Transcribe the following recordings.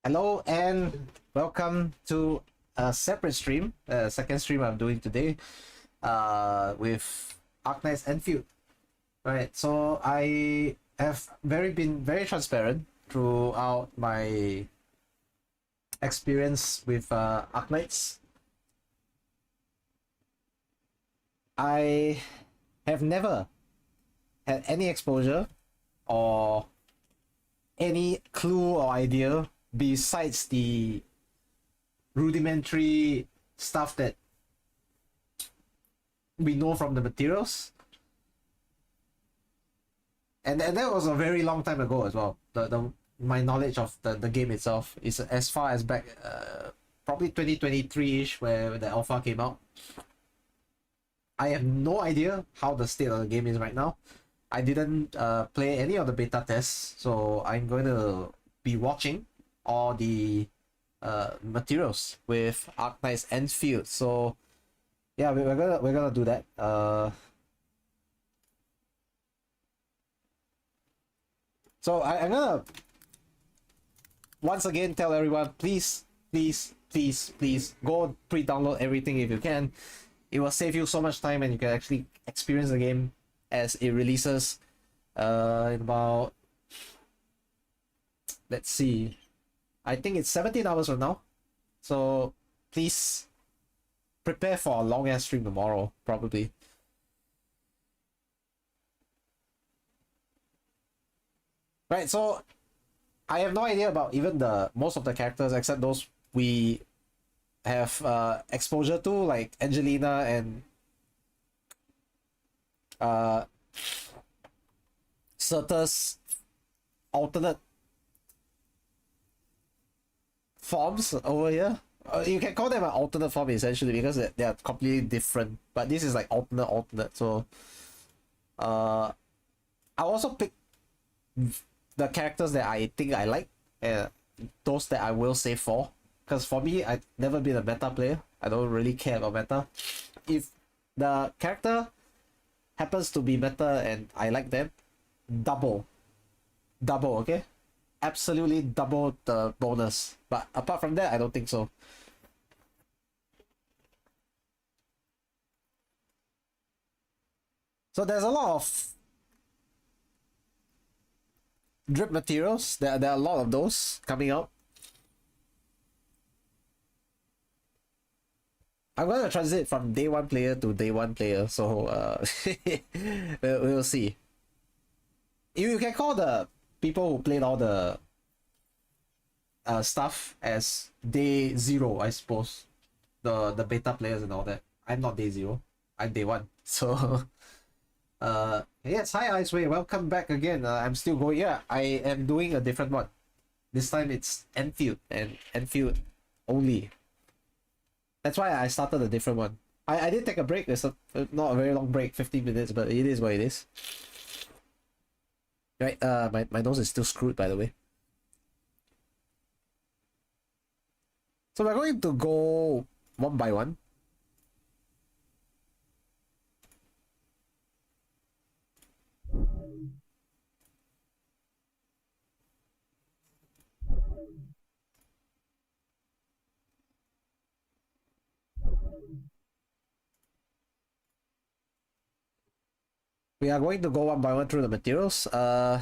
Hello and welcome to a separate stream, second stream I'm doing today, with Arknights Endfield. Right, so I have been very transparent throughout my experience with Arknights. I have never had any exposure or any clue or idea besides the rudimentary stuff that we know from the materials. And that was a very long time ago as well. The my knowledge of the game itself is as far as back probably 2023-ish where the alpha came out. I have no idea how the state of the game is right now. I didn't play any of the beta tests, so I'm going to be watching all the materials with Arknights Endfield. So yeah, we're gonna do that. So I'm gonna once again tell everyone, please go pre-download everything if you can. It will save you so much time and you can actually experience the game as it releases in about, let's see, I think it's 17 hours from now. So please prepare for a long ass stream tomorrow, probably. Right, so I have no idea about even the most of the characters except those we have exposure to, like Angelina and Certa's alternate forms over here. You can call them an alternate form essentially because they are completely different, but this is like alternate. So I also pick the characters that I think I like and those that I will save for, because for me, I've never been a meta player. I don't really care about meta. If the character happens to be meta and I like them, double, okay? Absolutely double the bonus. But apart from that, I don't think so. So there's a lot of drip materials. There are a lot of those coming out. I'm gonna transit from day one player to day one player, so we'll see. You can call the people who played all the stuff as day zero, I suppose. The beta players and all that. I'm not day zero. I'm day one. So yes, hi Iceway, welcome back again. I'm still going. Yeah, I am doing a different one. This time it's Enfield and Enfield only. That's why I started a different one. I did take a break. It's not a very long break, 15 minutes, but it is what it is. Right, my nose is still screwed, by the way. So we're going to go one by one. We are going to go one by one through the materials. Okay,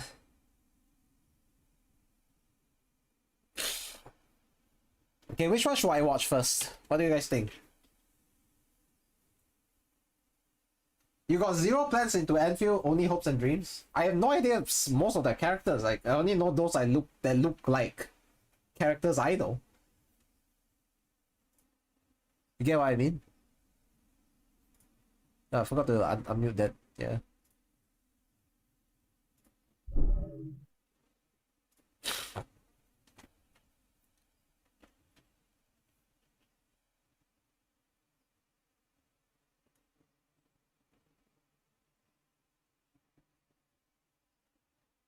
which one should I watch first? What do you guys think? You got zero plans into Enfield, only hopes and dreams. I have no idea most of the characters. Like I only know those that look like characters I know. You get what I mean? Oh, I forgot to unmute that. Yeah.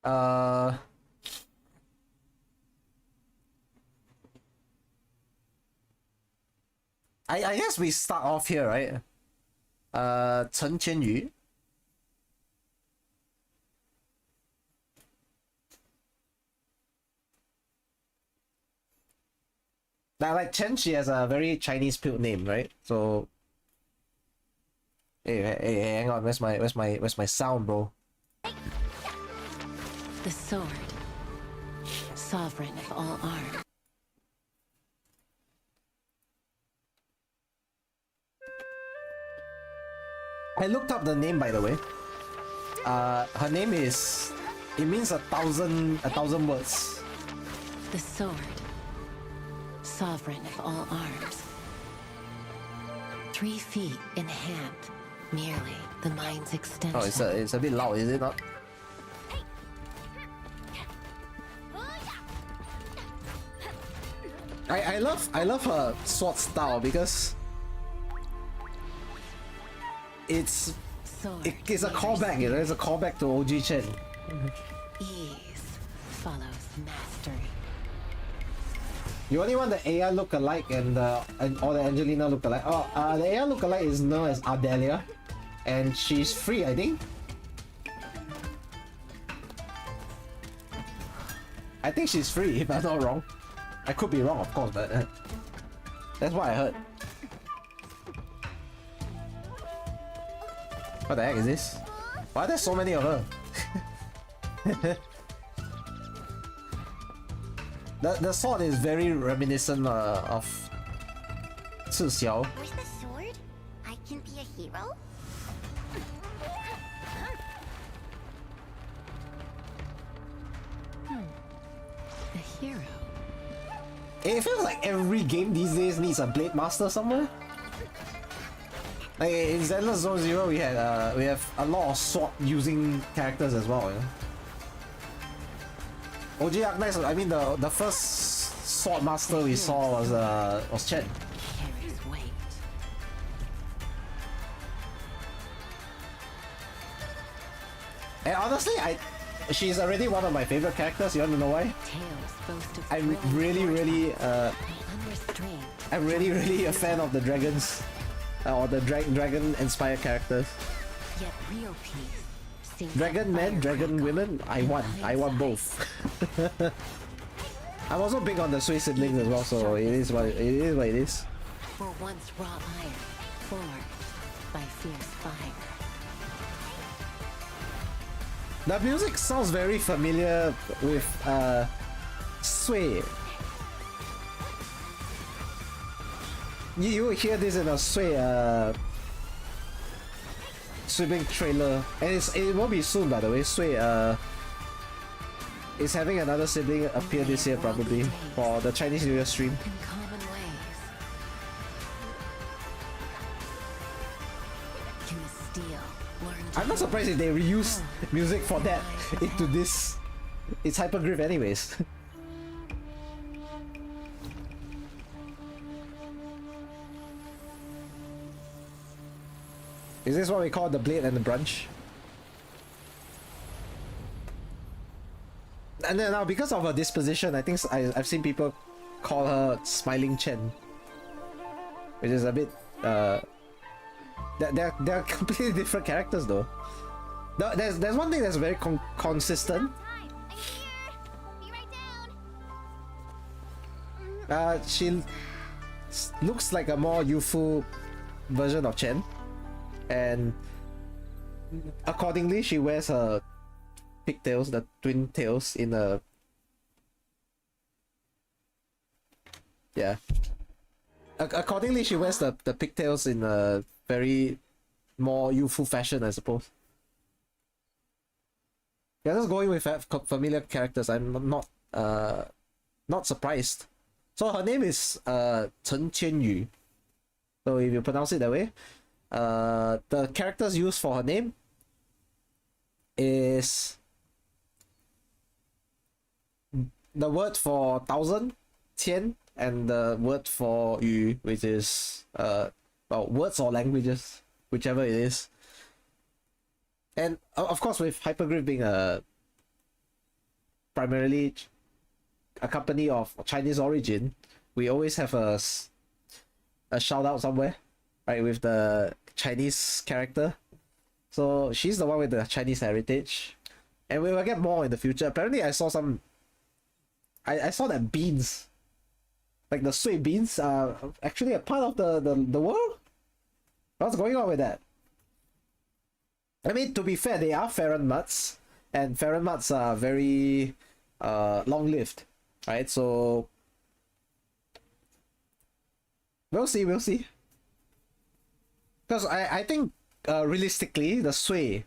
Uh, I guess we start off here, right? Chen Qianyu. Now, like Chen, she has a very Chinese built name, right? So, hey, hang on. Where's my sound, bro? The sword, sovereign of all arms. I looked up the name, by the way. Her name is. It means a thousand words. The sword, sovereign of all arms. 3 feet in hand, merely the mind's extension. Oh, it's a bit loud, is it not? I love her sword style because it's a callback, you know, it's a callback to OG Chen. Ease follows mastery. You only want the AI look-alike and or the Angelina look-alike. Oh, the AI look-alike is known as Ardelia, and she's free, I think. I think she's free, if I'm not wrong. I could be wrong, of course, but that's what I heard. What the heck is this? Why are there so many of her? The sword is very reminiscent of Ci Xiao. With the sword, I can be a hero? A hero. It feels like every game these days needs a Blade Master somewhere. Like in Zenless Zone Zero, we have a lot of sword using characters as well. You know? OG Arknights, I mean the first sword master we saw was Chen. Carries weight. And honestly, she's already one of my favorite characters. You want to know why? Tales boast of I'm thrilling really fortune and unrestrained. I'm really a fan of the dragons, or the dragon inspired characters. Yet real peace seems Dragon like men, dragon firecrackle women. I want both. I'm also big on the Sui siblings as well, so it is what it is. For once raw iron, forged by fierce fire. The music sounds very familiar with Sui. You will hear this in a Sui sibling trailer, and it will be soon, by the way. Sui is having another sibling appear this year probably for the Chinese New Year stream. In common ways. Can the steel learn to I'm not surprised if they reuse music for that into this. It's hypergriff anyways. Is this what we call the blade and the brunch? And then now, because of her disposition, I think I've seen people call her Smiling Chen, which is a bit they're completely different characters though. There's one thing that's very consistent. I'm here! Be right down! She looks like a more youthful version of Chen, and accordingly she wears her pigtails, the twin tails, in a accordingly she wears the pigtails in a very more youthful fashion, I suppose. Yeah, just going with familiar characters, I'm not surprised. So her name is Chen Qianyu. So if you pronounce it that way, the characters used for her name is the word for 1,000, Tian, and the word for Yu, which is well, words or languages, whichever it is. And of course, with Hypergriff being primarily a company of Chinese origin, we always have a shout out somewhere, right, with the Chinese character. So she's the one with the Chinese heritage, and we will get more in the future. Apparently, I saw that beans, like the soybeans are actually a part of the world? What's going on with that? I mean, to be fair, they are Farron nuts, and Farron nuts are very long-lived, right? So we'll see, we'll see. Because I think realistically, the Sui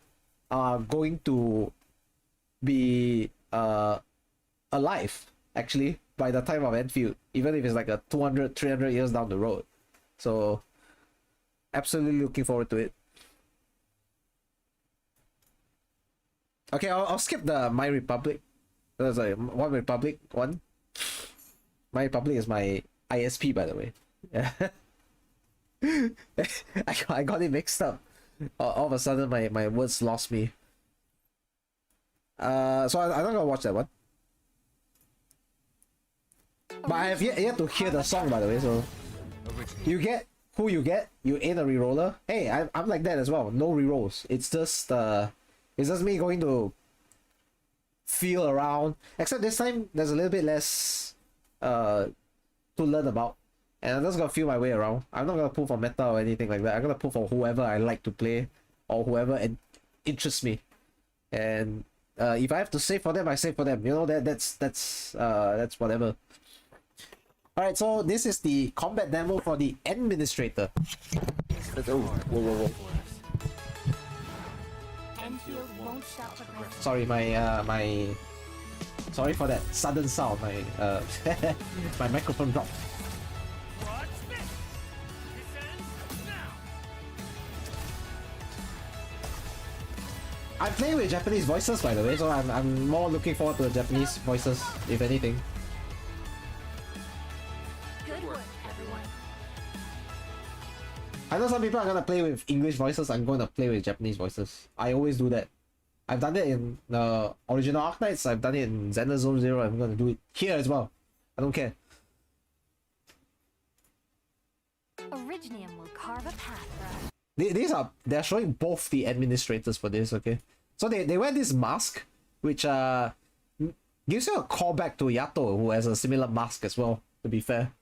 are going to be alive, actually, by the time of Endfield, even if it's like a 200, 300 years down the road. So, absolutely looking forward to it. Okay, I'll skip the My Republic. Sorry, One Republic one. My Republic is my ISP, by the way. Yeah. I got it mixed up. All of a sudden, my words lost me. So I'm not gonna watch that one. But I have yet to hear the song, by the way. So you get who you get. You ain't a reroller. Hey, I'm like that as well. No rerolls. It's just me going to feel around. Except this time there's a little bit less to learn about. And I'm just gonna feel my way around. I'm not gonna pull for meta or anything like that. I'm gonna pull for whoever I like to play or whoever interests me. And if I have to save for them, I save for them. You know, that's whatever. Alright, so this is the combat demo for the Administrator. Oh, whoa. Enfield won't stop progressing. Sorry, my sorry for that sudden sound. My my microphone dropped. Watch this! Descend now! I'm playing with Japanese voices, by the way, so I'm more looking forward to the Japanese voices, if anything. Good work, everyone. I know some people are gonna play with English voices. I'm going to play with Japanese voices. I always do that. I've done it in the original Arknights. I've done it in Xena Zone Zero. I'm gonna do it here as well. I don't care. Originium will carve a path for us. They're showing both the administrators for this, okay? So they wear this mask, which gives you a callback to Yato, who has a similar mask as well, to be fair.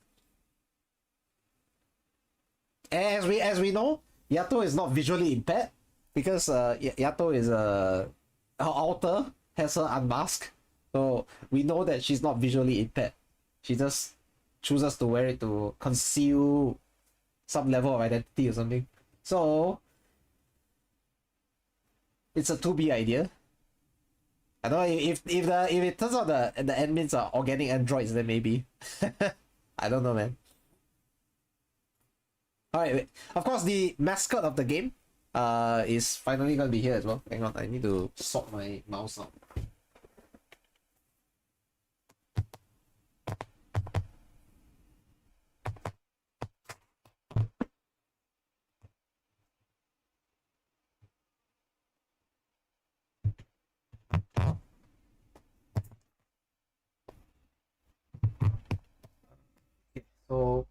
As we know, Yato is not visually impaired because Yato is her altar has her unmasked, so we know that she's not visually impaired. She just chooses to wear it to conceal some level of identity or something. So it's a 2B idea. I don't know if it turns out the admins are organic androids, then maybe. I don't know, man. Alright, of course the mascot of the game is finally gonna be here as well. Hang on, I need to sort my mouse out. Okay, so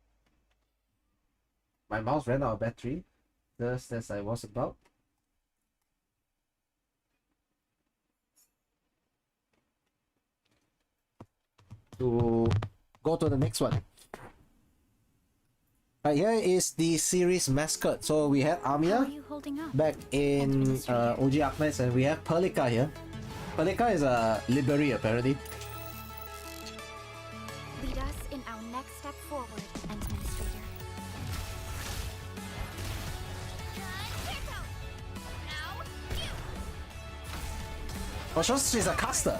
my mouse ran out of battery, just as I was about. To go to the next one. Right, here is the series mascot. So we had How are Amia you holding up? back in OG Arknights, and we have Perlika here. Perlika is a Liberi apparently. Lead us in our next step forward, Administrator. Oh, she's a caster.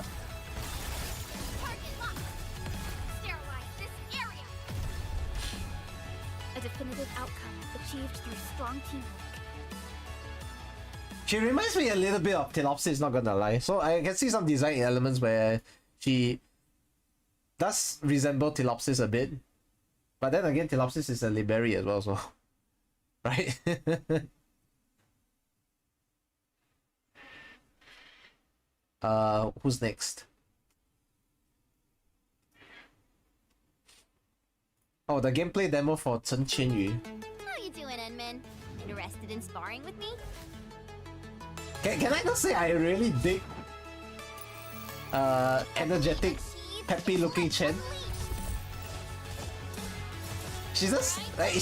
A definitive outcome achieved through strong teamwork. She reminds me a little bit of Tilopsis, not gonna lie. So I can see some design elements where she does resemble Tilopsis a bit. But then again, Tilopsis is a Liberi as well, so... Right? Who's next? Oh, the gameplay demo for Chen Qianyu. How you doing, Enman? Interested in sparring with me? Can I just say I really dig energetic, peppy looking Chen. she's just like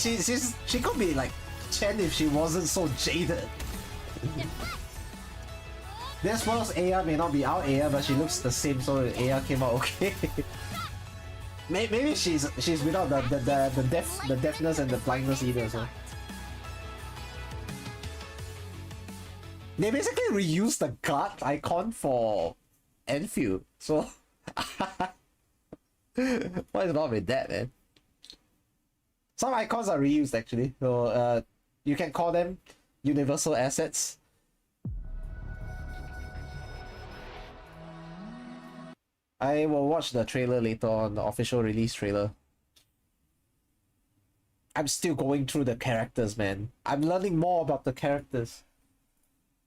she could be like Chen if she wasn't so jaded. This was Aya may not be our Aya, but she looks the same, so Aya came out okay. Maybe she's without the deafness and the blindness either. So they basically reused the guard icon for Enfield. So what is wrong with that, man? Some icons are reused actually, so you can call them universal assets. I will watch the trailer later on, the official release trailer. I'm still going through the characters, man. I'm learning more about the characters.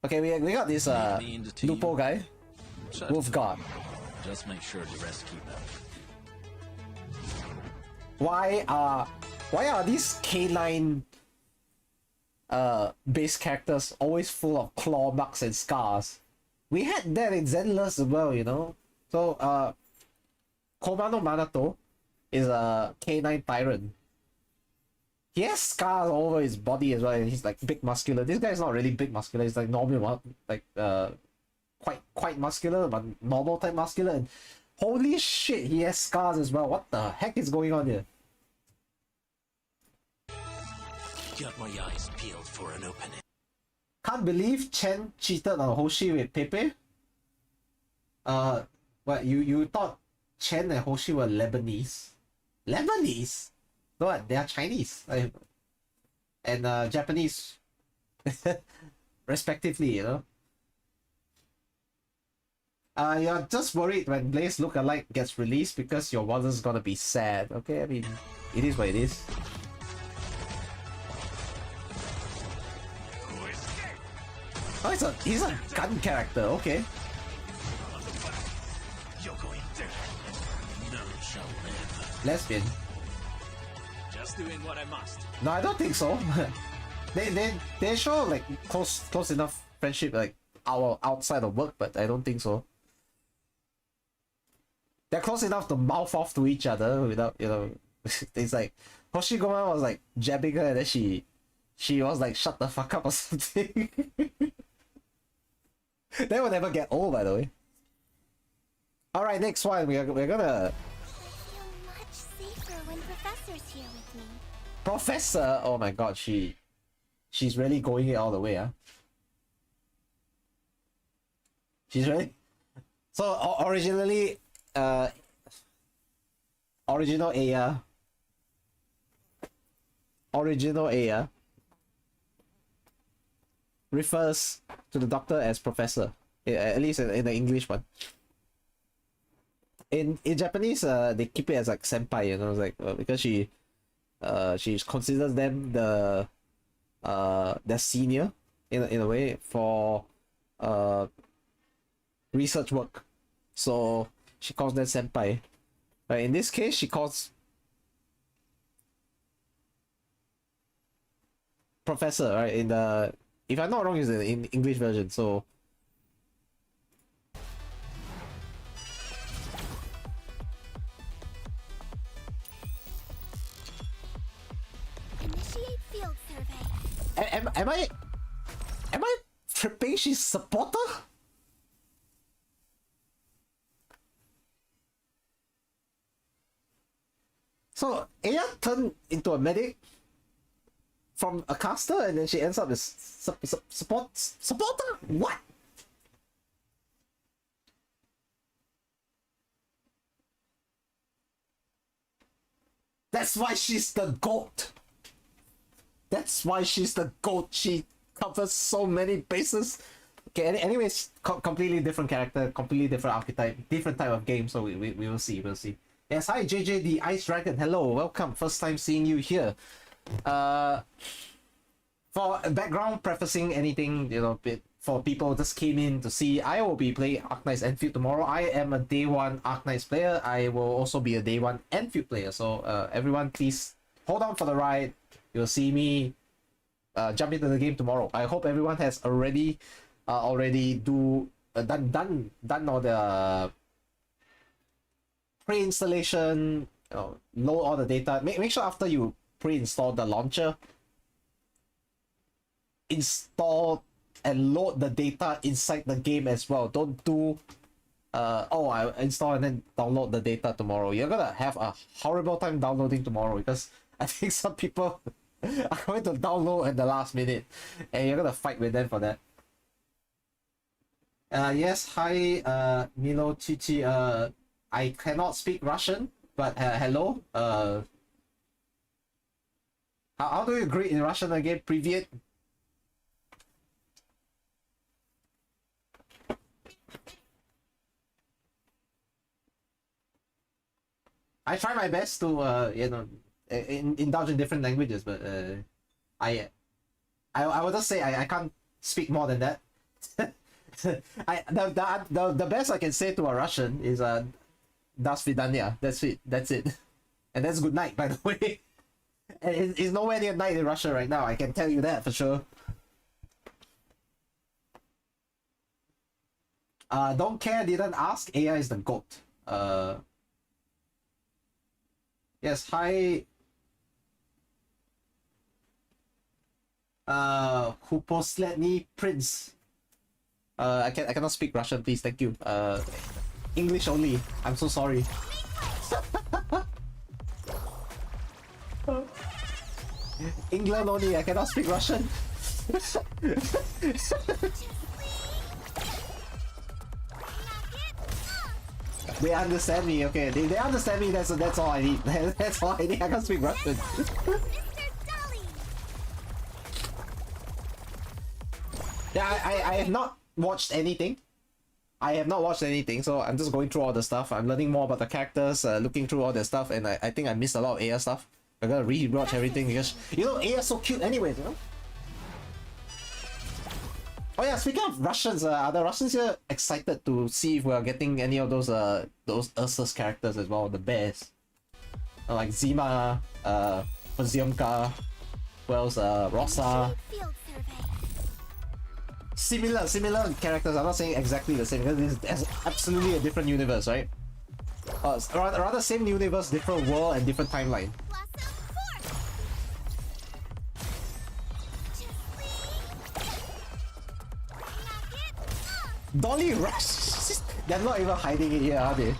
Okay, we got this Lupo guy, Wolfguard. Just make sure the rest keep up. Why are these canine base characters always full of claw marks and scars? We had that in Zenless as well, you know. So Komano Manato is a canine tyrant. He has scars all over his body as well, and he's like big muscular. This guy is not really big muscular, he's like normal, like quite muscular, but normal type muscular. And holy shit, he has scars as well. What the heck is going on here? Got my eyes peeled for an opening. Can't believe Chen cheated on Hoshi with Pepe. What, you thought Chen and Hoshi were Lebanese? Lebanese? No, they are Chinese. And Japanese. Respectively, you know. You're just worried when Blaze Look-alike gets released because your mother's gonna be sad. Okay, I mean, it is what it is. Oh, he's a gun character, okay. You're going there. None shall live. Lesbian. Just doing what I must. No, I don't think so. they show like close enough friendship like outside of work, but I don't think so. They're close enough to mouth off to each other without, you know. It's like Hoshigoma was like jabbing her, and then she was like, shut the fuck up or something. That will never get old, by the way. Alright, next one. We're gonna... I feel much safer when Professor's here with me. Professor? Oh my god, she's really going it all the way, huh? She's really... So, originally, original Aya refers to the doctor as professor, at least in the English one. In Japanese, they keep it as like senpai, you know, like because she considers them the their senior in a way for research work, so she calls them senpai. But in this case, she calls professor, right? In the, if I'm not wrong, is in English version. So Initiate field survey. am I tripping? She's supporter? So Aya turned into a medic from a caster, and then she ends up as supporter? What? That's why she's the GOAT. That's why she's the GOAT. She covers so many bases. Okay, anyways, completely different character, completely different archetype, different type of game, so we will see, we'll see. Yes, hi JJ the Ice Dragon, hello, welcome, first time seeing you here. For background prefacing anything, you know, for people who just came in to see, I will be playing Arknights Endfield tomorrow. I am a day one Arknights player. I will also be a day one Endfield player. So everyone, please hold on for the ride. You'll see me jump into the game tomorrow. I hope everyone has already done all the pre-installation, you know, load all the data. Make sure after you pre-install the launcher, install and load the data inside the game as well. Don't do oh, I install and then download the data tomorrow. You're gonna have a horrible time downloading tomorrow because I think some people are going to download at the last minute and you're gonna fight with them for that. Yes, hi, Milo Chichi. I cannot speak Russian, but hello. How do you greet in Russian again? Привет. I try my best to you know, indulge in different languages, but I would just say I can't speak more than that. The best I can say to a Russian is Das Vidanya. That's it. That's it. And that's good night, by the way. And it's nowhere near night in Russia right now. I can tell you that for sure. Don't care, didn't ask. AI is the GOAT. Yes, hi. Huposletny Prince. I cannot speak Russian, please, thank you. English only. I'm so sorry. England only, I cannot speak Russian. They understand me, okay. They understand me, that's all I need. That's all I need, I can't speak Russian. Yeah, I have not watched anything. I have not watched anything, so I'm just going through all the stuff. I'm learning more about the characters, looking through all their stuff, and I think I missed a lot of Aya stuff. I'm gonna re-watch everything because, you know, Aya's so cute anyways, you know? Oh yeah, speaking of Russians, are the Russians here excited to see if we're getting any of those Ursus characters as well, the bears? Like Zima, Poziomka, who else, Rosa. Similar characters. I'm not saying exactly the same because this is absolutely a different universe, right? Rather same universe, different world and different timeline. Dolly Rush! They're not even hiding it here, are they?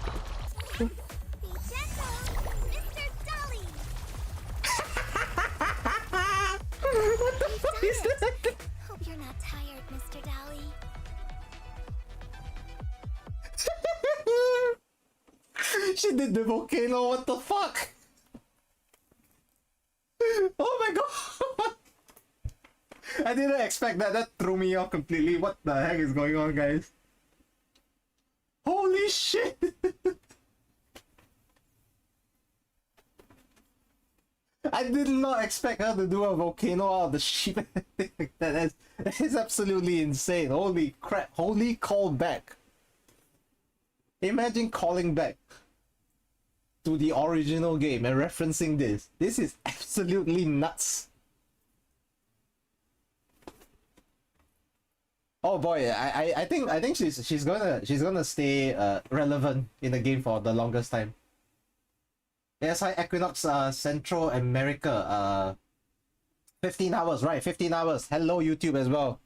What the fuck is that? Hope you're not tired, Mr. Dolly. She did the volcano, what the fuck? Oh my god! I didn't expect that. That threw me off completely. What the heck is going on, guys? Holy shit! I did not expect her to do a volcano out of the ship. That is absolutely insane. Holy crap. Holy callback. Imagine calling back to the original game and referencing this. This is absolutely nuts. Oh boy, I think she's gonna stay relevant in the game for the longest time. Yes, hi Equinox, Central America, 15 hours, right? 15 hours. Hello YouTube as well.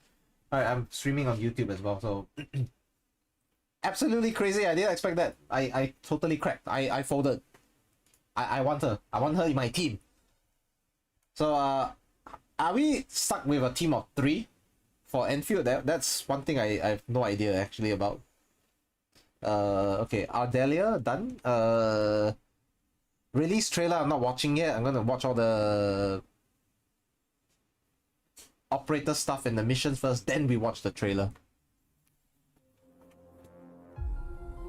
Alright, I'm streaming on YouTube as well, so absolutely crazy. I didn't expect that. I totally cracked. I folded. I want her. I want her in my team. So are we stuck with a team of 3 for Endfield? That's one thing I have no idea actually about. Okay, Ardelia done. Release trailer I'm not watching yet. I'm gonna watch all the operator stuff and the missions first, then we watch the trailer.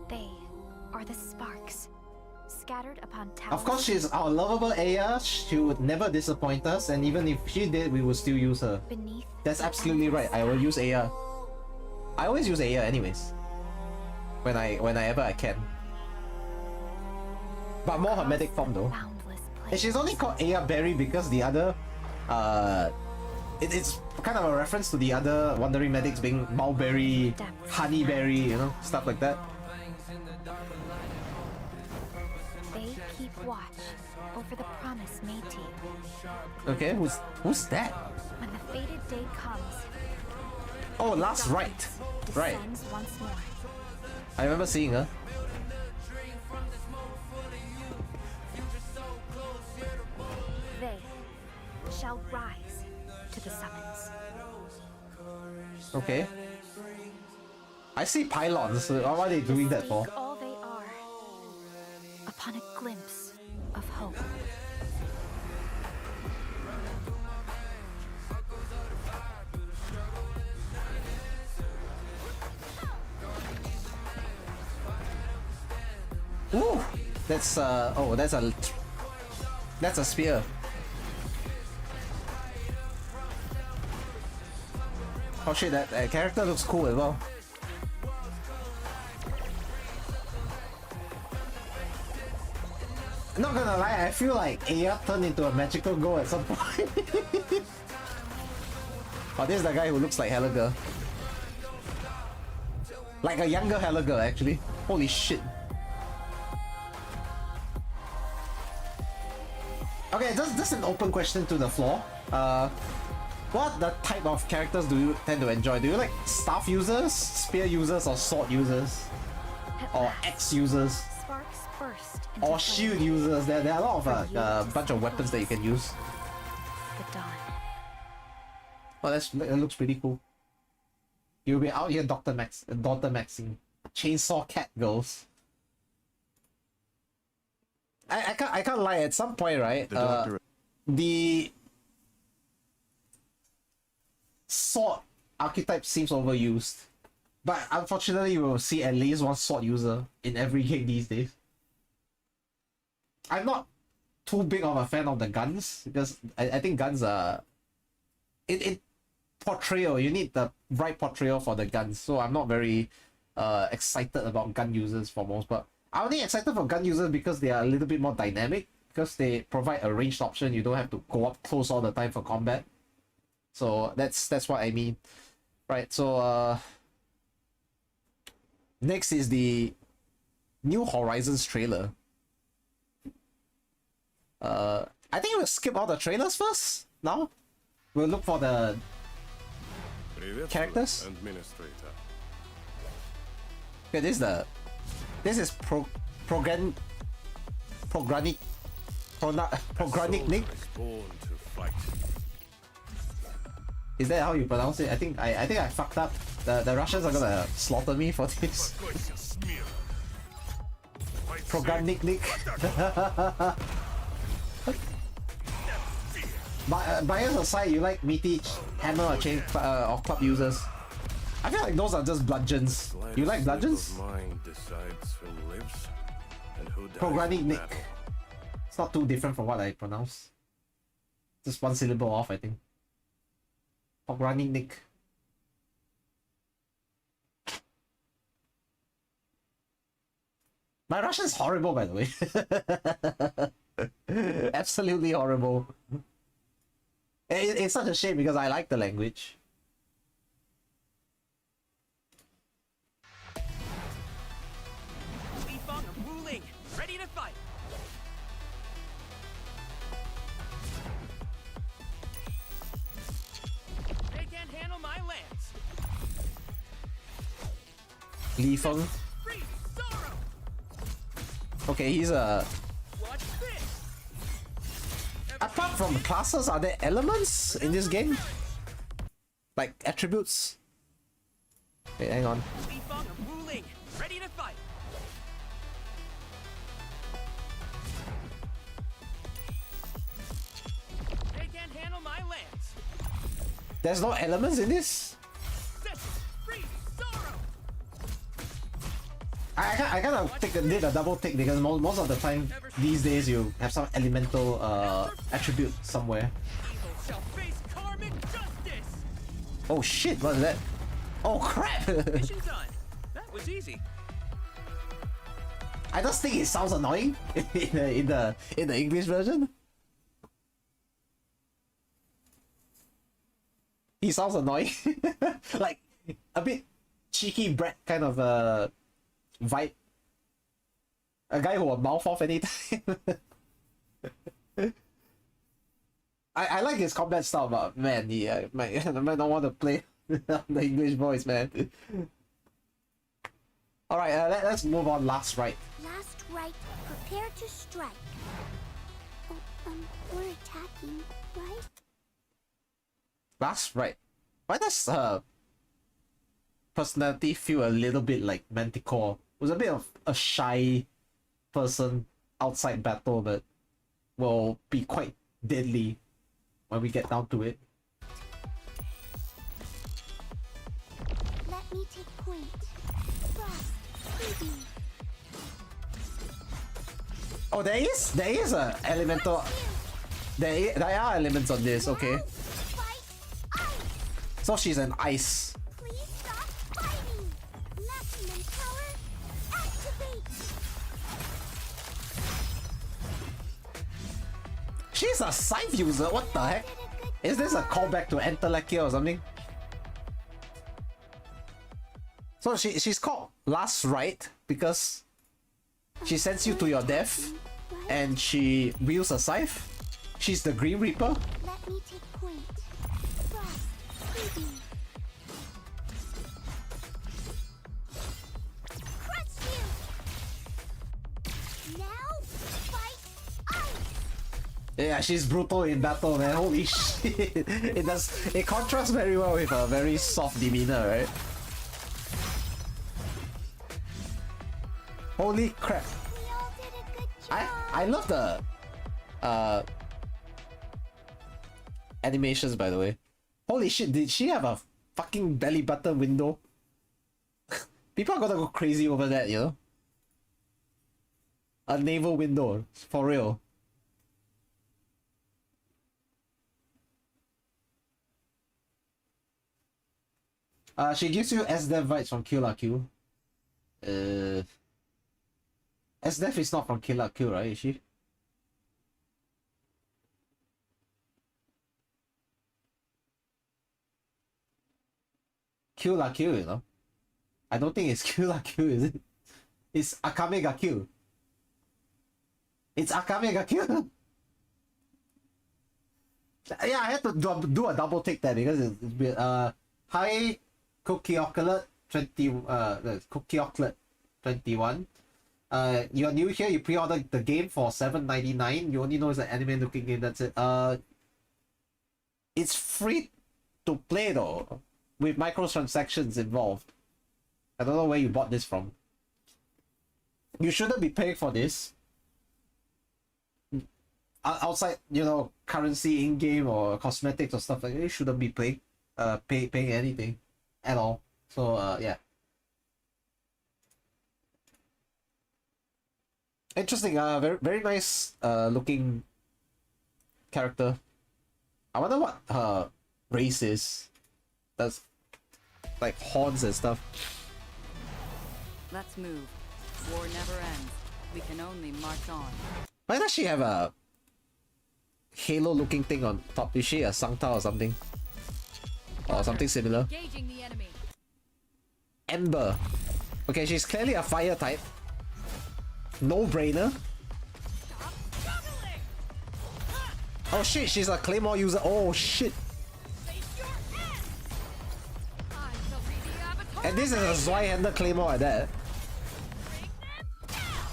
They are the sparks scattered upon towers. Of course, she's our lovable Aya. She would never disappoint us, and even if she did, we would still use her. Beneath. That's absolutely right. I will use Aya. I always use Aya anyways. Whenever I can. But more her medic form though. And she's only called Aya Berry because the other it's kind of a reference to the other wandering medics being Mulberry, Honeyberry, you know, stuff like that. They keep watch over the promise made to you. Okay, who's that? When the fated day comes, Oh, last right. Right. descends once more. I remember seeing her. They shall rise to the summons. Okay. I see pylons. What are they doing that for? Seek all they are upon a glimpse of hope. Ooh, that's oh, that's a spear. Oh shit, that character looks cool as well. Not gonna lie, I feel like Aya turned into a magical girl at some point. Oh, this is the guy who looks like Helga. Like a younger Helga, actually. Holy shit. Okay, just an open question to the floor. What the type of characters do you tend to enjoy? Do you like staff users, spear users, or sword users? At Or last, axe users? sparks burst into Or flame. shield users? There are a lot of bunch of weapons that you can use. The dawn. Oh, that looks pretty cool. You'll be out here, Daughter Maxine. Chainsaw Cat Girls. I can't lie, at some point, right? The sword archetype seems overused. But unfortunately, you will see at least one sword user in every game these days. I'm not too big of a fan of the guns, because I think guns are... In portrayal, you need the right portrayal for the guns, so I'm not very excited about gun users for most, but I'm only excited for gun users because they are a little bit more dynamic, because they provide a ranged option. You don't have to go up close all the time for combat. So that's what I mean. Right, so next is the New Horizons trailer. I think we'll skip all the trailers first. Now we'll look for the characters. Administrator. Okay, this is Progranic Nick. Born to fight. Is that how you pronounce it? I think I fucked up. The Russians are gonna slaughter me for this. Going to smear. Progranic Nick. Bias aside, you like meaty hammer or chain or club users? I feel like those are just bludgeons. You like bludgeons? Mind decides who lives and who dies Progranic in Nick. battle. It's not too different from what I pronounce. Just one syllable off, I think. Progranic Nick. My Russian is horrible, by the way. Absolutely horrible. It's such a shame because I like the language. Lifang and Wu Ling, ready to fight. They can't handle my lance. Li Feng. Free sorrow. Okay, he's a... Watch this. Apart from classes, are there elements in this game? Like attributes? Wait, hang on. Lifang and Wu Ling, ready to fight. They can't handle my lance. There's no elements in this? Free sorrow. I kind of did a double take because most of the time these days you have some elemental attribute somewhere. Evil shall face karmic justice. Oh shit, what's that? Oh crap! Mission done. That was easy. I just think it sounds annoying in the English version. He sounds annoying. Like a bit cheeky brat kind of vibe. A guy who will mouth off anytime. I like his combat style, but man, I might not want to play the English voice, man. Alright, let's move on. Last right. Last right, prepare to strike. Oh, we're attacking, right? Last right. Why does personality feel a little bit like Manticore? Was a bit of a shy person outside battle, but will be quite deadly when we get down to it. Let me take point. Frost, baby. Oh, there is a elemental. There are elements on this. Okay, Fight ice. so she's an ice. Please stop fighting. Maximum power activate. She's a scythe user. What the heck? Is this a callback to Entelekia or something? So she's called Last Right because she sends you to your death, and she wields a scythe. She's the Green Reaper. Let me take point. Frost, baby. Crush you. Now fight ice. Yeah, she's brutal in battle, man. Holy shit! It contrasts very well with a very soft demeanor, right? Holy crap! We all did a good job. I love the animations, by the way. Holy shit! Did she have a fucking belly button window? People are gonna go crazy over that, you know. A naval window, for real. She gives you SDEV vibes from Kill La Kill. SDEV is not from Kill La Kill, right? Is she? Kill La Kill, you know? I don't think it's Kill La Kill, is it? It's Akame ga Kill. It's Akame ga Kill. Yeah, I had to do a double take there because it's weird. Hi, Cookie Oculate 21. You're new here, you pre-ordered the game for $7.99. You only know it's an anime looking game, that's it. It's free to play though, with microtransactions involved. I don't know where you bought this from. You shouldn't be paying for this. Outside, you know, currency in-game or cosmetics or stuff like that, you shouldn't be paying anything at all. So yeah. Interesting, very very nice looking character. I wonder what her race is. That's like horns and stuff. Let's move. War never ends. We can only march on. Why does she have a halo looking thing on top? Is she a Sangta or something? Or something similar? Engaging the enemy. Ember. Okay, she's clearly a fire type. No brainer. Stop juggling! Oh shit, she's a claymore user. Oh shit. Face your end! I shall be the avatar And this is a Zweihander claymore at that. Bring them down!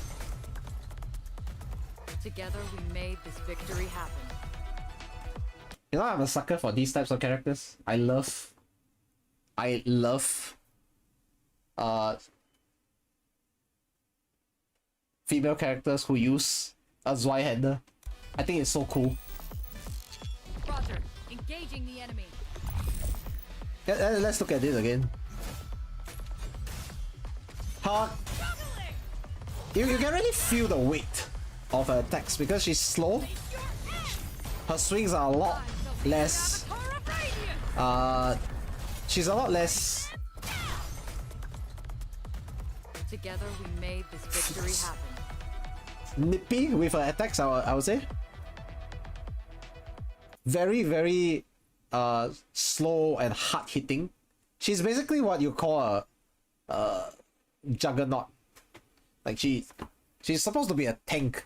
Together we made this victory happen. You know, I'm a sucker for these types of characters. I love female characters who use a Zweihander. I think it's so cool. Roger. Engaging the enemy. Let's look at this again. Her, Juggling! you can really feel the weight of her attacks because she's slow. Face your end! Her swings are a lot less. Avatar of radiance! She's a lot less Together we made this victory happen. nippy with her attacks. I would say. Very very slow and hard hitting. She's basically what you call a juggernaut. Like she's She's supposed to be a tank,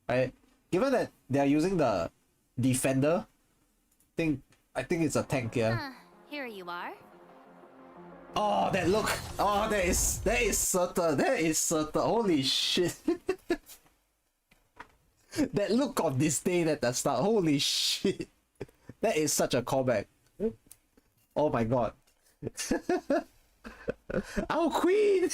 right? Given that they are using the defender, I think it's a tank, yeah. Here you are. Oh, that look! Oh, that is Surtur. That is Surtur. Holy shit! That look of disdain at the start. Holy shit! That is such a callback. Oh my god. Our queen!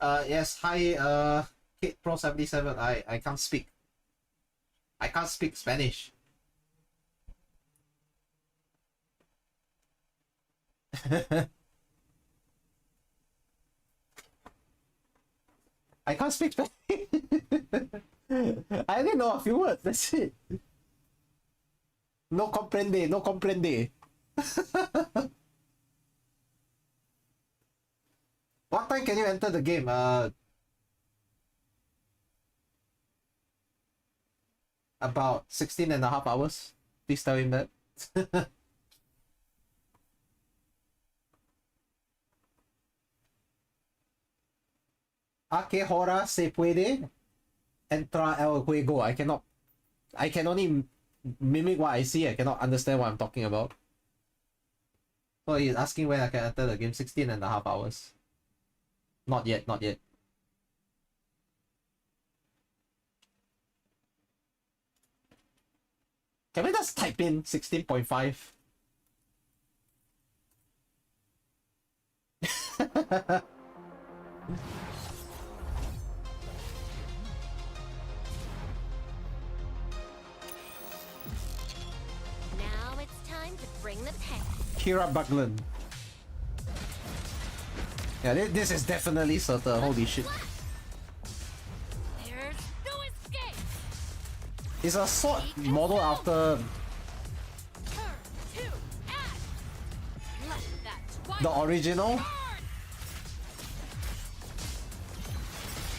Yes, hi, Kate Pro 77. I can't speak. I can't speak Spanish. I can't speak Spanish. I only know a few words, that's it. No comprende, no comprende. What time can you enter the game? About 16.5 hours. Please tell him that. ¿A qué hora se puede entrar al juego? I can only mimic what I see. I cannot understand what I'm talking about. So he's asking when I can enter the game. 16.5 hours. Not yet, not yet. Can we just type in 16.5? Now it's time to bring the pain. Kira Buckland. Yeah, this is definitely Surtur. Holy shit. There's no escape. It's a sword model after Turn to ash. Let that the twilight original. burn.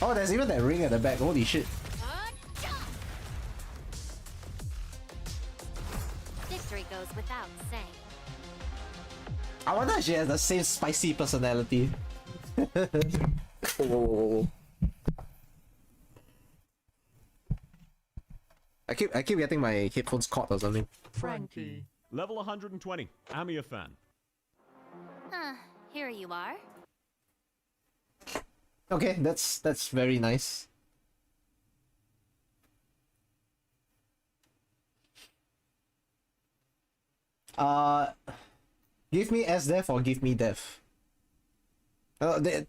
Oh, there's even that ring at the back. Holy shit. Victory goes without saying. I wonder if she has the same spicy personality. Whoa. I keep getting my headphones caught or something. Frankie. Level 120. I'm your fan. Here you are. Okay, that's very nice. Give me S-Def or give me Def.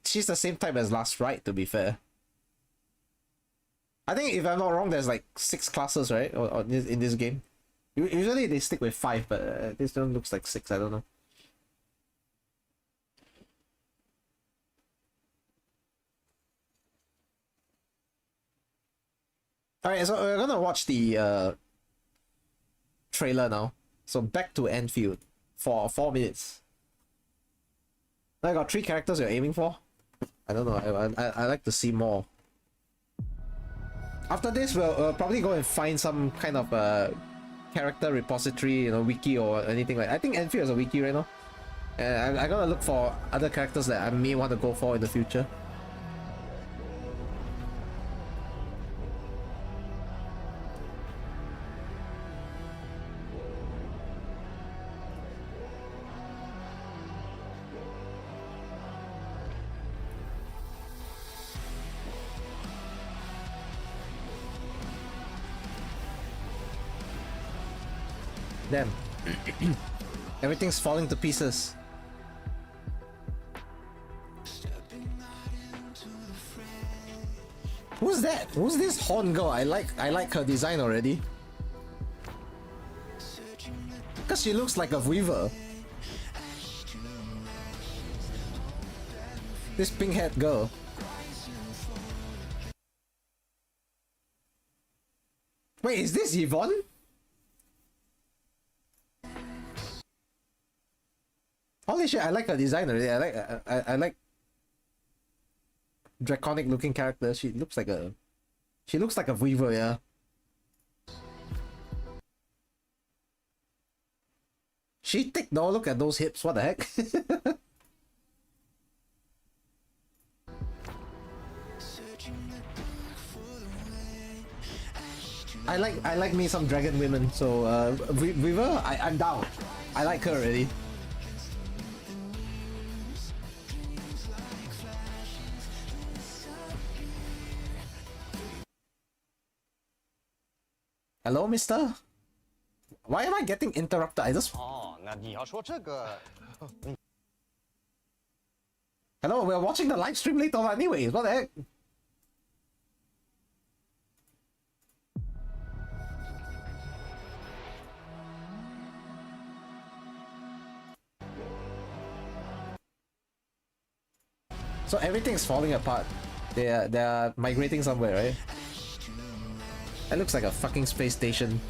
She's the same type as last, right? To be fair. I think if I'm not wrong, there's like 6 classes, right? Or in this game. Usually they stick with 5, but this one looks like 6. I don't know. Alright, so we're gonna watch the trailer now. So back to Endfield for 4 minutes. I got 3 characters you're aiming for. I don't know. I like to see more. After this, we'll probably go and find some kind of character repository, you know, wiki or anything like. I think Endfield is a wiki right now, and I'm gonna look for other characters that I may want to go for in the future. Damn. Everything's falling to pieces. Who's that? Who's this horn girl? I like her design already. Because she looks like a weaver. This pink-haired girl. Wait, is this Yvonne? Holy shit, I like her design already. I like draconic looking character. She looks like a weaver, yeah. She thick though, look at those hips, what the heck? I like me some dragon women. So River, I'm down. I like her already. Hello, Mister. Why am I getting interrupted? I just. 哦，那你要说这个， Hello, we're watching the live stream later on anyways. What the heck? So everything's falling apart. They're migrating somewhere, right? That looks like a fucking space station.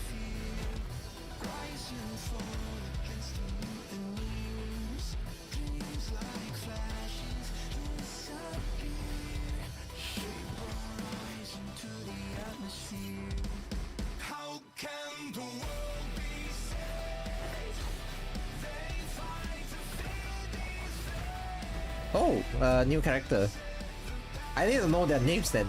Oh, new character. I need to know their names then.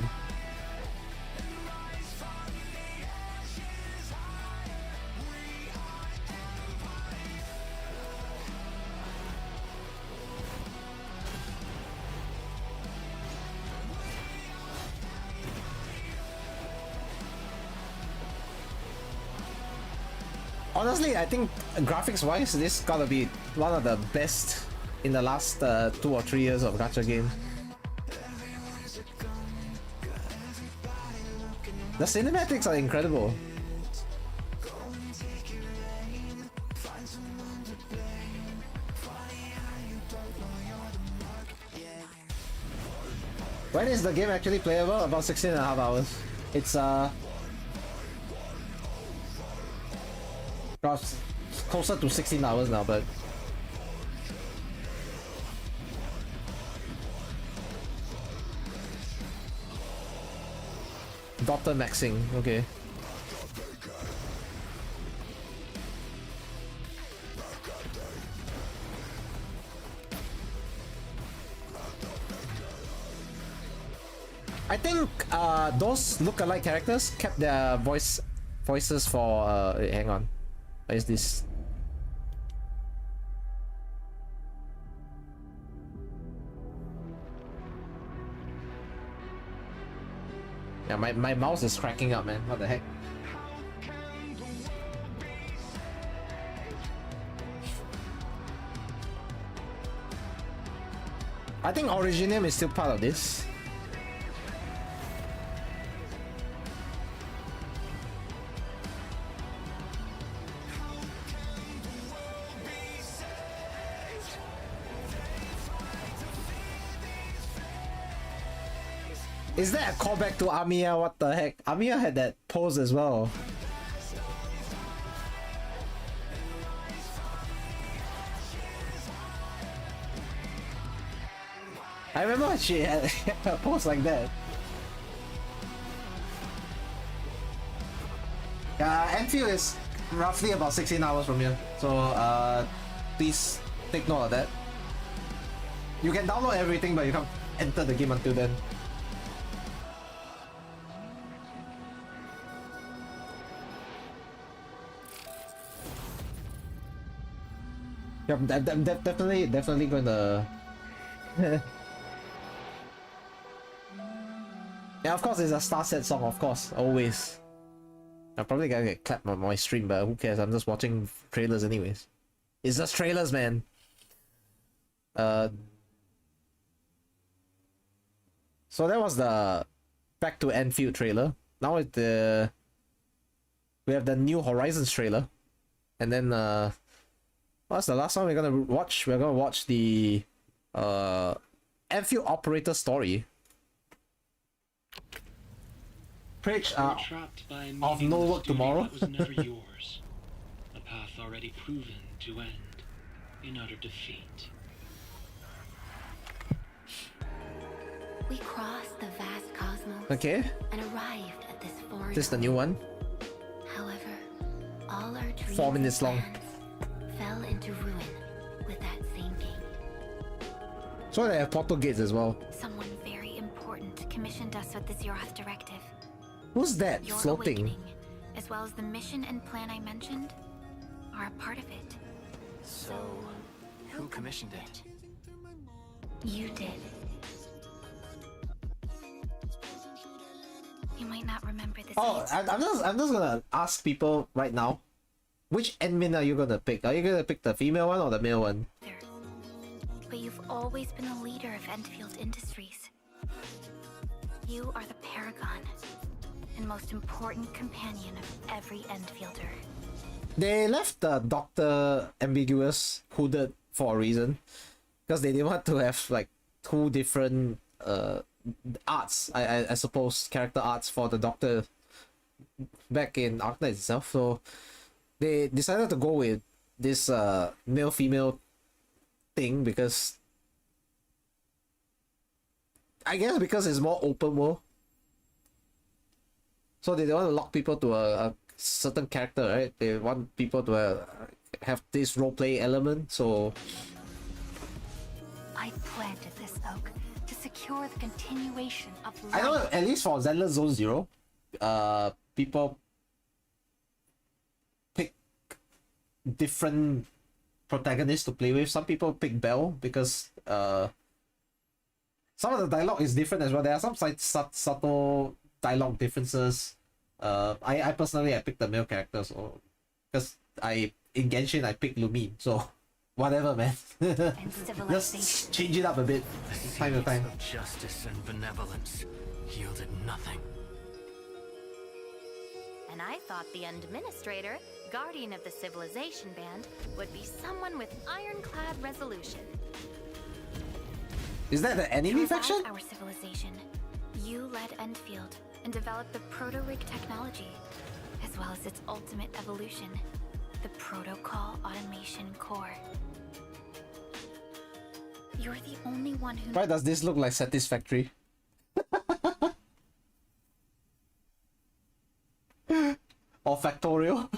Honestly, I think graphics-wise, this gotta be one of the best in the last 2 or 3 years of gacha game. The cinematics are incredible. When is the game actually playable? About 16.5 hours. It's closer to 16 hours now, but Dr. Maxing, okay. I think those look-alike characters kept their voices for hang on. What is this? Yeah, my mouse is cracking up, man. What the heck? I think Originium is still part of this. Is that a callback to Amiya? What the heck? Amiya had that pose as well. I remember she had a pose like that. Yeah, Endfield is roughly about 16 hours from here. So please take note of that. You can download everything, but you can't enter the game until then. Yeah, I'm definitely gonna. Yeah, of course, it's a Star Set song, of course, always. I'm probably gonna get clapped on my stream, but who cares? I'm just watching trailers, anyways. It's just trailers, man. So that was the Back to Endfield trailer. Now we have the New Horizons trailer, and then what's the last one we're gonna watch? We're gonna watch the Endfield Operator story. Preach of no work tomorrow. That was never yours. A path already proven to end in utter defeat. We crossed the vast cosmos Okay, and arrived at this foreign. this is the new one. However, all our dreams 4 minutes and long. plans fell into ruin with that same game. So they have portal gates as well. Someone very important commissioned us with the Zeroth Directive. Who's that Your floating? awakening as well as the mission and plan I mentioned, are a part of it. So, who commissioned it? You did. You might not remember this. Oh, I'm just gonna ask people right now. Which admin are you gonna pick? Are you gonna pick the female one or the male one? But you've always been the leader of Endfield Industries. You are the paragon and most important companion of every Endfielder. They left the Doctor ambiguous, hooded for a reason, because they didn't want to have like two different arts. I suppose character arts for the Doctor back in Arknights itself. So they decided to go with this male female thing because I guess because it's more open world. So they don't want to lock people to a certain character, right? They want people to have this roleplay element. So I planted this oak to secure the continuation of life. I know at least for Zenless Zone Zero, people pick different protagonists to play with. Some people pick Belle because some of the dialogue is different as well. There are some subtle dialogue differences. I personally picked the male characters, so because in Genshin I picked Lumine, so whatever, man. Just change it up a bit, time to time. Of justice and benevolence yielded nothing. And I thought the Administrator, guardian of the Civilization Band, would be someone with ironclad resolution. Is that the enemy To revive faction? our civilization, you led Endfield and developed the proto-rig technology, as well as its ultimate evolution, the Protocol Automation Core. You're the only one who Why does this look like Satisfactory? Or Factorial?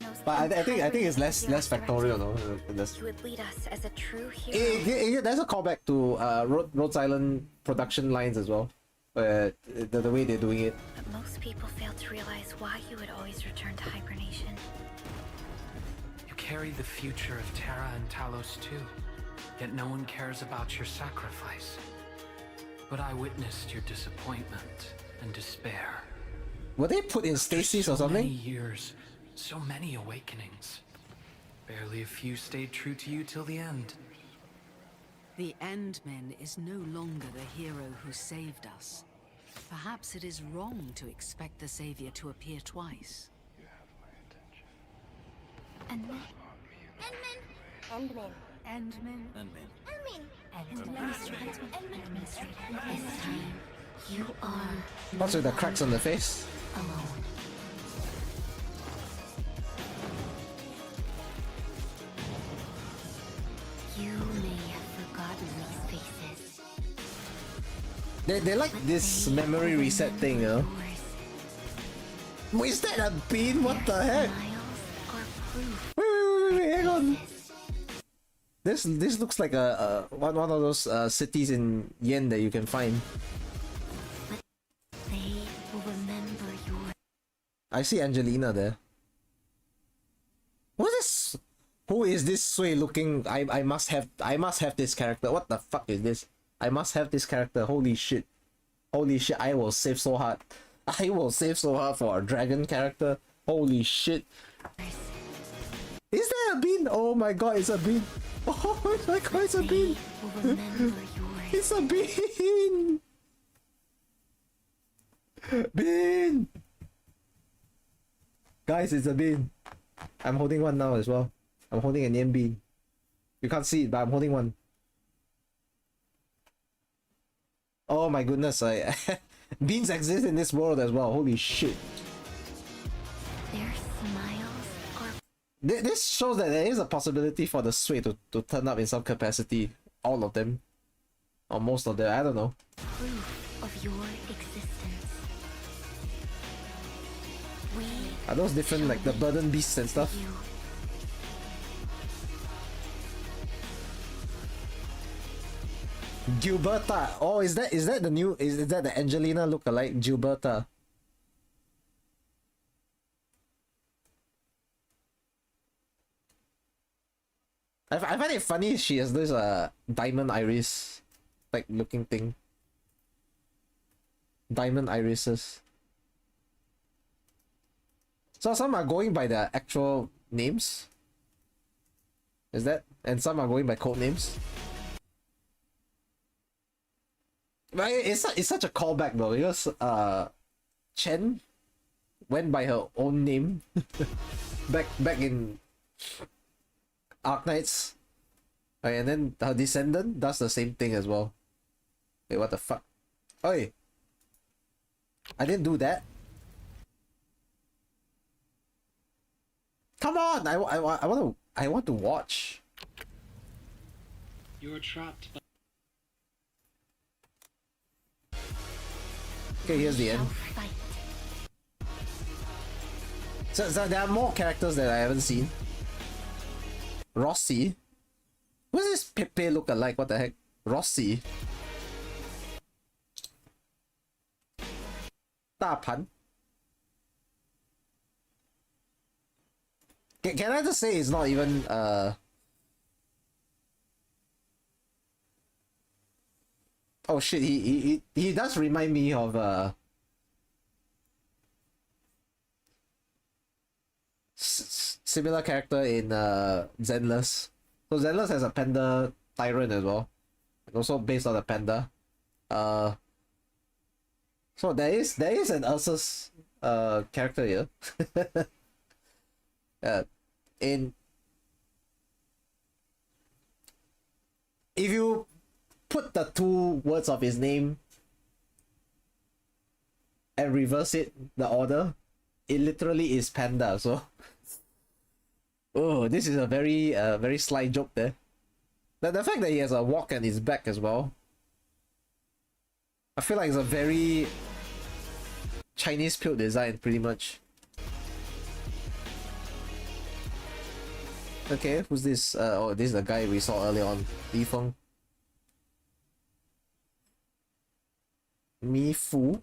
knows But I think it's less entirely Factorial directed. though. Less. You would lead us as a true hero. There's a callback to Rhodes Island production lines as well. The way they're doing it. But most people fail to realize why you would always return to hibernation. You carry the future of Terra and Talos too, yet no one cares about your sacrifice. But I witnessed your disappointment and despair. Were they put in stasis or So many something? years, so many awakenings. Barely a few stayed true to you till the end. The Endman is no longer the hero who saved us. Perhaps it is wrong to expect the Savior to appear twice. Endman. Endman. Administrator. This time, you are What's with the cracks on the face? alone. You may have forgotten these faces. They like this memory reset thing, you know? Wait, is that a bean? What the heck? Smiles are proof. Wait, hang on. This looks like a one of those cities in Yen that you can find. They will remember your. I see Angelina there. What is this? Who is this Sui looking? I must have this character. What the fuck is this? I must have this character. Holy shit. Holy shit, I will save so hard. I will save so hard for a dragon character. Holy shit. Is that a bean? Oh my god, it's a bean. Oh my god, it's a bean. They will remember yours. It's a bean. Bean. Guys, it's a bean. I'm holding one now as well. I'm holding an yam bean. You can't see it, but I'm holding one. Oh my goodness, beans exist in this world as well. Holy shit. Their smiles are This shows that there is a possibility for the Sui to turn up in some capacity. All of them. Or most of them, I don't know. proof of your existence. We Are those different, like the burden beasts and stuff? you. Gilberta. Oh, is that the new? Is that the Angelina look-alike? Gilberta. it funny she has this diamond iris like looking thing? Diamond irises. So some are going by their actual names. Is that? And some are going by code names. But it's such a callback though, because Chen went by her own name back in Arknights. Right, and then her descendant does the same thing as well. Wait, what the fuck? Oi! I didn't do that. Come on! I want to watch. You are trapped by... Okay, here's the end. So there are more characters that I haven't seen. Rossi. What's this Pepe look alike? What the heck? Rossi. Dapan. Can I just say it's not even oh shit, he does remind me of similar character in Zenless. So Zenless has a panda tyrant as well, and also based on a panda. So there is an Ursus character here. In if you put the two words of his name and reverse it, the order, it literally is panda. So oh, this is a very sly joke there. The fact that he has a walk and his back as well, I feel like it's a very Chinese build design pretty much. Okay, who's this? Oh, this is the guy we saw earlier on. Li Feng. Mi Fu.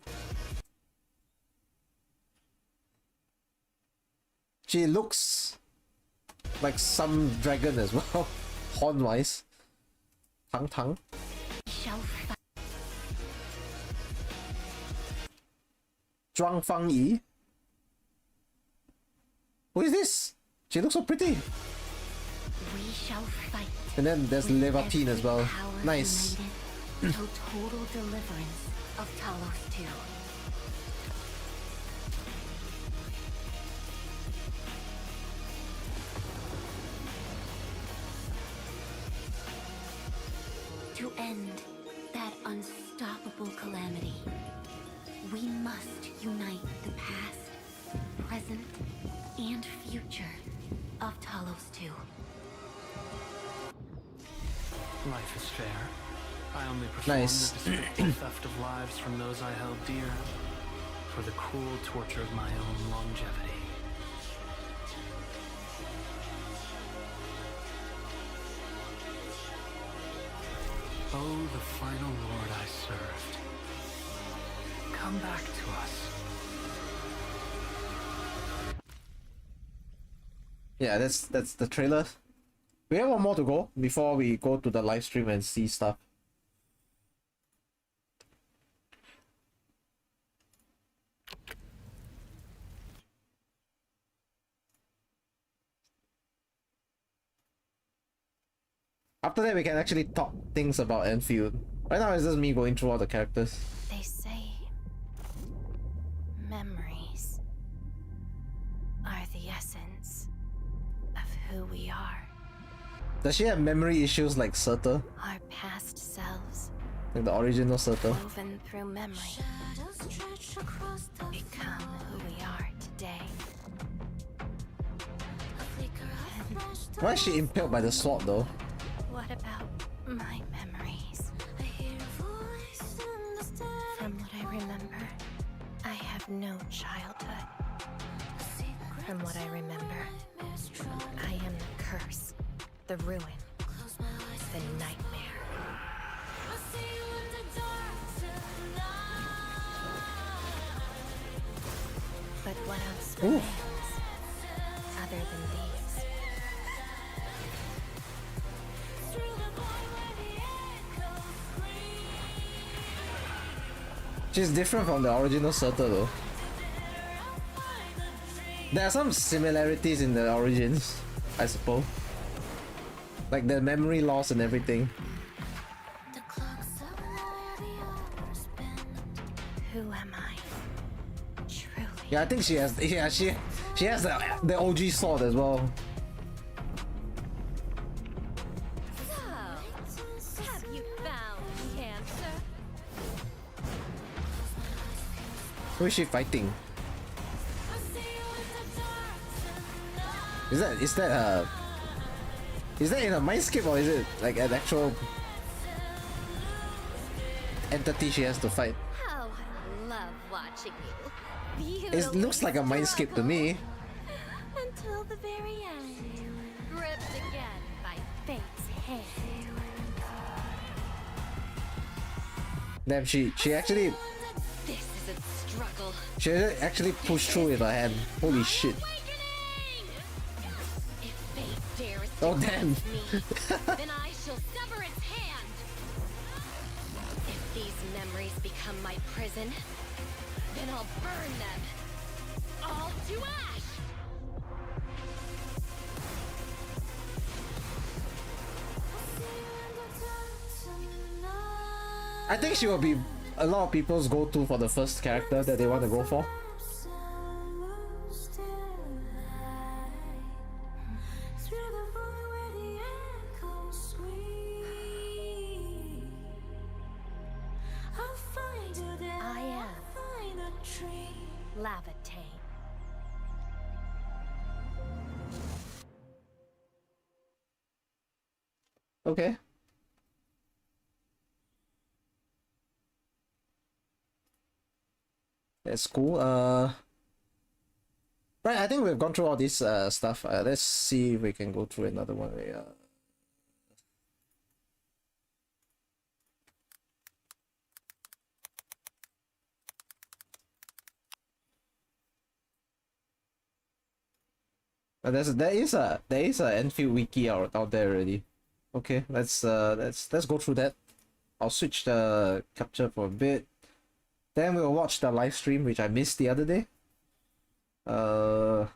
She looks like some dragon as well, horn-wise. Tang Tang. Zhuang Fang Yi. Who is this? She looks so pretty. We shall fight. And then there's Levatine as well. Nice. Till total deliverance of Talos 2. To end that unstoppable calamity, we must unite the past, present, and future of Talos 2. Life is fair. I only performed Nice. the despicable theft of lives from those I held dear for the cruel torture of my own longevity. Oh, the final lord I served. Come back to us. Yeah, that's the trailer. We have one more to go before we go to the live stream and see stuff. After that, we can actually talk things about Enfield. Right now, it's just me going through all the characters. They say memories are the essence of who we are. Does she have memory issues like Surtur? Our past selves, Like the original Surtur? woven through memory, become who we are today. Why is she impaled by the sword though? What about my memories? From what I remember, I have no childhood. From what I remember, I am the curse, the ruin, the nightmare. But what else remains other than these? She's different from the original Surtur though. There are some similarities in the origins, I suppose. Like the memory loss and everything. Who am I? Truly. Yeah, I think she has. Yeah, she has the OG sword as well. So, have you found cancer? Who is she fighting? Is that in a mindscape or is it like an actual entity she has to fight? How I love watching you. It looks like a mindscape to me. Until the very end. Gripped again by fate's hand. Damn, she actually This is a struggle. she actually pushed through with her hand. Holy shit! If fate dares Oh to damn! test me, then I shall sever its hand. If these memories become my prison, then I'll burn them all to ash. I think she will be a lot of people's go-to for the first character that they want to go for. I am Lavatane. Okay. That's cool. Right, I think we've gone through all this stuff. Let's see if we can go through another one. There is a Enfield wiki out there already. Okay, let's go through that. I'll switch the capture for a bit. Then we'll watch the live stream, which I missed the other day. Okay,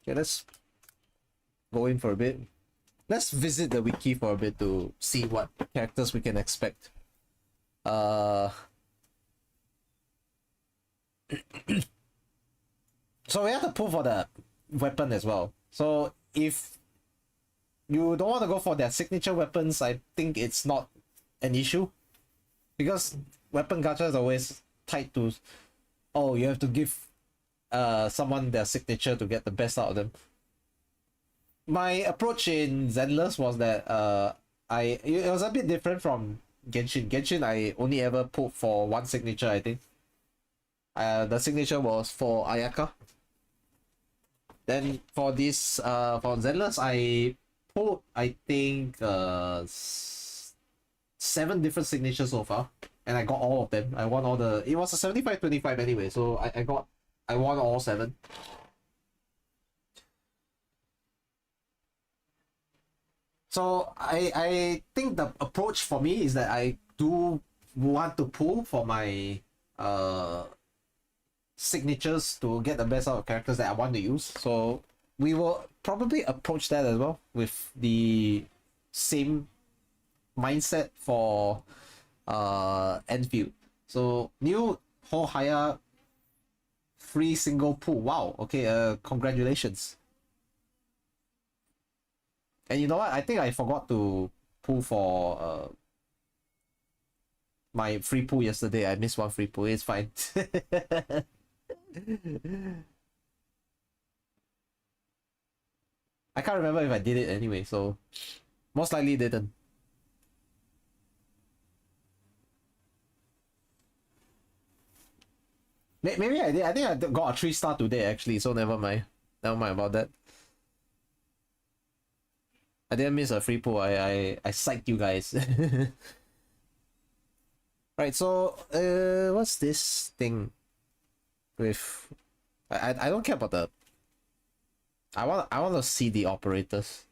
let's go in for a bit. Let's visit the wiki for a bit to see what characters we can expect. So we have to pull for the weapon as well. So if you don't want to go for their signature weapons, I think it's not an issue. Because weapon gacha is always tied to, oh, you have to give someone their signature to get the best out of them. My approach in Zenless was that it was a bit different from Genshin. Genshin I only ever pulled for one signature, I think. The signature was for Ayaka. Then for this for Zenless I pulled I think 7 different signatures so far, and I got all of them. I won all the. It was a 75-25 anyway, so I won all 7. So I think the approach for me is that I do want to pull for my signatures to get the best out of characters that I want to use. So we will probably approach that as well with the same mindset for Endfield. So new Hohaya free single pull. Wow, okay, congratulations. And you know what? I think I forgot to pull for my free pull yesterday. I missed one free pull. It's fine. I can't remember if I did it anyway, so most likely didn't. Maybe I did. I think I got a 3-star today actually, so never mind. Never mind about that. I didn't miss a free pull. I psyched you guys. Right, so what's this thing with I don't care about the I want to see the operators.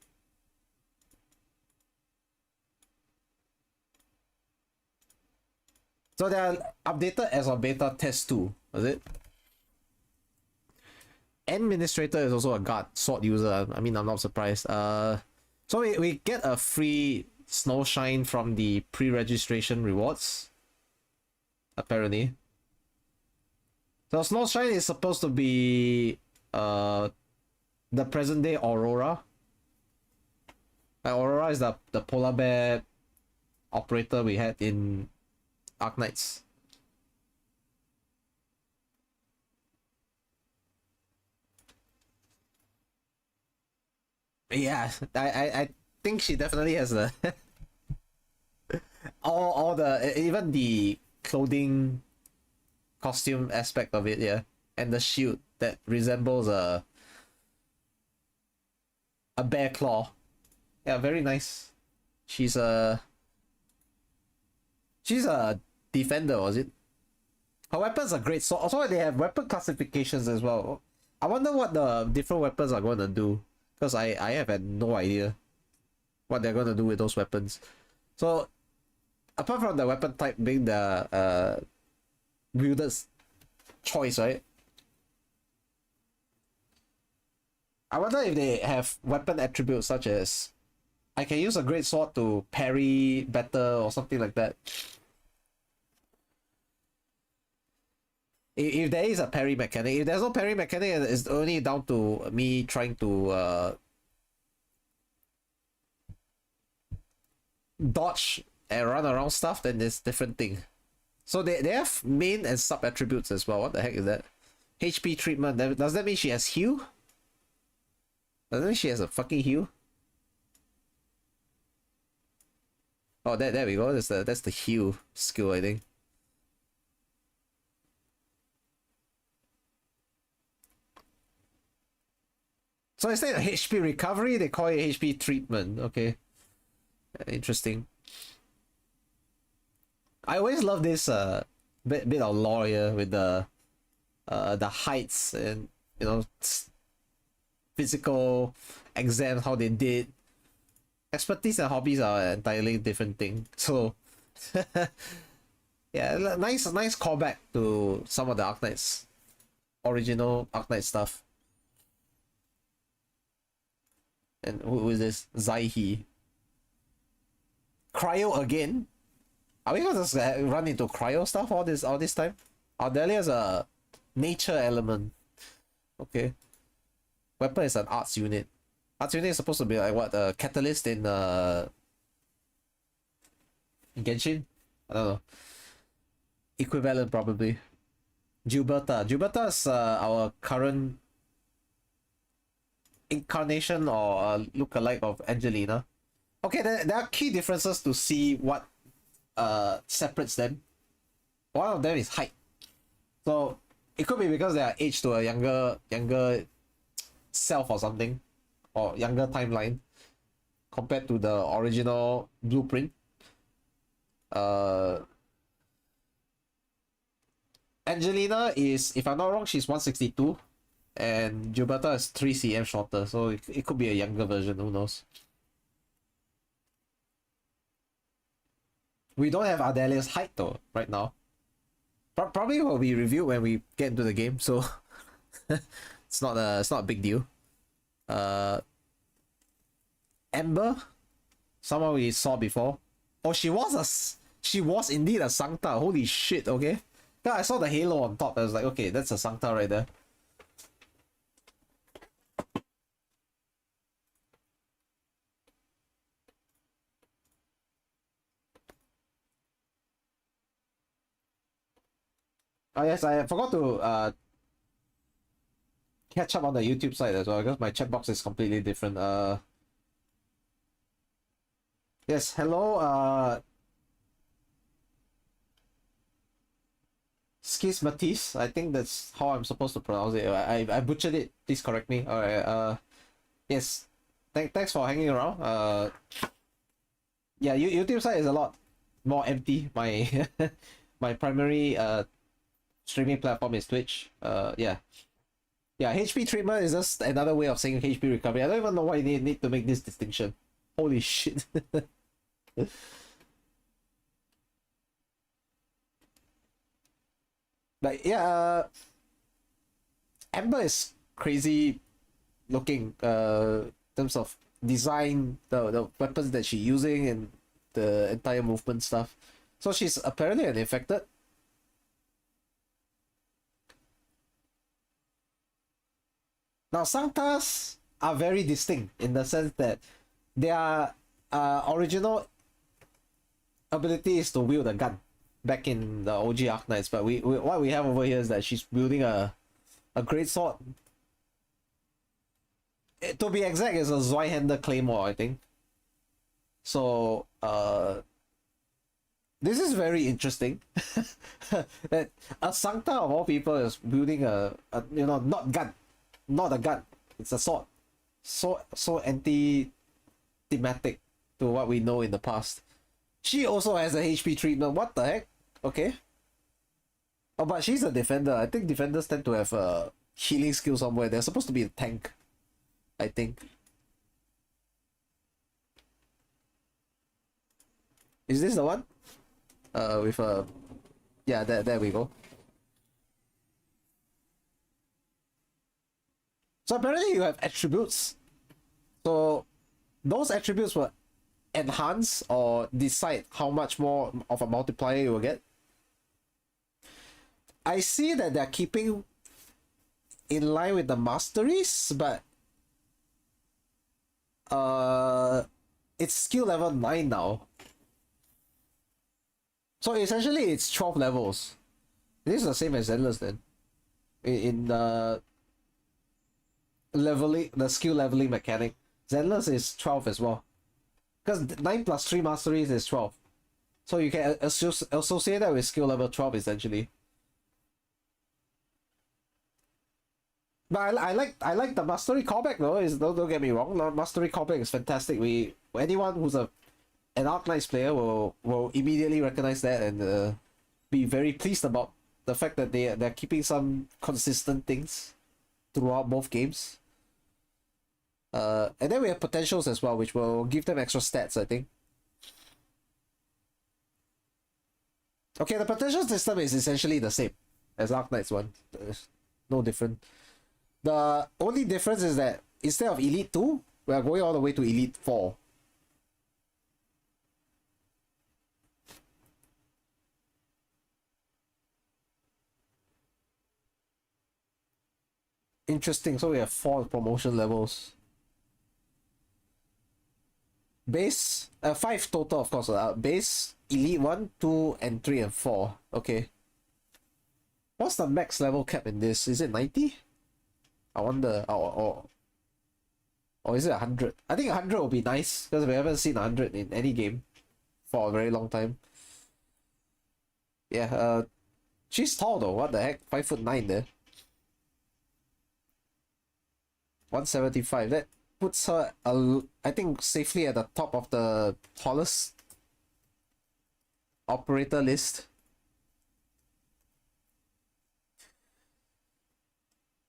So they are updated as of beta test 2, is it? Administrator is also a guard sword user. I mean, I'm not surprised. So we get a free snow shine from the pre-registration rewards, apparently. So snow shine is supposed to be the present day Aurora. Aurora is the polar bear operator we had in Arknights. Yeah, I think she definitely has the all the even the clothing costume aspect of it, yeah, and the shield that resembles a bear claw. Yeah, very nice. She's a defender, was it? Her weapons are great. So also they have weapon classifications as well. I wonder what the different weapons are going to do, because I have had no idea what they're going to do with those weapons. So apart from the weapon type being the wielder's choice, right? I wonder if they have weapon attributes such as I can use a great sword to parry better or something like that. If there is a parry mechanic, if there's no parry mechanic, it's only down to me trying to dodge and run around stuff, then it's different thing. So they have main and sub attributes as well. What the heck is that? HP treatment. Does that mean she has heal? Does that mean she has a fucking heal? Oh, there we go. That's the heal skill, I think. So instead of HP recovery, they call it HP treatment. Okay. Interesting. I always love this bit of lore here with the heights and, you know, physical exams, how they did. Expertise and hobbies are an entirely different thing. So yeah, nice callback to some of the Arknights, original Arknight stuff. And who is this? Zaihi. Cryo again? Are we gonna just run into cryo stuff all this time? Ardelia's a nature element. Okay. Weapon is an arts unit. Arts unit is supposed to be like what, a catalyst in Genshin? I don't know. Equivalent probably. Gilberta is our current incarnation or look-alike of Angelina. Okay, there are key differences to see what separates them. One of them is height. So it could be because they are aged to a younger self or something, or younger timeline compared to the original blueprint. Angelina is, if I'm not wrong, she's 162, and Gilberta is 3 cm shorter, so it could be a younger version, who knows. We don't have Ardelia's height though, right now. Probably will be reviewed when we get into the game, so it's not a big deal. Ember, someone we saw before. Oh, she was indeed a Sancta. Holy shit, okay. Yeah, I saw the halo on top. I was like, okay, that's a Sancta right there. Oh yes, I forgot to catch up on the YouTube side as well, because my chat box is completely different. Yes, hello, Schismatis. I think that's how I'm supposed to pronounce it. I butchered it. Please correct me. Alright, yes. Thanks for hanging around. Yeah, YouTube side is a lot more empty. My my primary streaming platform is Twitch. Yeah. Yeah, HP treatment is just another way of saying HP recovery. I don't even know why they need to make this distinction. Holy shit. But yeah, Amber is crazy looking in terms of design, the weapons that she's using, and the entire movement stuff. So she's apparently an infected. Now, Sanctas are very distinct in the sense that their original ability is to wield a gun back in the OG Arknights, but we what we have over here is that she's wielding a great sword. To be exact, it's a Zweihander Claymore, I think. So, this is very interesting. That a Sancta of all people is wielding a not a gun. It's a sword. So anti-thematic to what we know in the past. She also has a HP treatment. What the heck? Okay. Oh, but she's a defender. I think defenders tend to have a healing skill somewhere. They're supposed to be a tank, I think. Is this the one? With a... Yeah, there we go. So apparently you have attributes. So those attributes will enhance or decide how much more of a multiplier you will get. I see that they're keeping in line with the masteries, but it's skill level 9 now. So essentially it's 12 levels. This is the same as Endless then. In the leveling, the skill leveling mechanic, Zenless is 12 as well. Because 9 plus 3 masteries is 12. So you can associate that with skill level 12 essentially. But I like the mastery callback though. Don't get me wrong. The mastery callback is fantastic. Anyone who's an Arknights player will immediately recognize that and be very pleased about the fact that they're keeping some consistent things throughout both games. And then we have potentials as well, which will give them extra stats, I think. Okay, the potential system is essentially the same as Arknights one. There's no different. The only difference is that instead of Elite 2, we are going all the way to Elite 4. Interesting, so we have 4 promotion levels. Base, 5 total of course. Base, Elite 1, 2, and 3, and 4. Okay. What's the max level cap in this? Is it 90? I wonder. Or is it 100? I think 100 will be nice because we haven't seen 100 in any game for a very long time. Yeah, she's tall though. What the heck? 5'9" there. 175. That puts her, I think, safely at the top of the tallest operator list.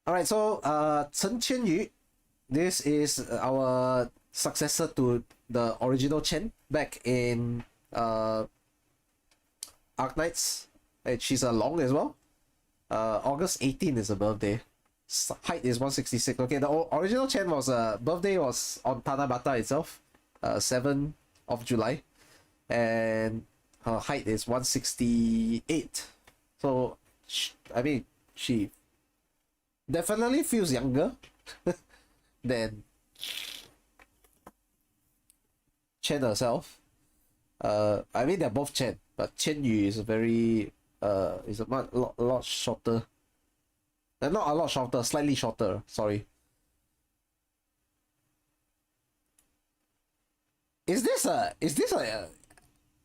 Alright, so Chen Qianyu, this is our successor to the original Chen back in Arknights. She's a long as well. August 18 is her birthday. Height is 166. Okay, the original Chen was birthday was on Tanabata itself, 7th of July, and her height is 168. So, I mean, she definitely feels younger than Chen herself. I mean they're both Chen, but Chen Yu is is a lot shorter. Not a lot shorter, slightly shorter, sorry. Is this a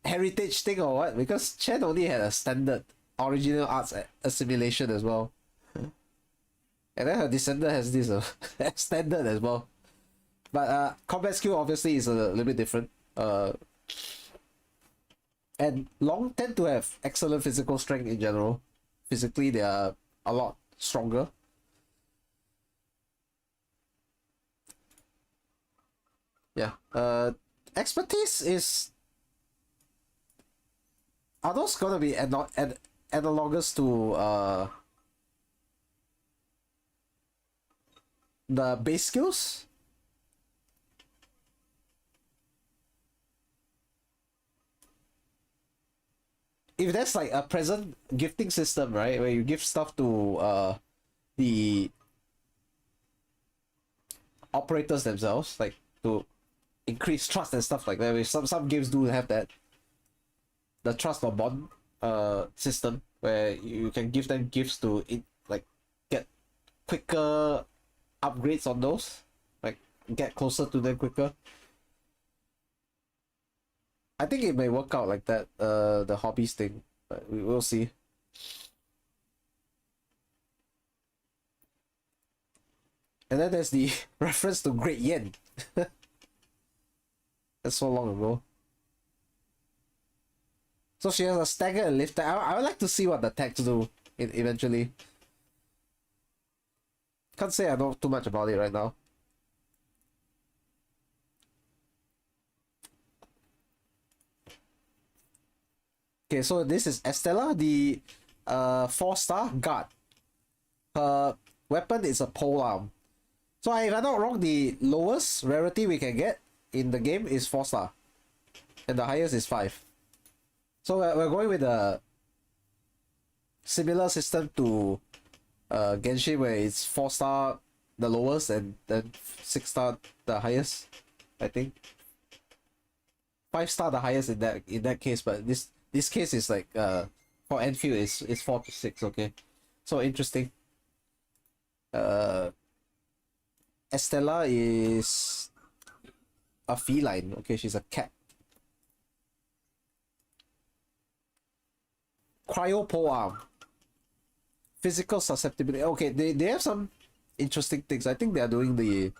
heritage thing or what? Because Chen only had a standard original arts assimilation as well. And then her descendant has this standard as well. But combat skill obviously is a little bit different. And Long tend to have excellent physical strength in general. Physically they are a lot stronger. Yeah. Expertise is... Are those gonna be analogous to the base skills? If there's like a present gifting system, right, where you give stuff to the operators themselves, like to increase trust and stuff like that. Some games do have that, the trust or bond system where you can give them gifts to like get quicker upgrades on those, like get closer to them quicker. I think it may work out like that, the hobbies thing, but we will see. And then there's the reference to Great Yen. That's so long ago. So she has a stagger and lifter. I would like to see what the tags do eventually. Can't say I know too much about it right now. Okay, so this is Estella, the 4-star guard. Her weapon is a polearm. So if I'm not wrong, the lowest rarity we can get in the game is 4-star. And the highest is 5. So we're going with a similar system to Genshin, where it's 4-star the lowest and then 6-star the highest, I think. 5-star the highest in that case, but this case is like for Enfield is 4 to 6, okay. So interesting. Estella is a feline. Okay, she's a cat. Cryo polearm. Physical susceptibility. Okay, they have some interesting things. I think they are doing the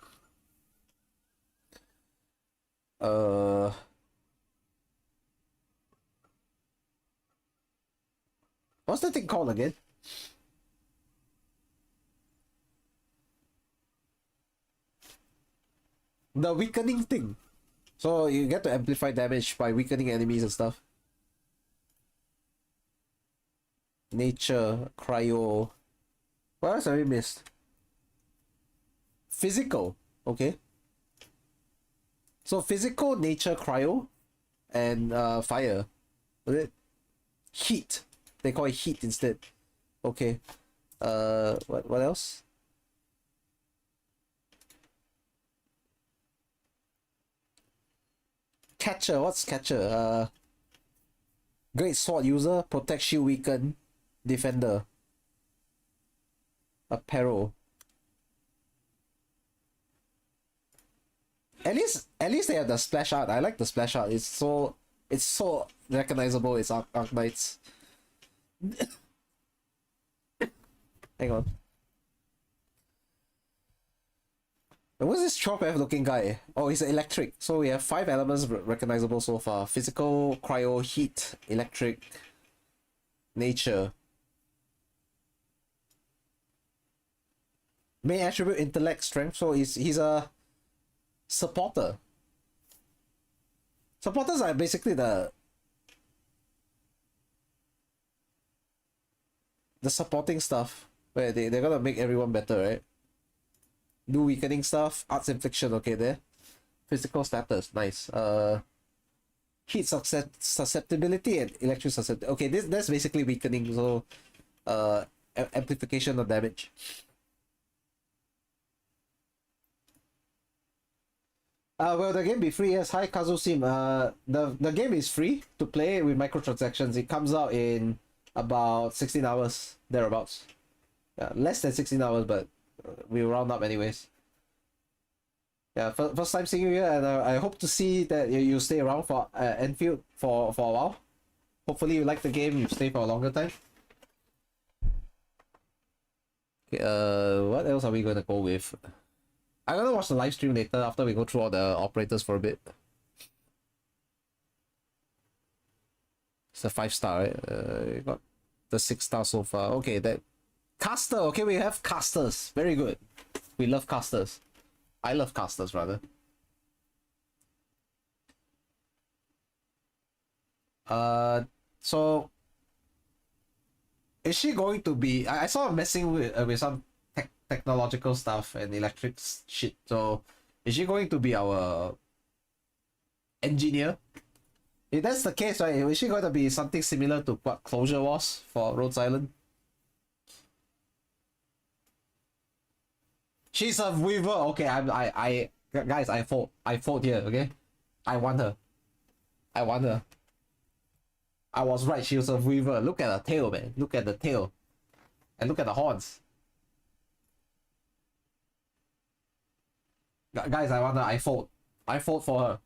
what's the thing called again? The weakening thing. So you get to amplify damage by weakening enemies and stuff. Nature, cryo. What else have we missed? Physical. Okay. So physical, nature, cryo, and fire. Was it? Heat. They call it heat instead. Okay. What else? Catcher. What's catcher? Great sword user, protect shield weaken, defender. Apparel. At least they have the splash art. I like the splash art. It's so recognizable. It's Arknights. Hang on. What's this Chop-F looking guy? Oh, he's electric. So we have 5 elements recognizable so far. Physical, cryo, heat, electric, nature. Main attribute, intellect, strength. So he's a supporter. Supporters are basically the supporting stuff, where they're gonna make everyone better, right? Do weakening stuff, arts infliction, okay there. Physical status, nice. Heat susceptibility and electric susceptibility. Okay, that's basically weakening, so amplification of damage. Will the game be free? Yes. Hi Kazusim. The game is free to play with microtransactions. It comes out in about 16 hours, thereabouts. Yeah, less than 16 hours, but we'll round up anyways. Yeah, first time seeing you here, and I hope to see that you stay around for Enfield for a while. Hopefully you like the game, you stay for a longer time. Okay, what else are we gonna go with? I'm gonna watch the live stream later after we go through all the operators for a bit. It's a 5-star, right? You got the 6-star so far. Okay, that caster. Okay, we have casters. Very good. We love casters. I love casters rather. So is she going to be? I saw her messing with some technological stuff and electric shit. So is she going to be our engineer? If that's the case, right, is she going to be something similar to what Closure was for Rhodes Island? She's a weaver. Okay, I guys, I fought here. Okay, I want her. I want her. I was right. She was a weaver. Look at her tail, man. Look at the tail, and look at the horns. Guys, I want her. I fought. I fought for her.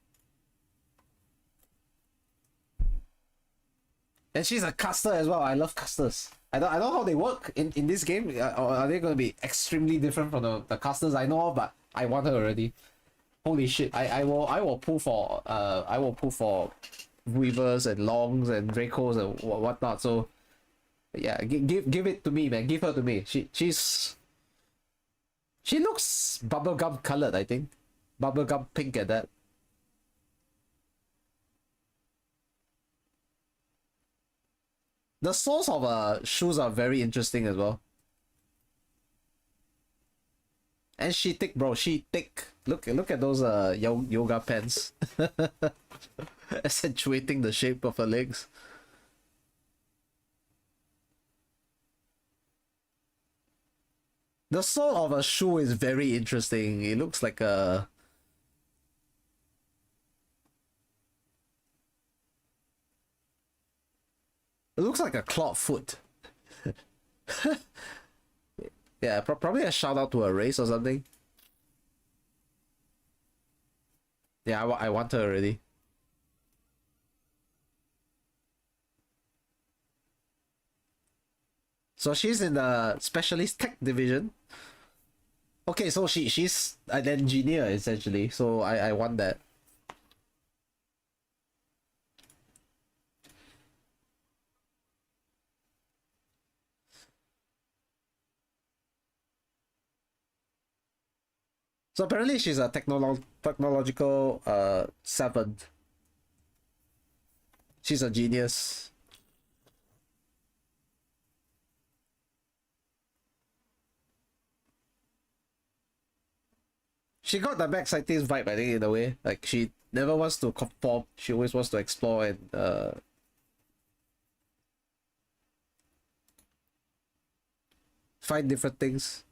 And she's a caster as well. I love casters. I don't know how they work in this game. Or are they going to be extremely different from the casters I know of? But I want her already. Holy shit! I will pull for weavers and longs and dracos and whatnot. So yeah, give it to me, man. Give her to me. She looks bubblegum colored. I think bubblegum pink at that. The soles of her shoes are very interesting as well. And she thick, bro. She thick. Look at those yoga pants. Accentuating the shape of her legs. The sole of a shoe is very interesting. It looks like a... It looks like a clawed foot. Yeah, probably a shout out to a race or something. Yeah, I want her already. So she's in the specialist tech division. Okay, so she's an engineer essentially. So I want that. So apparently she's a technological seventh. She's a genius. She got the back scientist vibe, I think, in a way. Like she never wants to conform. She always wants to explore and find different things.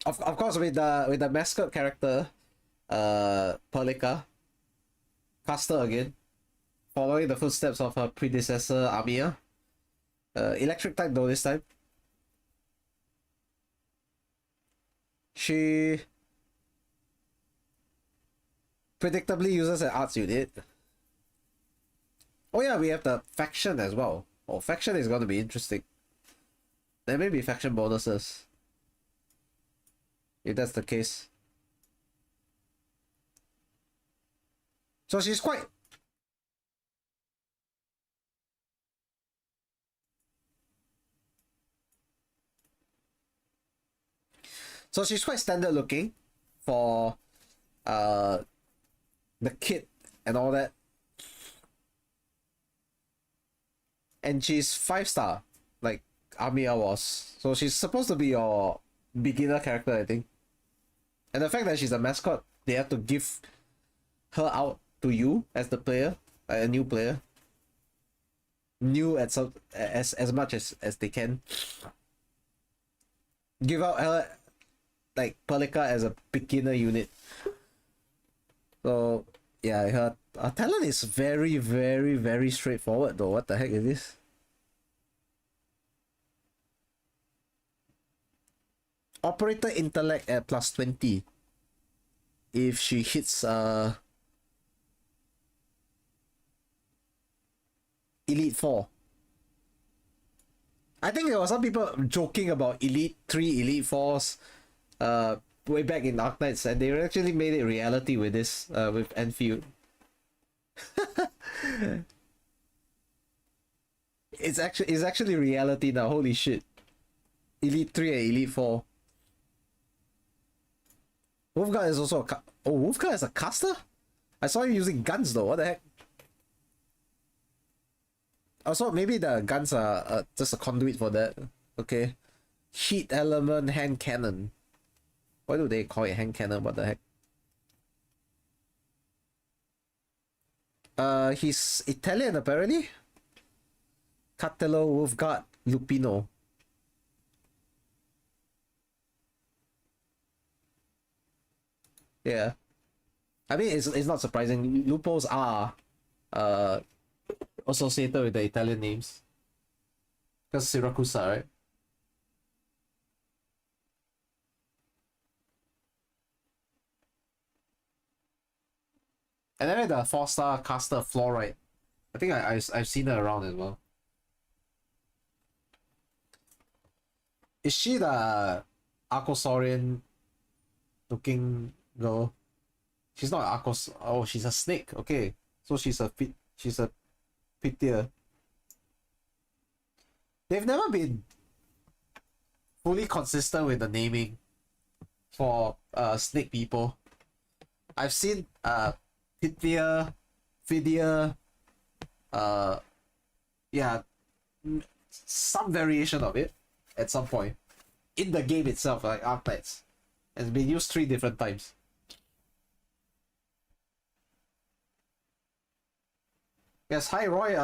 Of course, with the mascot character, Perlica, caster again, following the footsteps of her predecessor Amiya. Electric type though this time. She predictably uses an arts unit. Oh yeah, we have the faction as well. Oh, faction is going to be interesting. There may be faction bonuses. If that's the case. So she's quite... So she's quite standard looking for the kit and all that. And she's 5-star, like Amiya was. So she's supposed to be your beginner character, I think. And the fact that she's a mascot, they have to give her out to you as the player, a new player. New at some as much as they can. Give out her like Perlica as a beginner unit. So yeah, her talent is very, very, very straightforward though. What the heck is this? Operator intellect at +20 if she hits Elite 4. I think there were some people joking about Elite 3, Elite 4s way back in Arknights, and they actually made it reality with this with Endfield. It's actually reality now. Holy shit. Elite 3 and Elite 4. Wolfguard is also a Wolfguard is a caster? I saw you using guns though. What the heck? Also, maybe the guns are just a conduit for that. Okay. Heat element hand cannon. Why do they call it hand cannon? What the heck? He's Italian apparently. Catello Wolfguard Lupino. Yeah. I mean, it's not surprising. Lupos are associated with the Italian names. Because Siracusa, right? And then the 4-star caster Fluorite. I think I've seen her around as well. Is she the Archosaurian looking girl? She's not Arcos. Oh, she's a snake. Okay, so she's a Pithier. They've never been fully consistent with the naming for snake people. I've seen Pithier, Phidia, yeah, some variation of it at some point in the game itself, like Arknights. It's been used 3 different times. Yes, hi Roy,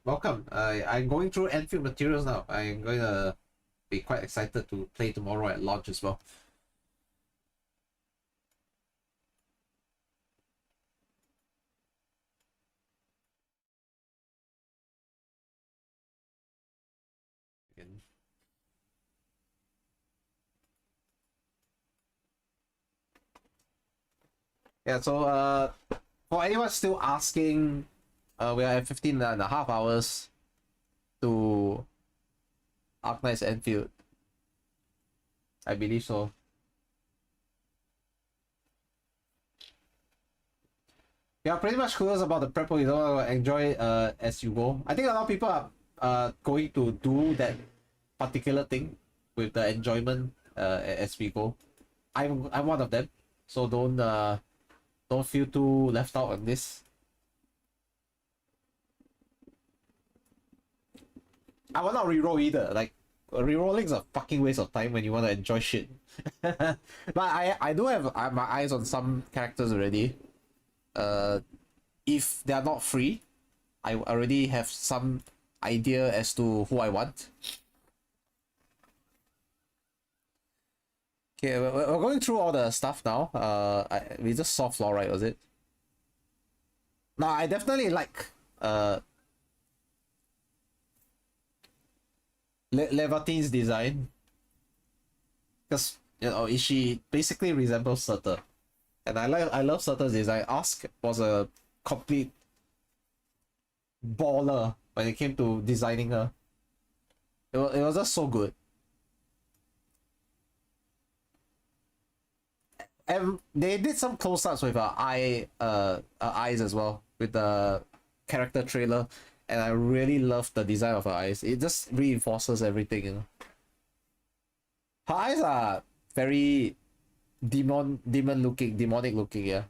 welcome. I'm going through Endfield materials now. I'm going to be quite excited to play tomorrow at launch as well. Yeah, so for anyone still asking, we are at 15.5 hours to Arknights Endfield. I believe so. Yeah, pretty much curious about the prep. You know, enjoy as you go. I think a lot of people are going to do that particular thing with the enjoyment as we go. I'm one of them, so don't feel too left out on this. I will not reroll either. Like, rerolling is a fucking waste of time when you want to enjoy shit. But I do have my eyes on some characters already. If they are not free, I already have some idea as to who I want. Okay, we're going through all the stuff now. We just saw Fluorite, was it? Now I definitely like Levatine's design, because you know she basically resembles Surtur, and I love Surtur's design. Ask was a complete baller when it came to designing her. It was just so good. And they did some close-ups with her eyes as well with the character trailer, and I really love the design of her eyes. It just reinforces everything, you know. Her eyes are very demonic looking, yeah.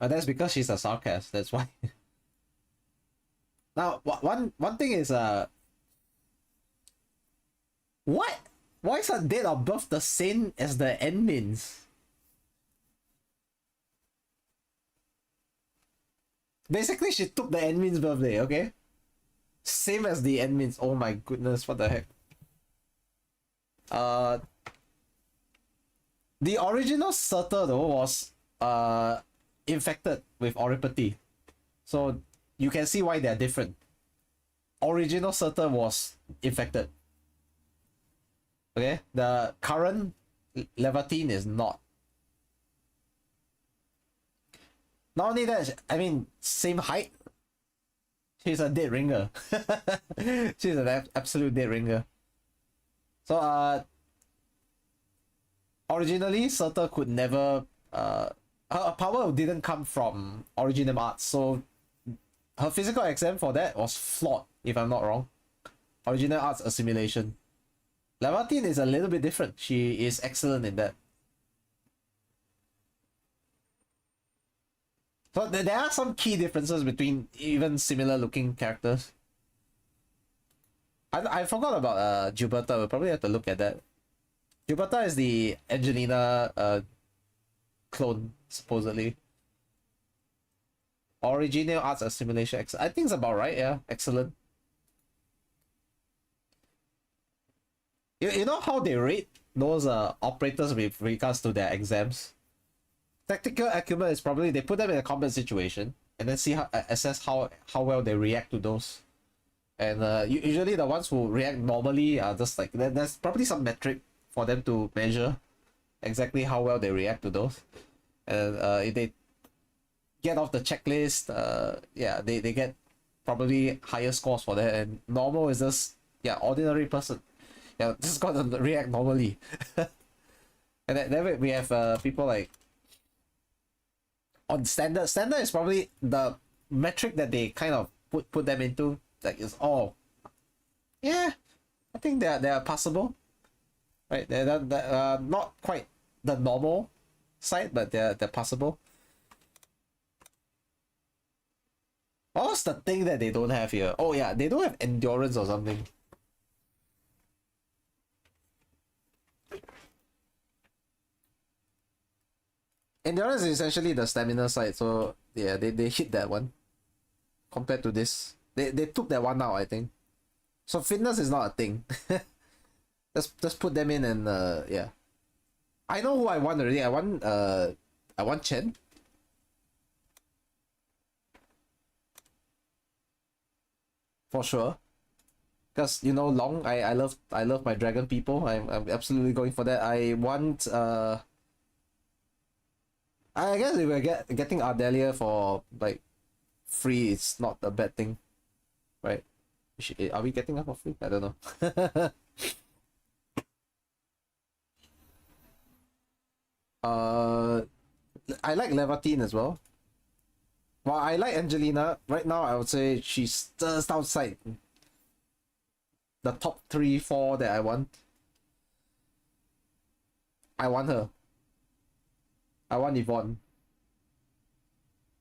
And that's because she's a sarcast, that's why. Now, one thing is what? Why is her date of birth the same as the admins? Basically, she took the admin's birthday, okay? Same as the admins. Oh my goodness, what the heck? The original Surtur though was infected with Oripathy. So you can see why they're different. Original Surtur was infected. Okay, the current Levantine is not. Not only that, I mean, same height. She's a dead ringer. She's an absolute dead ringer. So, originally, Surtur could never. Her power didn't come from Originum Arts, so her physical exam for that was flawed, if I'm not wrong. Original Arts assimilation. Levantine is a little bit different. She is excellent in that. So there are some key differences between even similar looking characters. I forgot about Gilberta. We'll probably have to look at that. Gilberta is the Angelina clone, supposedly. Original arts assimilation. I think it's about right, yeah. Excellent. You know how they rate those operators with regards to their exams? Tactical acumen is probably they put them in a combat situation and then see how assess how well they react to those. And usually the ones who react normally are just like there's probably some metric for them to measure exactly how well they react to those. And if they get off the checklist, yeah, they get probably higher scores for that. And normal is just, yeah, ordinary person. Yeah, just got to react normally. And then we have people like on standard. Standard is probably the metric that they kind of put them into. Like it's all, yeah, I think they're passable, right? They're not quite the normal side, but they're passable. What's the thing that they don't have here? Oh yeah, they don't have endurance or something. Endurance is essentially the stamina side, so yeah, they hit that one compared to this. They took that one out, I think. So fitness is not a thing. Just put them in and yeah. I know who I want already. I want Chen. For sure. Because you know Long, I love my dragon people. I'm absolutely going for that. I want I guess if we're getting Ardelia for like free, it's not a bad thing. Right? Are we getting her for free? I don't know. I like Levantine as well. Well, I like Angelina. Right now, I would say she's just outside the top 3, 4 that I want. I want her. I want Yvonne.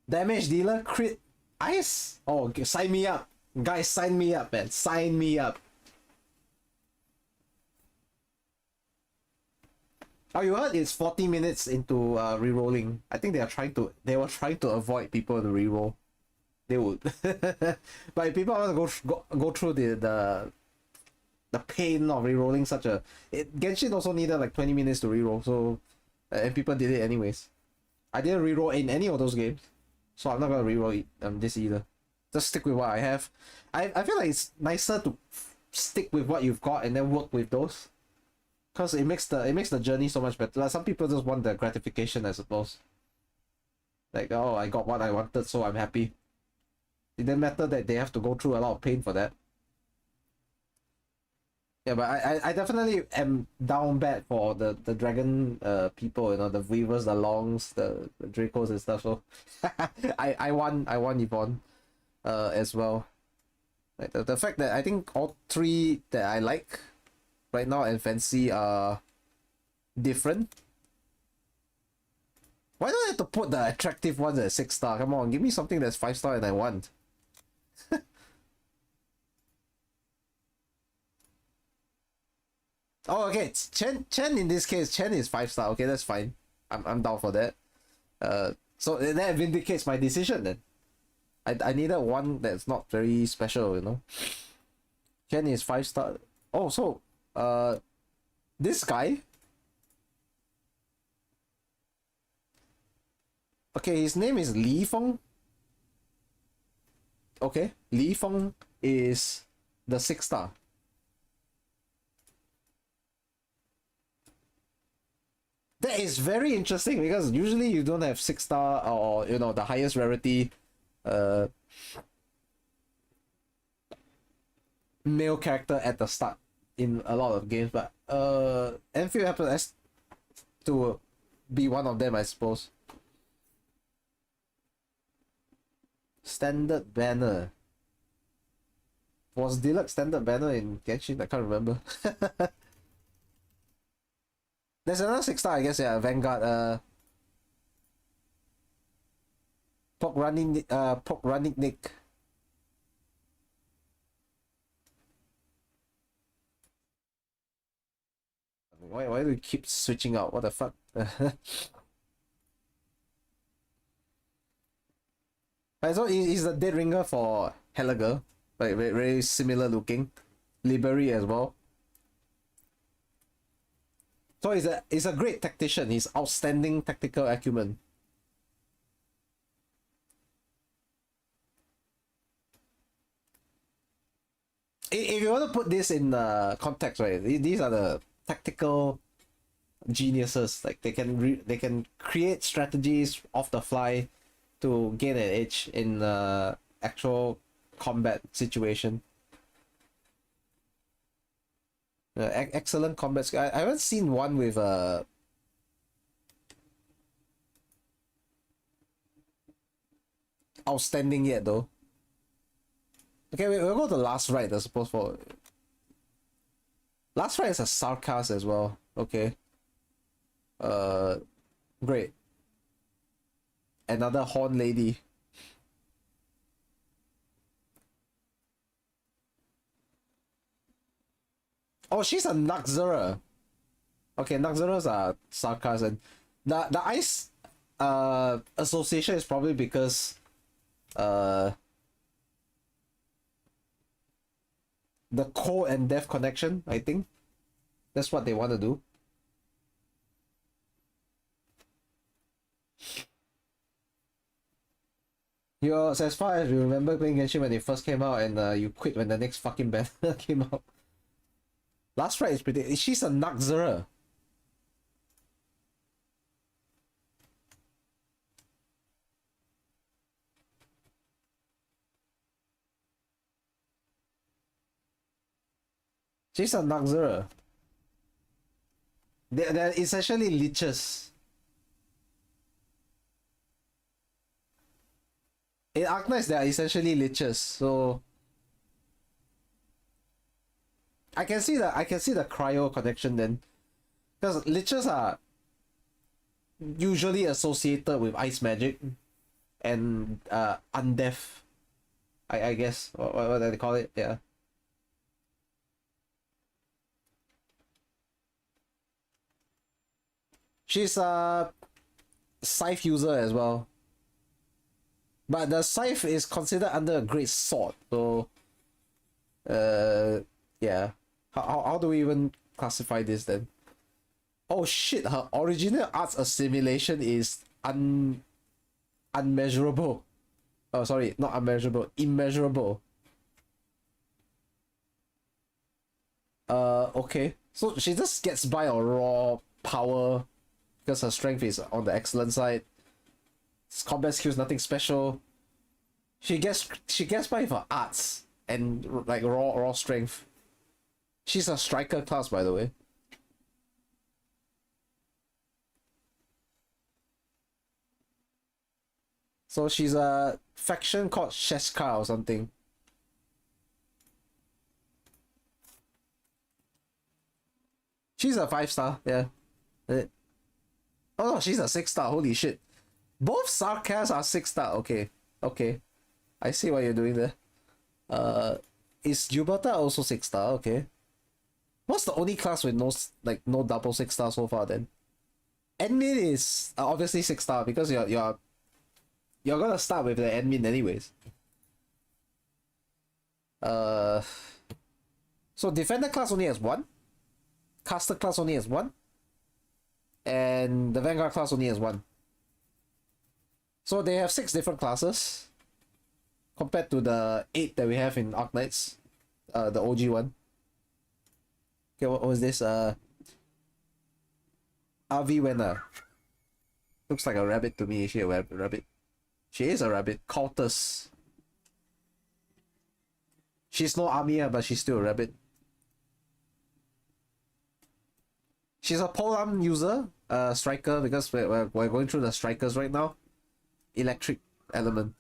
Damage dealer, crit, ice. Oh, okay, sign me up. Guys, sign me up, man. Sign me up. Oh, you heard it's 40 minutes into re-rolling. I think they were trying to avoid people to re-roll. They would. But if people want to go through the pain of re-rolling such a Genshin also needed like 20 minutes to re-roll, so and people did it anyways. I didn't re-roll in any of those games, so I'm not gonna re-roll this either. Just stick with what I have. I feel like it's nicer to stick with what you've got and then work with those, because it makes the journey so much better. Like, some people just want the gratification, I suppose. Like, oh, I got what I wanted, so I'm happy. It didn't matter that they have to go through a lot of pain for that. Yeah, but I definitely am down bad for the dragon people, you know, the Weavers, the Longs, the Dracos and stuff. So I want Yvonne as well. Like the fact that I think all 3 that I like right now and fancy are different. Why don't I have to put the attractive ones at 6-star? Come on, give me something that's 5-star and I want. Oh, okay. Chen in this case, Chen is 5-star. Okay, that's fine. I'm down for that. So that vindicates my decision then. I needed one that's not very special, you know. Chen is 5-star. Oh, so this guy. Okay, his name is Li Feng. Okay, Li Feng is the 6-star. That is very interesting because usually you don't have 6-star or, you know, the highest rarity male character at the start in a lot of games, but Endfield happens to be one of them, I suppose. Standard banner. Was Deluxe standard banner in Genshin? I can't remember. There's another 6-star, I guess, yeah, Vanguard. Pork running Nick. Why do we keep switching out? What the fuck? So he's the dead ringer for Helliger, like very similar looking. Liberi as well. So he's a great tactician. He's outstanding tactical acumen. If you want to put this in context, right? These are the tactical geniuses. Like they can create strategies off the fly to gain an edge in actual combat situation. Excellent combat skill. I haven't seen one with outstanding yet though. Okay, we'll go to last right, I suppose. For last right is a sarcasm as well. Okay. Great. Another horn lady. Oh, she's a Naxura. Okay, Naxuras are sarcasm. The ice association is probably because the cold and death connection, I think. That's what they want to do. So as far as you remember playing Genshin when it first came out and you quit when the next fucking banner came out. Last right is pretty... She's a Naxura. She's a Naxura. They're essentially leeches. In Arknights, they are essentially leeches, so I can see the cryo connection then, because leeches are usually associated with ice magic and undeath. I guess what do they call it? Yeah. She's a scythe user as well. But the scythe is considered under a great sword, so yeah. How do we even classify this then? Oh shit, her original arts assimilation is unmeasurable. Oh sorry, not unmeasurable, immeasurable. Okay. So she just gets by on raw power because her strength is on the excellent side. Combat skills, nothing special. She gets by for arts and like raw strength. She's a striker class, by the way. So she's a faction called Sheska or something. She's a 5-star, yeah. Oh no, she's a 6-star. Holy shit. Both Sarkas are 6-star. Okay. Okay. I see what you're doing there. Is Jubata also 6-star? Okay. What's the only class with no double 6-star so far then? Admin is obviously 6-star because you're gonna start with the admin anyways. So defender class only has 1. Caster class only has 1. And the Vanguard class only has 1. So they have 6 different classes compared to the 8 that we have in Arknights, the OG one. Okay, what was this? Aviwena. Looks like a rabbit to me. Is she a rabbit? She is a rabbit. Cultus. She's no Amiya, but she's still a rabbit. She's a Polam user, striker, because we're going through the strikers right now. Electric element.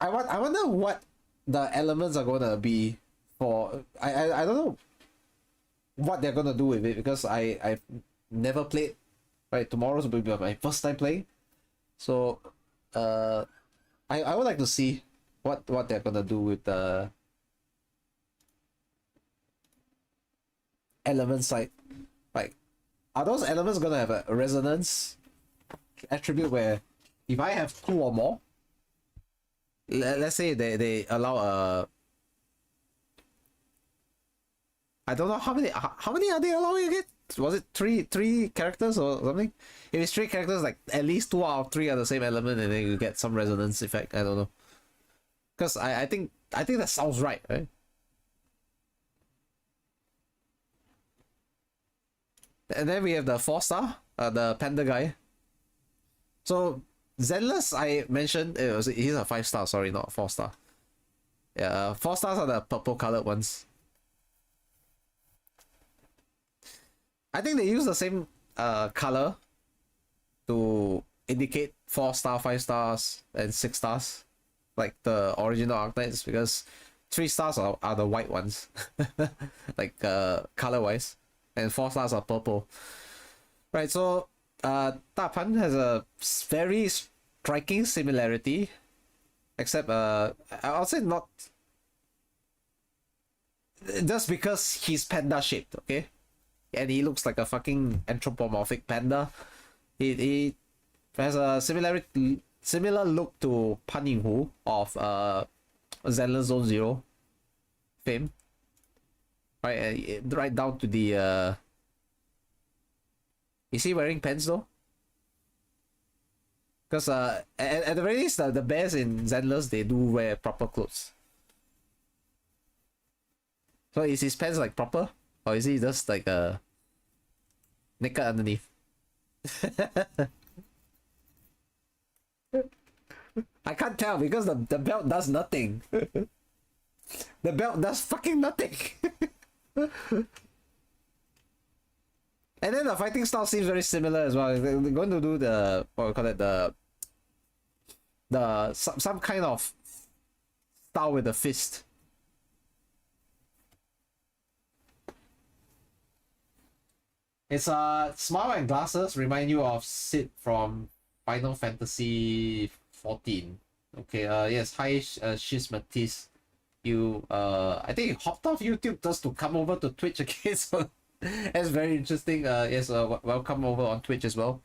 I wonder what the elements are gonna be for. I don't know what they're gonna do with it because I've never played. Right, tomorrow's will be my first time playing, so I would like to see what they're gonna do with the element side. Like, are those elements gonna have a resonance attribute where if I have two or more, let's say they allow a, I don't know how many are they allowing again? Was it three characters or something? If it's three characters, like at least 2 out of 3 are the same element, and then you get some resonance effect. I don't know, because I think that sounds right? And then we have the 4-star, the panda guy. So Zenless, I mentioned he's a 5-star. Sorry, not 4-star. Yeah, 4 stars are the purple colored ones. I think they use the same color to indicate 4-star, 5 stars, and 6 stars, like the original Arknights, because 3 stars are the white ones, like color wise, and 4 stars are purple. Right, so Tapan has a very striking similarity, except I'll say not just because he's panda shaped, okay? And he looks like a fucking anthropomorphic panda. He has a similar look to Pan Yinghu of Zenless Zone Zero fame. Right down to the is he wearing pants though? Because at the very least, the bears in Zenless, they do wear proper clothes. So is his pants like proper? Or is he just like naked underneath? I can't tell because the belt does nothing. The belt does fucking nothing. And then the fighting style seems very similar as well. They're going to do the, what we call it, some kind of style with the fist. It's smile and glasses remind you of Sid from Final Fantasy 14. Okay, yes, hi Shiz Matisse. You I think you hopped off YouTube just to come over to Twitch again, so that's very interesting. Yes, welcome over on Twitch as well.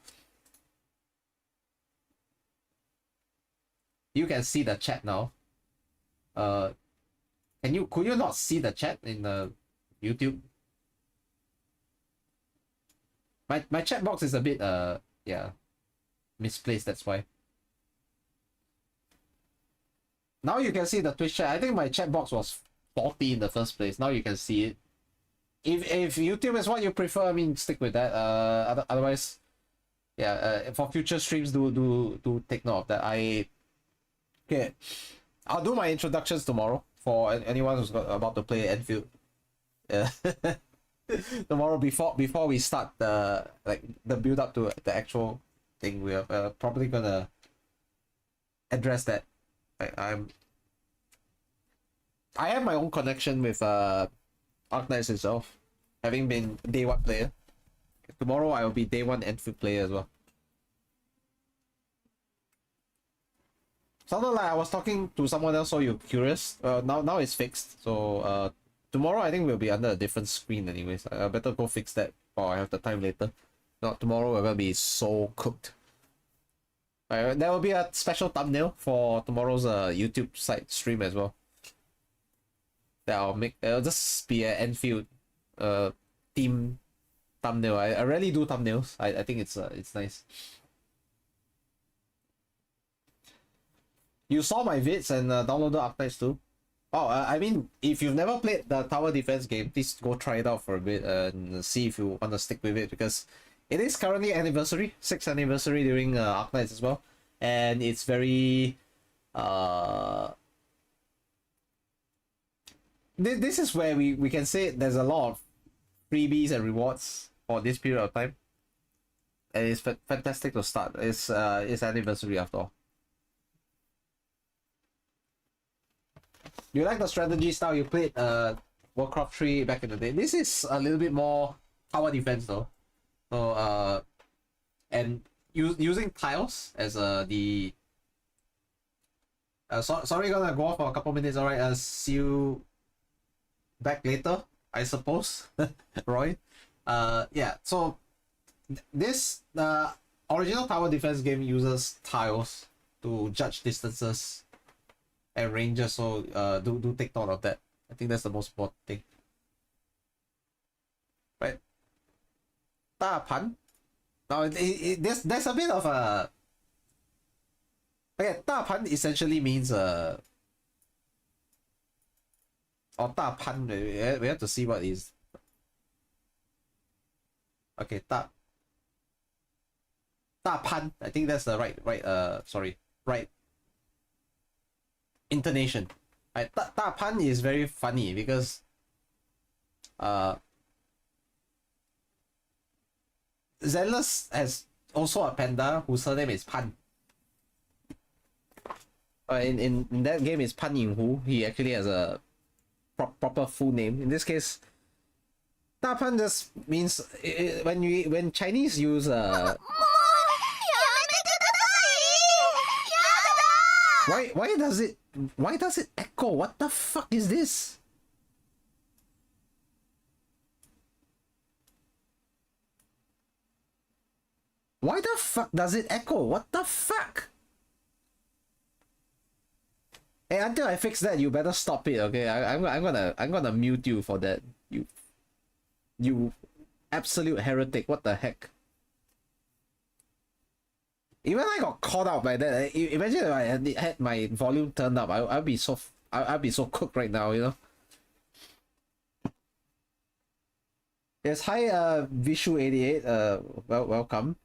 You can see the chat now. Could you not see the chat in YouTube? My chat box is a bit yeah, misplaced, that's why. Now you can see the Twitch chat. I think my chat box was faulty in the first place. Now you can see it. If YouTube is what you prefer, I mean, stick with that. Otherwise, yeah, for future streams, do take note of that. Okay, I'll do my introductions tomorrow for anyone who's about to play Endfield. Yeah. Tomorrow before we start the build up to the actual thing, we're probably gonna address that. I have my own connection with Arknights itself, having been day 1 player. Tomorrow I will be day 1 Endfield player as well. Sounded like I was talking to someone else, so you're curious. Now it's fixed. So tomorrow I think we'll be under a different screen anyways. I better go fix that, or I have the time later. Not tomorrow, we're gonna be so cooked. There will be a special thumbnail for tomorrow's YouTube site stream as well. That I'll make. It'll just be an Enfield theme thumbnail. I rarely do thumbnails. I think it's nice. You saw my vids and downloaded Arknights too. Oh, I mean, if you've never played the tower defense game, please go try it out for a bit and see if you want to stick with it, because it is currently anniversary, 6th anniversary during Arknights as well, and it's very this is where we can say there's a lot of freebies and rewards for this period of time, and it's fantastic to start. It's anniversary after all. You like the strategy style you played Warcraft 3 back in the day? This is a little bit more tower defense though. So and using tiles as the Sorry, gonna go off for a couple minutes. All right. See you back later, I suppose. Roy. Yeah. So this the original tower defense game uses tiles to judge distances and ranges. So do take note of that. I think that's the most important thing. Right. 大盘. Now there's a bit of a. Okay, 大盘 essentially means or 大盘 we have to see what is. Okay, 大盘, I think that's the right intonation. Right, 大盘 is very funny because Zenless has also a panda whose surname is Pan. In that game is Pan Yinghu. He actually has a proper full name. In this case, 大盘 just means when Chinese use why does it echo? What the fuck is this? Why the fuck does it echo? What the fuck? Hey, until I fix that, you better stop it, okay? I'm gonna mute you for that. You absolute heretic. What the heck? Even I got caught out by that. Imagine if I had my volume turned up. I'd be so cooked right now, you know. Yes, hi, Vishu88. Welcome.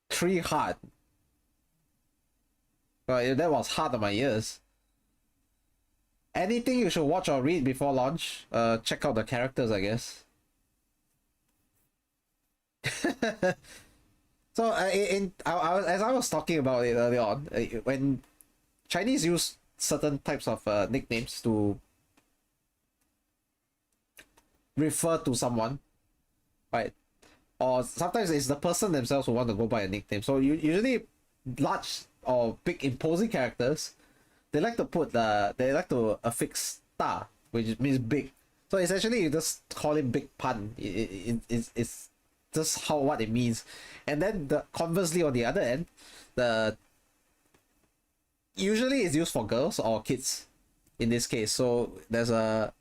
Tree hard. Well, that was hard on my ears. Anything you should watch or read before launch? Check out the characters, I guess. So, as I was talking about it earlier on, when Chinese use certain types of nicknames to refer to someone, right? Or sometimes it's the person themselves who want to go by a nickname. So usually large or big imposing characters, they like to affix ta, which means big. So essentially you just call him Big Pan. It's just what it means. And then conversely on the other end, usually it's used for girls or kids in this case. So there's a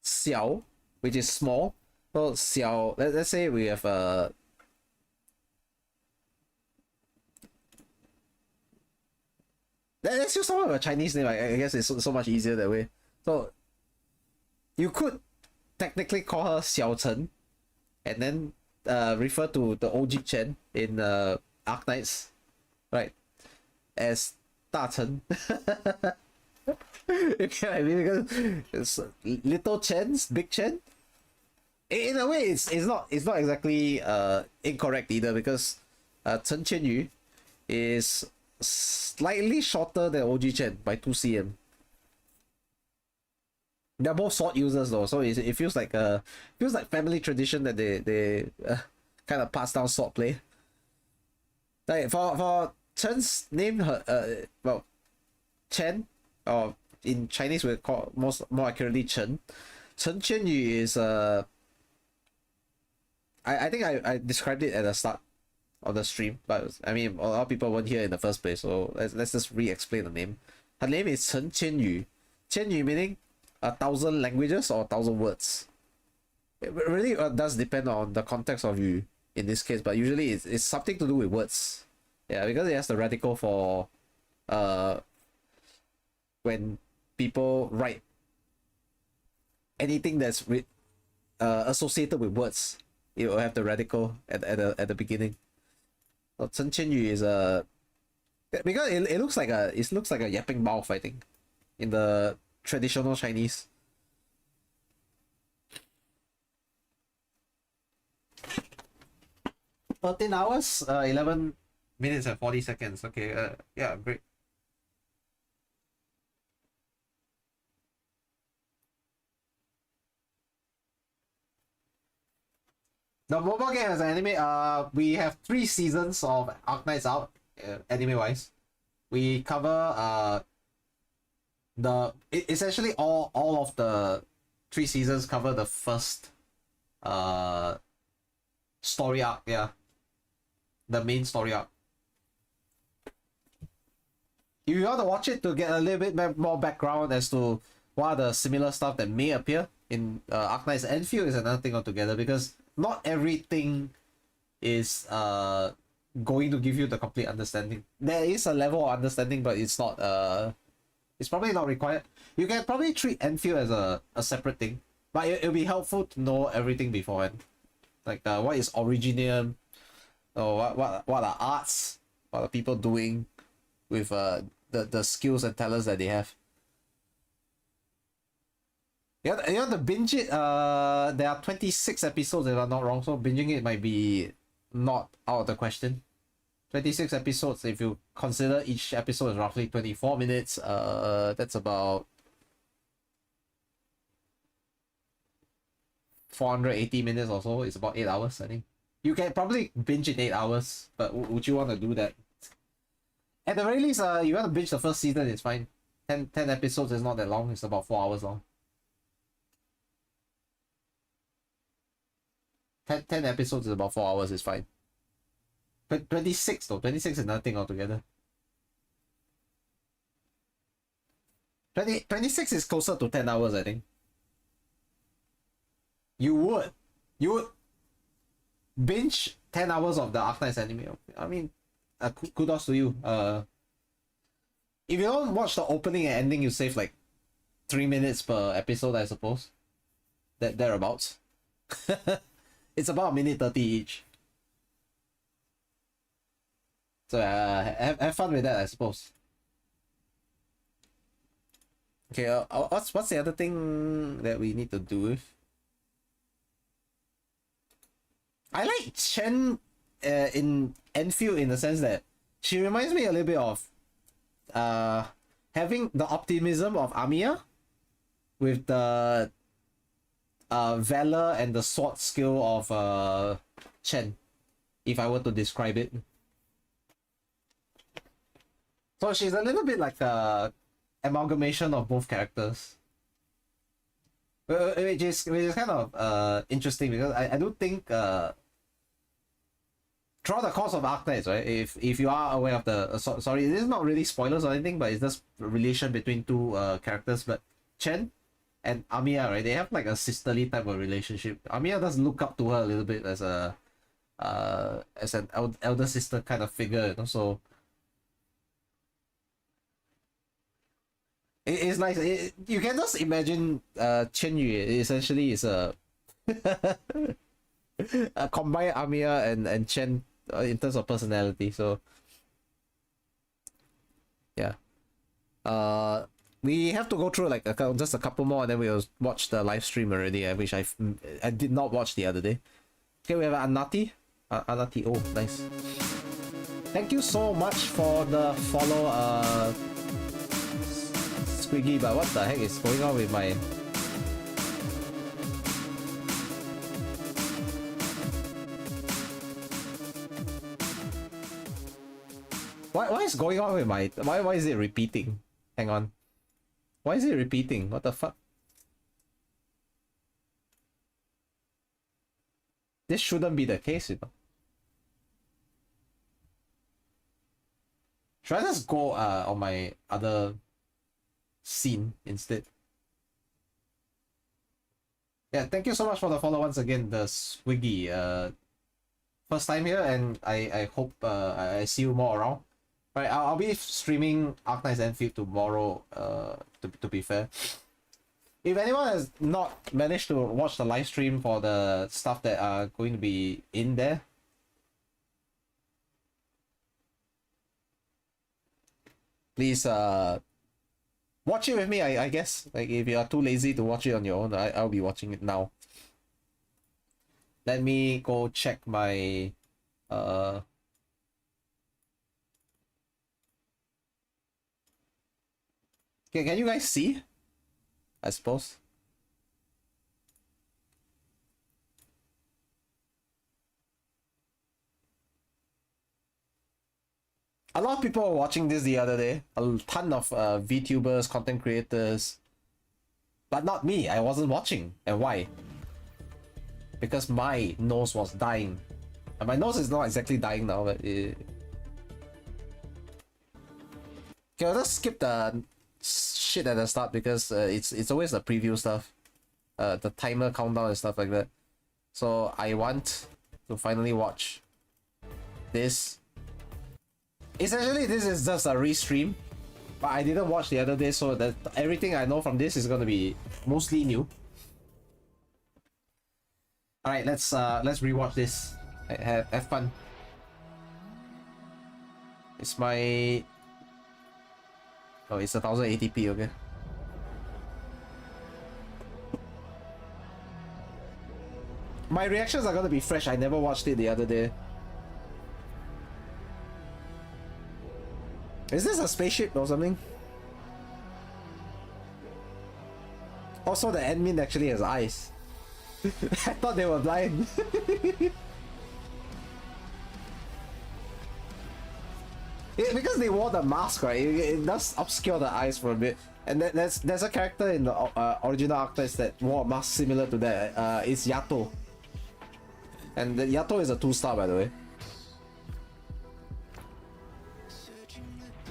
xiao, which is small. So xiao, let's say we have a let's use some of a Chinese name. I guess it's so much easier that way. So you could technically call her Xiao Chen, and then refer to the OG Chen in Arknights, right, as Da Chen. You get what I mean? Because it's little Chen's big Chen. In a way, it's not exactly incorrect either, because Chen Qianyu is slightly shorter than OG Chen by 2 cm. They're both sword users though, so it feels like family tradition that they kind of pass down sword play. Like for Chen's name, Chen, or in Chinese we call more accurately Chen. Chen Qianyu is I think I described it at the start of the stream, but I mean a lot of people weren't here in the first place, so let's just re-explain the name. Her name is Chen Qianyu. Qianyu meaning 1,000 languages or 1,000 words. It really does depend on the context of you in this case, but usually it's something to do with words. Yeah, because it has the radical for when people write anything that's associated with words, it will have the radical at the beginning. So Chen Qianyu is because it looks like a yapping mouth, I think, in the traditional Chinese. $13, 11 minutes and 40 seconds. Okay, yeah, great. The mobile game as an anime, we have 3 seasons of Arknights out, anime wise. We cover essentially all of the 3 seasons cover the first story arc, yeah. The main story arc. If you want to watch it to get a little bit more background as to what are the similar stuff that may appear in Arknights, Endfield is another thing altogether, because not everything is going to give you the complete understanding. There is a level of understanding, but it's not it's probably not required. You can probably treat Endfield as a separate thing, but it'll be helpful to know everything beforehand. Like what is Originium, or what are arts, what are people doing with the skills and talents that they have. You want to binge it. There are 26 episodes if I'm not wrong, so binging it might be not out of the question. 26 episodes, if you consider each episode is roughly 24 minutes, that's about 480 minutes or so. It's about 8 hours, I think. You can probably binge in 8 hours, but would you want to do that? At the very least, you want to binge the first season, it's fine. 10 episodes is not that long, it's about 4 hours long. 10 episodes is about 4 hours, is fine. But 26 though, 26 is nothing altogether. 26 is closer to 10 hours, I think. You would binge 10 hours of the Arknights anime. I mean, kudos to you. If you don't watch the opening and ending, you save like 3 minutes per episode, I suppose. Thereabouts. It's about 1:30 each. So have fun with that, I suppose. Okay, what's the other thing that we need to do with? I like Chen in Enfield in the sense that she reminds me a little bit of having the optimism of Amiya with the valor and the sword skill of Chen, if I were to describe it. So she's a little bit like a amalgamation of both characters, which is kind of interesting, because I do think throughout the course of Arknights, right? If you are aware of the sorry, this is not really spoilers or anything, but it's just a relation between two characters. But Chen and Amiya, right? They have like a sisterly type of relationship. Amiya does look up to her a little bit as an elder sister kind of figure, you know. So it's nice. You can just imagine Chen Yu essentially is a combined Amiya and Chen in terms of personality. So yeah, we have to go through like just a couple more, and then we'll watch the live stream already, which I did not watch the other day. Okay, we have Anati. Anati, oh nice. Thank you so much for the follow, Squiggy. But what the heck is going on with my... Why is going on with my... Why is it repeating? Hang on. Why is it repeating? What the fuck? This shouldn't be the case, you know. Should I just go on my other scene instead? Yeah, thank you so much for the follow once again, the Swiggy. First time here, and I hope I see you more around. Right, I'll be streaming Arknights Endfield tomorrow, to be fair. If anyone has not managed to watch the live stream for the stuff that are going to be in there, please watch it with me, I guess. Like, if you are too lazy to watch it on your own, I'll be watching it now. Let me go check my Okay, can you guys see? I suppose. A lot of people were watching this the other day. A ton of VTubers, content creators. But not me. I wasn't watching. And why? Because my nose was dying. And my nose is not exactly dying now, but okay, I'll just skip the shit at the start because it's always the preview stuff. The timer countdown and stuff like that. So I want to finally watch this. Essentially, this is just a restream, but I didn't watch the other day, so that everything I know from this is gonna be mostly new. All right, let's rewatch this. Have fun. It's my. Oh, it's 1080p. Okay. My reactions are gonna be fresh. I never watched it the other day. Is this a spaceship or something? Also, the admin actually has eyes. I thought they were blind. Yeah, because they wore the mask, right? It does obscure the eyes for a bit. And there's a character in the original Arknights that wore a mask similar to that. It's Yato. And the Yato is a 2-star, by the way.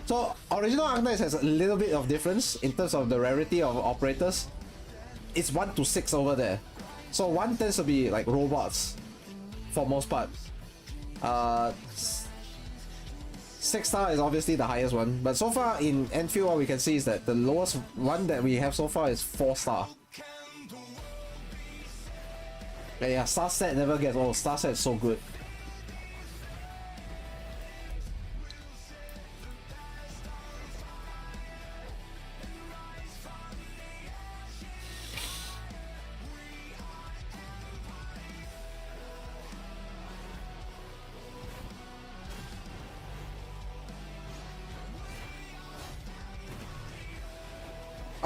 So, original Arknights has a little bit of difference in terms of the rarity of operators. It's 1 to 6 over there. So 1 tends to be like robots, for most part. 6-star is obviously the highest one, but so far in Endfield what we can see is that the lowest one that we have so far is 4-star. Yeah, star set never gets old. Star set is so good.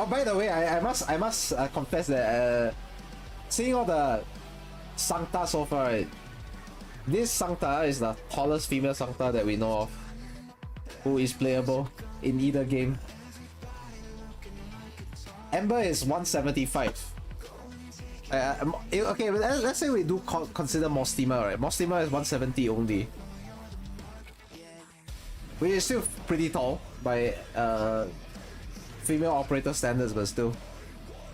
Oh, by the way, I must confess that seeing all the Sancta so far, right, this Sancta is the tallest female Sancta that we know of, who is playable in either game. Ember is 175. Okay, but let's say we do consider Mostima, right? Mostima is 170 only, which is still pretty tall by female operator standards, but still.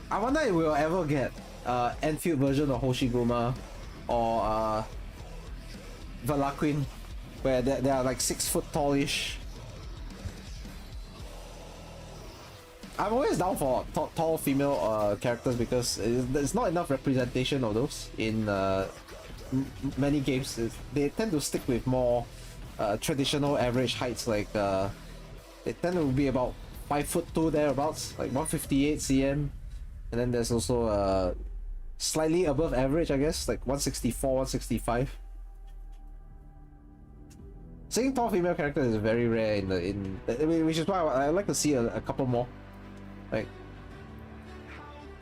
I wonder if we'll ever get Endfield version of Hoshiguma or Valaquin, where they are like 6 foot tallish. I'm always down for tall female characters because there's not enough representation of those in many games. They tend to stick with more traditional average heights, like they tend to be about 5'2" thereabouts, like 158 cm, and then there's also slightly above average, I guess, like 164, 165. Seeing tall female characters is very rare which is why I like to see a couple more. Like,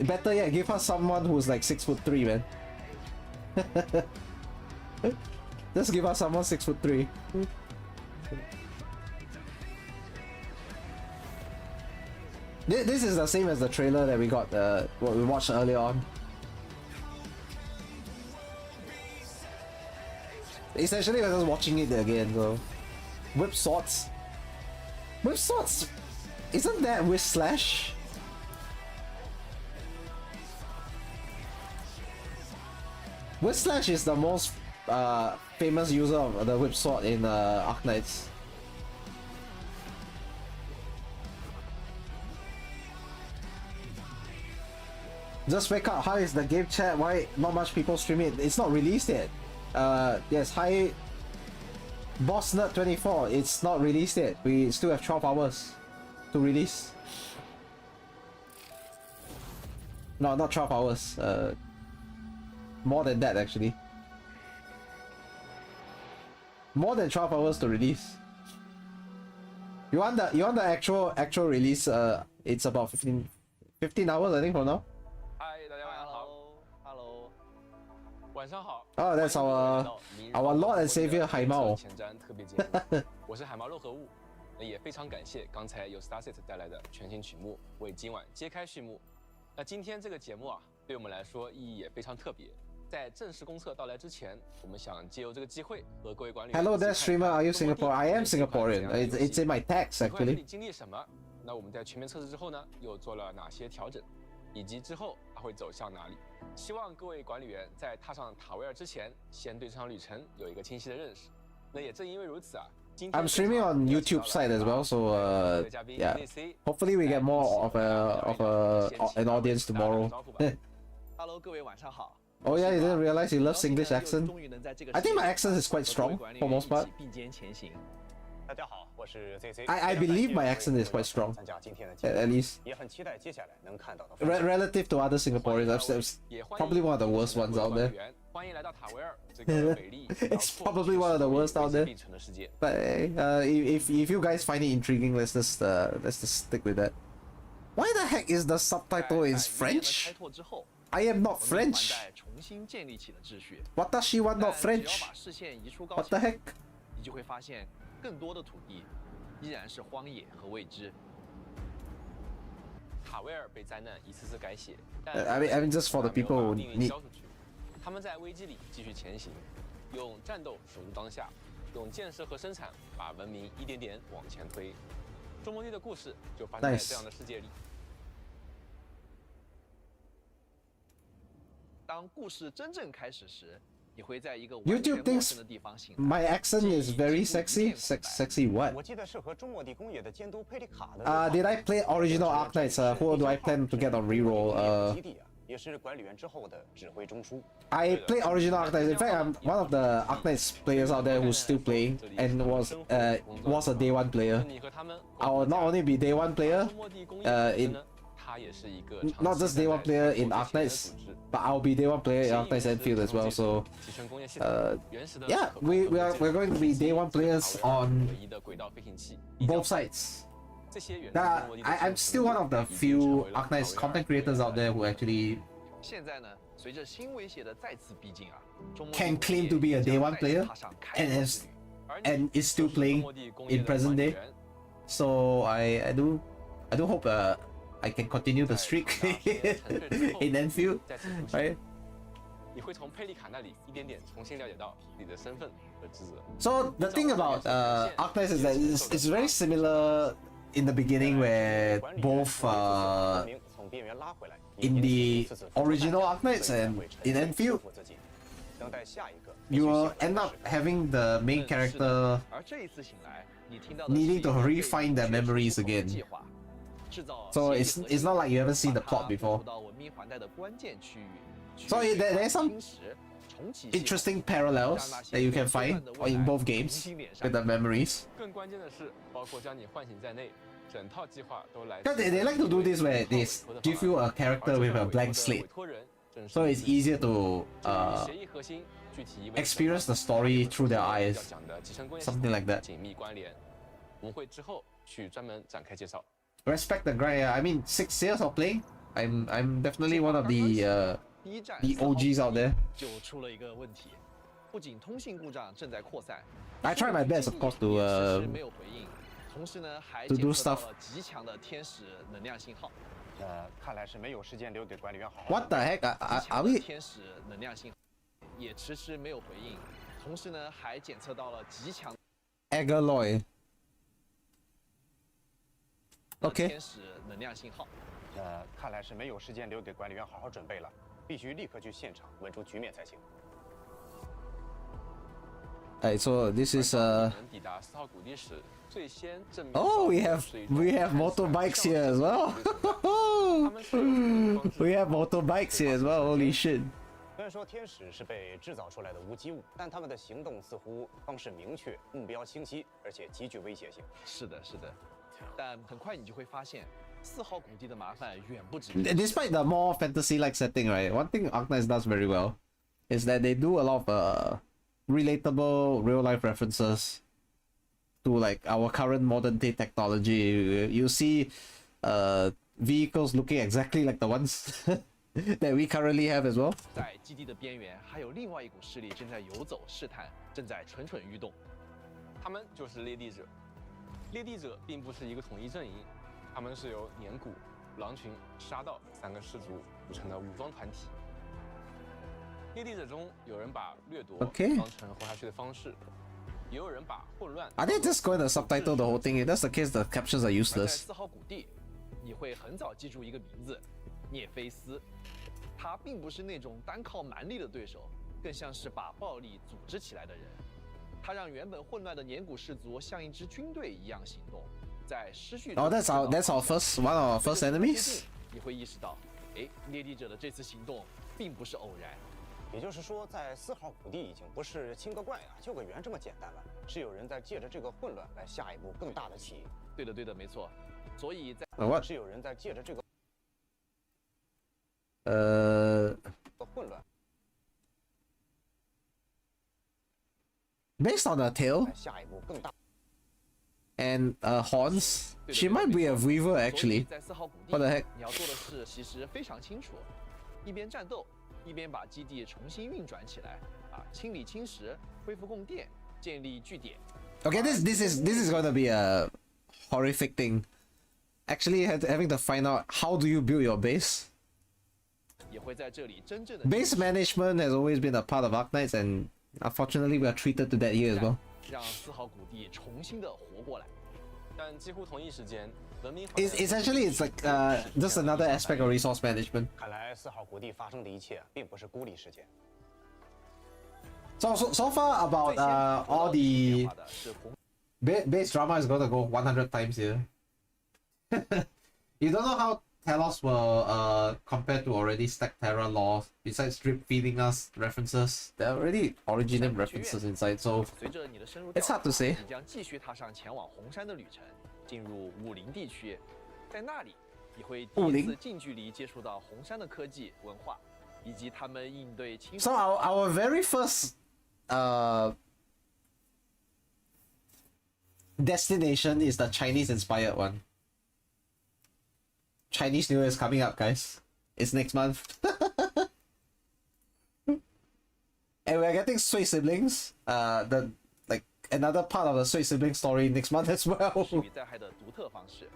better yet, give us someone who's like 6'3", man. Just give us someone 6'3". This is the same as the trailer that we got, what we watched earlier on. Essentially, we're just watching it again, so. Whip swords. Whip swords! Isn't that Whip Slash? Whip Slash is the most famous user of the whip sword in Arknights. Just wake up, how is the game chat? Why not much people stream it? It's not released yet. Yes, hi Boss Nerd 24, it's not released yet. We still have 12 hours to release. No, not 12 hours. More than that, actually. More than 12 hours to release. You want the actual release? It's about 15 hours, I think, from now. 嗨，大家晚上好。Hello。喂， Oh, that's our Lord and Savior 海猫。前瞻特别节目，我是海猫肉和物，也非常感谢刚才由 Starset 带来的全新曲目，为今晚揭开序幕。那今天这个节目啊，对我们来说意义也非常特别。在正式公测到来之前，我们想借由这个机会和各位管理员。Hello there, streamer. Are you Singapore? I am Singaporean. It's in my text actually. 经历什么？那我们在全面测试之后呢，又做了哪些调整，以及之后它会走向哪里？希望各位管理员在踏上塔维尔之前，先对这场旅程有一个清晰的认识。那也正因为如此啊。I'm streaming on YouTube side as well, so yeah. Hopefully we get more of an audience tomorrow. Hello， 各位晚上好。 Oh yeah, you didn't realize he loves English accent? I think my accent is quite strong for most part. 大家好，我是 ZC。I believe my accent is quite strong. At least. 也很期待接下来能看到的。Relative to other Singaporeans, I'm probably one of the worst ones out there. 欢迎来到塔维尔，这个美丽。It's probably one of the worst out there. But if you guys find it intriguing, let's just stick with that. Why the heck is the subtitle in French? I am not French. What does she want not French? What the heck? 你就会发现更多的土地依然是荒野和未知。塔维尔被灾难一次次改写， I mean just for the people who need. 他们在危机里继续前行，用战斗守住当下，用建设和生产把文明一点点往前推。中摩地的故事就发生在这样的世界里。 当故事真正开始时，你会在一个 YouTube thinks my accent is very sexy. Sexy what? 我记得是和中末地工业的监督佩里卡的。Did I play original Arknights? Who do I plan to get on reroll? 也是管理员之后的指挥中枢。I play original Arknights. In fact, I'm one of the Arknights players out there who's still playing and was a day one player. I will not only be day one player, not just day one player in Arknights, but I'll be day one player in Arknights Endfield as well. So, yeah, we're going to be day one players on both sides. I'm still one of the few Arknights content creators out there who actually can claim to be a day one player and is still playing in present day. So I do hope I can continue the streak in Endfield, right? So the thing about Arknights is that it's very similar in the beginning, where both in the original Arknights and in Endfield, you will end up having the main character needing to refine their memories again. So it's not like you haven't seen the plot before. So there's some interesting parallels that you can find in both games with the memories. Because they like to do this where they give you a character with a blank slate, so it's easier to experience the story through their eyes, something like that. Respect the grind. I mean, 6 years of playing. I'm definitely one of the OGs out there. I try my best, of course, to do stuff. What the heck? Are we? Agalloy. Okay. 看来是没有时间留给管理员好好准备了，必须立刻去现场稳住局面才行。Alright, so this is oh, we have motorbikes here as well. We have motorbikes here as well. Holy shit. 虽然说天使是被制造出来的无机物，但他们的行动似乎方式明确，目标清晰，而且极具威胁性。是的，是的。但很快你就会发现，4号谷地的麻烦远不止。Despite the more fantasy-like setting, right? One thing Arknights does very well is that they do a lot of relatable real-life references to like our current modern-day technology. You see vehicles looking exactly like the ones that we currently have as well. 在基地的边缘，还有另外一股势力正在游走试探，正在蠢蠢欲动。他们就是猎地者。猎地者并不是一个统一阵营，他们是由年谷、狼群、沙道3个氏族组成的武装团体。猎地者中有人把掠夺当成活下去的方式，也有人把混乱。Are they just going to subtitle the whole thing? If that's the case, the captions are 在useless. 4号谷地，你会很早记住一个名字——涅菲斯。他并不是那种单靠蛮力的对手，更像是把暴力组织起来的人。他让原本混乱的年谷氏族像一支军队一样行动，在失序。Oh, that's our first one of our first enemies. 你会意识到，猎地者的这次行动并不是偶然。也就是说，在4号谷地已经不是清个怪啊、救个援这么简单了，是有人在借着这个混乱来下一步更大的棋。对的，没错。所以在是有人在借着这个混乱。 Based on her tail and horns, she might be a weaver actually. What the heck? 你要做的事其实非常清楚，一边战斗，一边把基地重新运转起来，清理侵蚀，恢复供电，建立据点。Okay, this is going to be a horrific thing. Actually, having to find out how do you build your base. 也会在这里真正的 Base management has always been a part of Arknights, and unfortunately, we are treated to that here as well. 让4号谷地重新的活过来。但几乎同一时间，文明 Essentially, it's like just another aspect of resource management. 看来4号谷地发生的一切并不是孤立事件。 So far about all the base drama is going to go 100 times here. You don't know how Talos will compare to already stacked Terra lore. Besides drip feeding us references, there are already original references inside, so it's hard to say. 你将继续踏上前往红山的旅程，进入武林地区，在那里你会第一次近距离接触到红山的科技文化，以及他们应对侵。So our very first destination is the Chinese-inspired one. Chinese New Year is coming up, guys. It's next month. And we're getting Sui siblings. Another part of the Sui sibling story next month as well. 灾害的独特方式。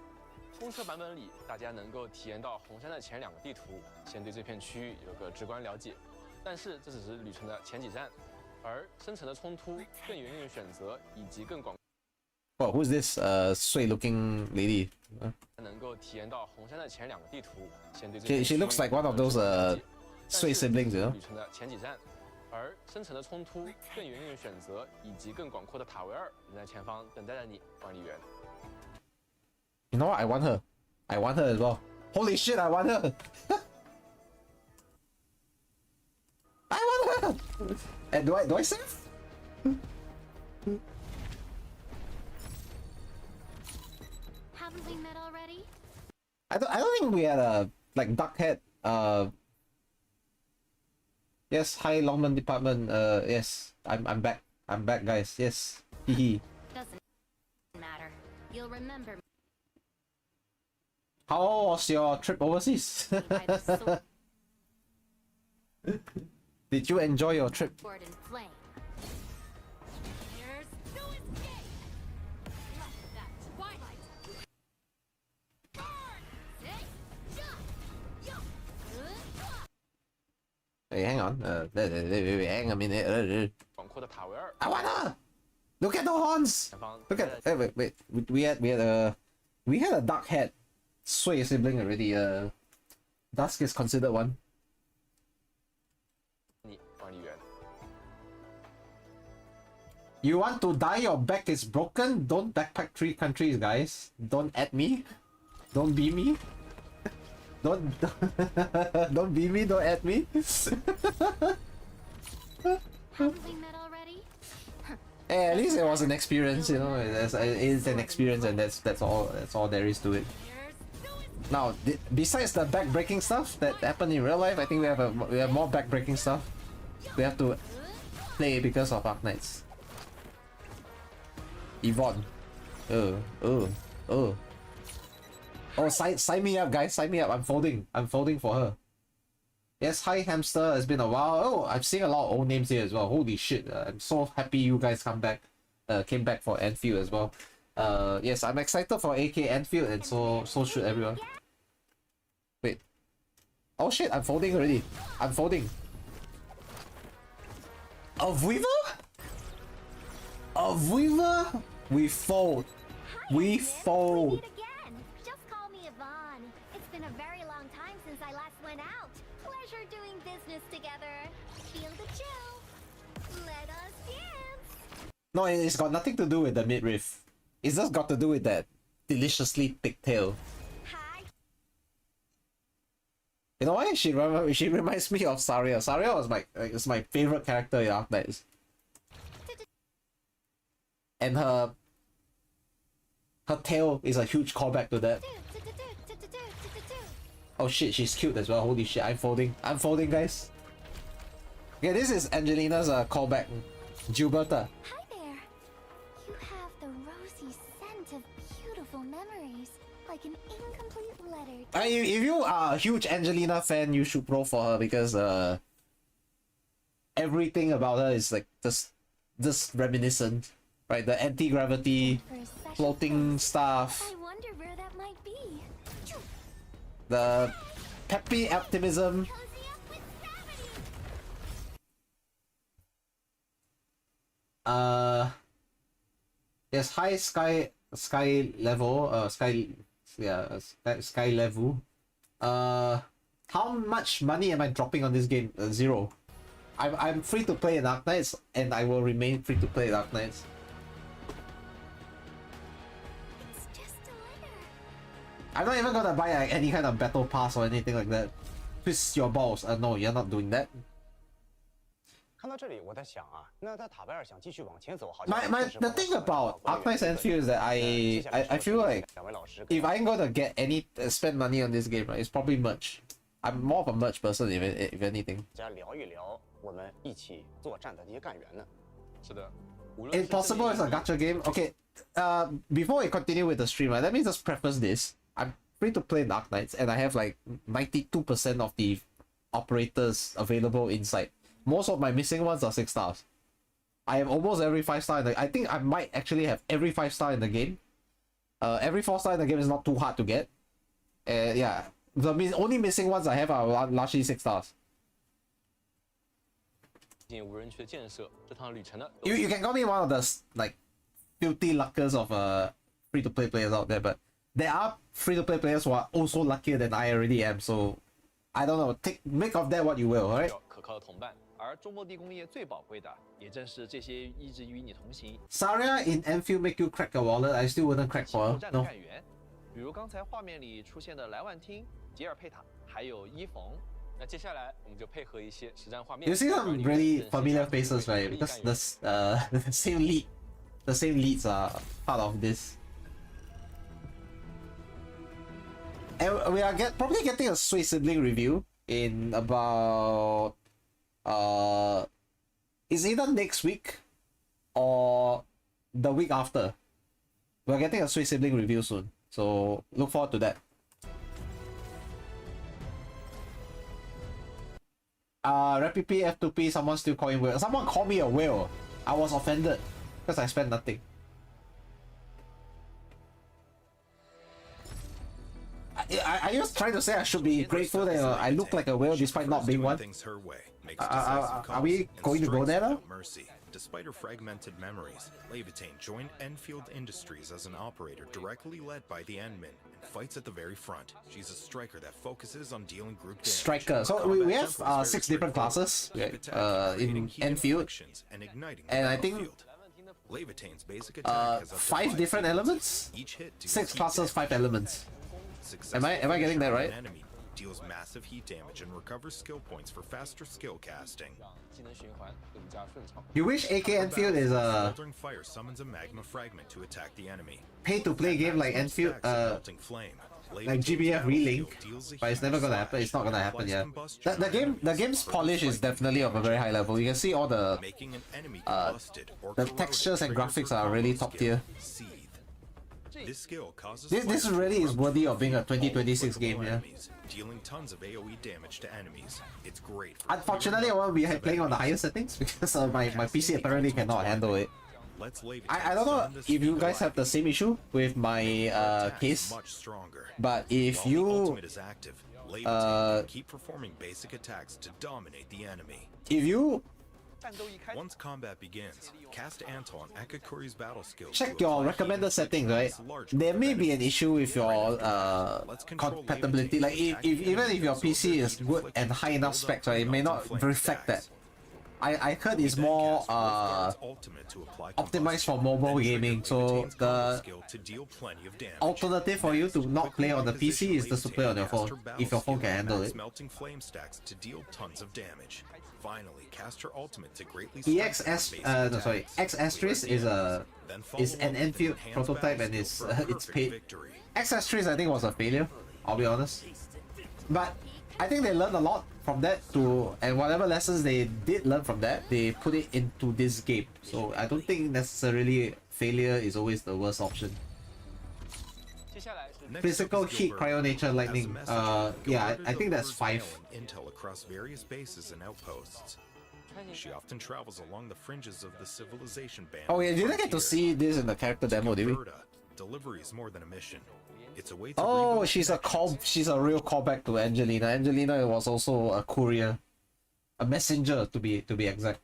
通车版本里，大家能够体验到红山的前2个地图，先对这片区域有个直观了解。但是这只是旅程的前几站，而深层的冲突、更远远选择以及更广。 Oh, who's this Sui-looking lady? 能够体验到红山的前2个地图，先对这 She looks like one of those Sui siblings, you know? 旅程的前几站，而深层的冲突、更远远选择以及更广阔的塔维尔仍在前方等待着你，管理员。 You know what? I want her. I want her as well. Holy shit! I want her. I want her. And do I save? Haven't we met already? I don't think we had a duckhead. Yes, hi Longman department. Yes, I'm back. I'm back, guys. Yes. Hehe. Doesn't matter. You'll remember. How was your trip overseas? Did you enjoy your trip? Sword and flame. There's no escape. Let that twilight burn. Hey, hang on. Wait, hang a minute. 广阔的塔维尔。 I want her. Look at the horns. Look at. Wait. We had a dark head Sui sibling already. Dusk is considered one. 你管理员。 You want to die? Your back is broken. Don't backpack 3 countries, guys. Don't add me. Don't be me. Don't be me. Don't add me. Haven't we met already? Hey, at least it was an experience, you know. It's an experience, and that's all. That's all there is to it. Now, besides the back-breaking stuff that happened in real life, I think we have more back-breaking stuff. We have to play because of Arknights. Yvonne. Oh, sign me up, guys. Sign me up. I'm folding for her. Yes, hi Hamster. It's been a while. Oh, I'm seeing a lot of old names here as well. Holy shit! I'm so happy you guys came back for Endfield as well. Yes, I'm excited for AK Endfield, and so should everyone. Wait. Oh shit! I'm folding already. I'm folding. A Weaver? A Weaver? We fold. We fold. Just call me Yvonne. It's been a very long time since I last went out. Pleasure doing business together. Feel the chill. Let us dance. No, it's got nothing to do with the midriff. It's just got to do with that deliciously thick tail. Hi. You know why? She reminds me of Saria. Saria was is my favorite character in Arknights. And her tail is a huge callback to that. Oh shit, she's cute as well. Holy shit, I'm folding. I'm folding, guys. Okay, this is Angelina's callback. Gilberta. Hi there. You have the rosy scent of beautiful memories, like an incomplete letter. If you are a huge Angelina fan, you should pro for her because everything about her is like just reminiscent. Right, the anti-gravity, floating stuff. I wonder where that might be. The peppy optimism. Yes, high sky level. Sky level. How much money am I dropping on this game? Zero. I'm free to play in Arknights, and I will remain free to play in Arknights. I'm not even gonna buy like, any kind of battle pass or anything like that. Twist your balls. No, you're not doing that. 看到这里，我在想啊，那他塔贝尔想继续往前走，好 The thing about Arknights Endfield is that I feel like if I'm gonna get spend money on this game, right, it's probably merch. I'm more of a merch person if anything. 大家聊一聊我们一起作战的这些干员呢。是的。 Impossible is a gacha game. Okay, before we continue with the stream, right, let me just preface this. I'm free to play in Arknights, and I have like 92% of the operators available inside. Most of my missing ones are 6 stars. I have almost every 5 star in the. I think I might actually have every 5 star in the game. Every 4 star in the game is not too hard to get. Yeah, the only missing ones I have are largely 6 stars. You can call me one of the like filthy luckers of free to play players out there, but there are free to play players who are also luckier than I already am. So I don't know. Make of that what you will. Alright. 而中末地工业最宝贵的，也正是这些一直与你同行。Saria in Endfield make you crack a wallet. I still wouldn't crack for her. No. 比如刚才画面里出现的莱万汀、吉尔佩塔，还有伊冯。那接下来我们就配合一些实战画面。 You see some really familiar faces, right? Because the same leads are part of this. And we are probably getting a Sway Sibling review in about it's either next week or the week after. We're getting a Sway Sibling review soon, so look forward to that. RepP, F2P, someone still calling whale. Someone called me a whale. I was offended because I spent nothing. Are you trying to say I should be grateful that I look like a whale despite not being one? Are we going to go there now? Despite her fragmented memories, Levitain joined Endfield Industries as an operator directly led by the Endmen and fights at the very front. She's a striker that focuses on dealing group damage. Striker. So we have 6 different classes in Endfield, and I think Levitain's basic attack has 5 different elements. 6 classes, 5 elements. Am I getting that right? Deals massive heat damage and recovers skill points for faster skill casting. You wish AK Endfield is a fire summons a magma fragment to attack the enemy. Pay-to-play game like Endfield, like GBF Relink, but it's never gonna happen. It's not gonna happen yet. The game's polish is definitely of a very high level. You can see all the textures and graphics are really top tier. This skill causes This really is worthy of being a 2026 game, yeah. enemies, dealing tons of AoE damage to enemies. It's great. For Unfortunately, I won't be playing on the higher settings because my PC apparently cannot handle it. I don't know if you guys have the same issue with my case, but if you keep performing basic attacks to dominate the enemy. if you Once combat begins, cast Anto on Akakuri's battle skill. check your recommended settings, right? There may be an issue with your compatibility. Like even if your PC is good and high enough specs, right, it may not reflect that. I heard it's more optimized for mobile gaming, so the alternative for you to not play on the PC is just to play on your phone, if your phone can handle it. Melting flame stacks to deal tons of damage. Finally, cast her ultimate to greatly X Asterisk is an Enfield prototype and it's paid. X Asterisk I think was a failure, I'll be honest. But I think they learned a lot from that and whatever lessons they did learn from that, they put it into this game. So I don't think necessarily failure is always the worst option. Physical heat, cryo nature, lightning. Yeah, I think that's 5. Intel across various bases and outposts. She often travels along the fringes of the civilization band. Oh yeah, did I get to see this in the character demo, did we? Delivery is more than a mission. It's a way to Oh, she's a real callback to Angelina. Angelina was also a courier, a messenger to be exact.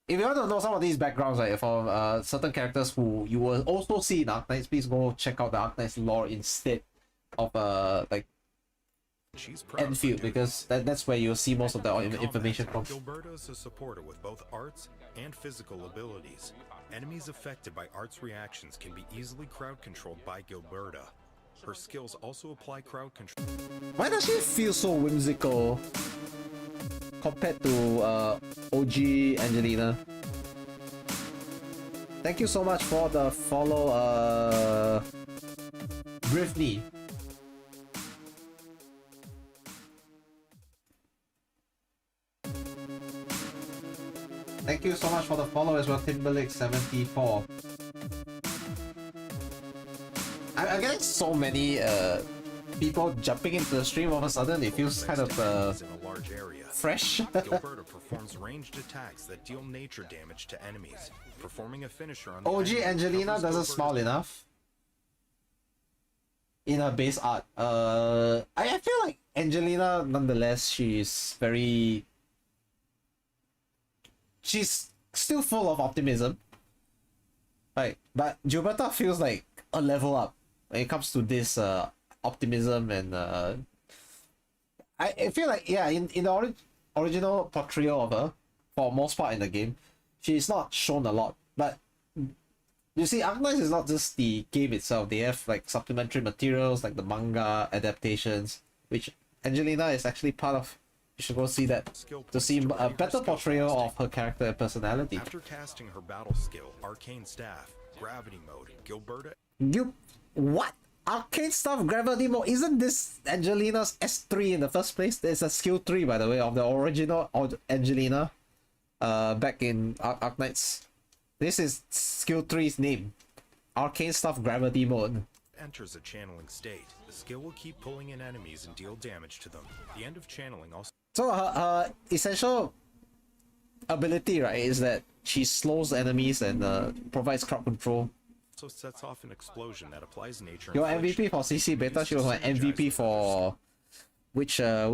If you want to know some of these backgrounds, right, for certain characters who you will also see in Arknights, please go check out the Arknights lore instead of like Endfield, because that's where you'll see most of the information from. Gilberta is a supporter with both arts and physical abilities. Enemies affected by arts reactions can be easily crowd controlled by Gilberta. Her skills also apply crowd control. Why does she feel so whimsical compared to OG Angelina? Thank you so much for the follow, Briefly. Thank you so much for the follow as well, Timberlake74. I'm getting so many people jumping into the stream all of a sudden. It feels kind of fresh. Gilberta performs ranged attacks that deal nature damage to enemies, performing a finisher on the OG enemy Angelina doesn't smile enough in her base art. I feel like Angelina, nonetheless, she's still full of optimism, right? But Gilberta feels like a level up when it comes to this optimism, and I feel like, yeah, in the original portrayal of her, for most part in the game, she's not shown a lot. But you see, Arknights is not just the game itself. They have like supplementary materials like the manga adaptations, which Angelina is actually part of. You should go see that to see a better portrayal of her character and personality. After casting her battle skill, Arcane Staff, Gravity Mode, Gilberta... What? Arcane Staff, Gravity Mode? Isn't this Angelina's S3 in the first place? There's a skill 3, by the way, of the original Angelina back in Arknights. This is skill 3's name. Arcane Staff, Gravity Mode. Enters a channeling state. The skill will keep pulling in enemies and deal damage to them. The end of channeling also... So her essential ability, right, is that she slows enemies and provides crowd control. Also sets off an explosion that applies nature. Your MVP for CC Beta, she was my MVP for which I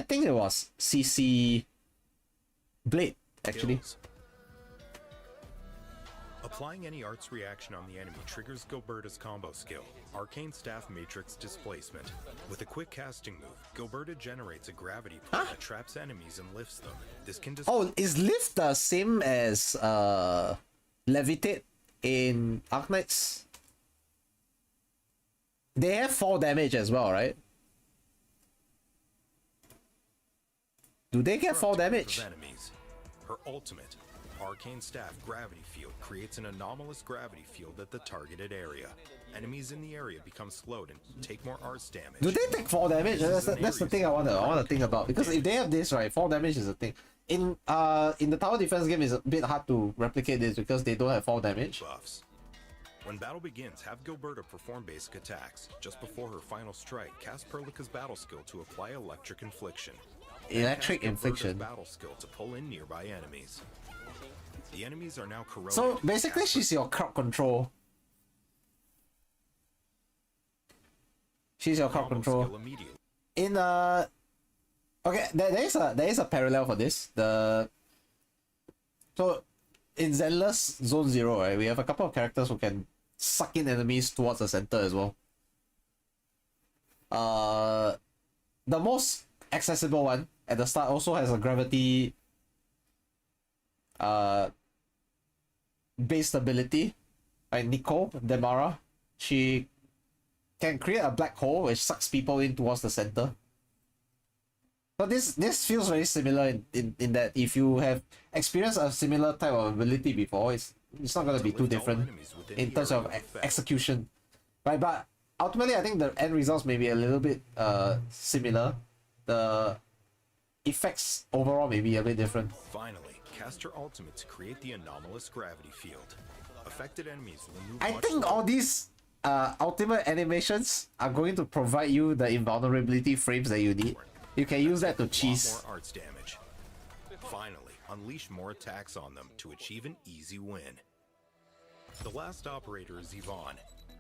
think it was CC Blade, actually. Applying any arts reaction on the enemy triggers Gilberta's combo skill, Arcane Staff Matrix Displacement. With a quick casting move, Gilberta generates a gravity pull that traps enemies and lifts them. This can is lift the same as levitate in Arknights? They have 4 damage as well, right? Do they get 4 damage? Enemies. Her ultimate, Arcane Staff Gravity Field, creates an anomalous gravity field at the targeted area. Enemies in the area become slowed and take more arts damage. Do they take 4 damage? That's the thing I want to think about, because if they have this, right, 4 damage is a thing. in the tower defense game, it's a bit hard to replicate this because they don't have fall damage. Buffs. When battle begins, have Gilberta perform basic attacks. Just before her final strike, cast Perlica's battle skill to apply electric infliction. Electric Cast Gilberta's infliction. battle skill to pull in nearby enemies. The enemies are now corroded. So basically, she's your crowd control. She's your crowd control. In okay, there is a parallel for this. So in Zenless Zone Zero, right, we have a couple of characters who can suck in enemies towards the center as well. The most accessible one at the start also has a gravity based ability. Right, Nicole Demara, she can create a black hole which sucks people in towards the center. So this feels very similar in that if you have experienced a similar type of ability before, it's not gonna be too different in terms of execution, right? But ultimately, I think the end results may be a little bit similar. The effects overall may be a bit different. Finally, cast her ultimate to create the anomalous gravity field. Affected enemies will move. I think all these ultimate animations are going to provide you the invulnerability frames that you need. You can use that to cheese. More arts damage. Finally, unleash more attacks on them to achieve an easy win. The last operator is Yvonne.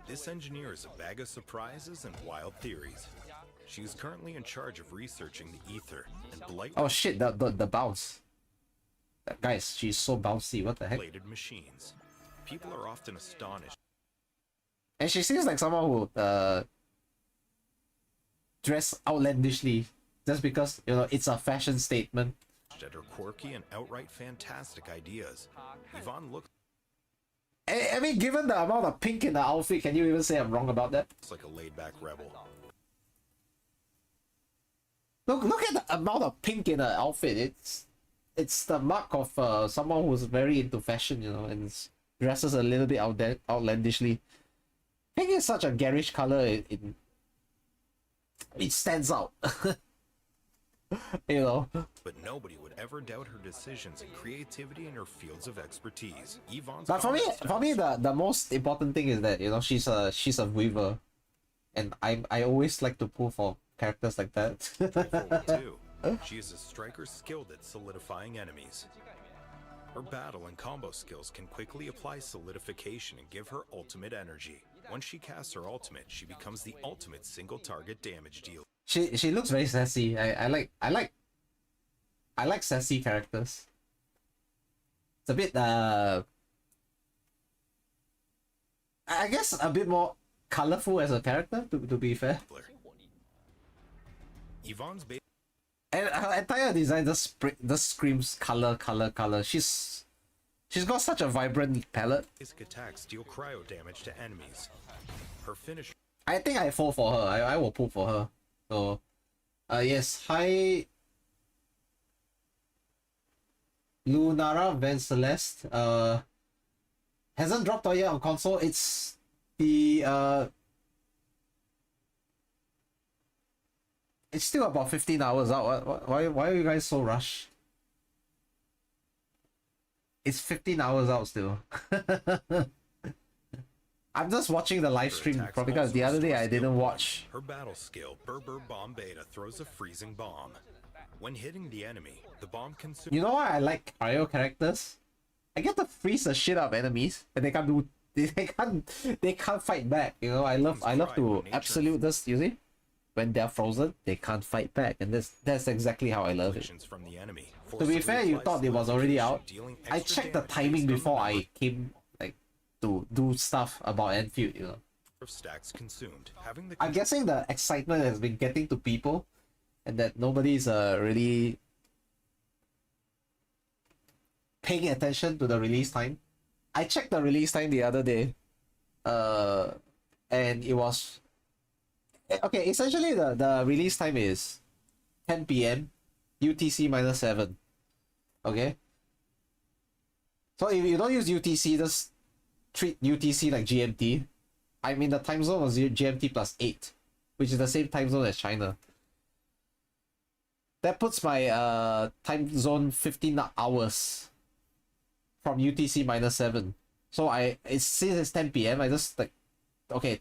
This engineer is a bag of surprises and wild theories. She is currently in charge of researching the ether and blight. Oh shit! The bounce. Guys, she's so bouncy. What the heck? Bladed machines. People are often astonished. And she seems like someone who dress outlandishly just because, you know, it's a fashion statement. At her quirky and outright fantastic ideas, Yvonne looks I mean, given the amount of pink in the outfit, can you even say I'm wrong about that? like a laid-back rebel. Look at the amount of pink in her outfit. It's the mark of someone who's very into fashion, you know, and dresses a little bit outlandishly. Pink is such a garish color. It stands out. You know. But nobody would ever doubt her decisions and creativity in her fields of expertise. Yvonne's But for me, the most important thing is that, you know, she's a weaver, and I always like to pull for characters like that. too. She is a striker skilled at solidifying enemies. Her battle and combo skills can quickly apply solidification and give her ultimate energy. Once she casts her ultimate, she becomes the ultimate single target damage dealer. She looks very sassy. I like sassy characters. It's a bit I guess a bit more colorful as a character, to be fair. Yvonne's and her entire design just screams color. She's got such a vibrant palette. basic attacks deal cryo damage to enemies. Her finish. I think I fall for her. I will pull for her. So, yes. Hi, Lunara Van Celeste. Hasn't dropped out yet on console. It's the it's still about 15 hours out. Why are you guys so rushed? It's 15 hours out still. I'm just watching the live stream because the other day I didn't watch. Her battle skill, Berber Bomb Beta, throws a freezing bomb. When hitting the enemy, the bomb consumes. You know why I like Ario characters? I get to freeze the shit out of enemies, and they can't fight back. You know, I love to absolute this. You see, when they're frozen, they can't fight back, and that's exactly how I love it. From the enemy. To be fair, you thought it was already out. I checked the timing before I came to do stuff about Endfield, you know. Stacks consumed. I'm guessing the excitement has been getting to people, and that nobody's really paying attention to the release time. I checked the release time the other day, and it was okay. Essentially, the release time is 10 p.m. UTC -7. Okay. So if you don't use UTC, just treat UTC like GMT. I mean, the time zone was GMT +8, which is the same time zone as China. That puts my time zone 15 hours from UTC -7. So since it's 10 p.m. I just like, okay.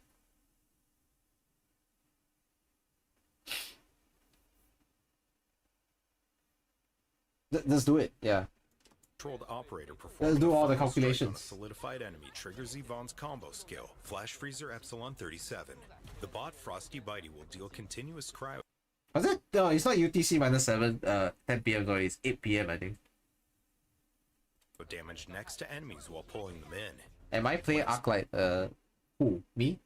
Let's do it. Yeah. Controlled operator Let's do all the final strike on a calculations. solidified enemy triggers Yvonne's combo skill, Flash Freezer Epsilon 37. The bot Frosty Bitey will deal continuous cryo. Was it? No, it's not UTC -7. 10 p.m. Sorry, it's 8 p.m. I think. Damage next to enemies while pulling them in. Am I playing Arknight? Who? Me?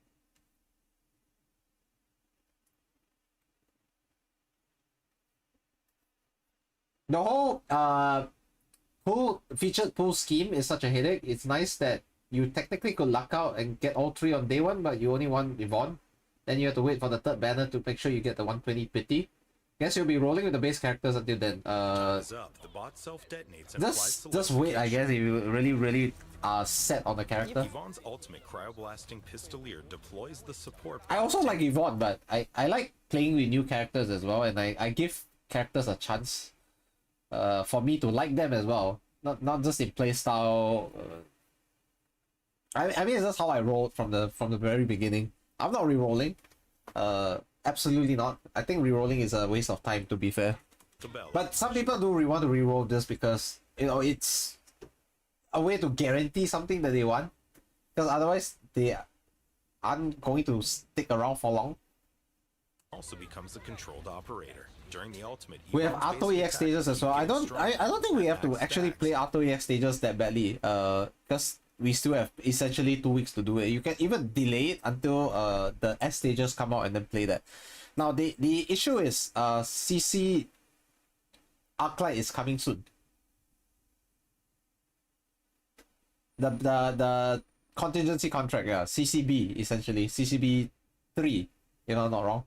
The whole featured pool scheme is such a headache. It's nice that you technically could luck out and get all 3 on day 1, but you only want Yvonne. Then you have to wait for the 3rd banner to make sure you get the 120 pity. Guess you'll be rolling with the base characters until then. Just wait, I guess, if you really are set on the character. Yvonne's ultimate cryoblasting pistolier deploys the support. I also like Yvonne, but I like playing with new characters as well, and I give characters a chance for me to like them as well. Not just in playstyle. I mean, it's just how I rolled from the very beginning. I'm not re-rolling. Absolutely not. I think re-rolling is a waste of time, to be fair. But some people do want to re-roll this because, you know, it's a way to guarantee something that they want. Because otherwise, they aren't going to stick around for long. Also becomes a controlled operator. During the ultimate, We have Auto EX stages as well. I don't think we have to actually play Auto EX stages that badly. Because we still have essentially 2 weeks to do it. You can even delay it until the S stages come out and then play that. Now the issue is CC Arknight is coming soon. The contingency contract, yeah, CCB essentially, CCB 3, if I'm not wrong.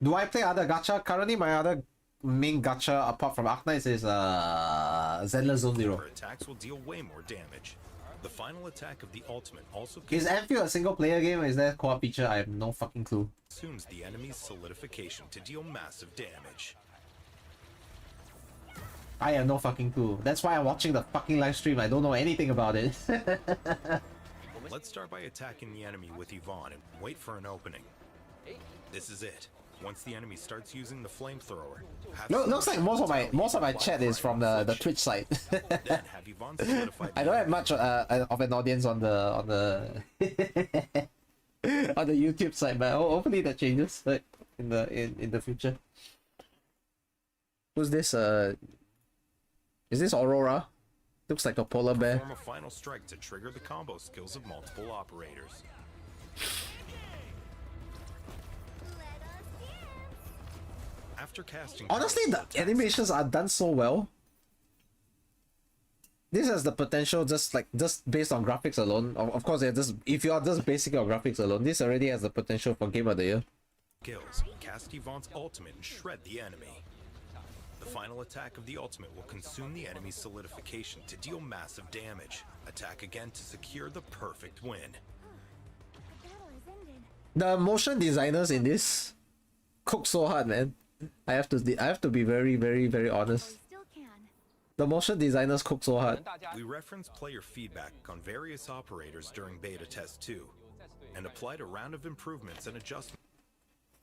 Do I play other gacha? Currently my other main gacha apart from Arknights is Zenless Zone Zero. Attacks will deal way more damage. The final attack of the ultimate also Is Endfield a single player game or is there a co-op feature? I have no fucking clue. consumes the enemy's solidification to deal massive damage. I have no fucking clue. That's why I'm watching the fucking live stream. I don't know anything about it. Let's start by attacking the enemy with Yvonne and wait for an opening. This is it. Once the enemy starts using the flamethrower, Looks like most of my chat is from the Twitch side. I don't have much of an audience on the on the YouTube side, but hopefully that changes, like, in the future. Who's this? Is this Aurora? Looks like a polar bear. Perform a final strike to trigger the combo skills of multiple operators. After casting, Honestly, the animations are done so well. This has the potential, just based on graphics alone. Of course, if you are just basing your graphics alone, this already has the potential for Game of the Year. skills, cast Yvonne's ultimate and shred the enemy. The final attack of the ultimate will consume the enemy's solidification to deal massive damage. Attack again to secure the perfect win. The motion designers in this cook so hard, man. I have to be very, very, very honest. The motion designers cook so hard. We reference player feedback on various operators during beta test 2 and applied a round of improvements and adjustments.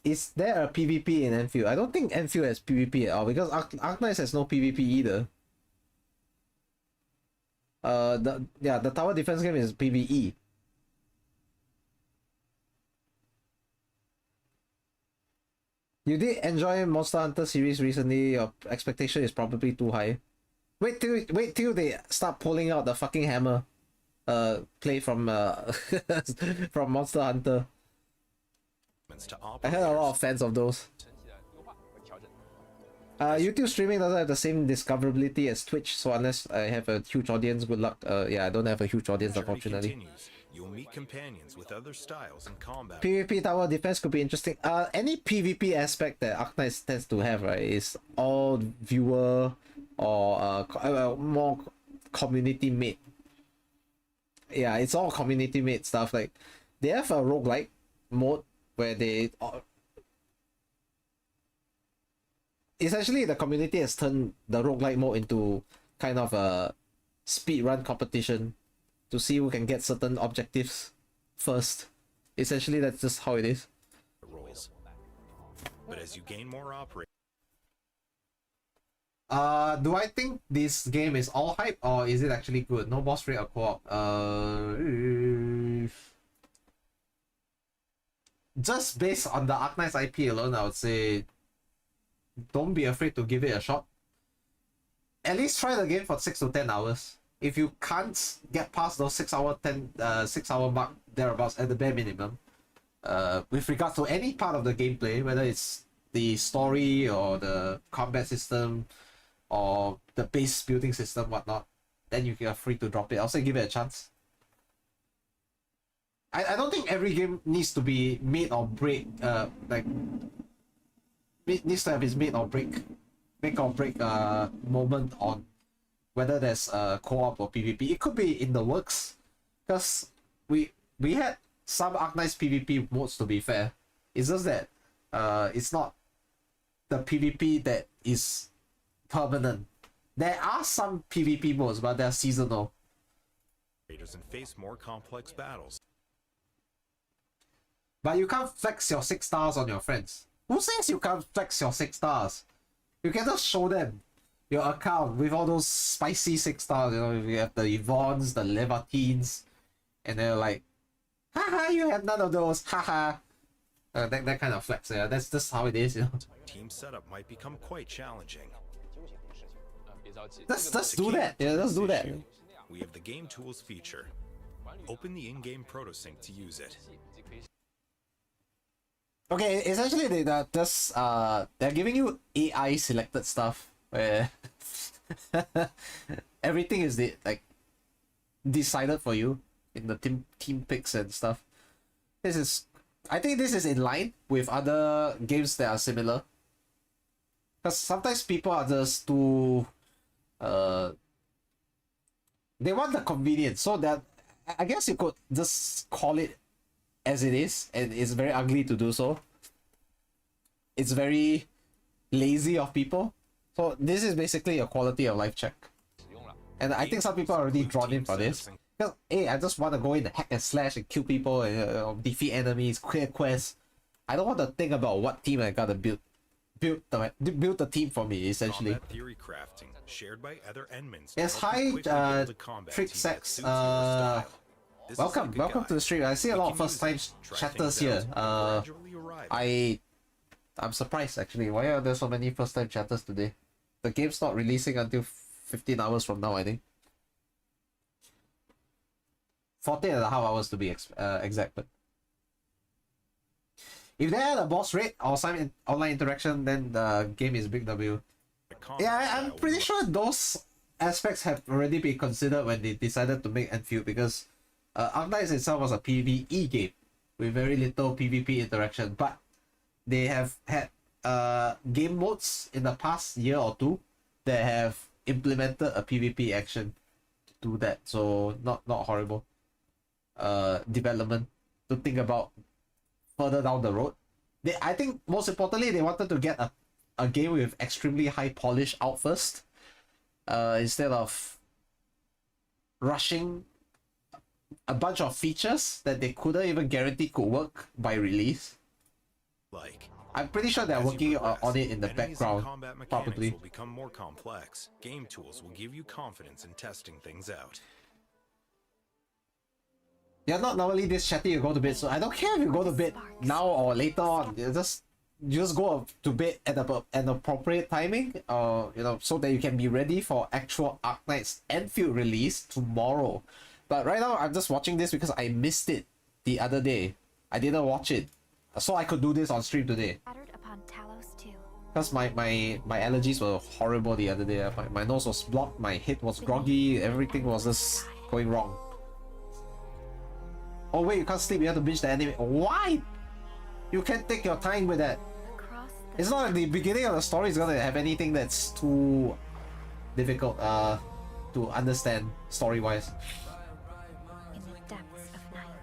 Is there a PvP in Endfield? I don't think Endfield has PvP at all because Arknights has no PvP either. The tower defense game is PvE. You did enjoy Monster Hunter series recently. Your expectation is probably too high. Wait till they start pulling out the fucking hammer. Play from from Monster Hunter. I heard a lot of fans of those. YouTube streaming doesn't have the same discoverability as Twitch, so unless I have a huge audience, good luck. Yeah, I don't have a huge audience, unfortunately. You'll meet companions with other styles in combat. PvP tower defense could be interesting. Any PvP aspect that Arknights tends to have, right, is all viewer or more community made. Yeah, it's all community made stuff. Like they have a roguelike, mode where they essentially the community has turned the roguelike mode into kind of a speed run competition to see who can get certain objectives first. Essentially, that's just how it is. Rolls. But as you gain more operate. Do I think this game is all hype or is it actually good? No boss rate or co-op. Just based on the Arknights IP alone, I would say don't be afraid to give it a shot. At least try the game for 6 to 10 hours. If you can't get past those 6 hour mark thereabouts at the bare minimum, with regards to any part of the gameplay, whether it's the story or the combat system or the base building system, whatnot, then you are free to drop it. I'll say give it a chance. I don't think every game needs to be made or break, needs to have its make or break moment on whether there's co-op or PvP. It could be in the works, because we had some Arknights PvP modes, to be fair. It's just that it's not the PvP that is permanent. There are some PvP modes, but they're seasonal. And face more complex battles. But you can't flex your 6 stars on your friends. Who says you can't flex your 6 stars? You can just show them your account with all those spicy 6 stars. You know, you have the Yvonnes, the Levatines, and they're like, haha, you have none of those, haha. That kind of flex, yeah. That's just how it is, you know. Team setup might become quite challenging. Let's do that. Yeah, let's do that. We have the game tools feature. Open the in-game protosync to use it. Okay, essentially they're giving you AI selected stuff where everything is decided for you in the team picks and stuff. I think this is in line with other games that are similar. Because sometimes people are just too they want the convenience, so that I guess you could just call it as it is, and it's very ugly to do so. It's very lazy of people. So this is basically a quality of life check. And I think some people are already drawn in for this. Because, hey, I just want to go in and hack and slash and kill people and defeat enemies, clear quests. I don't want to think about what team I gotta build the team for me, essentially. Combat theory crafting, shared by other Endmans. Yes, hi, Trick Sex. Welcome to the stream. I see a lot of first time chatters here. I'm surprised actually. Why are there so many first time chatters today? The game's not releasing until 15 hours from now, I think. 14 and a half hours to be exact. But if they had a boss rate or some online interaction, then the game is big W. Yeah, I'm pretty sure those aspects have already been considered when they decided to make Endfield, because Arknights itself was a PvE game with very little PvP interaction, but they have had game modes in the past year or two that have implemented a PvP action to do that. So not horrible development to think about further down the road. I think most importantly they wanted to get a game with extremely high polish out first, instead of rushing a bunch of features that they couldn't even guarantee could work by release. I'm pretty sure they're working on it in the background, probably. Will become more complex. Game tools will give you confidence in testing things out. You're not normally this chatty, you go to bed, so I don't care if you go to bed now or later on. You just go to bed at an appropriate timing, so that you can be ready for actual Arknights Endfield release tomorrow. But right now, I'm just watching this because I missed it the other day. I didn't watch it, so I could do this on stream today. Because my allergies were horrible the other day. My nose was blocked, my head was groggy, everything was just going wrong. Oh wait, you can't sleep, you have to binge the anime. Why? You can't take your time with that. It's not like the beginning of the story is gonna have anything that's too difficult to understand story-wise.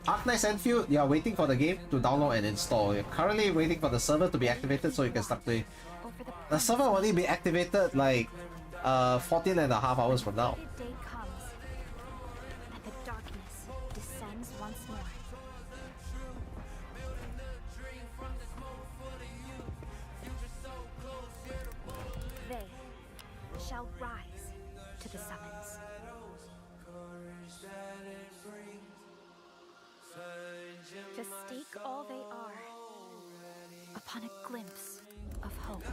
Arknights Endfield, you are waiting for the game to download and install. You're currently waiting for the server to be activated so you can start playing. The server will only be activated like 14 and a half hours from now. The day comes, and the darkness descends once more. They shall rise to the summons. To stake all they are upon a glimpse of hope.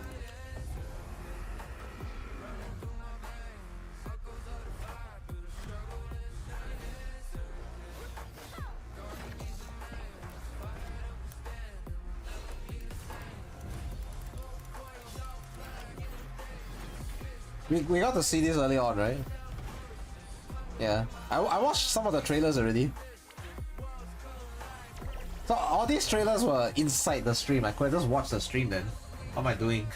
We got to see this early on, right? Yeah. I watched some of the trailers already. So all these trailers were inside the stream. I could have just watched the stream then. What am I doing?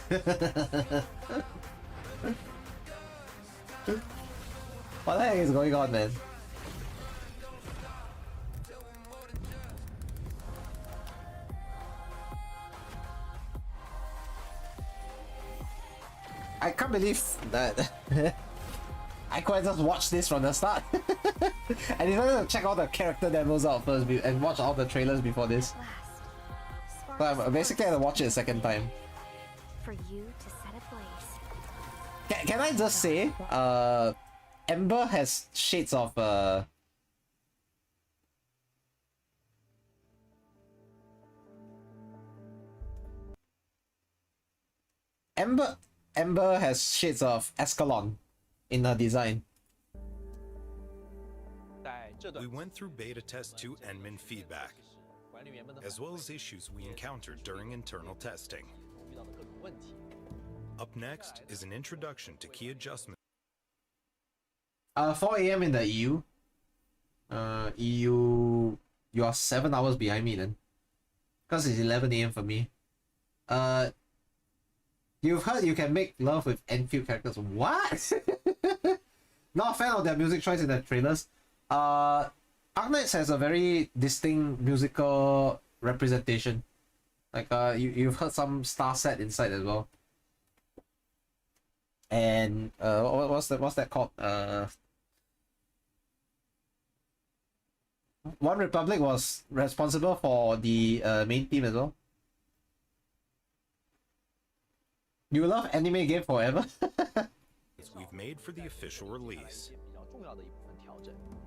What the heck is going on, man? I can't believe that I could have just watched this from the start. I decided to check all the character demos out first and watch all the trailers before this. So I'm basically had to watch it a second time. For you to set ablaze. Can I just say, Ember has shades of Ember has shades of Escalon in her design. We went through beta test 2 admin feedback, as well as issues we encountered during internal testing. Up next is an introduction to key adjustments. 4 AM in the EU. EU, you are 7 hours behind me then. Because it's 11 AM for me. You've heard you can make love with Enfield characters. What? Not a fan of their music choice in the trailers. Arknights has a very distinct musical representation. Like you've heard some star set inside as well. And what's that called? One Republic was responsible for the main theme as well. You love anime game forever? We've made for the official release.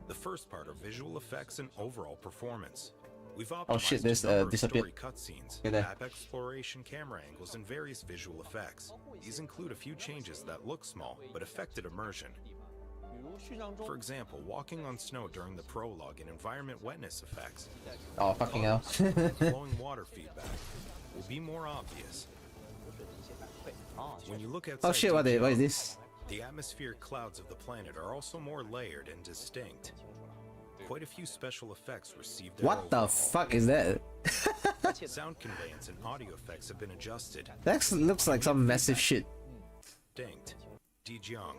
The first part are visual effects and overall performance. We've optimized Oh shit, this disappeared. Cutscenes, Okay, there. map exploration, camera angles, and various visual effects. These include a few changes that look small but affected immersion. For example, walking on snow during the prologue and environment wetness effects. Oh fucking hell. Flowing water feedback will be more obvious. When you look outside Oh shit, what is this? the atmospheric clouds of the planet are also more layered and distinct. Quite a few special effects received their What the fuck is that? sound conveyance and audio effects have been adjusted. That looks like some massive shit. Distinct. Dijiang.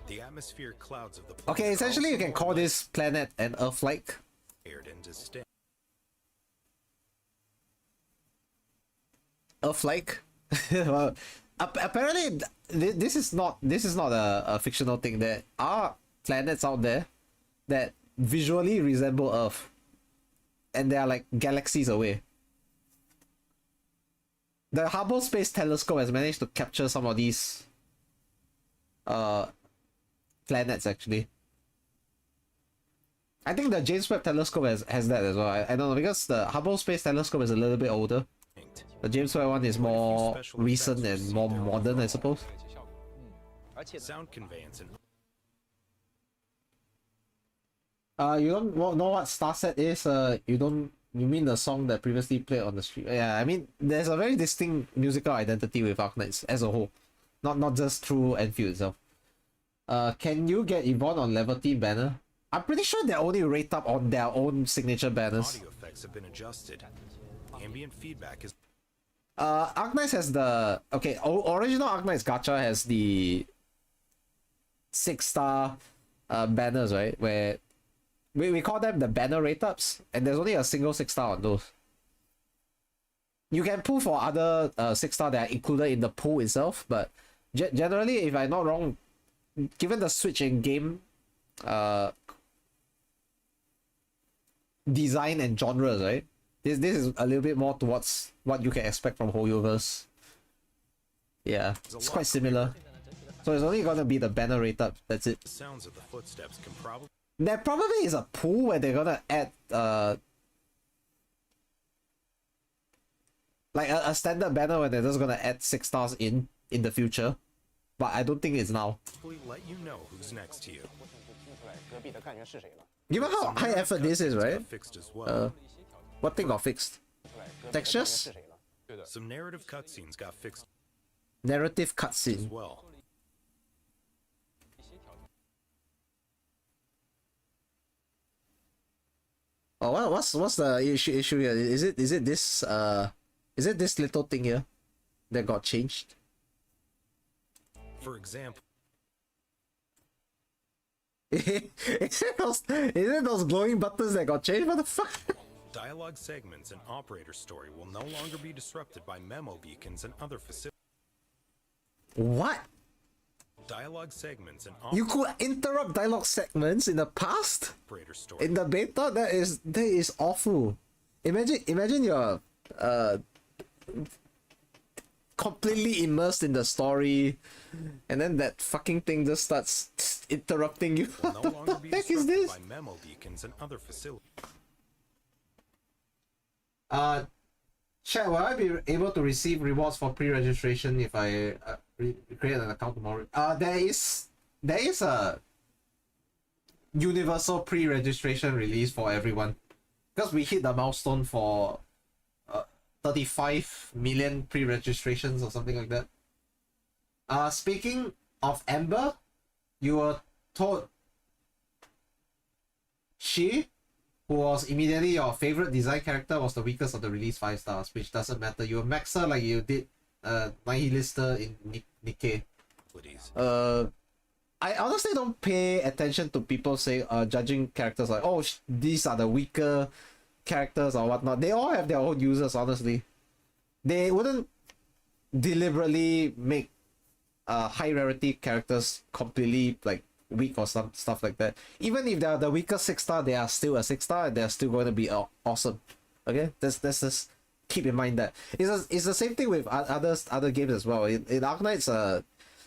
The atmospheric clouds of the planet Okay, essentially you can call this planet an Earth-like. layered and distinct. Earth-like? Well, apparently this is not a fictional thing. There are planets out there that visually resemble Earth, and they are like galaxies away. The Hubble Space Telescope has managed to capture some of these planets actually. I think the James Webb Telescope has that as well. I don't know, because the Hubble Space Telescope is a little bit older. The James Webb one is more recent and more modern, I suppose. Sound conveyance and You don't know what Starset is? You mean the song that previously played on the stream? Yeah, I mean, there's a very distinct musical identity with Arknights as a whole. Not just through Enfield itself. Can you get Yvonne on level team banner? I'm pretty sure they're only rate up on their own signature banners. audio effects have been adjusted. Ambient feedback is Arknights has the... Okay, original Arknights gacha has the 6-star banners, right? Where we call them the banner rate ups, and there's only a single 6-star on those. You can pull for other 6-star that are included in the pool itself, but generally, if I'm not wrong, given the switch in game design and genres, right? This is a little bit more towards what you can expect from Hoyoverse. Yeah, it's quite similar. So it's only gonna be the banner rate up. That's it. The sounds of the footsteps can probably. There probably is a pool where they're gonna add like a standard banner where they're just gonna add 6-stars in the future, but I don't think it's now. Let you know who's next to you. Given how high effort this is, right? Fixed as well. What thing got fixed? Textures? Some narrative cutscenes got fixed Narrative as cutscene. well. Oh, what's the issue here? Is it this little thing here that got changed? For example, is it those glowing buttons that got changed? What the fuck? dialogue segments and operator story will no longer be disrupted by memo beacons and other facilities. What? Dialogue segments and You could interrupt dialogue segments in the past? operator story. In the beta? That is awful. Imagine you're completely immersed in the story, and then that fucking thing just starts interrupting you. will What no the longer be heck is disrupted this? by memo beacons and other facilities. Chat, will I be able to receive rewards for pre-registration if I create an account tomorrow? There is a universal pre-registration release for everyone, because we hit the milestone for 35 million pre-registrations or something like that. Speaking of Amber, you were told she, who was immediately your favorite design character, was the weakest of the release 5 stars, which doesn't matter. You max her like you did Nihilista in Nikkei. I honestly don't pay attention to people say judging characters like, oh, these are the weaker characters or whatnot. They all have their own users, honestly. They wouldn't deliberately make high rarity characters completely like weak or some stuff like that. Even if they're the weakest 6-star, they are still a 6-star and they're still going to be awesome. Okay, that's just keep in mind that it's the same thing with other games as well. In Arknights,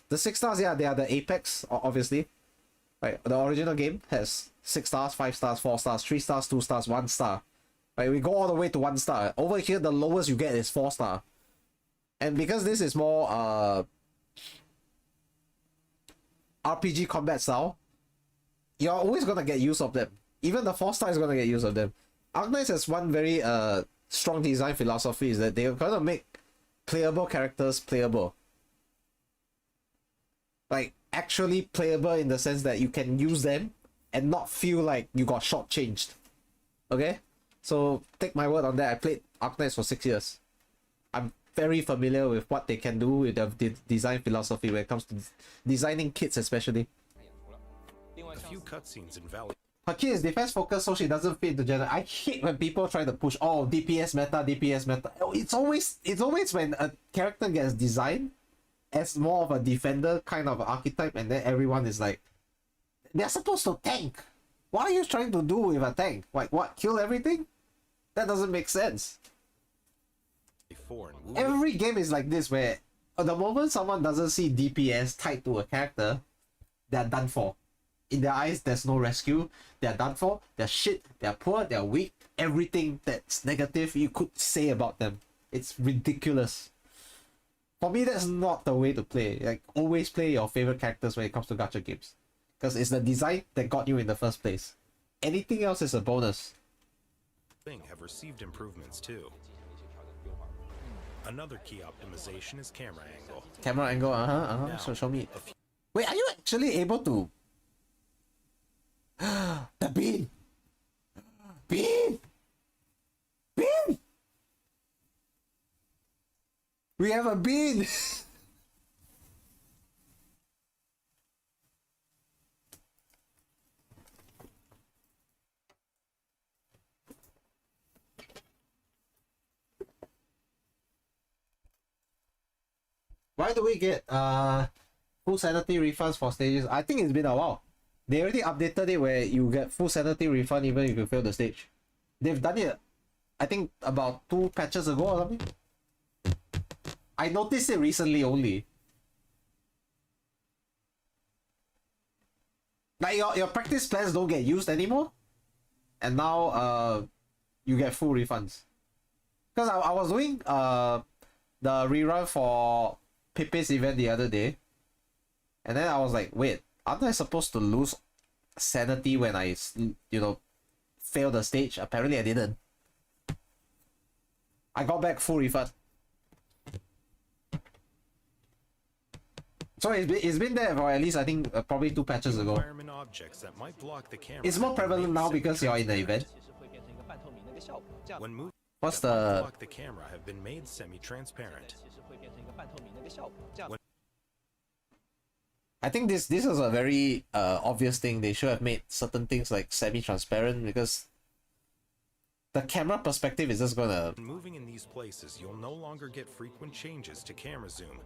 the 6-stars, yeah, they are the apex, obviously. Right, the original game has 6 stars, 5 stars, 4 stars, 3 stars, 2 stars, 1 star. Right, we go all the way to 1 star. Over here, the lowest you get is 4 star. And because this is more RPG combat style, you're always gonna get use of them. Even the 4-star is gonna get use of them. Arknights has one very strong design philosophy, is that they're gonna make playable characters playable. Like actually playable in the sense that you can use them and not feel like you got shortchanged. Okay? So take my word on that. I played Arknights for 6 years. I'm very familiar with what they can do with their design philosophy when it comes to designing kits, especially. A few cutscenes in Valley. Her kit is defense focused, so she doesn't fit into genre. I hate when people try to push, oh, DPS meta. Oh, it's always when a character gets designed as more of a defender kind of archetype, and then everyone is like, they're supposed to tank. What are you trying to do with a tank? Like, what, kill everything? That doesn't make sense. Every game is like this, where the moment someone doesn't see DPS tied to a character, they're done for. In their eyes, there's no rescue. They're done for. They're shit. They're poor. They're weak. Everything that's negative you could say about them. It's ridiculous. For me, that's not the way to play. Like, always play your favorite characters when it comes to gacha games, because it's the design that got you in the first place. Anything else is a bonus. Have received improvements too. Another key optimization is camera angle. Camera angle, Now, So show me. Wait, are you actually able to? The bean! Bean! Bean! We have a bean! Why do we get full sanity refunds for stages? I think it's been a while. They already updated it where you get full sanity refund even if you fail the stage. They've done it, I think, about 2 patches ago or something. I noticed it recently only. Like your practice plans don't get used anymore, and now you get full refunds. Because I was doing the rerun for Pepe's event the other day, and then I was like, wait, aren't I supposed to lose sanity when I fail the stage? Apparently I didn't. I got back full refund. So it's been there for at least, I think, probably 2 patches ago. It's more prevalent now because you're in the event. What's the... the camera have been made semi-transparent. I think this is a very obvious thing. They should have made certain things like semi-transparent, because the camera perspective is just gonna... Moving in these places, you'll no longer get frequent changes to camera zoom,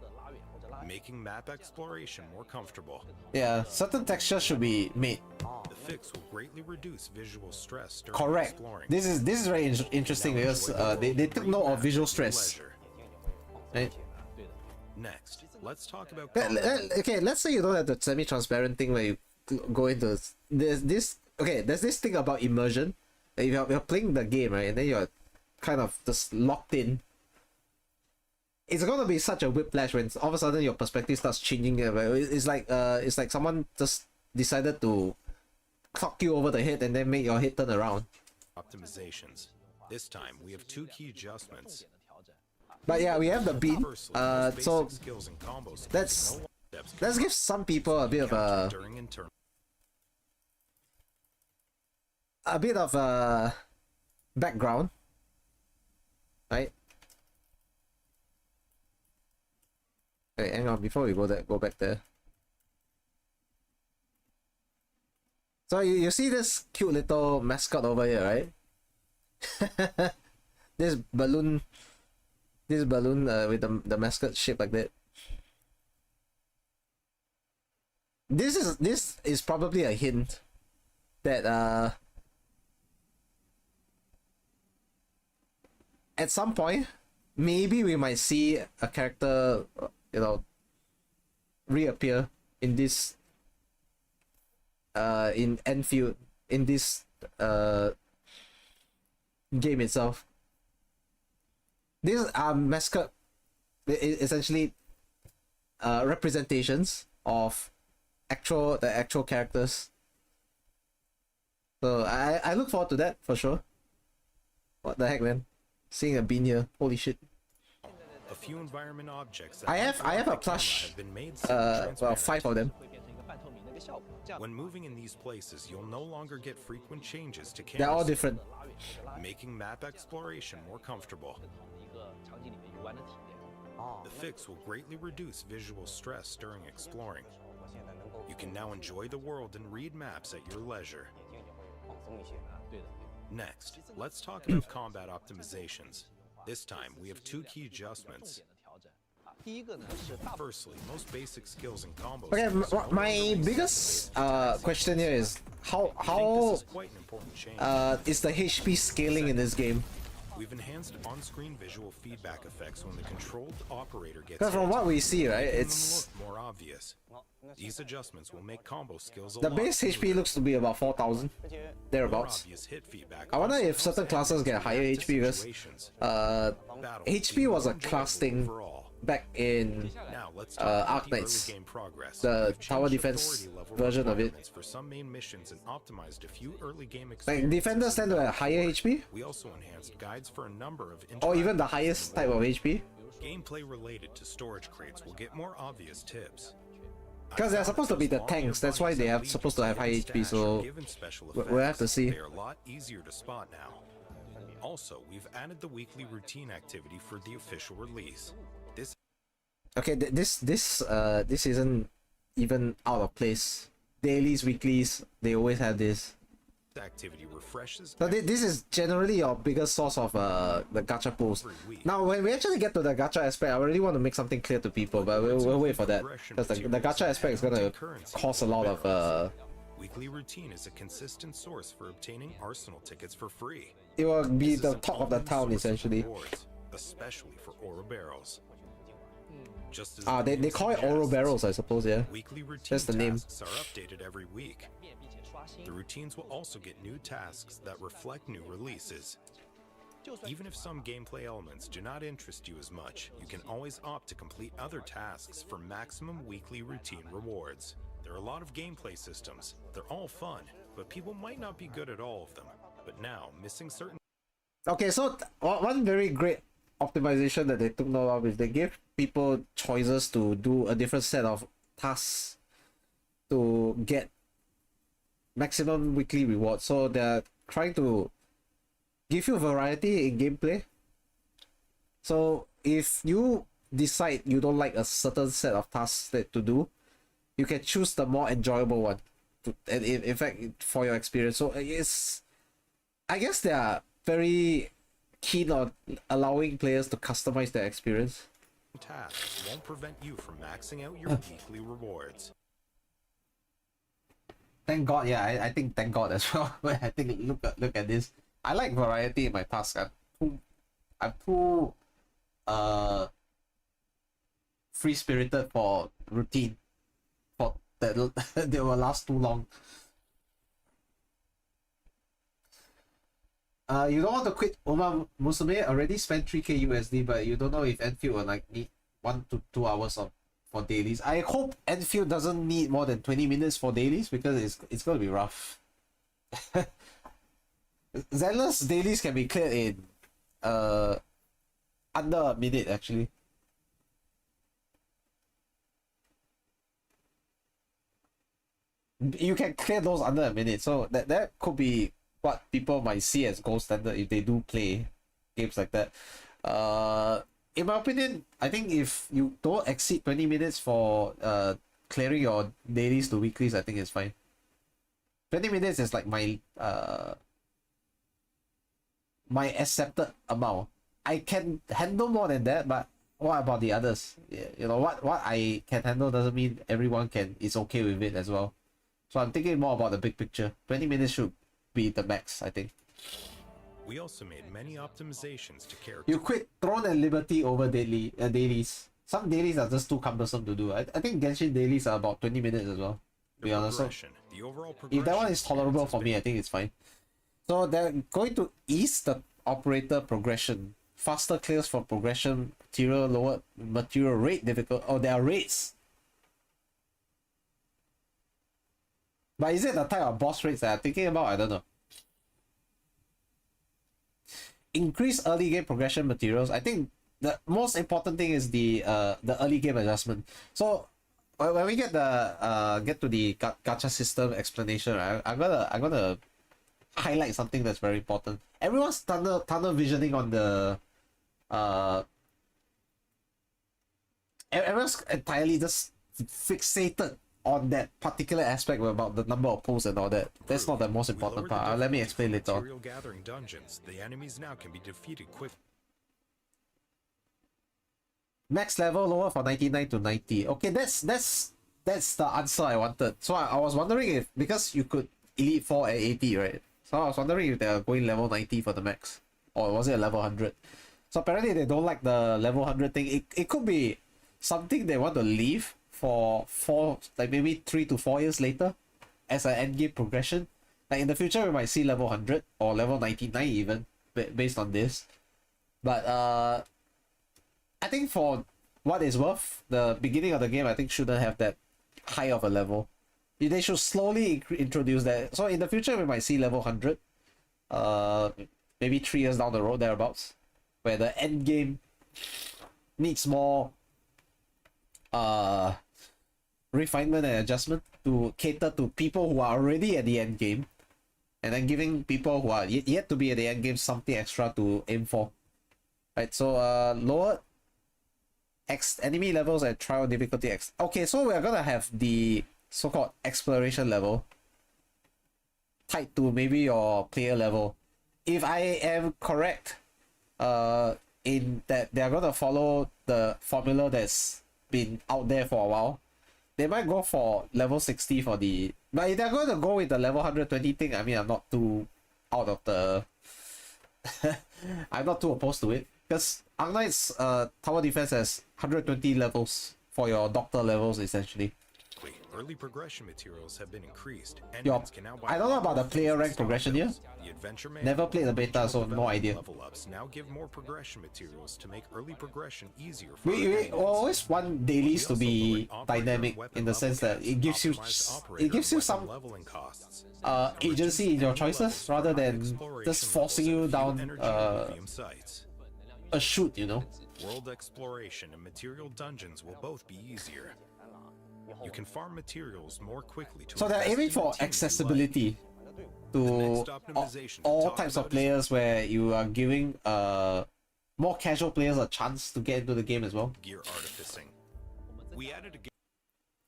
making map exploration more comfortable. Yeah, certain textures should be made. The fix will greatly reduce visual stress during Correct. exploring. This is very interesting because they took note of visual stress. Right? Next, let's talk about Okay, let's say you don't have the semi-transparent thing where you go into there's this thing about immersion. If you're playing the game, right, and then you're kind of just locked in, it's gonna be such a whiplash when all of a sudden your perspective starts changing. It's like someone just decided to clock you over the head and then make your head turn around. Optimizations. This time we have 2 key adjustments. But yeah, we have the beat. So let's give some people a bit of a background, right? Wait, hang on, before we go back there. So you see this cute little mascot over here, right? this balloon with the mascot shape like that. This is probably a hint that at some point maybe we might see a character reappear in this in Endfield, in this game itself. These are mascot, essentially representations of the actual characters. So I look forward to that for sure. What the heck, man? Seeing a bean here, holy shit. A few environment objects I have a plush, 5 of them. When moving in these places, you'll no longer get frequent changes to camera. They're all different, making map exploration more comfortable. The fix will greatly reduce visual stress during exploring. You can now enjoy the world and read maps at your leisure. Next, let's talk about combat optimizations. This time, we have 2 key adjustments. Firstly, most basic skills and combos. Okay, my biggest question here is how is the HP scaling in this game? We've enhanced on-screen visual feedback effects when the controlled operator gets Because from what we see, right, it's more obvious. These adjustments will make combo skills the base HP looks to be about 4,000 thereabouts. I wonder if certain classes get higher HP because HP was a class thing back in Arknights, the tower defense version of it. Like defenders tend to have higher HP, We also enhanced guides for a number of or even the highest type of HP. Gameplay related to storage crates will get more obvious tips. Because they're supposed to be the tanks, that's why they are supposed to have high HP, so we'll have to see. They're a lot easier to spot now. Also, we've added the weekly routine activity for the official release. Okay, this isn't even out of place. Dailies, weeklies, they always have this. activity refreshes. So this is generally your biggest source of the gacha pools. Now, when we actually get to the gacha aspect, I really want to make something clear to people, but we'll wait for that, because the gacha aspect is gonna cost a lot of Weekly routine is a consistent source for obtaining Arsenal tickets for free. It will be the top of the town essentially. Rewards, especially for oro barrels. Just as They call it oro barrels, I suppose. Yeah, weekly routine that's the name. tasks are updated every week. The routines will also get new tasks that reflect new releases. Even if some gameplay elements do not interest you as much, you can always opt to complete other tasks for maximum weekly routine rewards. There are a lot of gameplay systems. They're all fun, but people might not be good at all of them. But now, missing certain... Okay, so one very great optimization that they took note of is they gave people choices to do a different set of tasks to get maximum weekly reward. So they're trying to give you variety in gameplay. So if you decide you don't like a certain set of tasks to do, you can choose the more enjoyable one and in fact for your experience. So I guess they are very keen on allowing players to customize their experience. tasks won't prevent you from maxing out your weekly rewards. Thank God, yeah, I think thank God as well. But I think look at this. I like variety in my tasks. I'm too free spirited for routine. For that they will last too long. You don't want to quit Uma Musume, already spent 3k USD, but you don't know if Enfield will like need 1 to 2 hours for dailies. I hope Enfield doesn't need more than 20 minutes for dailies, because it's gonna be rough. Zenless dailies can be cleared in under a minute actually. You can clear those under a minute, so that could be what people might see as gold standard if they do play games like that. In my opinion, I think if you don't exceed 20 minutes for clearing your dailies to weeklies, I think it's fine. 20 minutes is like my my accepted amount. I can handle more than that, but what about the others? Yeah, you know, what I can handle doesn't mean everyone is okay with it as well. So I'm thinking more about the big picture. 20 minutes should be the max, I think. We also made many optimizations to character. You quit Throne and Liberty over dailies. Some dailies are just too cumbersome to do. I think Genshin dailies are about 20 minutes as well, to be honest. So if that one is tolerable for me, I think it's fine. So they're going to ease the operator progression. Faster clears for progression, material lower material rate difficult. Oh, there are rates. But is it the type of boss rates that I'm thinking about? I don't know. Increase early game progression materials. I think the most important thing is the early game adjustment. So when we get to the gacha system explanation, right, I'm gonna highlight something that's very important. Everyone's tunnel visioning on the everyone's entirely just fixated on that particular aspect about the number of pulls and all that. That's not the most important part. Let me explain later on. Gathering dungeons, the enemies now can be defeated quick. Max level lower from 99 to 90. Okay, that's the answer I wanted. So I was wondering if, because you could Elite 4 at 80, right? So I was wondering if they're going level 90 for the max. Or was it a level 100? So apparently they don't like the level 100 thing. It could be something they want to leave for maybe 3 to 4 years later as an end game progression. Like in the future we might see level 100 or level 99 even based on this. But I think for what it's worth, the beginning of the game I think shouldn't have that high of a level. They should slowly introduce that. So in the future we might see level 100 maybe 3 years down the road thereabouts, where the end game needs more refinement and adjustment to cater to people who are already at the end game, and then giving people who are yet to be at the end game something extra to aim for. Right, so lower enemy levels at trial difficulty Okay, so we're gonna have the so-called exploration level. tied to maybe your player level. If I am correct, in that they are gonna follow the formula that's been out there for a while, they might go for level 60 for the. But if they're going to go with the level 120 thing, I mean, I'm not too out of the. I'm not too opposed to it, because Arknights tower defense has 120 levels for your doctor levels essentially. Early progression materials have been increased. I don't know about the player rank progression here. Never played the beta, so no idea. Level ups now give more progression materials to make early progression easier. We always want dailies to be dynamic in the sense that it gives you some agency in your choices rather than just forcing you down a chute, you know. World exploration and material dungeons will both be easier. You can farm materials more quickly. So they're aiming for accessibility to all types of players, where you are giving more casual players a chance to get into the game as well. Gear artificing. We added a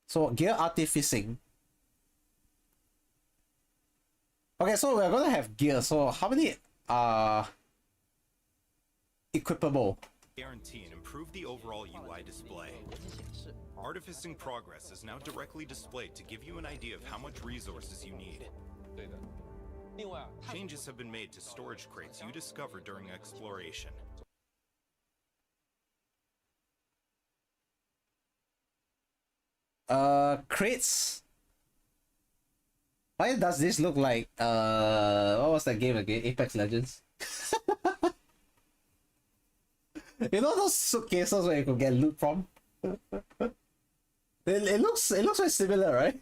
So gear artificing. Okay, so we're gonna have gear. So how many are equipable? guarantee and improve the overall UI display. Artificing progress is now directly displayed to give you an idea of how much resources you need. Changes have been made to storage crates you discover during exploration. Crates. Why does this look like what was that game again? Apex Legends. You know those suitcases where you could get loot from? It looks very similar, right?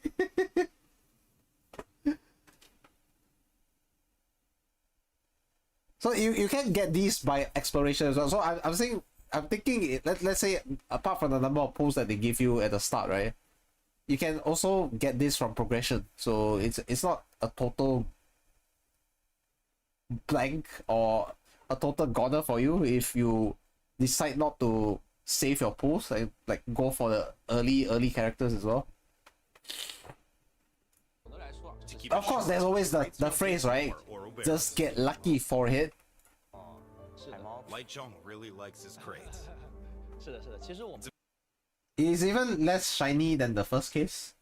So you can get these by exploration as well. So I'm thinking let's say, apart from the number of posts that they give you at the start, right? You can also get this from progression. So it's not a total blank or a total goner for you if you decide not to save your pools and like go for the early characters as well. Of course, there's always the phrase, right? Just get lucky for it. Light Zhong really likes his crates. It is even less shiny than the first case.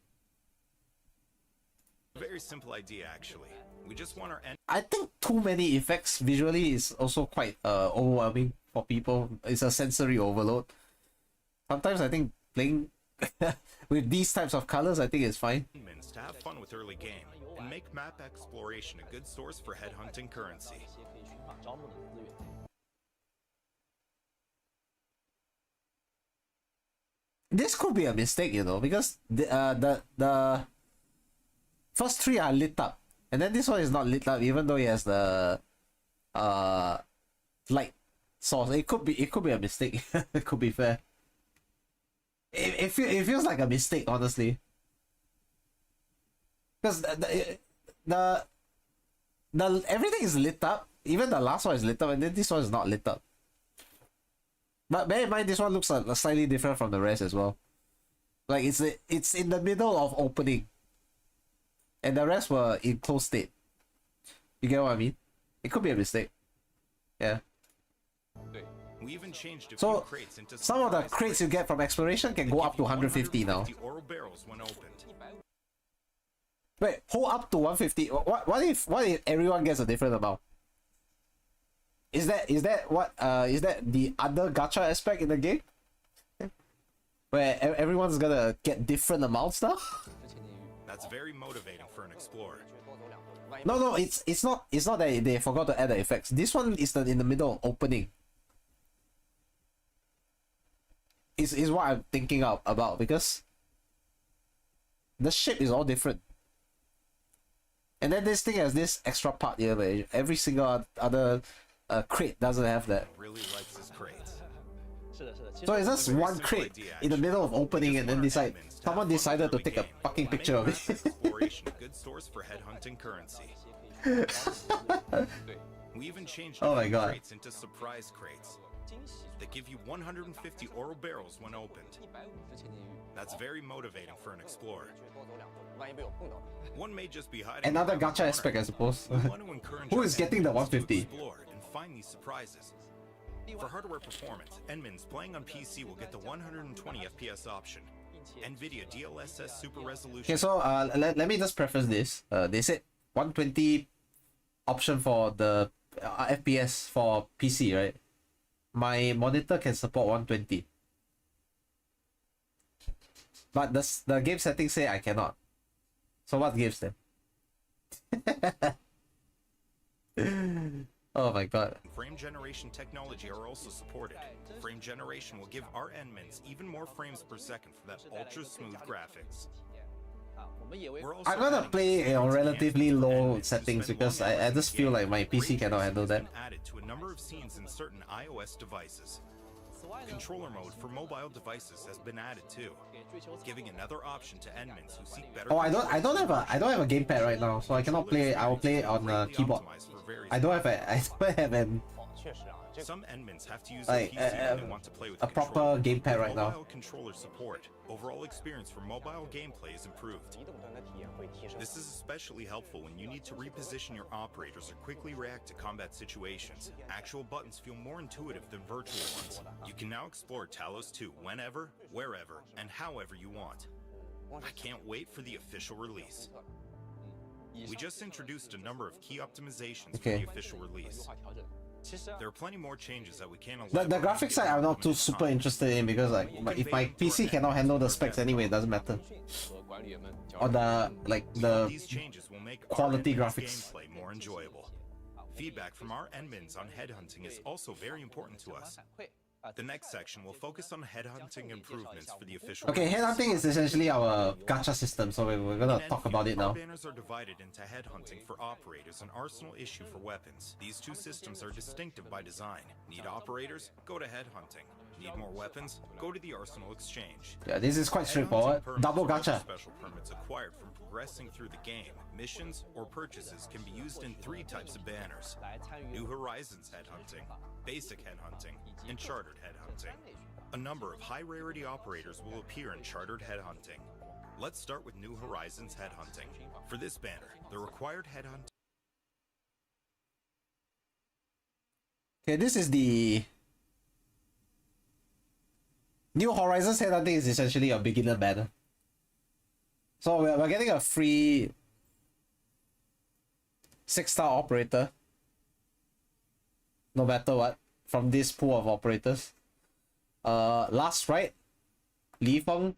Very simple idea, actually. We just want our I think too many effects visually is also quite overwhelming for people. It's a sensory overload. Sometimes I think playing with these types of colors, I think it's fine. To have fun with early game and make map exploration a good source for headhunting currency. This could be a mistake, you know, because the first three are lit up, and then this one is not lit up, even though it has the light source. It could be a mistake. It could be fair. It feels like a mistake, honestly, because the everything is lit up. Even the last one is lit up, and then this one is not lit up. But bear in mind, this one looks slightly different from the rest as well. Like it's in the middle of opening, and the rest were in closed state. You get what I mean? It could be a mistake. Yeah. We even changed a So few crates into some of the crates you get from exploration can go up to 150 now. Oral barrels when opened. Wait, hold up to 150. What if everyone gets a different amount? Is that the other gacha aspect in the game, where everyone's gonna get different amounts now? That's very motivating for an explorer. No, it's not that they forgot to add the effects. This one is in the middle of opening. Is what I'm thinking about, because the shape is all different. And then this thing has this extra part here where every single other crate doesn't have that. Really likes his crates. So it's just one crate in the middle of opening, and then someone decided to take a fucking picture of it. Exploration, a good source for headhunting currency. We even changed Oh my God. crates into surprise crates. that give you 150 oro barrels when opened. That's very motivating for an explorer. One may just be hiding Another around the gacha corner. aspect, I suppose. We want to encourage Who our is getting the Endmins to 150? explore and find these surprises. For hardware performance, Endmins playing on PC will get the 120 FPS option. NVIDIA DLSS Super Resolution. Okay, so let me just preface this. They said 120 option for the FPS for PC, right? My monitor can support 120. But the game settings say I cannot. So what gives them? Oh my god. Frame generation technology are also supported. Frame generation will give our Endmins even more frames per second for that ultra smooth graphics. I'm gonna play on relatively low settings because I just feel like my PC cannot handle that. Added to a number of scenes in certain iOS devices. Controller mode for mobile devices has been added too, giving another option to Endmins who seek better. Oh, I don't have a gamepad right now, so I cannot play. I will play on keyboard. I don't have an Some Endmins have to use like a PC when they want to play with a proper gamepad right now. Mobile controller support. Overall experience for mobile gameplay is improved. This is especially helpful when you need to reposition your operators or quickly react to combat situations. Actual buttons feel more intuitive than virtual ones. You can now explore Talos 2 whenever, wherever, and however you want. I can't wait for the official release. We just introduced a number of key optimizations for the official release. There are plenty more changes that we can't allow. The graphics side I'm not too super interested in because like if my PC cannot handle the specs anyway, it doesn't matter. Or the These changes will make quality our graphics. gameplay more enjoyable. Feedback from our Endmins on headhunting is also very important to us. The next section will focus on headhunting improvements for the official. Okay, headhunting is essentially our gacha system, so we're gonna talk about it now. Our banners are divided into headhunting for operators and arsenal issue for weapons. These two systems are distinctive by design. Need operators? Go to headhunting. Need more weapons? Go to the arsenal exchange. Yeah, this is quite straightforward. Double gacha. Special permits acquired from progressing through the game. Missions or purchases can be used in 3 types of banners: New Horizons headhunting, basic headhunting, and chartered headhunting. A number of high rarity operators will appear in chartered headhunting. Let's start with New Horizons headhunting. For this banner, the required headhunting. Okay, this is the New Horizons headhunting is essentially a beginner banner. So we're getting a free 6-star operator, no matter what, from this pool of operators. Last right, Li Feng,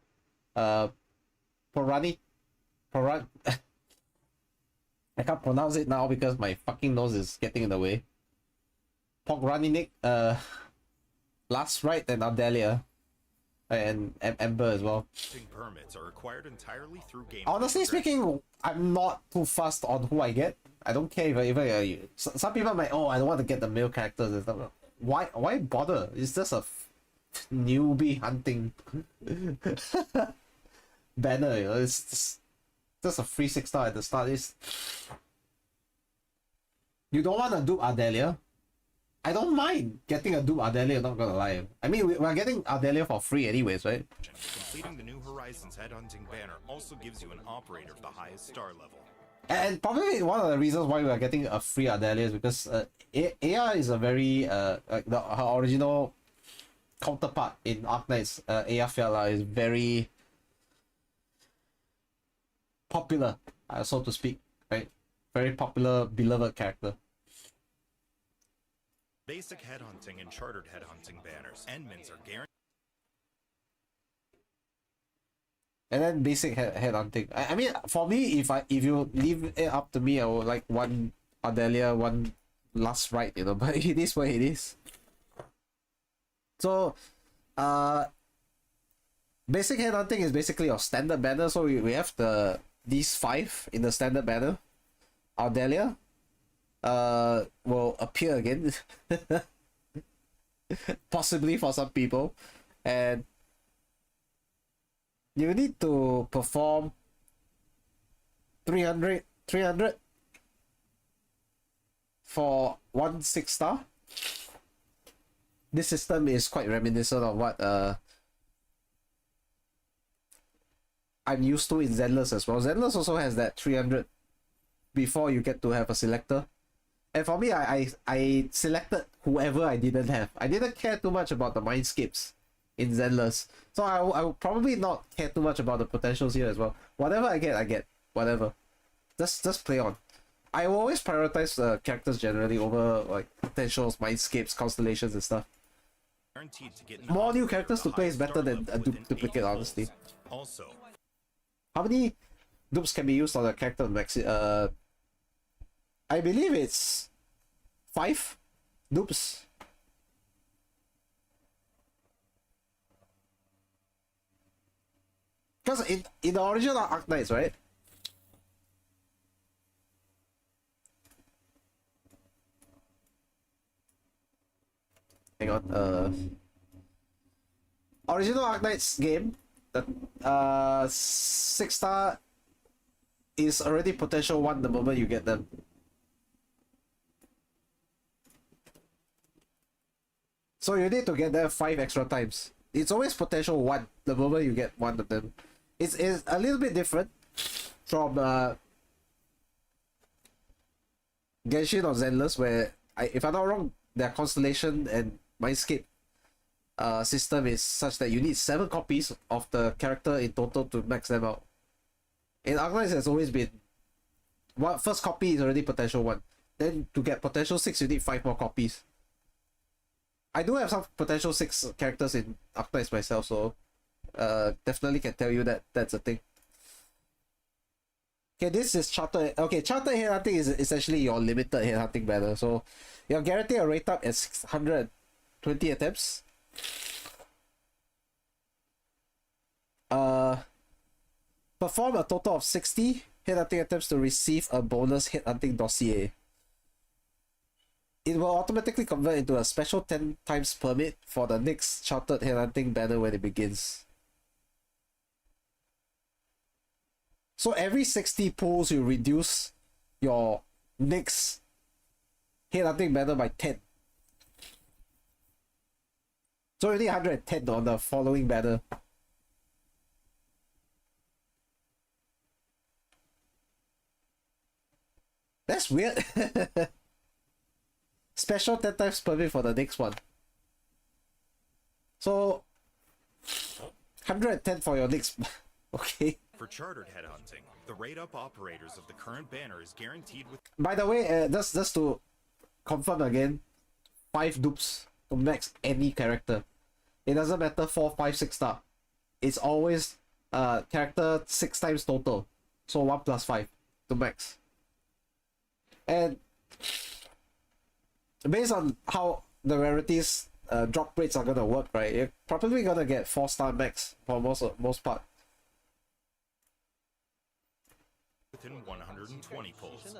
Porani, I can't pronounce it now because my fucking nose is getting in the way. Pograninik, Last Right, and Ardelia, and Ember as well. Permits are acquired entirely through game. Honestly speaking, I'm not too fussed on who I get. I don't care if some people might, oh, I don't want to get the male characters and stuff. Why bother? It's just a newbie hunting banner, you know. It's just a free 6-star at the start. You don't want to do Ardelia? I don't mind getting a Doom Ardelia, not gonna lie. I mean, we're getting Ardelia for free anyways, right? Completing the New Horizons headhunting banner also gives you an operator of the highest star level. And probably one of the reasons why we are getting a free Ardelia is because Aya is a very like her original counterpart in Arknights, Aya Fiala is very popular, so to speak, right? Very popular, beloved character. Basic headhunting and chartered headhunting banners. Endmins are guaranteed. And then basic headhunting. I mean, for me, if you leave it up to me, I would like one Ardelia, one Last Right, you know. But it is what it is. So, basic headhunting is basically your standard banner. So we have these 5 in the standard banner. Ardelia will appear again, possibly for some people, and you need to perform 300 for 1 6-star, this system is quite reminiscent of what I'm used to in Zenless as well. Zenless also has that 300 before you get to have a selector. And for me, I selected whoever I didn't have. I didn't care too much about the mindscapes in Zenless. So I will probably not care too much about the potentials here as well. Whatever I get. Whatever. Just play on. I will always prioritize characters generally over like potentials, mindscapes, constellations and stuff. More new characters to play is better than a duplicate, honestly. Also, how many dupes can be used on a character maxi? I believe it's 5 dupes. Because in the original Arknights, right? Hang on, original Arknights game, the 6-star is already potential 1 the moment you get them. So you need to get them 5 extra times. It's always potential 1 the moment you get 1 of them. It's a little bit different from Genshin or Zenless, where if I'm not wrong, their constellation and mindscape system is such that you need 7 copies of the character in total to max them out. In Arknights, has always been first copy is already potential 1. Then to get potential 6, you need 5 more copies. I do have some potential 6 characters in Arknights myself, so definitely can tell you that that's a thing. Okay, this is charter. Okay, charter headhunting is essentially your limited headhunting banner. So you're guaranteed a rate up at 620 attempts. Perform a total of 60 headhunting attempts to receive a bonus headhunting dossier. It will automatically convert into a special 10 times permit for the next chartered headhunting banner when it begins. So every 60 pulls, you reduce your next headhunting banner by 10. So you need 110 on the following banner. That's weird. Special 10 times permit for the next one. So 110 for your next. Okay. For chartered headhunting, the rate-up operators of the current banner is guaranteed with... By the way, just to confirm again, 5 dupes to max any character. It doesn't matter 4, 5, 6 star. It's always character 6 times total. So 1 plus 5 to max. And based on how the rarities drop rates are gonna work, right? You're probably gonna get 4-star max for most part. Within 120 pulls.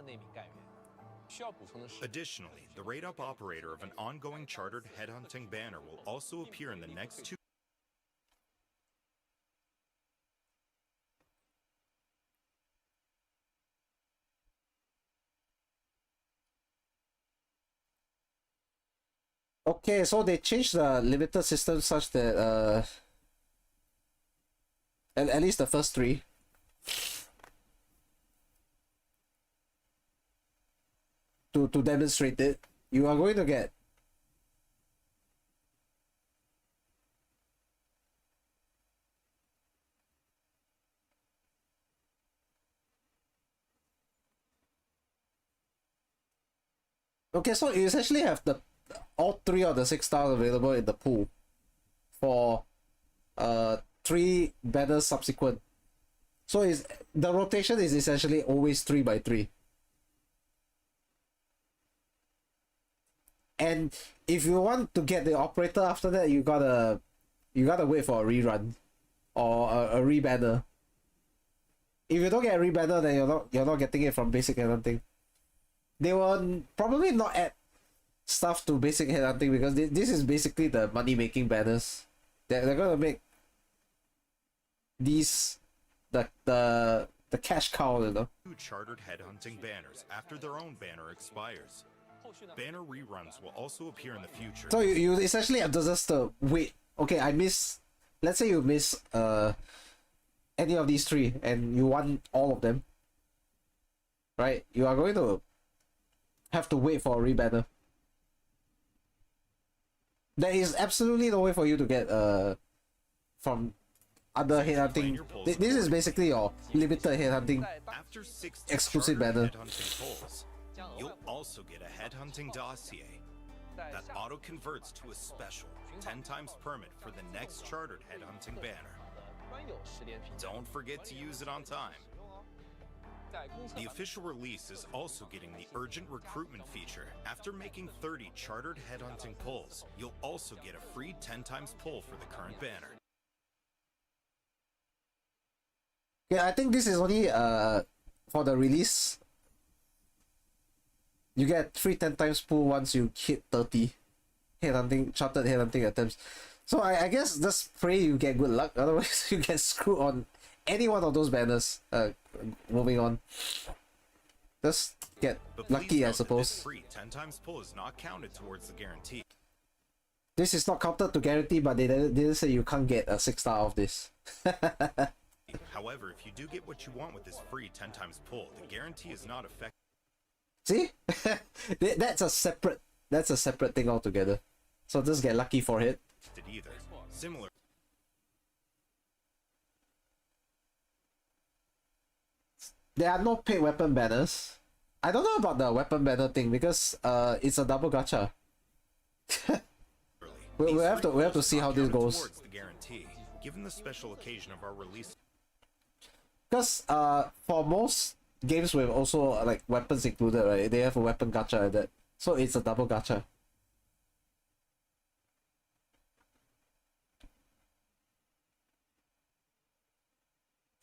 Additionally, the rate-up operator of an ongoing chartered headhunting banner will also appear in the next 2. Okay, so they changed the limited system such that at least the first 3. To demonstrate it, you are going to get okay, so you essentially have all 3 of the 6 stars available in the pool for 3 banners subsequent. So the rotation is essentially always 3 by 3. And if you want to get the operator after that, you gotta wait for a rerun or a rebanner. If you don't get a rebanner, then you're not getting it from basic headhunting. They will probably not add stuff to basic headhunting because this is basically the money making banners. They're gonna make these the cash cow, you know. 2 chartered headhunting banners after their own banner expires. Banner reruns will also appear in the future. So you essentially have to just wait. Okay, I miss. Let's say you miss any of these three and you want all of them. Right? You are going to have to wait for a rebanner. There is absolutely no way for you to get from other headhunting. This is basically your limited headhunting exclusive banner. Polls, you'll also get a headhunting dossier that auto converts to a special 10 times permit for the next chartered headhunting banner. Don't forget to use it on time. The official release is also getting the urgent recruitment feature. After making 30 chartered headhunting pulls, you'll also get a free 10 times pull for the current banner. Yeah, I think this is only for the release. You get free 10 times pull once you hit 30 chartered headhunting attempts. So I guess just pray you get good luck, otherwise you get screwed on any one of those banners. Moving on. Just get lucky, I suppose. This free 10 times pull is not counted towards the guarantee. This is not counted to guarantee, but they didn't say you can't get a 6-star of this. However, if you do get what you want with this free 10 times pull, the guarantee is not affected. See? that's a separate thing altogether. So just get lucky for it. Either. Similar. There are no paid weapon banners. I don't know about the weapon banner thing because it's a double gacha. we have to see how this goes. The guarantee, given the special occasion of our release. Because for most games with also like weapons included, right? They have a weapon gacha at that, so it's a double gacha.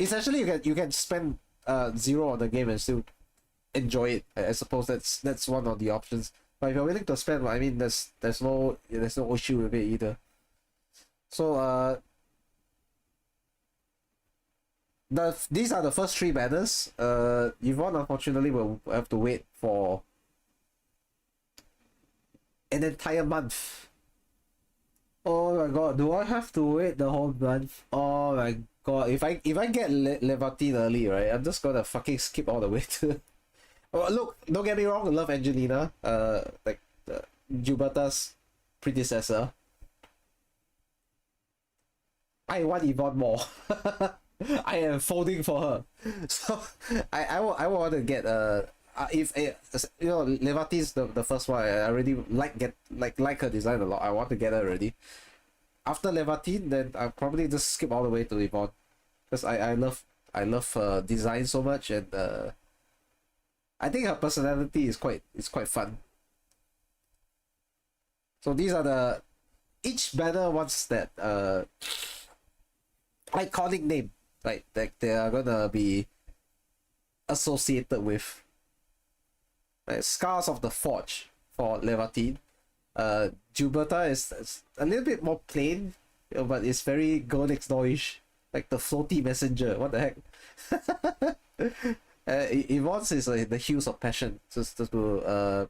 Essentially, you can spend 0 on the game and still enjoy it. I suppose that's one of the options. But if you're willing to spend, I mean, there's no issue with it either. So these are the first 3 banners. Yvonne unfortunately will have to wait for an entire month. Oh my god, do I have to wait the whole month? Oh my god, if I get Levantine early, right, I'm just gonna fucking skip all the way to. Oh, look, don't get me wrong, I love Angelina, like Jubata's predecessor. I want Yvonne more. I am folding for her. So I want to get if you know, Levantine's the first one. I already like her design a lot. I want to get her already. After Levantine, then I'll probably just skip all the way to Yvonne, because I love her design so much, and I think her personality is quite fun. So these are each banner wants that iconic name, right? Like they are gonna be associated with. Like Scars of the Forge for Levantine. Jubata is a little bit more plain, you know, but it's very girl next door-ish. Like the floaty messenger. What the heck? Yvonne's is the hues of passion. Just to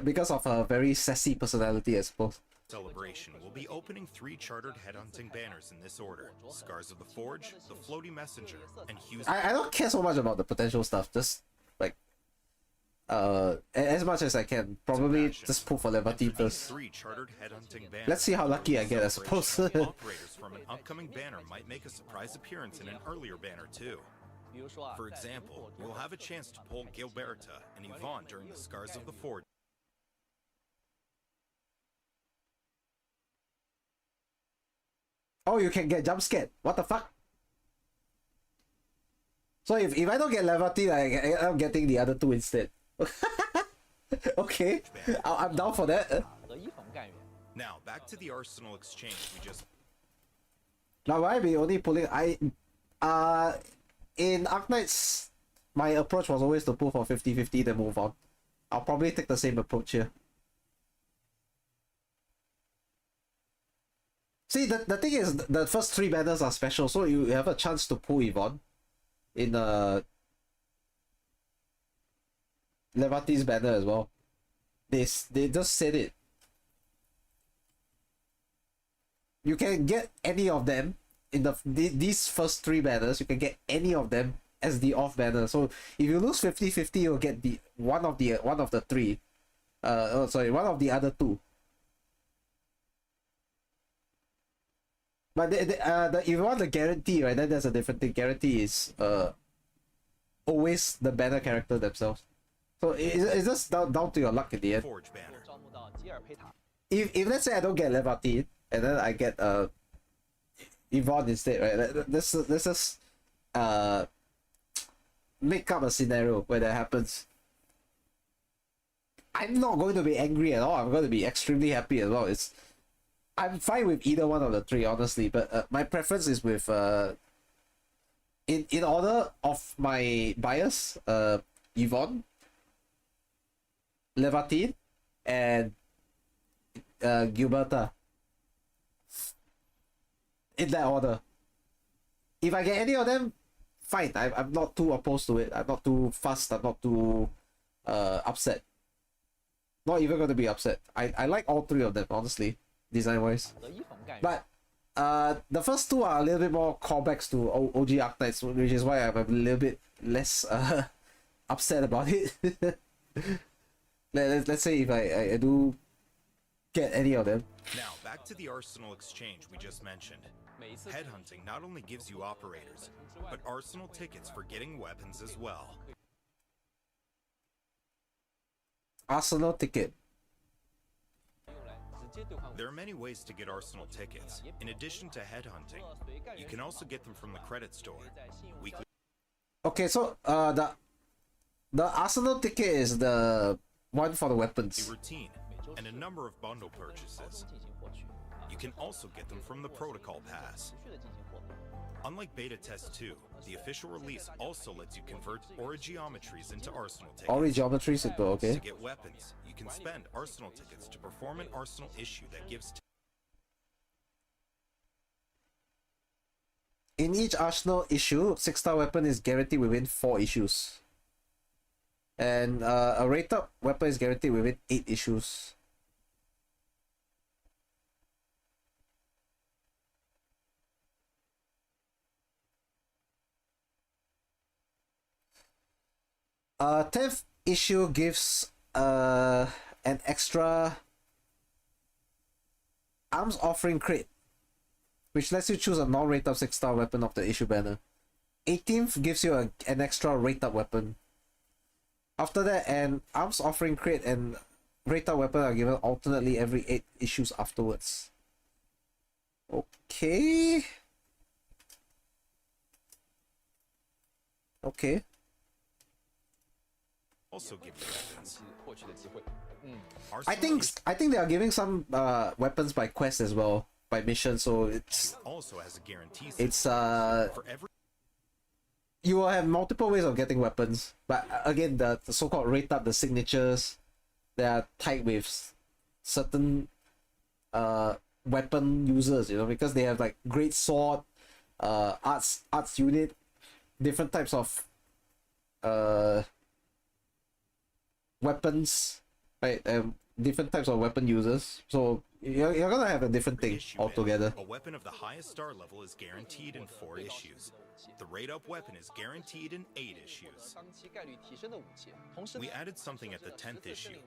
because of her very sassy personality, I suppose. Celebration will be opening 3 chartered headhunting banners in this order: Scars of the Forge, the Floaty Messenger, and Hues. I don't care so much about the potential stuff. Just like as much as I can. Probably just pull for Levantine first. Let's see how lucky I get, I suppose. Operators from an upcoming banner might make a surprise appearance in an earlier banner too. For example, you'll have a chance to pull Gilberta and Yvonne during the Scars of the Forge. Oh, you can get jump scared. What the fuck? So if I don't get Levantine, I'm getting the other 2 instead. Okay, I'm down for that. Now back to the Arsenal exchange we just. Now why be only pulling in Arknights, my approach was always to pull for 50-50 then move on. I'll probably take the same approach here. See, the thing is, the first 3 banners are special, so you have a chance to pull Yvonne in Levati's banner as well. They just said it. You can get any of them in these first 3 banners. You can get any of them as the off banner. So if you lose 50-50, you'll get the one of the 3. One of the other 2. But if you want the guarantee, right, then there's a different thing. Guarantee is always the banner character themselves. So it's just down to your luck in the end. If let's say I don't get Levati and then I get Yvonne instead, right? Let's just make up a scenario where that happens. I'm not going to be angry at all. I'm going to be extremely happy as well. I'm fine with either one of the 3, honestly, but my preference is with in order of my bias, Yvonne, Levati, and Gilberta. In that order. If I get any of them, fine. I'm not too opposed to it. I'm not too fussed. I'm not too upset. Not even going to be upset. I like all 3 of them, honestly, design wise. But the first 2 are a little bit more callbacks to OG Arknights, which is why I'm a little bit less upset about it. Let's say if I do get any of them. Now, back to the Arsenal exchange we just mentioned. Headhunting not only gives you operators, but Arsenal tickets for getting weapons as well. Arsenal ticket. There are many ways to get Arsenal tickets. In addition to headhunting, you can also get them from the credit store. Weekly. Okay, so the Arsenal ticket is the one for the weapons. Routine and a number of bundle purchases. You can also get them from the Protocol Pass. Unlike Beta Test 2, the official release also lets you convert Origeometries into Arsenal tickets. Origeometries into, okay. To get weapons, you can spend Arsenal tickets to perform an Arsenal issue that gives... In each Arsenal issue, 6-star weapon is guaranteed within 4 issues. And a rate-up weapon is guaranteed within 8 issues. Uh, 10th issue gives an extra arms offering crate, which lets you choose a non-rate-up 6-star weapon of the issue banner. 18th gives you an extra rate-up weapon. After that, an arms offering crate and rate-up weapon are given alternately every 8 issues afterwards. Okay. Okay. Also give you weapons. I think they are giving some weapons by quest as well, by mission, so it's also has a guarantee. It's you will have multiple ways of getting weapons, but again, the so-called rate up, the signatures, they are tied with certain weapon users, you know, because they have like great sword, arts unit, different types of weapons, right? Different types of weapon users. So you're gonna have a different thing altogether. A weapon of the highest star level is guaranteed in 4 issues. The rate-up weapon is guaranteed in 8 issues. We added something at the 10th issue,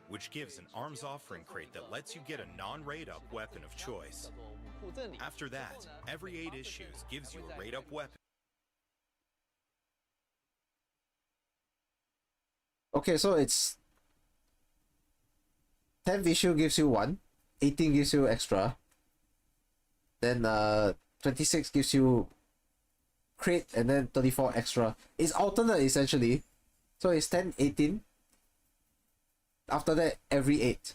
which gives an arms offering crate that lets you get a non-rate-up weapon of choice. After that, every 8 issues gives you a rate-up weapon. Okay, so it's 10th issue gives you 1, 18 gives you extra, then 26 gives you crate, and then 34 extra. It's alternate essentially, so it's 10, 18. After that, every 8.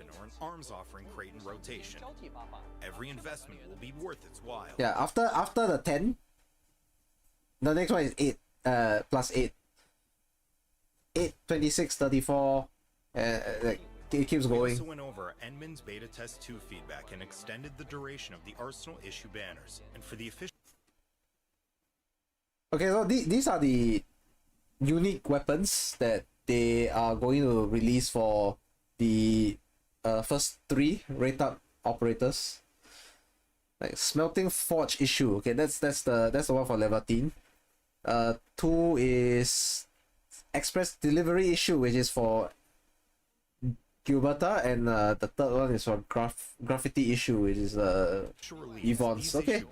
Or an arms offering crate in rotation. Every investment will be worth its while. Yeah, after the 10, the next one is 8 plus 8. 8, 26, 34, like it keeps going. We also went over Endman's Beta Test 2 feedback and extended the duration of the Arsenal issue banners. And for the official... Okay, so these are the unique weapons that they are going to release for the first 3 rate up operators. Like smelting forge issue. Okay, that's the one for level 10. 2 is express delivery issue, which is for Gilberta, and the third one is for graffiti issue, which is Yvonne's. Okay,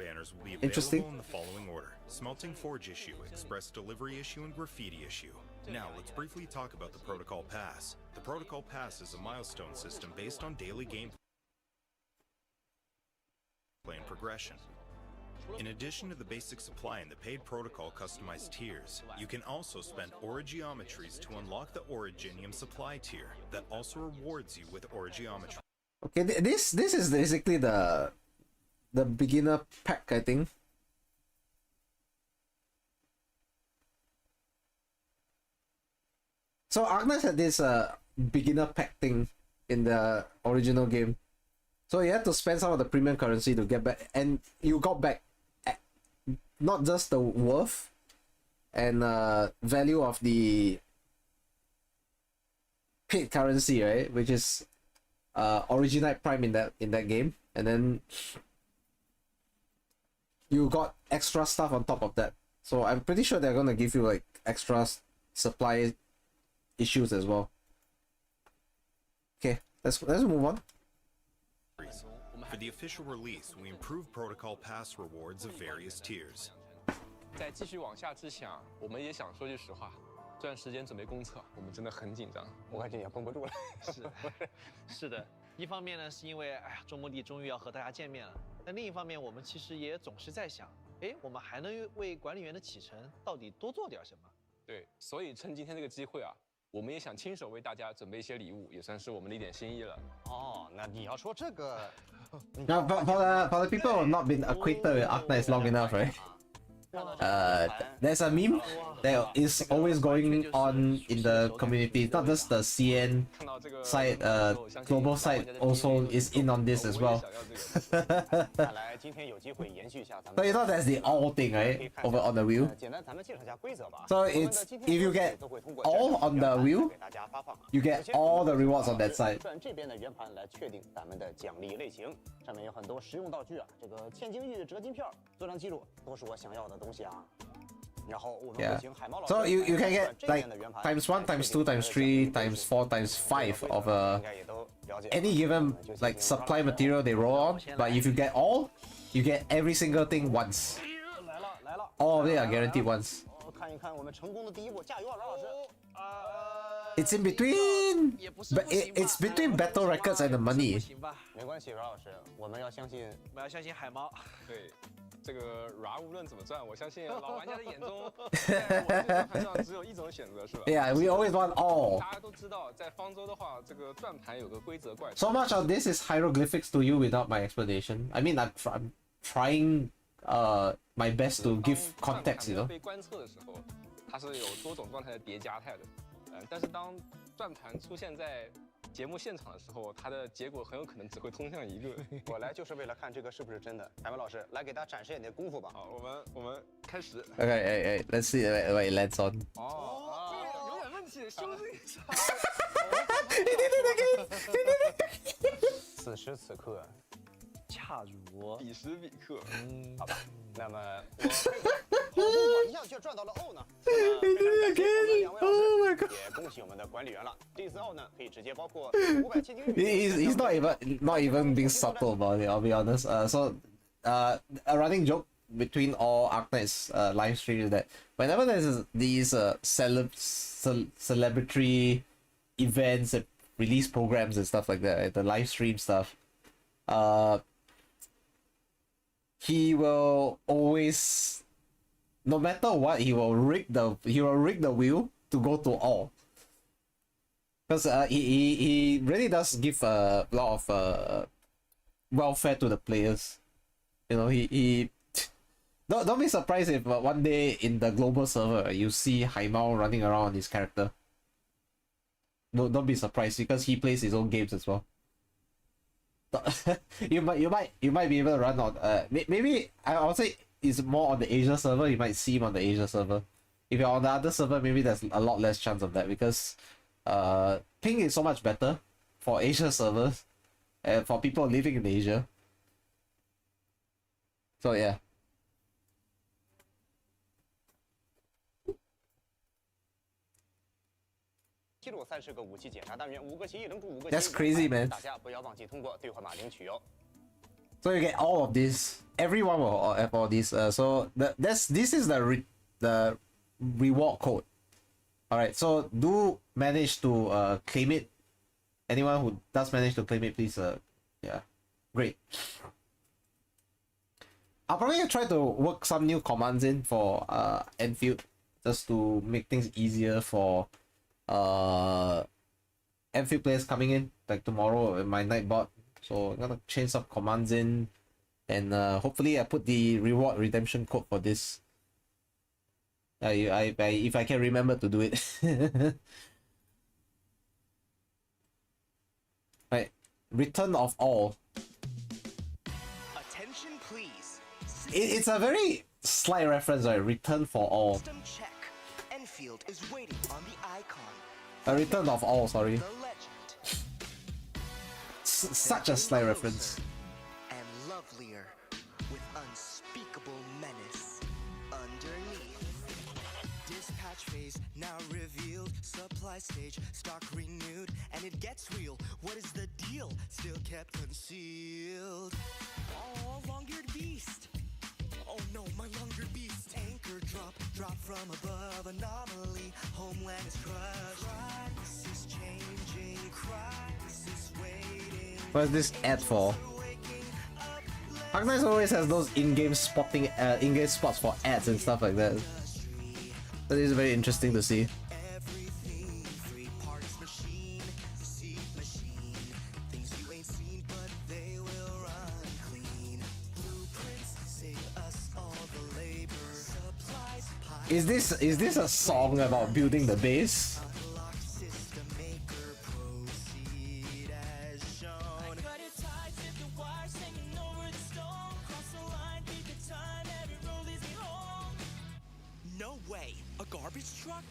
interesting. In the following order: smelting forge issue, express delivery issue, and graffiti issue. Now let's briefly talk about the protocol pass. The protocol pass is a milestone system based on daily gameplay and progression. In addition to the basic supply and the paid protocol customized tiers, you can also spend aura geometries to unlock the Originium supply tier that also rewards you with aura geometry. Okay, this is basically the beginner pack, I think. So Arknights had this beginner pack thing in the original game. So you had to spend some of the premium currency to get back, and you got back not just the worth and value of the paid currency, right? Which is Originite Prime in that game, and then you got extra stuff on top of that. So I'm pretty sure they're gonna give you like extra supply issues as well. Okay, let's move on. For the official release, we improved protocol pass rewards of various tiers. 在继续往下之前啊，我们也想说句实话，这段时间准备公测，我们真的很紧张，我感觉也绷不住了。是的，一方面呢，是因为周末地终于要和大家见面了；那另一方面，我们其实也总是在想，我们还能为管理员的启程到底多做点什么？对，所以趁今天这个机会啊，我们也想亲手为大家准备一些礼物，也算是我们的一点心意了。哦，那你要说这个。Now, for the people who have not been acquainted with Arknights long enough, right? There's a meme that is always going on in the community. It's not just the CN side, global side also is in on this as well. So you know that's the all thing, right? Over on the wheel. So it's if you get all on the wheel, you get all the rewards on that side. 这边的圆盘来确定咱们的奖励类型，上面有很多实用道具啊，这个千金玉折金片，做张记录都是我想要的东西啊。 Yeah. So you can get like ×1, ×2, ×3, ×4, ×5 of any given like supply material they roll on. But if you get all, you get every single thing once. All of it are guaranteed once. It's in between, but it's between battle records and the money. 没关系，饶老师，我们要相信海猫。对。 这个 RA 无论怎么转，我相信老玩家的眼中，在我这个盘上只有一种选择，是吧 ？Yeah, we always want all. 大家都知道，在方舟的话，这个转盘有个规则怪。So much of this is hieroglyphics to you without my explanation. I mean, I'm trying my best to give context, you know. 被观测的时候，它是有多种状态的叠加态的，但是当转盘出现在 节目现场的时候，它的结果很有可能只会通向一个。我来就是为了看这个是不是真的。海文老师，来给大家展示一点功夫吧。好，我们开始。Okay, let's see. Wait, let's on. 哦，这个有点问题，修正一下。此时此刻，恰如彼时彼刻。好吧，那么我一下就转到了O呢。两位老师，也恭喜我们的管理员了。这次O呢，可以直接包括500千金玉。He's not even being subtle about it. I'll be honest. A running joke between all Arknights live streams is that whenever there's these celebratory events and release programs and stuff like that, right, the live stream stuff, he will always, no matter what, he will rig the wheel to go to all. Because he really does give a lot of welfare to the players. You know, he don't be surprised if one day in the global server you see Haimao running around on his character. No, don't be surprised because he plays his own games as well. you might be able to run on maybe I would say it's more on the Asia server. You might see him on the Asia server. If you're on the other server, maybe there's a lot less chance of that because ping is so much better for Asia servers and for people living in Asia. So yeah. That's crazy, man. So you get all of this. Everyone will have all these. So this is the reward code. All right. So do manage to claim it. Anyone who does manage to claim it, please. Yeah, great. I'll probably try to work some new commands in for Endfield just to make things easier for Endfield players coming in like tomorrow in my Nightbot. So I'm gonna change some commands in, and hopefully I put the reward redemption code for this. If I can remember to do it. Right, return of all. Attention, please. It's a very slight reference, right? Return for all. System check. Endfield is waiting on the icon. A return of all, sorry. The legend. Such a slight reference. And lovelier with unspeakable menace underneath. Dispatch phase now revealed. Supply stage stock renewed, and it gets real. What is the deal? Still kept concealed. Oh, long-eared beast. Oh no, my long-eared beast. Anchor drop from above. Anomaly, homeland is crushed. Crisis changing, crisis waiting. What's this ad for? Arknights always has those in-game spotting, in-game spots for ads and stuff like that. That is very interesting to see. Is this a song about building the base? No way, a garbage truck?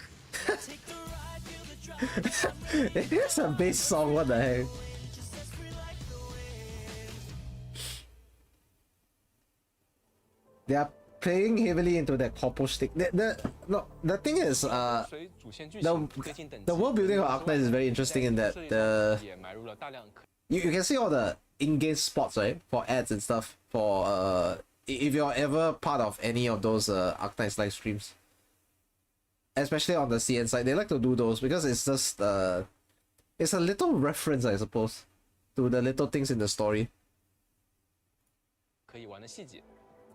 It is a base song, what the heck? They are playing heavily into that corpo stick. The thing is, the world building of Arknights is very interesting in that you can see all the in-game spots, right, for ads and stuff. For if you're ever part of any of those Arknights live streams, especially on the CN side, they like to do those because it's just it's a little reference, I suppose, to the little things in the story.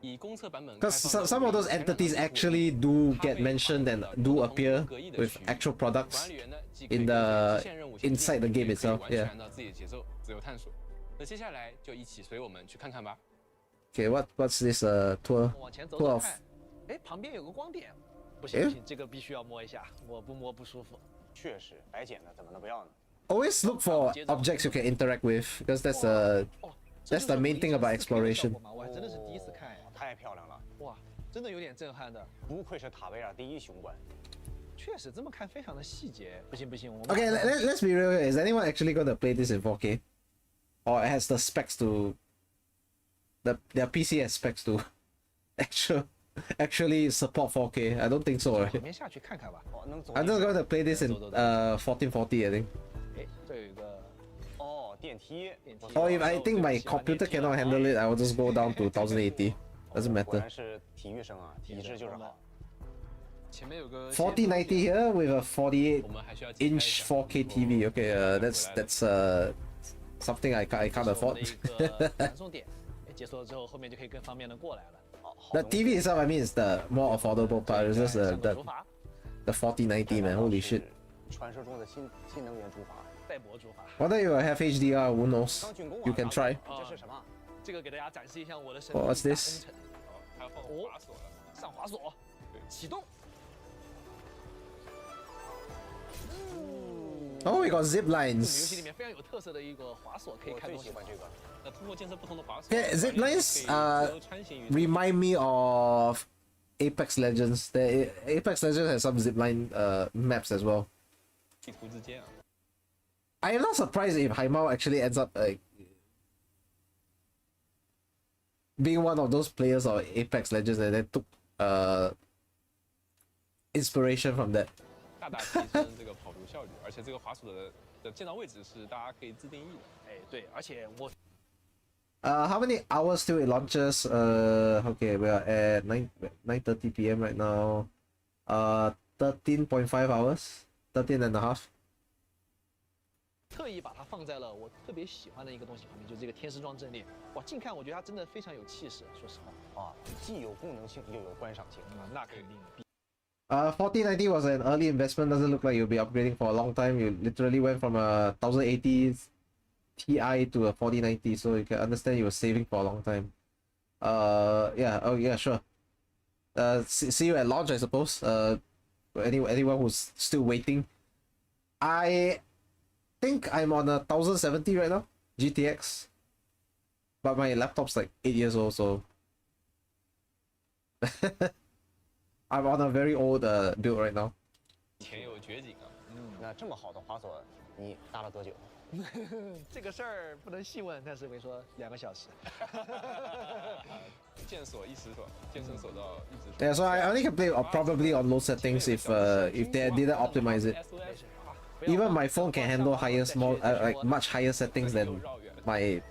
Because some of those entities actually do get mentioned and do appear with actual products in the inside the game itself. Yeah. Okay, what's this tour of? Always look for objects you can interact with because that's the main thing about exploration. 太漂亮了，哇，真的有点震撼的，不愧是塔维尔第一雄馆。确实这么看非常的细节。不行不行，我们 Okay, let's be real. Is anyone actually going to play this in 4K, or has the specs to their PC has specs to actually support 4K? I don't think so. Right? 面下去看看吧。I'm just going to play this in 1440, I think. 哎，这有一个哦电梯。Or if I think my computer cannot handle it, I will just go down to 1080. Doesn't matter. 4090 here with a 48-inch 4K TV. Okay, that's something I can't afford. The TV itself, I mean, is the more affordable part. It's just the 4090, man. Holy shit. Whether you have HDR, who knows? You can try. Oh, what's this? Oh, we got zip lines. Okay, zip lines remind me of Apex Legends. The Apex Legends has some zipline maps as well. 地图之间啊。 I am not surprised if Haimao actually ends up like being one of those players of Apex Legends and then took inspiration from that. 大大提升这个跑图效率，而且这个滑鼠的建造位置是大家可以自定义的。哎，对，而且我。 How many hours till it launches? Okay, we are at 9:30 p.m. right now. 13.5 hours, 13 and a half. 特意把它放在了我特别喜欢的一个东西旁边，就是这个天使装阵列。哇，近看我觉得它真的非常有气势，说实话。啊，既有功能性又有观赏性。那肯定的。 4090 was an early investment. Doesn't look like you'll be upgrading for a long time. You literally went from a 1080 Ti to a 4090, so you can understand you were saving for a long time. Yeah. Oh yeah, sure. See you at launch, I suppose. Anyone who's still waiting. I think I'm on a 1070 right now, GTX. But my laptop's like 8 years old, so I'm on a very old build right now. 以前有绝景啊。那这么好的滑索，你搭了多久？这个事儿不能细问，但是我跟你说2个小时。健所一时所，健身所到一直所。Yeah, so I only can play probably on low settings if they didn't optimize it. Even my phone can handle like much higher settings than my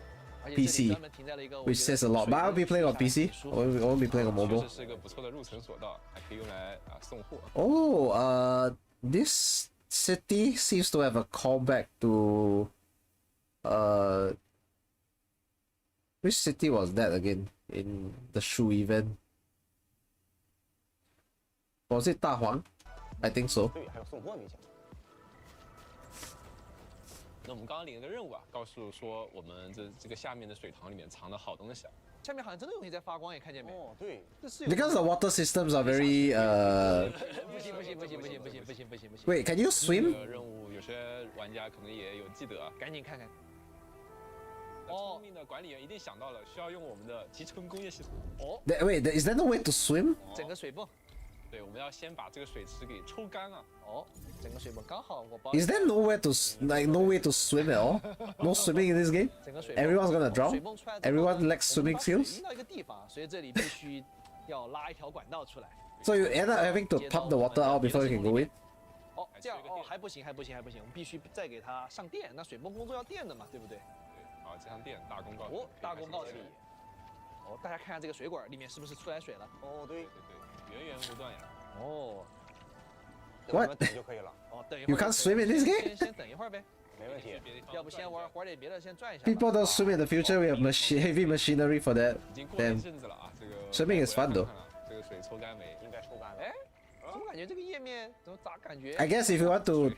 PC, which says a lot. But I'll be playing on PC. I won't be playing on mobile. Oh, this city seems to have a callback to which city was that again in the Shu event? Was it Dahuang? I think so. 对，还有送货没讲。 那我们刚刚领了个任务啊，告诉说我们这个下面的水塘里面藏了好东西啊。下面好像真的有东西在发光，也看见没？哦，对，这是。Because the water systems are very不行不行不行不行不行不行不行不行。 Wait, can you swim? 这个任务有些玩家可能也有记得啊，赶紧看看。聪明的管理员一定想到了，需要用我们的集成工业系统。哦。Wait, is there no way to swim? 整个水泵。 对，我们要先把这个水池给抽干啊。哦，整个水泵刚好我包。Is there nowhere to no way to swim at all? No swimming in this game? Everyone's gonna drown? Everyone lacks swimming skills? 到一个地方，所以这里必须要拉一条管道出来。So you end up having to pump the water out before you can go in? 哦，这样哦还不行还不行还不行，我们必须再给它上电。那水泵工作要电的嘛，对不对？对，好，这项电大功告成。哦，大功告成。哦，大家看看这个水管里面是不是出来水了？哦，对。 源源不断呀！哦 ，What? 等就可以了。哦，等一会儿。 You can't swim in this game? 先等一会儿呗。没问题。要不先玩点别的，先转一下。People don't swim in the future. We have heavy machinery for that. 已经过了一阵子了啊，这个 swimming is fun though. 这个水抽干没？应该抽干了。哎，怎么感觉这个页面怎么咋感觉 I guess if you want to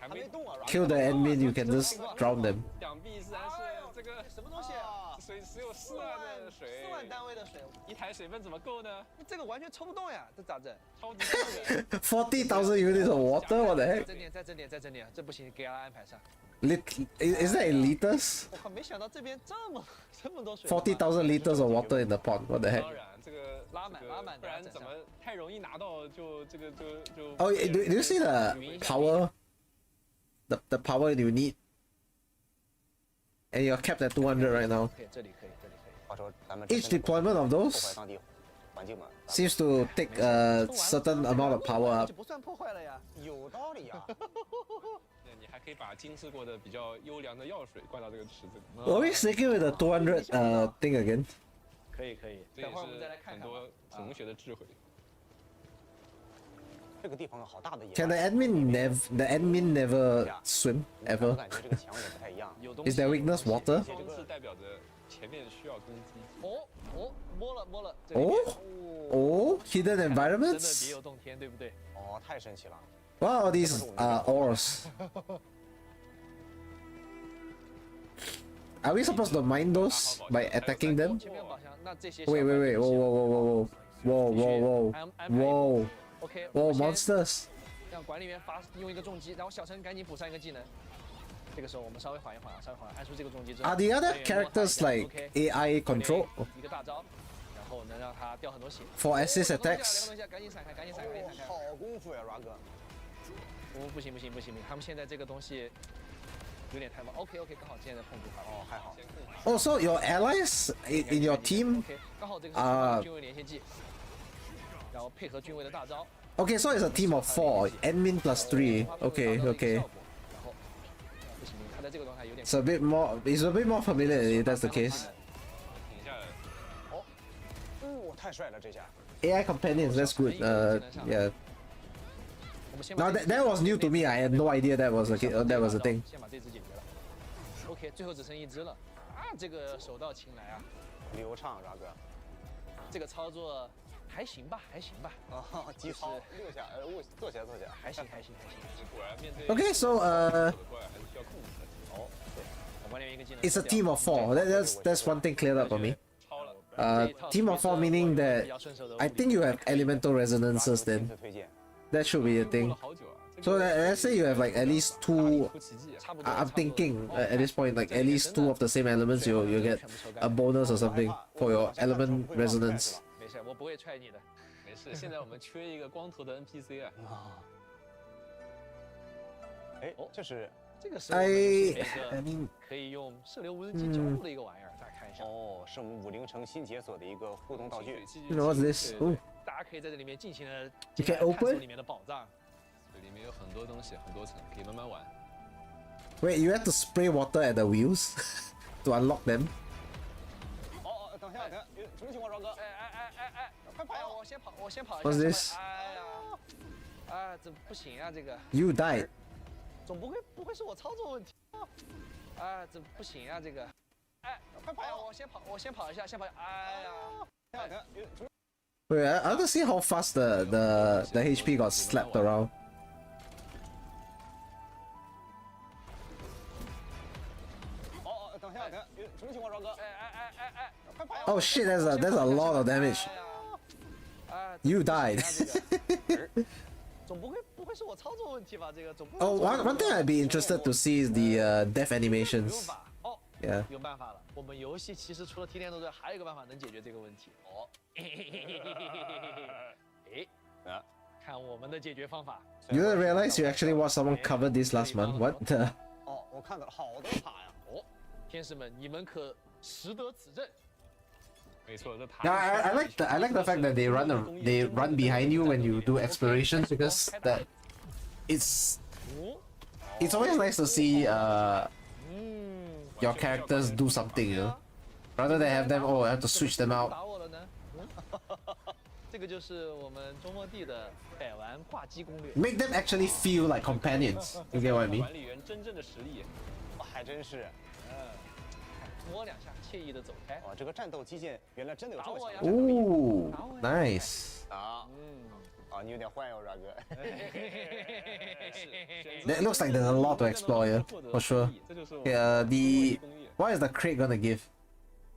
kill the admin, you can just drown them. 想必自然是这个什么东西啊？水只有4万的水，4万单位的水，一台水泵怎么够呢？这个完全抽不动呀，这咋整？40,000 units of water? What the heck? 再整点，这不行，给他安排上。Is that in liters? 我靠，没想到这边这么多水。40,000 liters of water in the pond. What the heck? 当然，这个拉满，不然怎么太容易拿到就这个就。Oh, do you see the power? The power you need? And you're capped at 200 right now. Each deployment of those seems to take a certain amount of power up. 不算破坏了呀，有道理呀。你还可以把精制过的比较优良的药水灌到这个池子里。Are we sticking with the 200 thing again? 可以，这也是很多同学的智慧。这个地方有好大的野。 Can the admin never swim ever? 感觉这个墙也不太一样。 Is their weakness water? 装置代表着前面需要攻击。摸了。Oh, hidden 真的 environments? 别有洞天，对不对？哦，太神奇了。 What are these ores? Are we supposed to mine those by attacking them? 前面宝箱，那这些。Wait, whoa. Whoa, monsters! 让管理员用一个重击，然后小陈赶紧补上一个技能。这个时候我们稍微缓一缓，按出这个重击之后。Are the other characters like AI control? 一个大招，然后能让他掉很多血。For assist 两个 attacks. 东西啊，赶紧闪开，赶紧闪开，赶紧闪开！好功夫呀，Ra哥。不行，他们现在这个东西有点太慢。OK，刚好现在控制好。哦，还好。Oh, so your allies in your team? OK，刚好这个是军卫连线技，然后配合军卫的大招。Okay, so it's a team of 4. Admin plus 3. Okay. 然后不行，他在这个状态有点。It's a bit more. It's a bit more familiar if that's the case. 停下来。哦，太帅了这下。AI companions, that's good. Yeah. Now that was new to me. I had no idea that was a thing. 先把这只解决了。OK， 最后只剩一只了。啊，这个手到擒来啊，流畅，Ra哥。这个操作还行吧。哦，击操6下，坐下。还行。果然面对。Okay, so it's a team of 4. That's one thing cleared up for me. Team of 4 meaning that I think you have elemental resonances then. That should be a thing. So let's say you have like at least 2. I'm thinking at this point like at least 2 of the same elements. You get a bonus or something for your element resonance. 没事，我不会踹你的。没事，现在我们缺一个光头的 NPC 啊。哎，这是这个是我们一个可以用射流无人机交互的一个玩意儿，大家看一下。哦，是我们武陵城新解锁的一个互动道具。What's this? Oh. 大家可以在这里面尽情的 You can open 里面的宝藏。里面有很多东西，很多层，可以慢慢玩。Wait, you have to spray water at the wheels to unlock them. 哦，等一下，什么情况，Ra哥？快跑！我先跑。 What's this? 哎呀，啊，这不行啊，这个。You died. 总不会是我操作问题啊？这不行啊，这个。快跑！我先跑一下，哎呀。Wait, I want to see how fast the HP got slapped around. Oh shit, that's a lot of damage. You died. Oh, one thing I'd be interested to see is the death animations. Yeah. 有办法了，我们游戏其实除了提炼斗队，还有一个办法能解决这个问题。哦，看我们的解决方法。You didn't realize you actually watched someone cover this last month? What? 哦，我看到了好多塔呀！哦，天使们，你们可识得此阵？没错，这塔。Yeah, I like the fact that they run behind you when you do exploration because that it's always nice to see your characters do something, you know, rather than have them I have to switch them out. 这个就是我们周末地的百玩挂机攻略。 Make them actually feel like companions. You get what I mean? 管理员真正的实力，还真是。摸两下，惬意的走开。哇，这个战斗机械原来真的有这么强。Ooh, nice. 你有点坏哦，Ra哥。That looks like there's a lot to explore here, for sure. Yeah, what is the crate gonna give?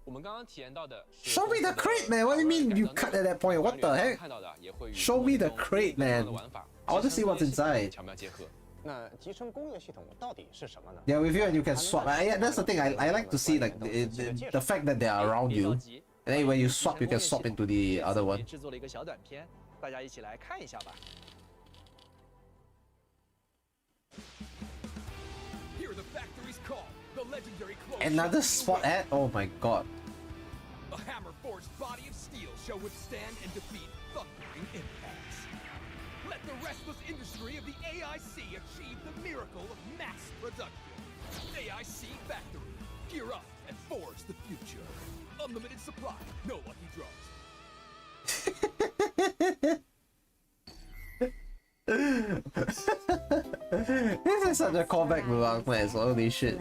我们刚刚体验到的。Show me the crate, man. What do you mean you cut at that point? What the heck? Show me the crate, man. I want to see what's inside. 巧妙结合。那集成工业系统到底是什么呢？ Yeah, with you and you can swap. Yeah, that's the thing. I like to see like the fact that they are around you, and then when you swap, you can swap into the other one. 制作了一个小短片，大家一起来看一下吧。 Another spot ad? Oh my god. A hammer-forged body of steel shall withstand and defeat thundering impacts. Let the restless industry of the AIC achieve the miracle of mass production. AIC Factory. Gear up and forge the future. Unlimited supply, no lucky draws. This is such a callback to Arknights, holy shit.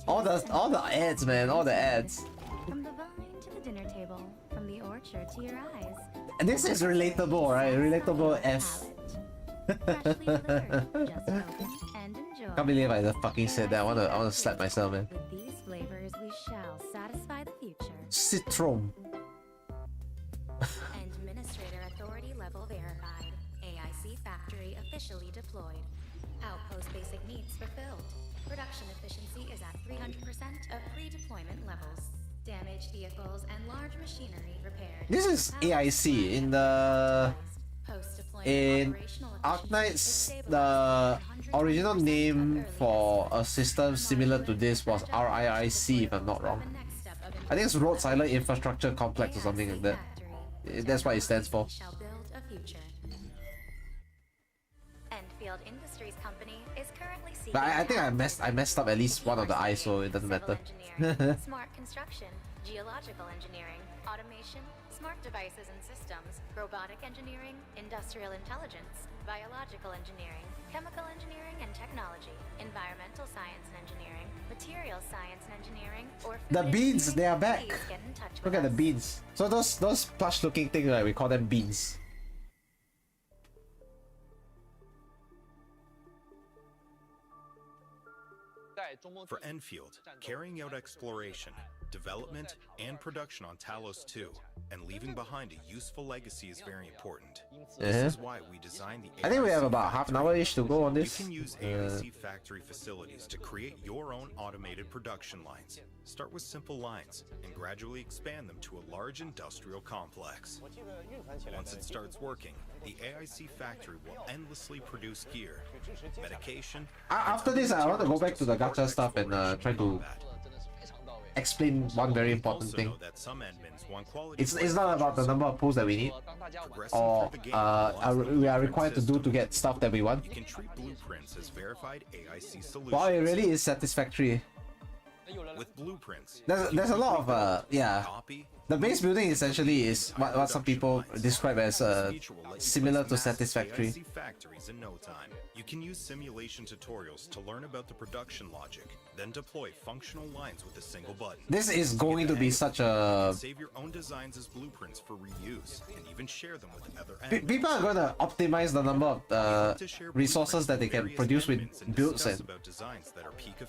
All the ads, man, all the ads. From the vine to the dinner table, from the orchard to your eyes. And this is relatable, right? Relatable F. Can't believe I fucking said that. I wanna slap myself, man. With these flavors, we shall satisfy the future. Citron. Administrator authority level verified. AIC factory officially deployed. Outpost basic needs fulfilled. Production efficiency is at 300% of pre-deployment levels. Damaged vehicles and large machinery repaired. This is AIC in the in Arknights. The original name for a system similar to this was RIIC, if I'm not wrong. I think it's Road Silent Infrastructure Complex or something like that. That's what it stands for. Endfield Industries Company is currently seeking But I think I messed up at least one of the eyes, so it doesn't matter. smart construction, geological engineering, automation, smart devices and systems, robotic engineering, industrial intelligence, biological engineering, chemical engineering and technology, environmental science and engineering, material science and engineering, or The beans, they are back. Please get in touch with Look at the us. beans. So those plush looking things, right, we call them beans. For Endfield, carrying out exploration, development, and production on Talos 2, and leaving behind a useful legacy is very important. This is why we designed the I think we have AIC about half an hour-ish to go on this. You can use AIC factory facilities to create your own automated production lines. Start with simple lines and gradually expand them to a large industrial complex. Once it starts working, the AIC factory will endlessly produce gear, medication. After this, I want to go back to the gacha stuff and try to explain one very important thing. It's not about the number of pulls that we need, or we are required to do to get stuff that we want. You can treat blueprints as verified AIC solutions. Wow, it really is satisfactory. With blueprints, There's a lot of yeah. The base building essentially is what some people describe as similar to satisfactory. Factories in no time. You can use simulation tutorials to learn about the production logic, then deploy functional lines with a single button. This is going to be such a... Save your own designs as blueprints for reuse, and even share them with other People are going to optimize the number of resources that they can produce with builds, and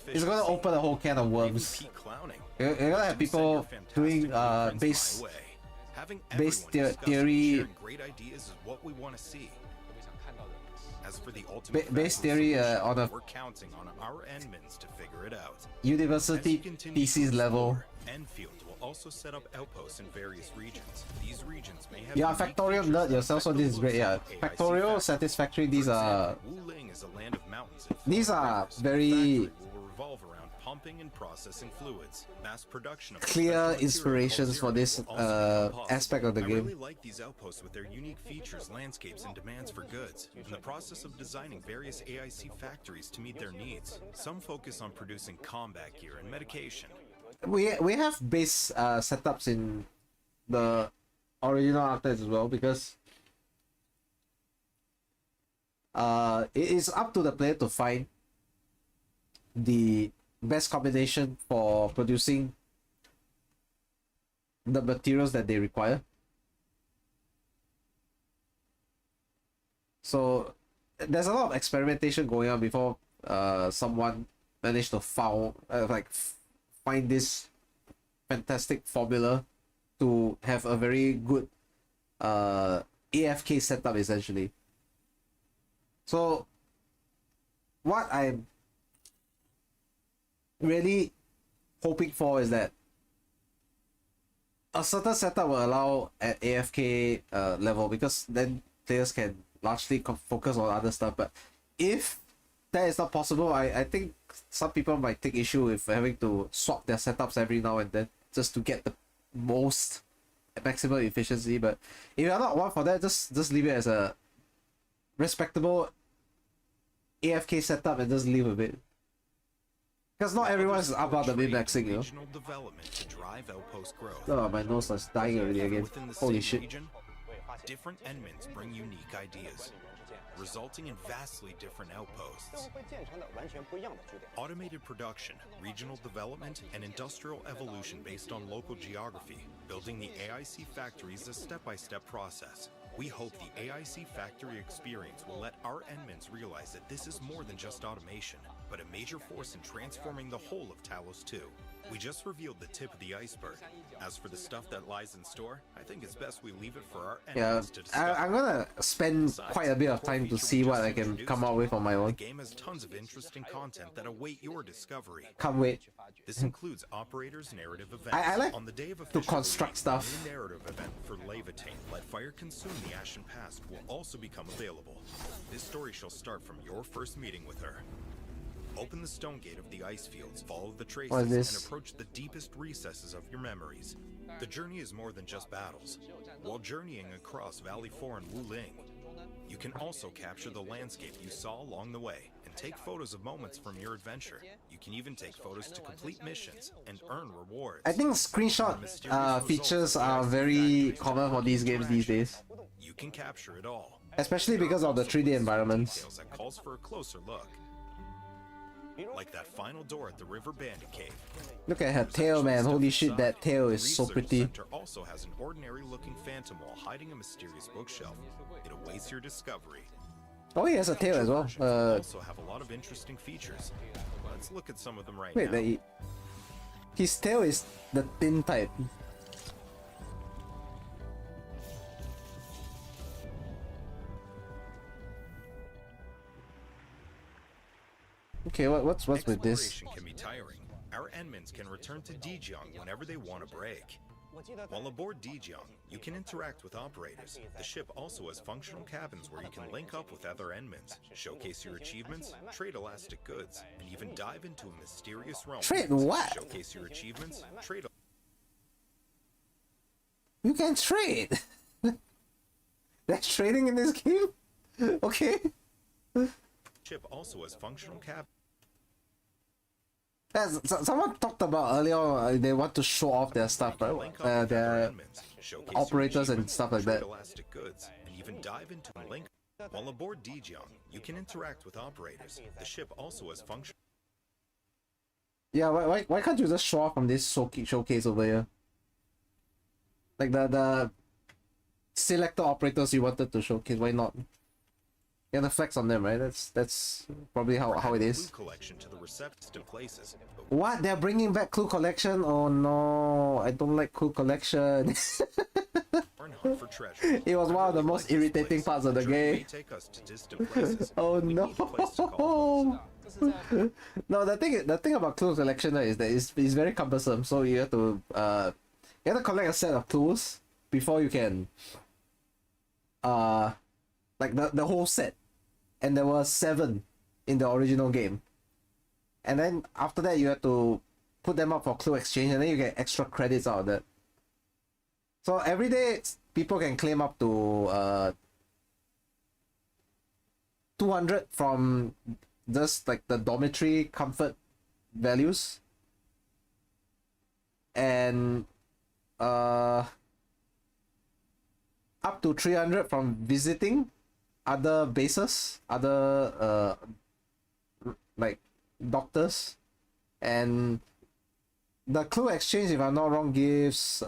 it's going to open a whole can of worms. You're going to have people doing base theory. Great ideas is what we want to see. As for the Base theory on a we're counting on our admins to figure it out. university thesis level. Endfield will also set up outposts in various regions. These regions may have Yeah, Factorial nerd yourself, so this is great. Yeah, Factorial, Satisfactory. These are very pumping and processing fluids, mass production of clear inspirations for this aspect of the I game. really like these outposts with their unique features, landscapes, and demands for goods. In the process of designing various AIC factories to meet their needs, some focus on producing combat gear and medication. We have base setups in the original Arknights as well, because it is up to the player to find the best combination for producing the materials that they require. So there's a lot of experimentation going on before someone managed to find this fantastic formula to have a very good AFK setup essentially. So what I'm really hoping for is that a certain setup will allow at AFK level, because then players can largely focus on other stuff. But if that is not possible, I think some people might take issue with having to swap their setups every now and then just to get the most maximum efficiency. But if you're not one for that, just leave it as a respectable AFK setup and just leave a bit. Because not everyone's about the min-maxing, you know. Oh, my nose is dying already again. Holy shit. Different admins bring unique ideas, resulting in vastly different outposts. Automated production, regional development, and industrial evolution based on local geography. Building the AIC factory is a step-by-step process. We hope the AIC factory experience will let our admins realize that this is more than just automation, but a major force in transforming the whole of Talos 2. We just revealed the tip of the iceberg. As for the stuff that lies in store, I think it's best we leave it for our Yeah, enemies to discover. I'm gonna spend quite a bit of time to see what I can come up with on my own. The game has tons of interesting content that await your discovery. Can't wait. This includes operators' narrative events. I like on the day of to construct stuff. A new narrative event for Levitain, Let Fire Consume the Ashen Past, will also become available. This story shall start from your first meeting with her. Open the stone gate of the ice fields, follow the traces, and approach the deepest recesses of your memories. The journey is more than just battles. While journeying across Valley 4 and Wuling, you can also capture the landscape you saw along the way and take photos of moments from your adventure. You can even take photos to complete missions and earn rewards. I think screenshot features are very common for these games these days. You can capture it all. Especially because of the 3D environments. That calls for a closer look. Like that final door at the River Bandit Cave. Look at her tail, man. Holy shit, that tail is so pretty. Center also has an ordinary-looking phantom wall hiding a mysterious bookshelf. It awaits your discovery. Oh, he has a tail as well. Also have a lot of interesting features. Let's look at some of them right now. Wait, his tail is the thin type. Okay, what's with this? Exploration can be tiring. Our Enmins can return to Dijiang whenever they want a break. While aboard Dijiang, you can interact with operators. The ship also has functional cabins where you can link up with other Enmins, showcase your achievements, trade elastic goods, and even dive into a mysterious realm. Trade what? Showcase your achievements, trade. You can trade. That's trading in this game? Okay. Ship also has functional cabins. As someone talked about earlier, they want to show off their stuff, right? Their operators and stuff like that. Elastic goods, and even dive into a link. While aboard Dijiang, you can interact with operators. The ship also has function. Yeah, why can't you just show off from this showcase over here? Like the selector operators you wanted to showcase, why not? You have to flex on them, right? That's probably how it is. Collection to the receptive places. What? They're bringing back Clue Collection? Oh no, I don't like Clue Collection. It was one of the most irritating parts of the game. Oh no. No, the thing about Clue Collection is that it's very cumbersome. So you have to collect a set of clues before you can like the whole set. And there were 7 in the original game. And then after that you have to put them up for clue exchange, and then you get extra credits out of that. So every day people can claim up to 200 from just like the dormitory comfort values, and up to 300 from visiting other bases, other like doctors, and the clue exchange, if I'm not wrong, gives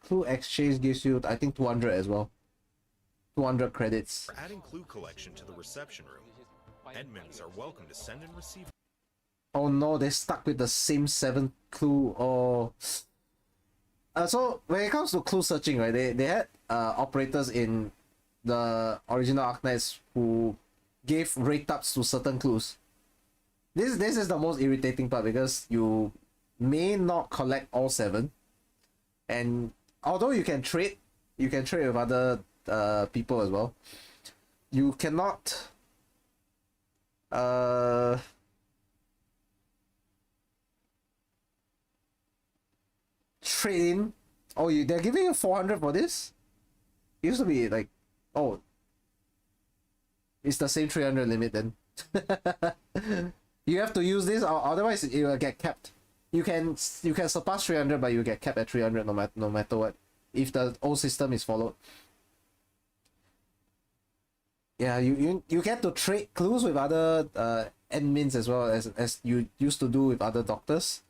clue exchange gives you, I think, 200 as well. 200 credits. For adding clue collection to the reception room, Enmins are welcome to send and receive. Oh no, they're stuck with the same 7 clue. Or so when it comes to clue searching, right, they had operators in the original Arknights who gave rate ups to certain clues. This is the most irritating part, because you may not collect all 7, and although you can trade with other people as well, you cannot trade in. Oh, they're giving you 400 for this? It used to be like, oh, it's the same 300 limit then. You have to use this, or otherwise it will get capped. You can surpass 300, but you get capped at 300 no matter what, if the old system is followed. Yeah, you get to trade clues with other admins as well, as you used to do with other doctors.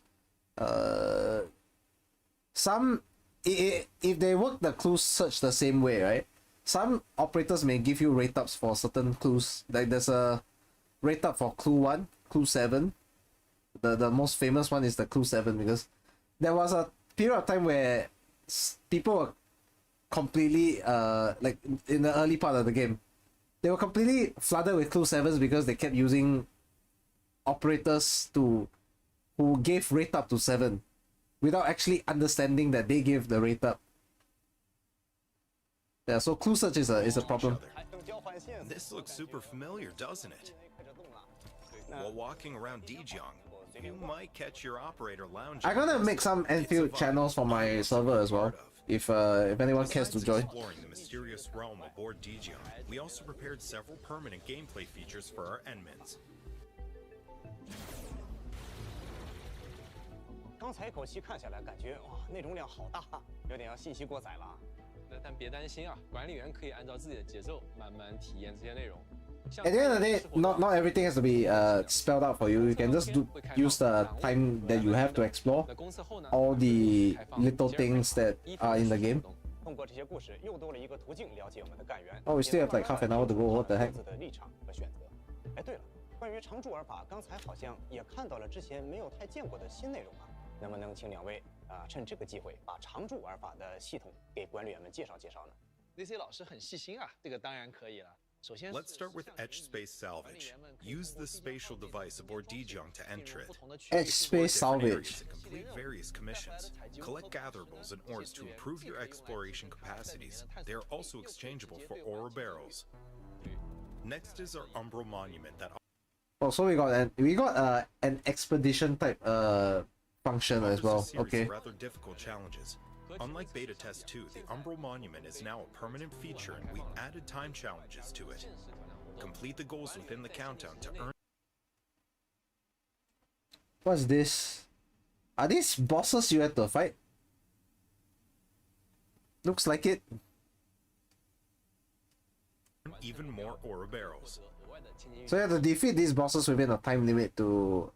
Some, if they work the clue search the same way, right? Some operators may give you rate ups for certain clues. Like there's a rate up for Clue 1, Clue 7. The most famous one is the Clue 7 because there was a period of time where people were completely like in the early part of the game, they were completely flooded with Clue 7s because they kept using operators who gave rate up to 7 without actually understanding that they gave the rate up. Yeah, so clue search is a problem. This looks super familiar, doesn't it? While walking around Dijiang, you might catch your operator lounging. I'm gonna make some Endfield channels for my server as well, if anyone cares to join. Exploring the mysterious realm aboard Dijiang, we also prepared several permanent gameplay features for our Endmins. 刚才一口气看下来，感觉哇，内容量好大，有点要信息过载了。但别担心啊，管理员可以按照自己的节奏慢慢体验这些内容。 At the end of the day, not everything has to be spelled out for you. You can just use the time that you have to explore all the little things that are in the game. 通过这些故事，又多了一个途径了解我们的干员。Oh, we still have like half an hour to go. What the heck? 的立场和选择。哎，对了，关于常驻玩法，刚才好像也看到了之前没有太见过的新内容啊。能不能请两位趁这个机会把常驻玩法的系统给管理员们介绍介绍呢 ？DC 老师很细心啊，这个当然可以了。 Let's start with Etch Space Salvage. Use the spatial device aboard Dijiang to enter it. Etch Space Salvage. Complete various commissions. Collect gatherables and ores to improve your exploration capacities. They are also exchangeable for ore barrels. Next is our Umbral Monument that. Oh, so we got an expedition type function as well. Okay. Rather difficult challenges. Unlike Beta Test 2, the Umbral Monument is now a permanent feature and we added time challenges to it. Complete the goals within the countdown to earn. What's this? Are these bosses you have to fight? Looks like it. Even more ore barrels. So you have to defeat these bosses within a time limit to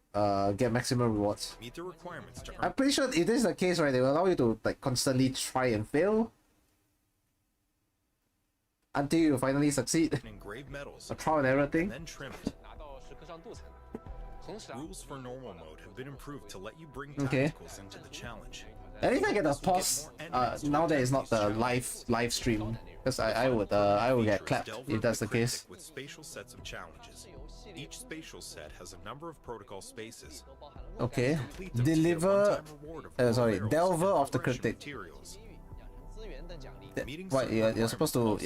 get maximum rewards. Meet the requirements to earn. I'm pretty sure if this is the case, right, they will allow you to like constantly try and fail until you finally succeed. Engraved metals. A trial and error thing. And then trim it. Rules for normal mode have been improved to let you bring tacticals into the challenge. At least I get a pause. Now that it's not the live stream, because I would get clapped if that's the case. With spatial sets of challenges. Each spatial set has a number of protocol spaces. Okay. Delver. Delver of the Critic. What you're supposed to?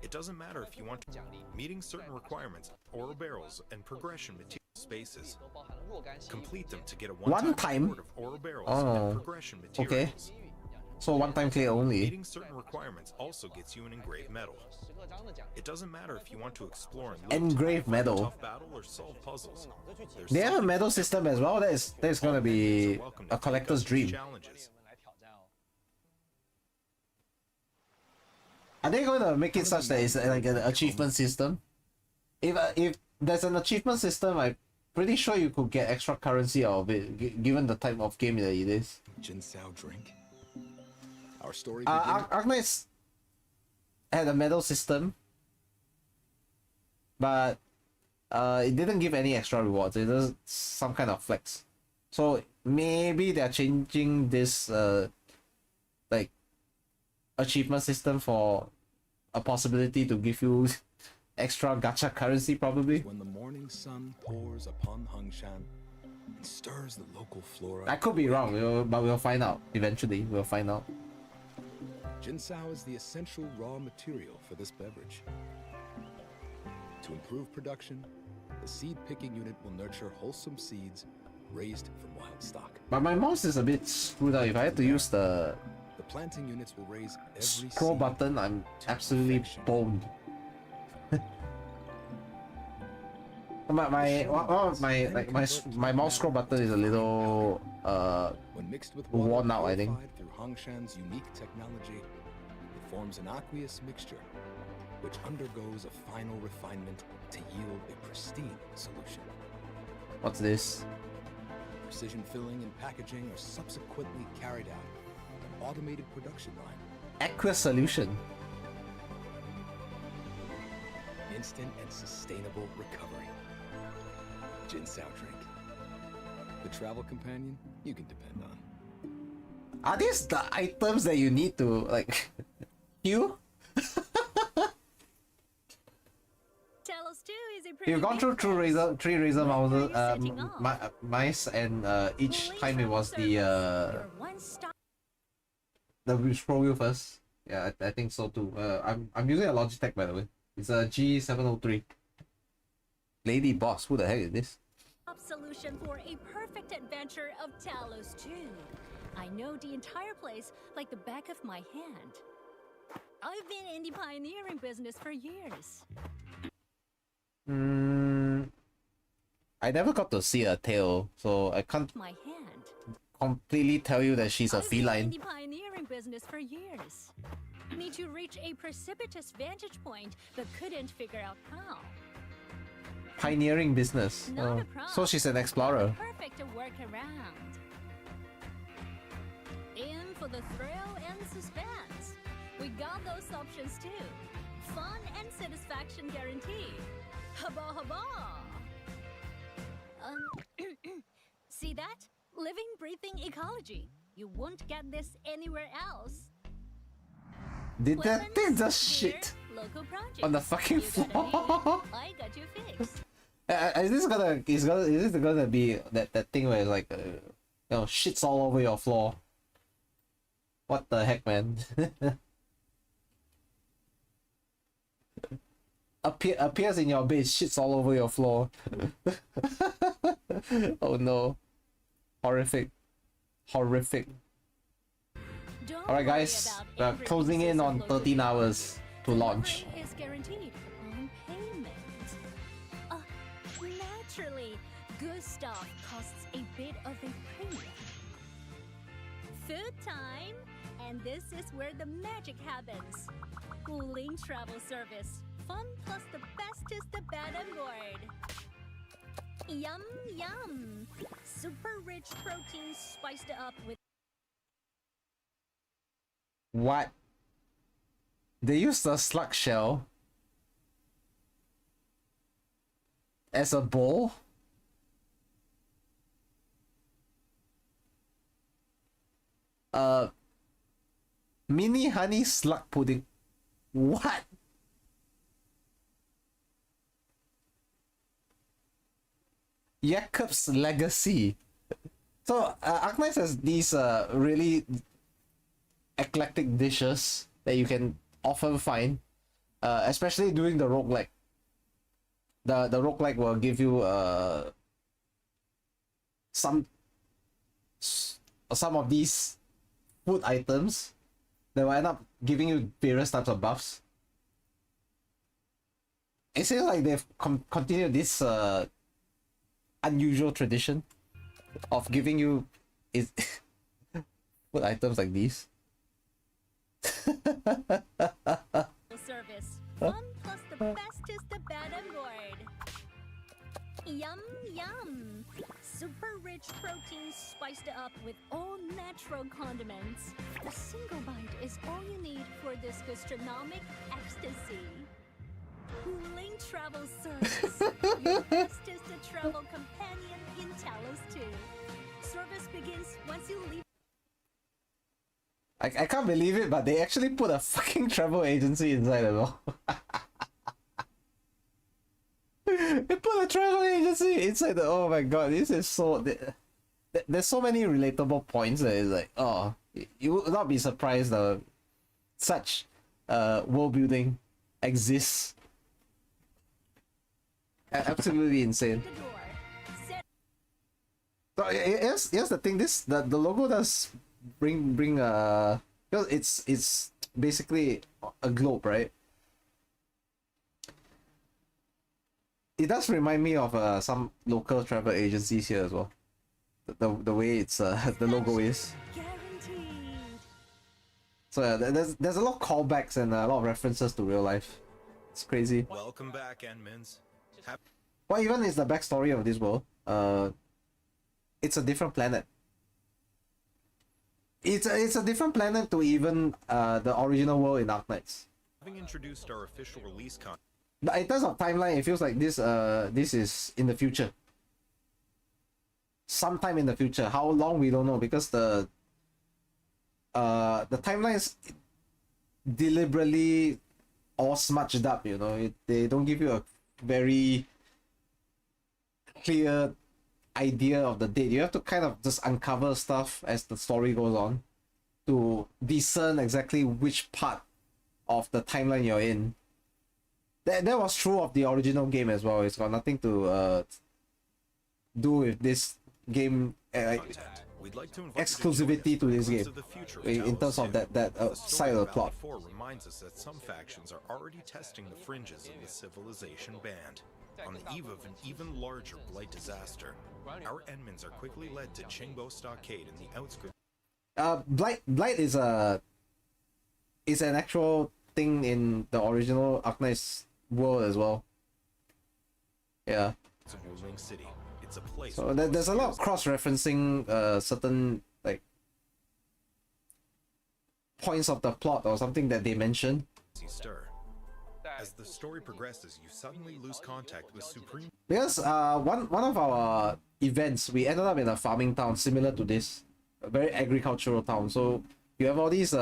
It doesn't matter if you want to. Meeting certain requirements, ore barrels, and progression material spaces. Complete them to get a one-time reward of ore barrels and progression materials. Okay. So one-time clear only. Meeting certain requirements also gets you an engraved medal. It doesn't matter if you want to explore and engraved medal. Tough battle or solve puzzles. They have a medal system as well. That is gonna be a collector's dream. Are they going to make it such that it's like an achievement system? If there's an achievement system, I'm pretty sure you could get extra currency out of it, given the type of game that it is. Jinsao drink. Our story. Arknights had a medal system, but it didn't give any extra rewards. It was some kind of flex. So maybe they're changing this like achievement system for a possibility to give you extra gacha currency, probably. When the morning sun pours upon Hengshan and stirs the local flora. I could be wrong, but we'll find out eventually. We'll find out. Jinsao is the essential raw material for this beverage. To improve production, the seed picking unit will nurture wholesome seeds raised from wild stock. But my mouse is a bit screwed up. If I had to use the planting units will raise every scroll button, I'm absolutely boned. my mouse scroll button is a little worn out, I think. Through Hengshan's unique technology, it forms an aqueous mixture which undergoes a final refinement to yield a pristine solution. What's this? Precision filling and packaging are subsequently carried out on an automated production line. Aqueous solution. instant and sustainable recovery. Jinsao drink. The travel companion you can depend on. Are these the items that you need to like queue? You've gone through three razor mice, and each time it was the scroll wheel first. Yeah, I think so too. I'm using a Logitech, by the way. It's a G703. Lady Boss, who the heck is this? Solution for a perfect adventure of Talos 2. I know the entire place like the back of my hand. I've been in the pioneering business for years. I never got to see her tail, so I can't completely tell you that she's a feline. I've been in the pioneering business for years. Need to reach a precipitous vantage point, but couldn't figure out how. Pioneering business. Oh. So she's an explorer. Perfect to work around. In for the thrill and suspense. We got those options too. Fun and satisfaction guaranteed. Haba haba. See that? Living, breathing ecology. You won't get this anywhere else. Did that thing just shit on the fucking floor? I got you fixed. Is this gonna be that thing where it's like shits all over your floor? What the heck, man? Appears in your bed, shits all over your floor. Oh no. Horrific. Alright guys, we're closing in on 13 hours to launch. Is guaranteed on payment. Naturally, good stuff costs a bit of a premium. Food time, and this is where the magic happens. Cooling travel service. Fun plus the bestest the bed and board. Yum yum. Super rich protein spiced up with. What? They used the slug shell as a bowl? Mini honey slug pudding. What? Jakob's Legacy. So Arknights has these really eclectic dishes that you can often find, especially during the roguelike. The roguelike will give you some of these food items that will end up giving you various types of buffs. It seems like they've continued this unusual tradition of giving you food items like these. Service. Fun plus the bestest the bed and board. Yum yum. Super rich protein spiced up with all natural condiments. A single bite is all you need for this gastronomic ecstasy. Cooling travel service. Your bestest travel companion in Talos 2. Service begins once you leave. I can't believe it, but they actually put a fucking travel agency inside as well. They put a travel agency inside the. Oh my god, this is so. There's so many relatable points that it's like, oh, you would not be surprised that such world building exists. Absolutely insane. So here's the thing. The logo does bring because it's basically a globe, right? It does remind me of some local travel agencies here as well. The way it's the logo is. So yeah, there's a lot of callbacks and a lot of references to real life. It's crazy. Welcome back, Enmins. What even is the backstory of this world? It's a different planet. It's a different planet to even the original world in Arknights. Having introduced our official release But in terms of timeline, it feels like this is in the future. Sometime in the future. How long we don't know, because the timelines deliberately all smudged up, you know. They don't give you a very clear idea of the date. You have to kind of just uncover stuff as the story goes on to discern exactly which part of the timeline you're in. That was true of the original game as well. It's got nothing to do with this game exclusivity to this game in terms of that side of the plot. Reminds us that some factions are already testing the fringes of the civilization band. On the eve of an even larger blight disaster, our Endmans are quickly led to Qingbo Stockade in the outskirts. Blight is an actual thing in the original Arknights world as well. Yeah. City. It's a place. So there's a lot of cross-referencing certain like points of the plot or something that they mention. As the story progresses, you suddenly lose contact with Supreme. Because one of our events, we ended up in a farming town similar to this, a very agricultural town. So you have all these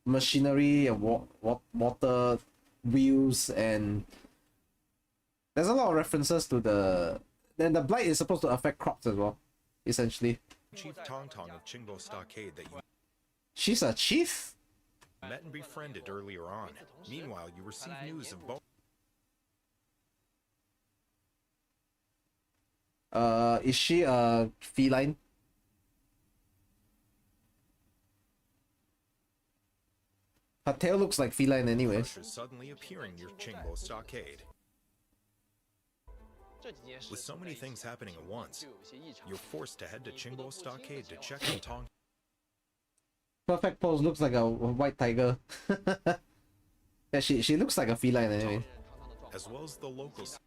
machinery and water wheels, and there's a lot of references to the. Then the blight is supposed to affect crops as well, essentially. Chief Tongtong of Qingbo Stockade that you. She's a chief? Met and befriended earlier on. Meanwhile, you receive news of both. Is she a feline? Her tail looks like feline anyway. Suddenly appearing near Qingbo Stockade. With so many things happening at once, you're forced to head to Qingbo Stockade to check on Tong. Perfect pose, looks like a white tiger. Yeah, she looks like a feline anyway. As well as the locals.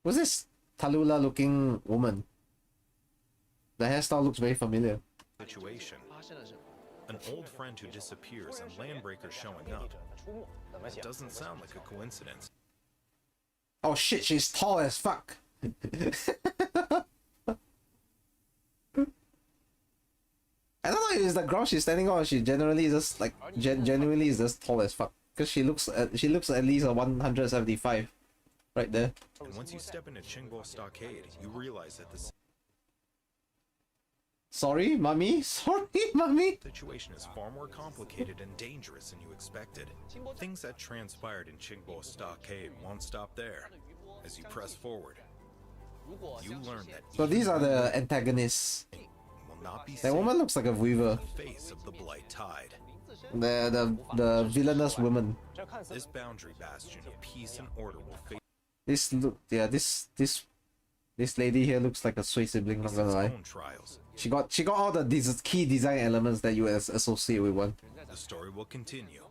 What's this Tallulah looking woman? The hairstyle looks very familiar. Situation. An old friend who disappears and landbreakers showing up. Doesn't sound like a coincidence. Oh shit, she's tall as fuck. I don't know if it's the ground she's standing on, or she generally just like genuinely is just tall as fuck. Because she looks at least a 175 right there. And once you step into Qingbo Stockade, you realize that the Sorry, mummy? Sorry, mummy? situation is far more complicated and dangerous than you expected. Things that transpired in Qingbo Stockade won't stop there. As you press forward, you learn that So these are the antagonists. will not be That woman looks like a weaver. the face of the Blight Tide. The villainous woman. This boundary bastion of peace and order will face This lady here looks like a Sui sibling, not gonna lie. own trials. She got all the key design elements that you associate with one. The story will continue.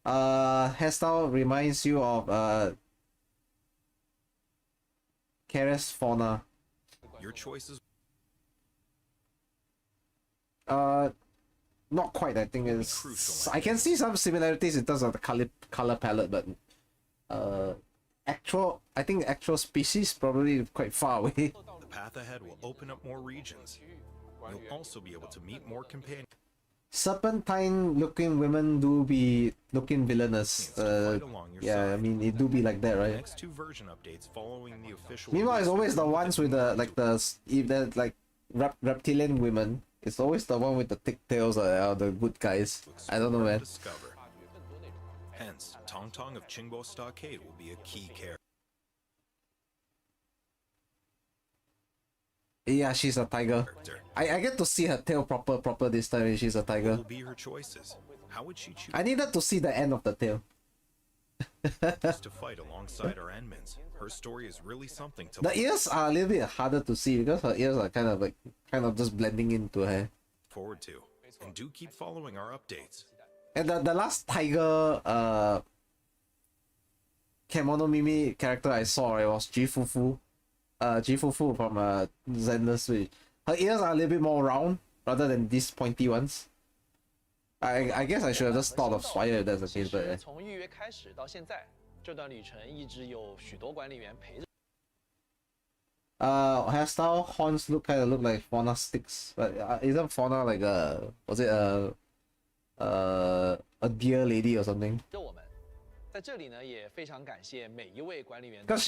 Hairstyle reminds you of Keres Fauna. Your choices. Not quite. I think it's. I can see some similarities in terms of the color palette, but I think actual species probably quite far away. The path ahead will open up more regions. You'll also be able to meet more companions. Serpentine-looking women do be looking villainous. Yeah, I mean it do be like that, right? Next two version updates following the official. Meanwhile, it's always the ones with the reptilian women. It's always the one with the thick tails that are the good guys. I don't know, man. Discover. Hence, Tongtong of Qingbo Stockade will be a key character. Yeah, she's a tiger. I get to see her tail proper this time, and she's a tiger. What will be her choices? How would she choose? I needed to see the end of the tail. To fight alongside our Endmans. Her story is really something to. The ears are a little bit harder to see because her ears are kind of just blending into her. Forward to, and do keep following our updates. And the last tiger Kemono Mimi character I saw, it was Jifufu. Jifufu from Zenless Switch. Her ears are a little bit more round rather than these pointy ones. I guess I should have just thought of Swire if that's the case, but 从预约开始到现在，这段旅程一直有许多管理员陪着。hairstyle horns kind of look like fauna sticks, but isn't fauna like was it a deer lady or something? 我们在这里呢，也非常感谢每一位管理员。 Because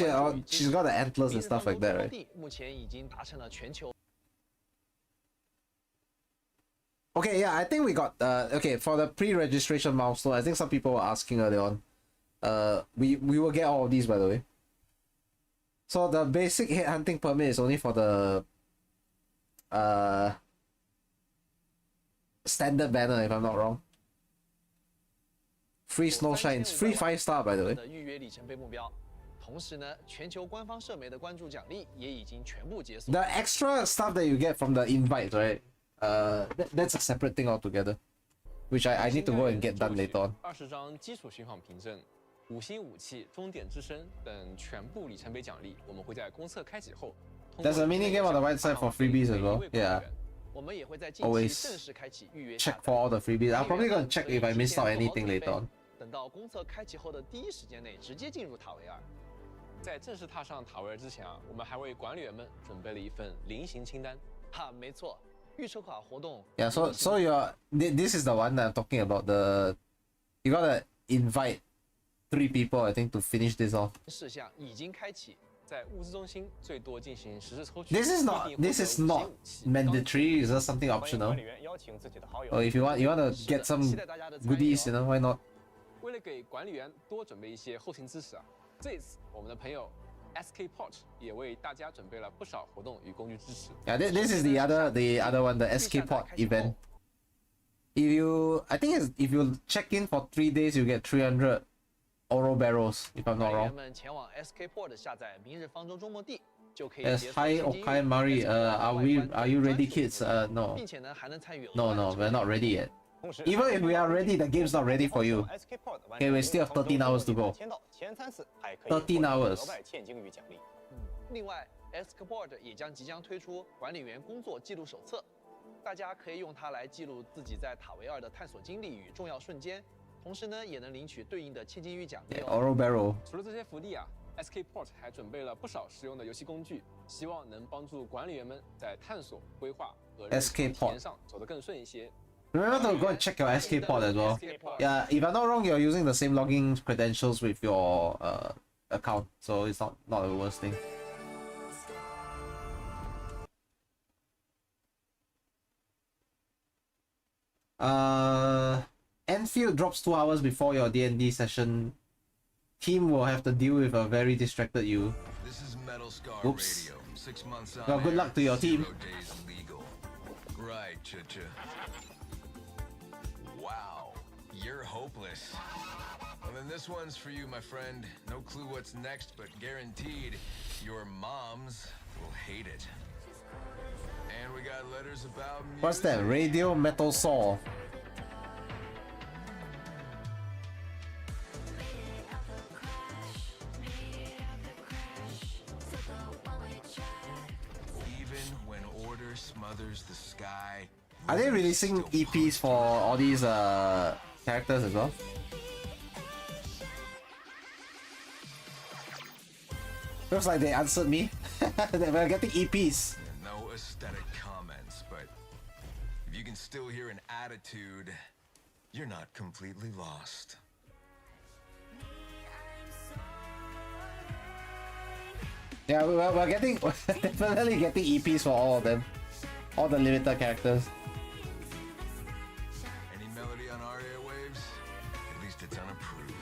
she's got the antlers and stuff like that, right? 目前已经达成了全球。 Okay, yeah, I think we got okay for the pre-registration milestone. I think some people were asking earlier on. We will get all of these, by the way. So the basic headhunting permit is only for the standard banner, if I'm not wrong. Free snow shines, free 5-star, by the way. 预约里程碑目标。同时呢，全球官方社媒的关注奖励也已经全部解锁。 The extra stuff that you get from the invite, right? That's a separate thing altogether, which I need to go and get done later on. 20张基础巡访凭证、5星武器、终点之声等全部里程碑奖励，我们会在公测开启后。 There's a mini game on the right side for freebies as well. Yeah. 我们也会在近期 Always 正式开启预约。 check for all the freebies. I'm probably gonna check if I missed out anything later on. 等到公测开启后的第一时间内，直接进入塔维尔。在正式踏上塔维尔之前啊，我们还为管理员们准备了一份临行清单。哈，没错。 预抽卡活动 Yeah, so this is the one that I'm talking about. You gotta invite 3 people, I think, to finish this off. 事项已经开启，在物资中心最多进行实时抽取。 This is not mandatory. It's just something optional. Or if you want to get some goodies, you know, why not? 为了给管理员多准备一些后勤支持啊，这次我们的朋友 SK Port 也为大家准备了不少活动与工具支持。 Yeah, this is the other one, the SK Port event. I think if you check in for 3 days, you get 300 Oro barrels, if I'm not 管理员 wrong. 们前往 SK Port 下载明日方舟周末地，就可以 Yes, 解锁 hi 现金 Okai Mari. Are you ready, kids? No. 并且呢还能参与 No, we're not ready yet. Even if we are ready, the game's not ready for you. Okay, we still have 13 hours to go. 13 hours. 另外 SK Port 也即将推出管理员工作记录手册，大家可以用它来记录自己在塔维尔的探索经历与重要瞬间，同时呢也能领取对应的千金玉奖励哦。 Oro barrel. 除了这些福利啊 ，SK Port 还准备了不少实用的游戏工具，希望能帮助管理员们在探索、规划和认识体验上走得更顺一些。 Remember to go and check your SK Port as well. Yeah, if I'm not wrong, you're using the same login credentials with your account, so it's not the worst thing. Enfield drops 2 hours before your D&D session. Team will have to deal with a very distracted you. This is Metal Scar Oops. Radio. 6 months on Well, good luck to your team. 0 days legal. Right, Cha-Cha. Wow, you're hopeless. Well, then this one's for you, my friend. No clue what's next, but guaranteed your moms will hate it. And we got letters about music. What's that? Radio Metal Saw. Even when order smothers the sky. Are they releasing EPs for all these characters as well? Looks like they answered me. We're getting EPs. No aesthetic comments, but if you can still hear an attitude, you're not completely lost. Yeah, we're getting definitely getting EPs for all of them, all the limited characters. Any melody on our airwaves? At least it's unapproved.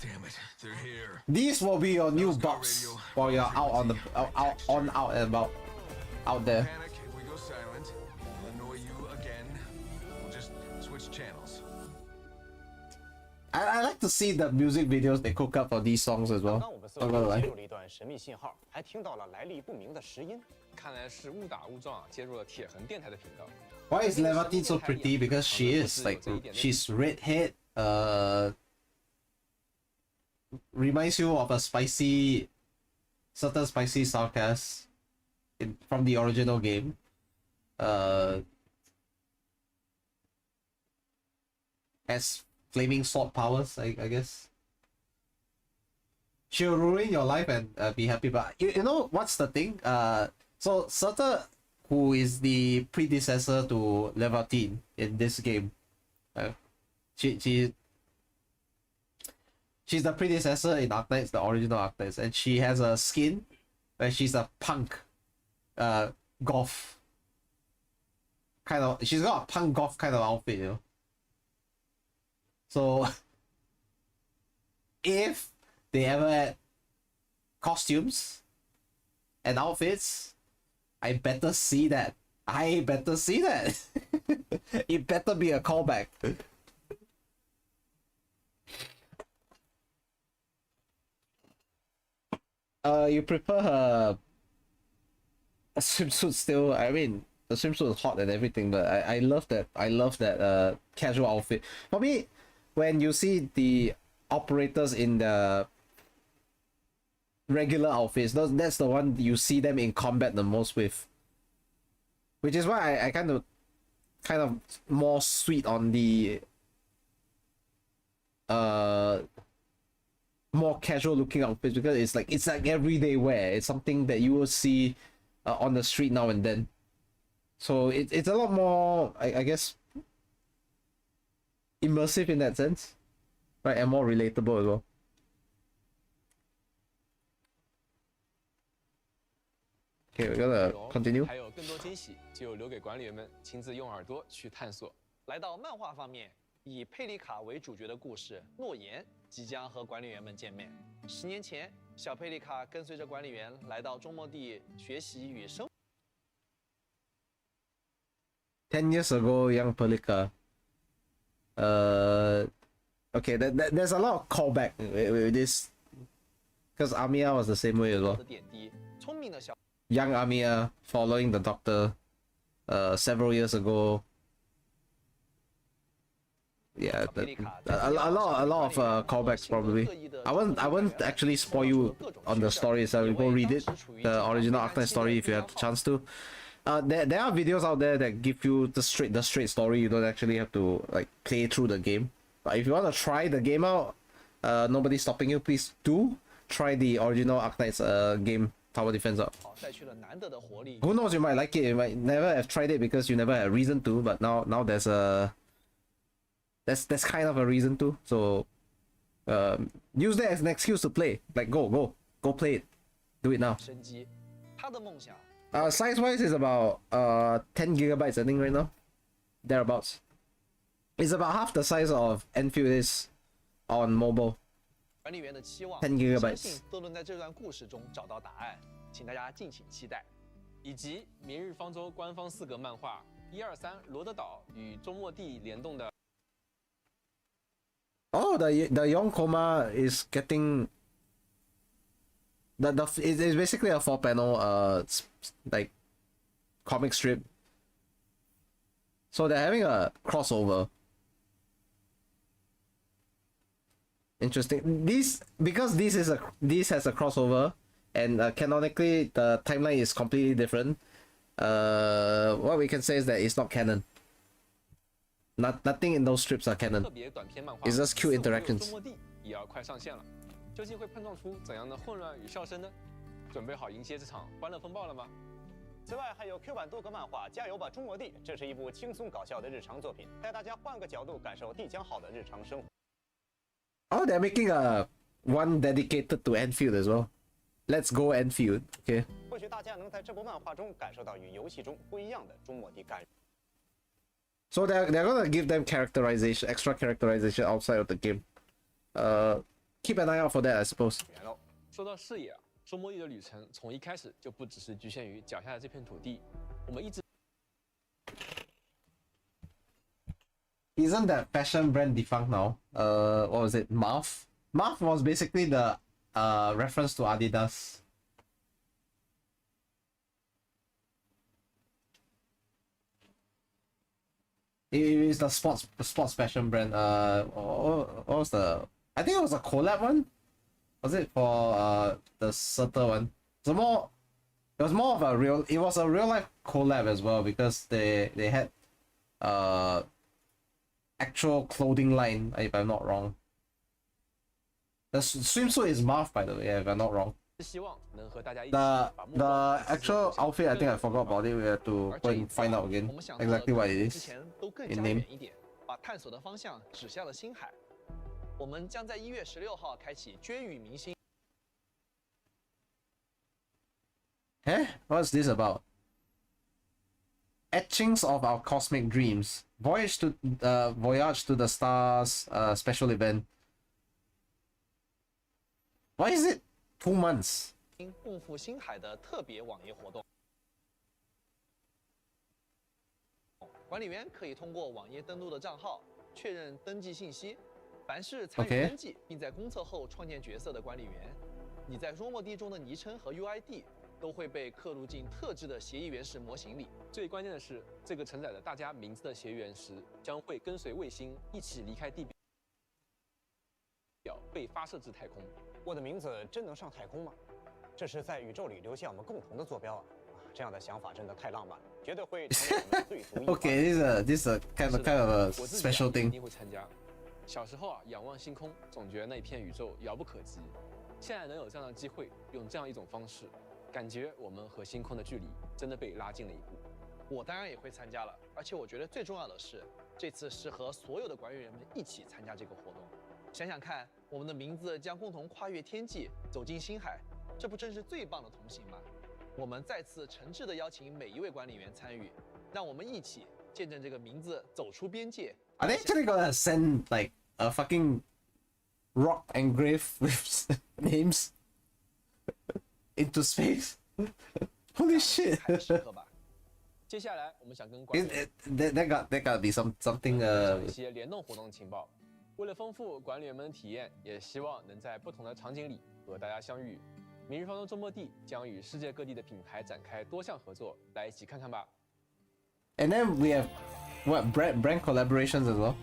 Damn it, they're here. These will be your new bucks while you're out on the out and about out there. Panic if we go silent. We'll annoy you again. We'll just switch channels. I like to see the music videos they cook up for these songs as well. Not gonna lie. 了一段神秘信号，还听到了来历不明的石音。看来是误打误撞啊，接入了铁痕电台的频道。 Why is Levantine so pretty? Because she is like she's redhead. Reminds you of a certain spicy sarcasm from the original game. has flaming sword powers, I guess. She'll ruin your life and be happy. But you know what's the thing? So Surta, who is the predecessor to Levatine in this game, she's the predecessor in Arknights, the original Arknights, and she has a skin where she's a punk, goth kind of. She's got a punk goth kind of outfit, you know. So if they ever had costumes and outfits, I better see that. I better see that. It better be a callback. You prefer her a swimsuit still? I mean, the swimsuit is hot and everything, but I love that. I love that casual outfit. For me, when you see the operators in the regular outfits, that's the one you see them in combat the most with. Which is why I kind of more sweet on the more casual looking outfits, because it's like everyday wear. It's something that you will see on the street now and then. So it's a lot more, I guess, immersive in that sense, right? And more relatable as well. Okay, we're gonna continue. 还有更多惊喜，就留给管理员们亲自用耳朵去探索。来到漫画方面，以佩丽卡为主角的故事《诺言》即将和管理员们见面。10年前，小佩丽卡跟随着管理员来到中末地学习与生。10 years ago, young Pelika. Okay, there's a lot of callback with this, because Amiya was the same way as well. Young Amiya following the Doctor, several years ago. Yeah, a lot of callbacks probably. I won't actually spoil you on the story itself. You go read it, the original Arknight story, if you have the chance to. There are videos out there that give you the straight story. You don't actually have to like play through the game. But if you want to try the game out, nobody's stopping you. Please do try the original Arknights game Tower Defense out. Who knows, you might like it. You might never have tried it because you never had a reason to. But now there's that's kind of a reason to. So use that as an excuse to play. Like go play it. Do it now. Size wise is about 10 gigabytes I think right now, thereabouts. It's about half the size of Endfield is on mobile. 管理员的期望 10 gigabytes 都能在这段故事中找到答案，请大家敬请期待。以及《明日方舟》官方4格漫画123罗德岛与周末地联动的。Oh, the Yonkoma is getting it's basically a 4-panel like comic strip. So they're having a crossover. Interesting. Because this has a crossover, and canonically the timeline is completely different. What we can say is that it's not canon. Nothing in those strips are canon. It's just cute interactions. 也要快上线了，究竟会碰撞出怎样的混乱与笑声呢？准备好迎接这场欢乐风暴了吗？此外，还有 Q 版多格漫画《加油吧，中国地》，这是一部轻松搞笑的日常作品，带大家换个角度感受地江好的日常生活。Oh, they're making a one dedicated to Endfield as well. Let's go Endfield. Okay. 或许大家能在这部漫画中感受到与游戏中不一样的中末地感。So they're gonna give them characterization, extra characterization outside of the game. Keep an eye out for that, I suppose. 说到视野啊，周末地的旅程从一开始就不只是局限于脚下的这片土地，我们一直。Isn't that fashion brand defunct now? What was it? Marv? Marv was basically the reference to Adidas. It is the sports fashion brand. What was the? I think it was a collab one. Was it for the Sutter one? It was more of a real. It was a real life collab as well, because they had actual clothing line, if I'm not wrong. The swimsuit is Marv, by the way, if I'm not wrong. The actual outfit, I think I forgot about it. We have to go and find out again exactly what it is in name. 把探索的方向指向了星海。我们将在1月16号开启捐予明星。Eh? What's this about? Etchings of our cosmic dreams. Voyage to the stars. Special event. Why is it 2 months? 共赴星海的特别网页活动。管理员可以通过网页登录的账号确认登记信息。凡是参与登记并在公测后创建角色的管理员，你在 Normandy 中的昵称和 UID 都会被刻录进特制的协议原石模型里。最关键的是，这个承载着大家名字的协议原石将会跟随卫星一起离开地表，被发射至太空。我的名字真能上太空吗？这是在宇宙里留下我们共同的坐标啊！这样的想法真的太浪漫了，绝对会成为我们最独一。Okay, this is a kind of a special thing. 一定会参加。小时候啊，仰望星空，总觉得那片宇宙遥不可及。现在能有这样的机会，用这样一种方式，感觉我们和星空的距离真的被拉近了一步。我当然也会参加了，而且我觉得最重要的是，这次是和所有的管理员们一起参加这个活动。想想看，我们的名字将共同跨越天际，走进星海，这不正是最棒的同行吗？我们再次诚挚地邀请每一位管理员参与，让我们一起见证这个名字走出边界。Are they actually gonna send like a fucking rock engraved with names into space? Holy shit! 接下来我们想跟管理员 That gotta be something 一些联动活动情报。为了丰富管理员们的体验，也希望能在不同的场景里和大家相遇。明日方舟周末地将与世界各地的品牌展开多项合作，来一起看看吧。And then we have what brand collaborations as well.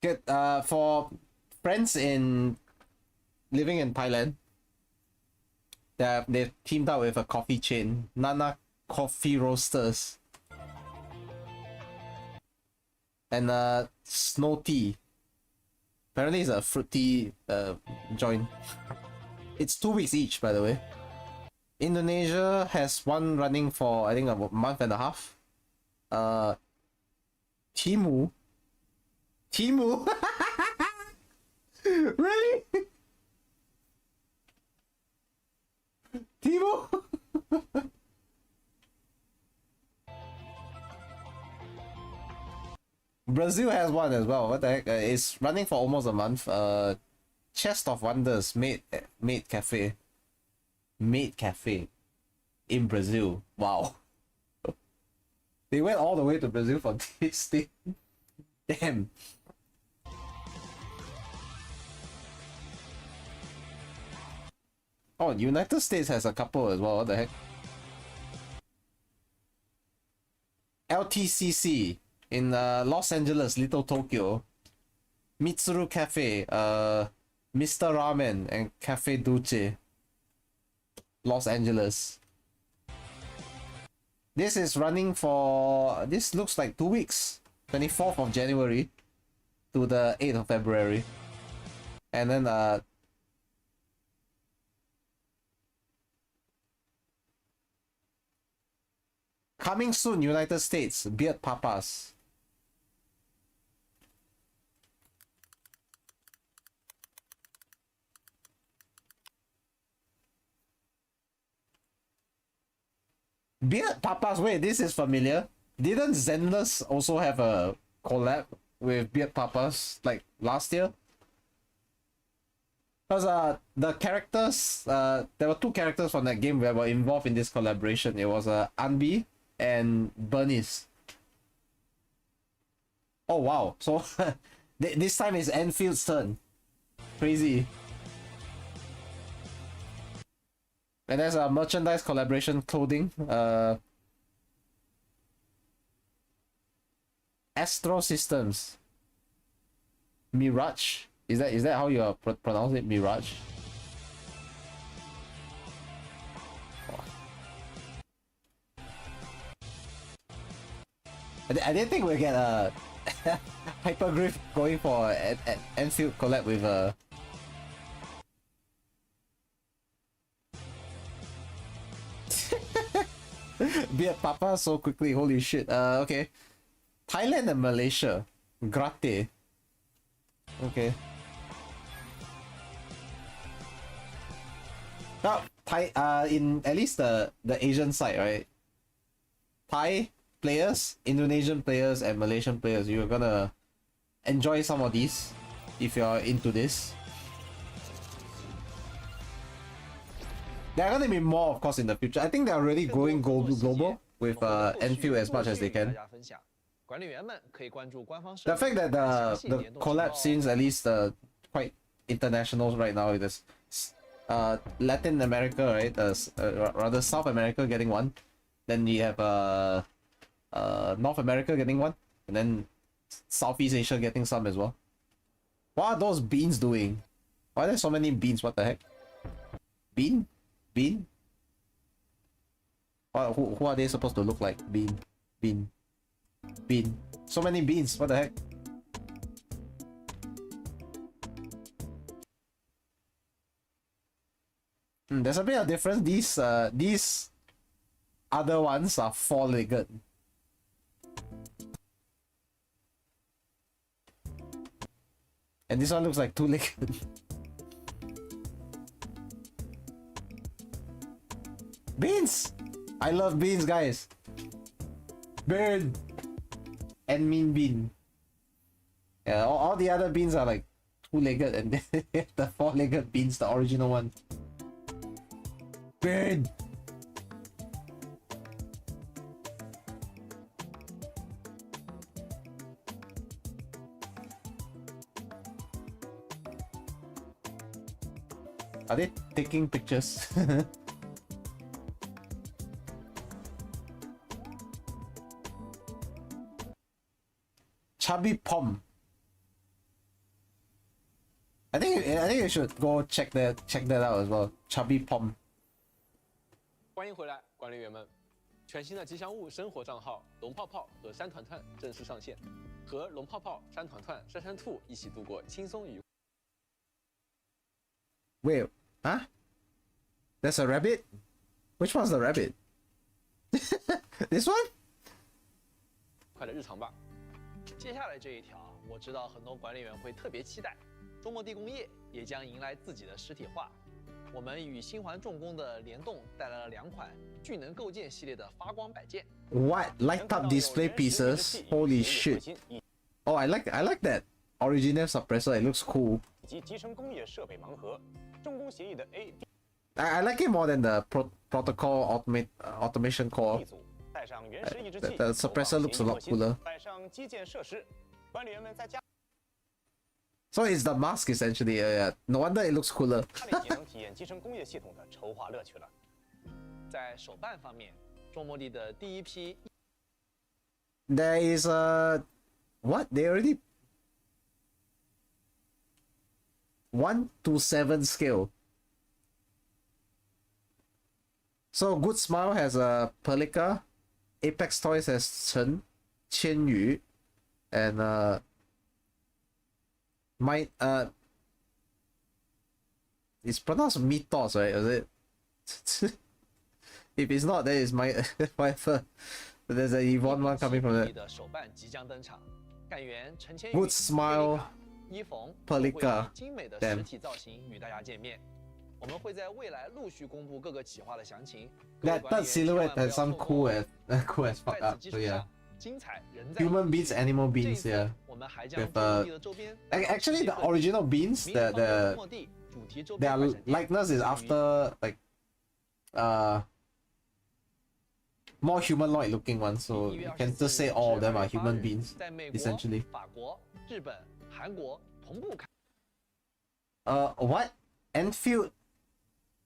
Good. For friends living in Thailand, they've teamed up with a coffee chain, Nana Coffee Roasters, and Snow Tea. Apparently it's a fruity joint. It's 2 weeks each, by the way. Indonesia has one running for I think a month and a half. Timu. Really? Timu? Brazil has one as well. What the heck? It's running for almost a month. Chest of Wonders Maid Cafe. Maid Cafe in Brazil. Wow. They went all the way to Brazil for this thing. Damn. Oh, United States has a couple as well. What the heck? LTCC in Los Angeles, Little Tokyo. Mitsuru Cafe, Mr. Ramen and Cafe Dulce, Los Angeles. This is running for, this looks like 2 weeks. 24th of January to the 8th of February. And then coming soon, United States, Beard Papas. Beard Papas, wait, this is familiar. Didn't Zenless also have a collab with Beard Papas like last year? Because the characters, there were 2 characters from that game that were involved in this collaboration. It was Anbi and Bernice. Oh wow, so this time it's Enfield's turn. Crazy. And there's a merchandise collaboration clothing. Astro Systems. Mirage. Is that how you pronounce it, Mirage? I didn't think we'd get a Hypergriff going for an Endfield collab with be a papa so quickly, holy shit. Okay. Thailand and Malaysia. Gratte. Okay. Now, in at least the Asian side, right? Thai players, Indonesian players, and Malaysian players, you're gonna enjoy some of these if you're into this. There are gonna be more, of course, in the future. I think they're already going global with Enfield as much as they can. The fact that the collab scenes, at least quite international right now, there's Latin America, right? Rather South America getting one. Then you have North America getting one, and then Southeast Asia getting some as well. What are those beans doing? Why are there so many beans? What the heck? Bean? Bean? Who are they supposed to look like? Bean. Bean. Bean. So many beans. What the heck? There's a bit of difference. These other ones are four-legged. And this one looks like two-legged. Beans! I love beans, guys. Bird and mean bean. Yeah, all the other beans are like two-legged, and the four-legged beans, the original one. Bird. Are they taking pictures? Chubby Pom. I think you should go check that out as well. Chubby Pom. 欢迎回来，管理员们！全新的吉祥物生活账号龙泡泡和山团团正式上线，和龙泡泡、山团团、山山兔一起度过轻松愉快。Wait, huh? There's a rabbit? Which one's the rabbit? This one? 快的日常吧。接下来这一条，我知道很多管理员会特别期待，中末地工业也将迎来自己的实体化。我们与星环重工的联动带来了2款聚能构件系列的发光摆件。What? Light up display pieces? Holy shit! Oh, I like that original suppressor. It looks cool. 及集成工业设备盲盒，重工协议的 A。I like it more than the protocol automation core. 带上原始抑制器 The suppressor looks a lot cooler. 摆上基建设施，管理员们在家。So it's the mask essentially. Yeah. No wonder it looks cooler. 他们已经能体验集成工业系统的筹划乐趣了。在手办方面，中末地的第一批。There is a what? They already 1:7 scale. So Good Smile has a Pelika, Apex Toys has Chen, Qianyu, and it's pronounced Mythos, right? Is it? If it's not, then it's my whatever. There's a Yvonne one coming from that. Good Smile, Pelika. Damn. 我们会在未来陆续公布各个企划的详情。That silhouette has some cool as fuck up. So yeah. Human beans, animal beans, yeah. With actually the original beans, their likeness is after like more humanoid looking ones, so you can just say all of them are human beings essentially. What? Enfield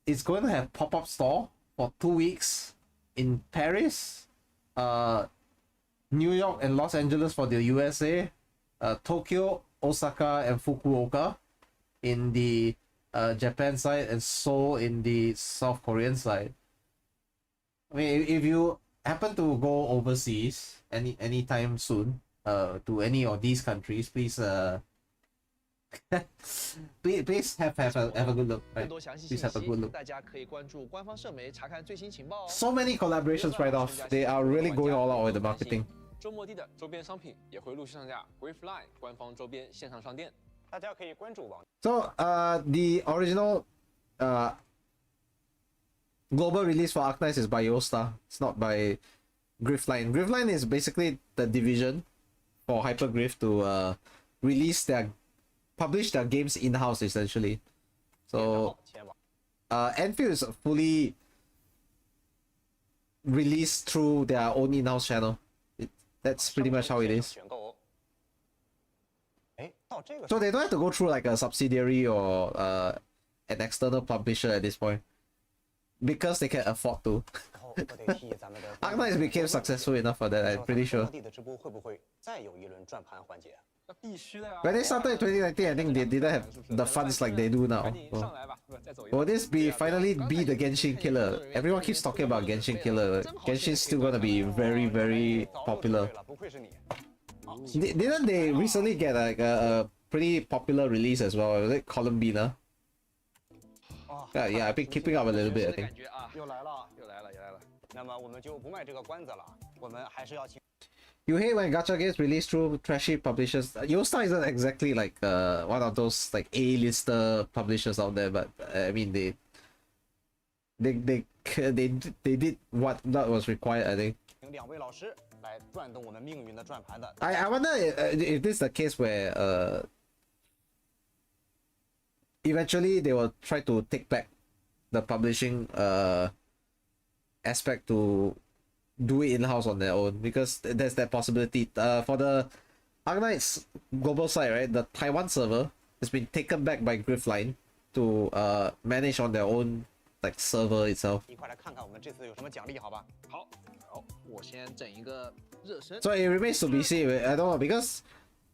is going to have pop-up store for 2 weeks in Paris, New York and Los Angeles for the USA, Tokyo, Osaka, and Fukuoka, in the Japan side and Seoul in the South Korean side. I mean, if you happen to go overseas anytime soon, to any of these countries, please please have a good look. Right? Please have a good look. So many collaborations right off. They are really going all out with the marketing. 周末地的周边商品也会陆续上架 Griffline 官方周边线上商店。大家可以关注网。So the original global release for Arknights is by Yosta. It's not by Griffline. Griffline is basically the division for Hypergriff to publish their games in-house essentially. So Endfield is fully released through their own in-house channel. That's pretty much how it is. So they don't have to go through like a subsidiary or an external publisher at this point, because they can afford to. Arknights became successful enough for that, I'm pretty sure. When they started in 2019, I think they didn't have the funds like they do now. So, will this finally be the Genshin killer? Everyone keeps talking about Genshin killer. Genshin's still gonna be very, very popular. Didn't they recently get like a pretty popular release as well? Was it Columbina? Yeah, I've been keeping up a little bit, I think. You hate when gacha games released through trashy publishers. Yosta isn't exactly like one of those like A-lister publishers out there, but I mean they did what was required, I think. I wonder if this is the case where eventually they will try to take back the publishing aspect to do it in-house on their own, because there's that possibility. For the Arknights global side, right, the Taiwan server has been taken back by Griffline to manage on their own like server itself. So it remains to be seen. I don't know, because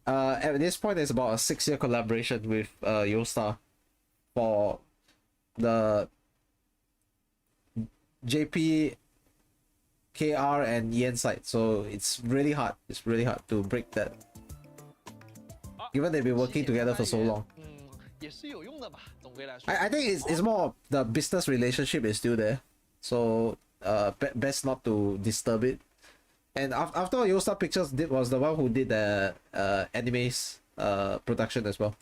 at this point it's about a 6-year collaboration with Yosta for the JP, KR and EN side, so it's really hard. It's really hard to break that, given they've been working together for so long. I think it's more the business relationship is still there, so best not to disturb it. And after all, Yosta Pictures was the one who did the anime's production as well.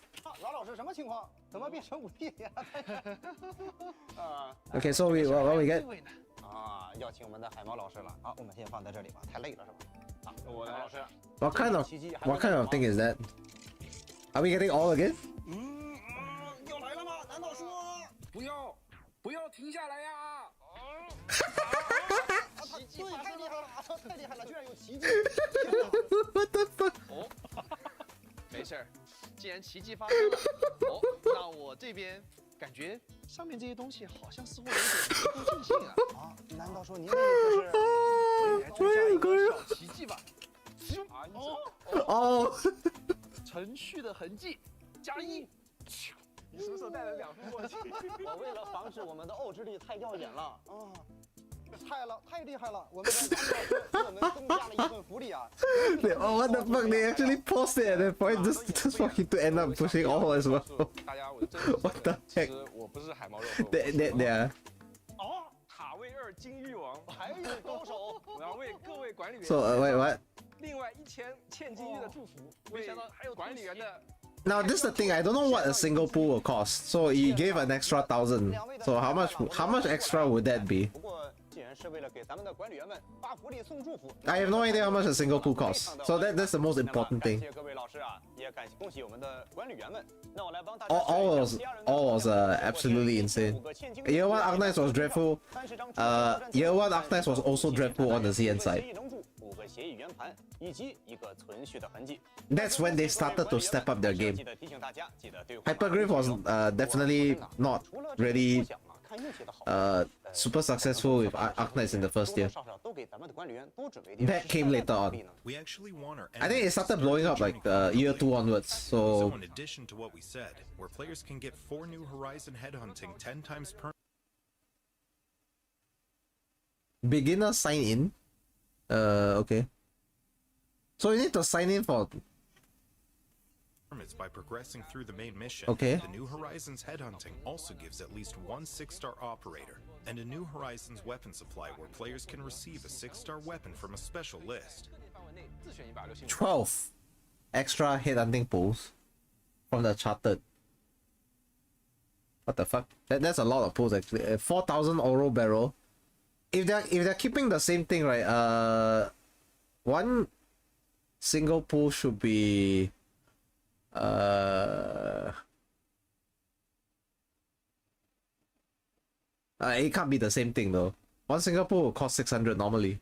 Okay, so what we get? 要请我们的海毛老师了。好，我们先放在这里吧，太累了是吧？我来老师。What kind of thing is that? Are we getting all again? 要来了吗？难道说不要停下来呀！奇迹太厉害了，太厉害了，居然有奇迹！What the fuck？ 哦，没事儿，既然奇迹发生了，哦，那我这边。 感觉上面这些东西好像似乎有点不够尽兴啊！啊，难道说您的意思是我也出现一个小奇迹吧？哦，程序的痕迹加1，你是不是带了2副默契？我为了防止我们的后置力太耀眼了啊！ 太厉害了！我们的老师给我们增加了一份福利啊！ Oh, what the fuck? They actually paused it at that point just for him to end up pushing all as well. What the heck? They are. 哦，塔位2金玉王，还有高手，我要为各位管理员。 So wait, what? 另外1000金玉的祝福，没想到还有管理员的。 Now this is the thing. I don't know what a single pool will cost. So he gave an extra 1,000. So how much extra would that be? I have no idea how much a single pool costs. So that's the most important thing. All was absolutely insane. Year 1 Arknights was dreadful. Year 1 Arknights was also dreadful on the ZN side. That's when they started to step up their game. Hypergriff was definitely not really super successful with Arknights in the first year. That came later on. We actually want our I think it started blowing up like year 2 onwards. So in addition to what we said, where players can get 4 new Horizon headhunting 10 times per beginner sign in. Okay. So you need to sign in for permits by progressing through the main mission. Okay. The New Horizons headhunting also gives at least 1 6-star operator and a New Horizons weapon supply where players can receive a 6-star weapon from a special list. 12 extra headhunting pools from the chartered. What the fuck? That's a lot of pools actually. 4,000 Oro barrel. If they're keeping the same thing, right? One single pool should be it can't be the same thing though. One single pool will cost 600 normally.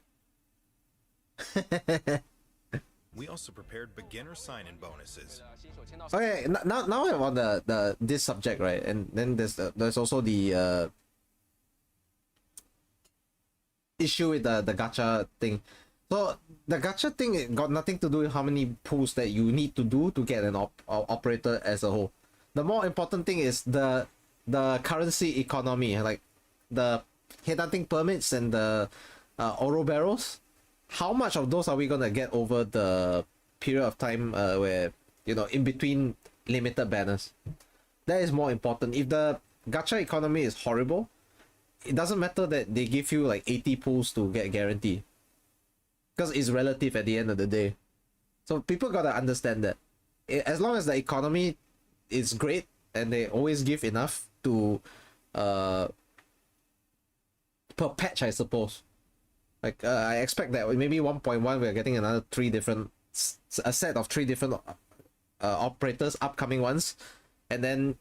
We also prepared beginner sign-in bonuses. Okay, now I'm on the this subject, right? And then there's also the issue with the gacha thing. So the gacha thing, it got nothing to do with how many pulls that you need to do to get an operator as a whole. The more important thing is the currency economy, like the headhunting permits and the oro barrels. How much of those are we gonna get over the period of time where, you know, in between limited banners? That is more important. If the gacha economy is horrible, it doesn't matter that they give you like 80 pulls to get guarantee, because it's relative at the end of the day. So people gotta understand that as long as the economy is great and they always give enough to per patch, I suppose. Like I expect that maybe 1.1 we're getting another a set of 3 different operators, upcoming ones, and then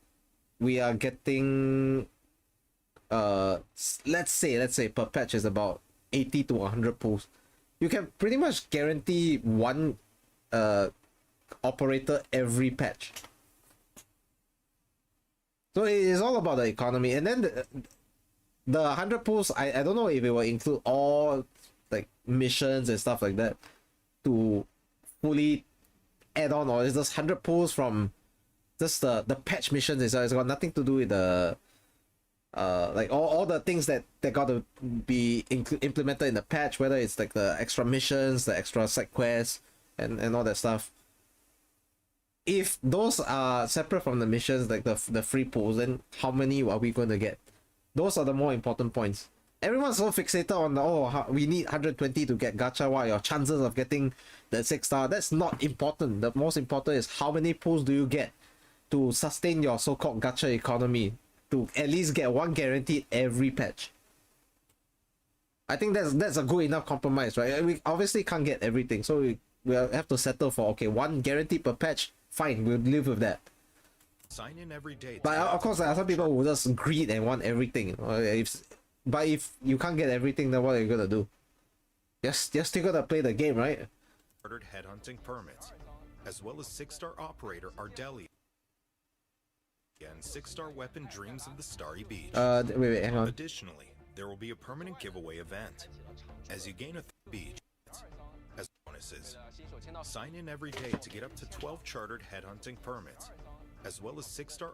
we are getting let's say per patch is about 80 to 100 pulls. You can pretty much guarantee one operator every patch. So it is all about the economy. And then the 100 pulls, I don't know if it will include all like missions and stuff like that to fully add on, or is this 100 pulls from just the patch missions itself? It's got nothing to do with the like all the things that got to be implemented in the patch, whether it's like the extra missions, the extra side quests, and all that stuff. If those are separate from the missions, like the free pools, then how many are we going to get? Those are the more important points. Everyone's so fixated on we need 120 to get gacha. What are your chances of getting the 6-star? That's not important. The most important is how many pools do you get to sustain your so-called gacha economy, to at least get one guaranteed every patch. I think that's a good enough compromise, right? We obviously can't get everything, so we'll have to settle for, okay, one guaranteed per patch. Fine, we'll live with that. Sign in every day. But of course, there are some people who just greed and want everything. But if you can't get everything, then what are you gonna do? You're still gonna play the game, right? Ordered headhunting permits, as well as 6-star operator Ardelia and 6-star weapon Dreams of the Starry Beach. Wait, hang on. Additionally, there will be a permanent giveaway event. As you gain a beach as bonuses, sign in every day to get up to 12 chartered headhunting permits, as well as 6-star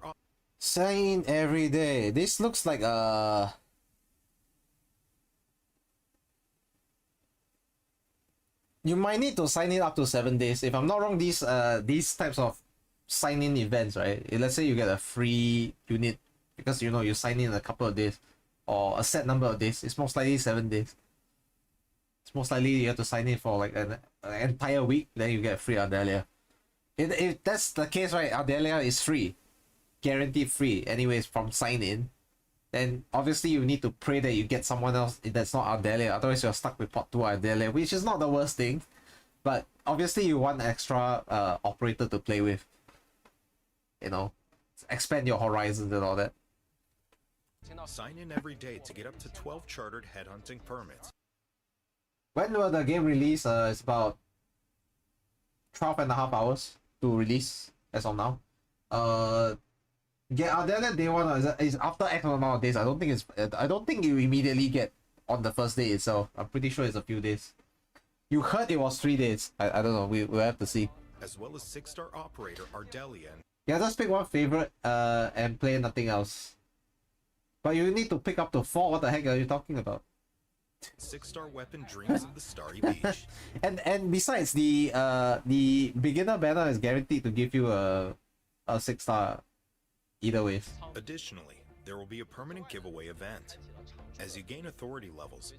sign in every day. This looks like you might need to sign in up to 7 days. If I'm not wrong, these types of sign-in events, right? Let's say you get a free unit because you sign in a couple of days or a set number of days. It's most likely 7 days. It's most likely you have to sign in for like an entire week, then you get free Ardelia. If that's the case, right, Ardelia is free, guaranteed free anyways from sign-in. Then obviously you need to pray that you get someone else that's not Ardelia, otherwise you're stuck with pot 2 Ardelia, which is not the worst thing, but obviously you want extra operator to play with, expand your horizons and all that. Sign in every day to get up to 12 chartered headhunting permits. When will the game release? It's about 12.5 hours to release as of now. Yeah, Ardella day one is after X amount of days. I don't think it's. I don't think you immediately get on the first day itself. I'm pretty sure it's a few days. You heard it was 3 days. I don't know. We'll have to see. As well as 6-star operator Ardelia. Yeah, just pick one favorite and play nothing else. But you need to pick up to 4. What the heck are you talking about? 6-star weapon Dreams of the Starry Beach. And besides, the beginner banner is guaranteed to give you a 6-star either way. Additionally, there will be a permanent giveaway event. As you gain authority levels,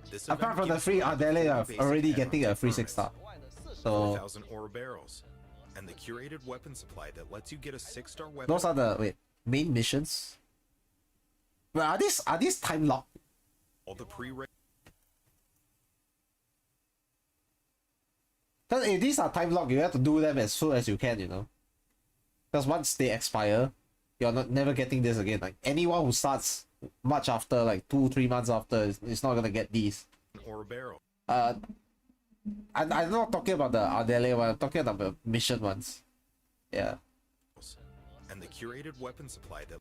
this apart from the free Ardelia, I'm already getting a free 6-star. So 4,000 ore barrels, and the curated weapon supply that lets you get a 6-star weapon. those are the main missions. Well, are these time locked? All the Because if these are time locked, you have to do them as soon as you can, you know. Because once they expire, you're never getting this again. Like anyone who starts much after, like 2-3 months after, is not gonna get these. Or barrel. I'm not talking about the Ardelia one. I'm talking about the mission ones. Yeah. And the curated weapon supply that.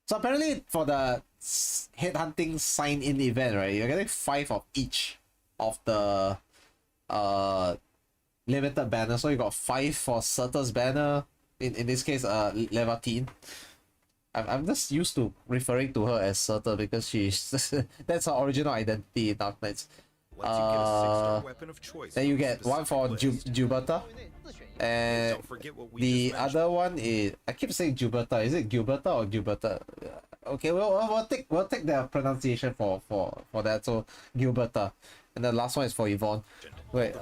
So apparently for the headhunting sign-in event, right, you're getting 5 of each of the limited banner. So you got 5 for Surtur's banner. In this case, Levantine. I'm just used to referring to her as Surtur because she's that's her original identity in Arknights. Then you get one for Gilberta. And the other one is, I keep saying Gilberta. Is it Gilberta or Gilberta? Okay, we'll take the pronunciation for that. So Gilberta, and the last one is for Yvonne. Wait,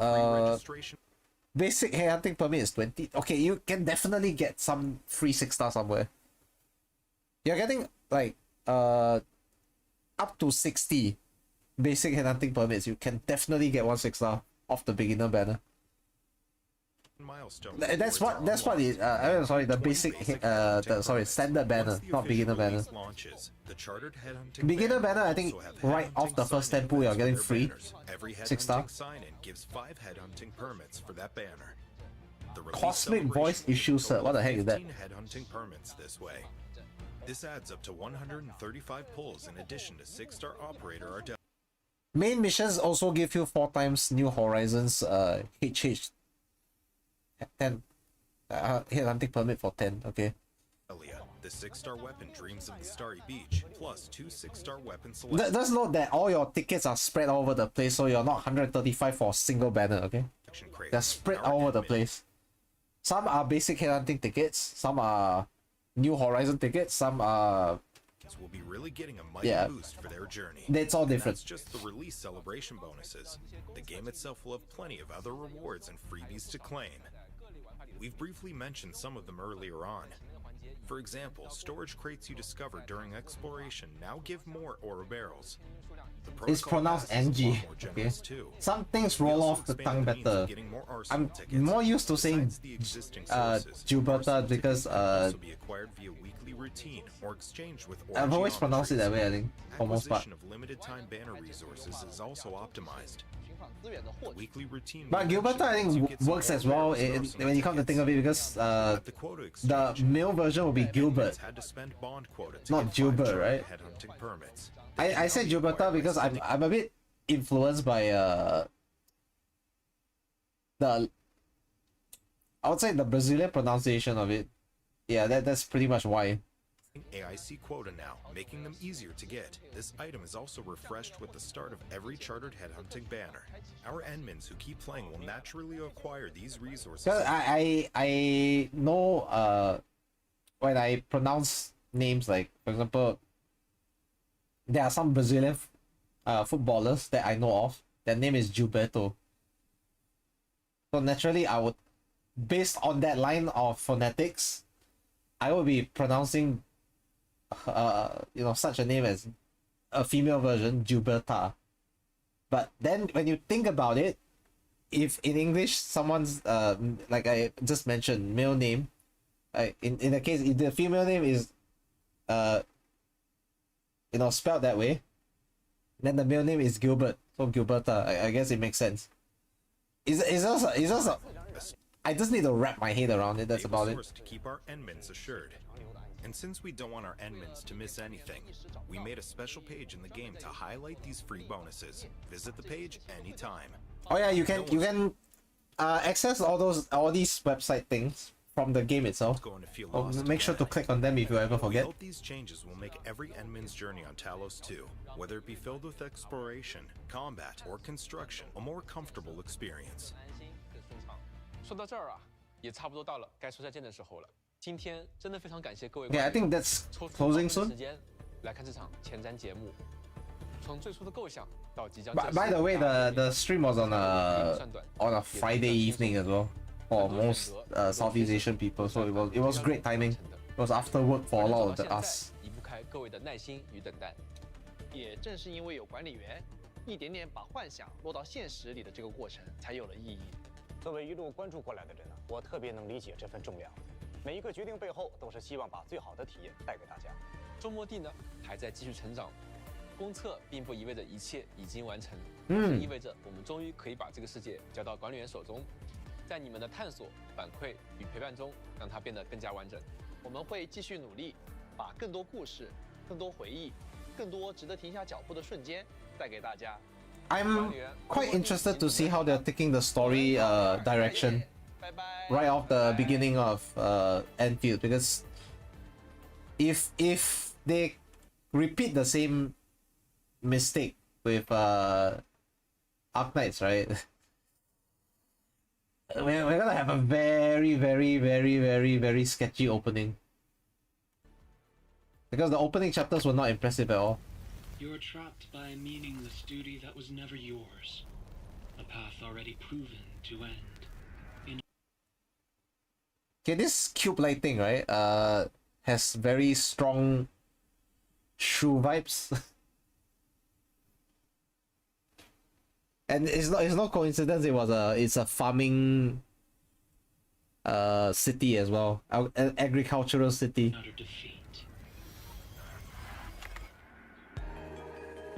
basic headhunting permit is 20. Okay, you can definitely get some free 6-star somewhere. You're getting like up to 60 basic headhunting permits. You can definitely get 1 6-star off the beginner banner. That's what is I'm sorry, the basic standard banner, not beginner banner. Beginner banner, I think right off the first tempo you're getting free 6-star. Gives 5 headhunting permits for that banner. Cosmic voice issue, sir. What the heck is that? Headhunting permits this way. This adds up to 135 pulls in addition to 6-star operator Ardell. Main missions also give you 4 times New Horizons HH 10 headhunting permit for 10. Okay. The 6-star weapon Dreams of the Starry Beach plus 2 6-star weapon selections. Just note that all your tickets are spread all over the place, so you're not 135 for a single banner. Okay. They're spread all over the place. Some are basic headhunting tickets. Some are New Horizon tickets. Some are will be really getting a mighty boost for their journey. It's all different. That's just the release celebration bonuses. The game itself will have plenty of other rewards and freebies to claim. We've briefly mentioned some of them earlier on. For example, storage crates you discover during exploration now give more ore barrels. It's pronounced NG. Okay. Some things roll off the tongue better. I'm more used to saying Gilberta because I've always pronounced it that way, I think, for most part. Of limited time banner resources is also optimized. Weekly routine. But Gilberta, I think, works as well when you come to think of it, because the male version will be Gilbert, not Gilbert, right? I said Gilberta because I'm a bit influenced by I would say the Brazilian pronunciation of it. Yeah, that's pretty much why. AIC quota now, making them easier to get. This item is also refreshed with the start of every chartered headhunting banner. Our endmins who keep playing will naturally acquire these resources. I know when I pronounce names, like for example, there are some Brazilian footballers that I know of. Their name is Gilberto. So naturally, I would, based on that line of phonetics, I would be pronouncing such a name as a female version, Gilberta. But then when you think about it, if in English someone's like I just mentioned, male name, in the case if the female name is spelled that way, then the male name is Gilbert, so Gilberta. I guess it makes sense. Is also I just need to wrap my head around it. That's about it. To keep our endmins assured. And since we don't want our endmins to miss anything, we made a special page in the game to highlight these free bonuses. Visit the page anytime. Oh yeah, you can access all these website things from the game itself. Make sure to click on them if you ever We forget. hope these changes will make every endmin's journey on Talos 2, whether it be filled with exploration, combat, or construction, a more comfortable experience. 说到这儿啊，也差不多到了该说再见的时候了。今天真的非常感谢各位 Yeah, I think that's 抽出 closing 宝贵的 soon. 时间来看这场前瞻节目。从最初的构想到即将 By the way, the stream was on a Friday evening as well for most Southeast Asian people, so it was great timing. It was after work for a lot of us. 离不开各位的耐心与等待。也正是因为有管理员，一点点把幻想落到现实里的这个过程才有了意义。作为一路关注过来的人呢，我特别能理解这份重量。每一个决定背后都是希望把最好的体验带给大家。周末地呢还在继续成长，公测并不意味着一切已经完成，嗯意味着我们终于可以把这个世界交到管理员手中，在你们的探索、反馈与陪伴中，让它变得更加完整。我们会继续努力，把更多故事、更多回忆、更多值得停下脚步的瞬间带给大家。 I'm quite interested to see how they're taking the story direction right off the beginning of Endfield, because if they repeat the same mistake with Arknights, right? We're gonna have a very sketchy opening, because the opening chapters were not impressive at all. You're trapped by a meaningless duty that was never yours. A path already proven to end. Okay, this cube light thing, right? Has very strong shoe vibes. And it's no coincidence it's a farming city as well. An agricultural city.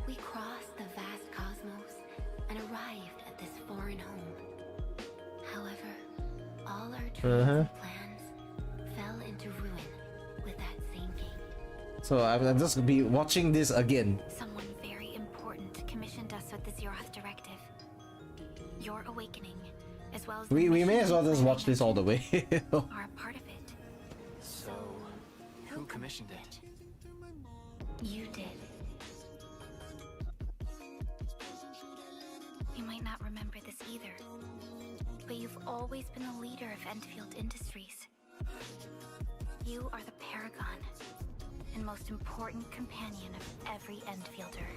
We crossed the vast cosmos and arrived at this foreign home. However, all our dreams and plans fell into ruin with that same game. So I'm just gonna be watching this again. Someone very important commissioned us with the Zeroth Directive. Your awakening, as well as We may as well just watch this all the way. are a part of it. So, who commissioned it? You did. You might not remember this either, but you've always been the leader of Endfield Industries. You are the paragon and most important companion of every Endfielder.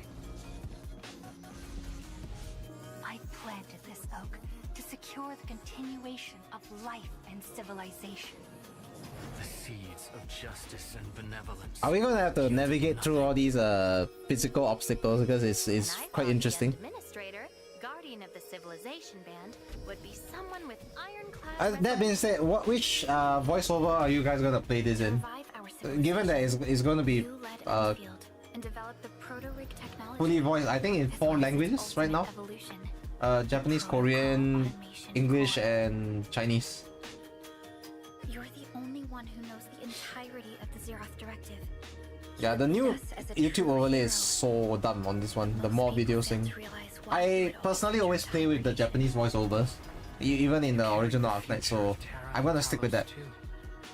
I planted this oak to secure the continuation of life and civilization. The seeds of justice and benevolence. Are we gonna have to navigate through all these physical obstacles, because it's quite interesting. Administrator, guardian of the civilization band, would be someone with ironclad. That being said, which voiceover are you guys gonna play this in? Given that it's gonna be and develop the proto-rig technology. fully voiced, I think in 4 languages right now. Japanese, Korean, English, and Chinese. You're the only one who knows the entirety of the Zeroth Directive. Yeah, the new YouTube overlay is so dumb on this one. The more videos thing. I personally always play with the Japanese voiceovers, even in the original Arknights, so I'm gonna stick with that.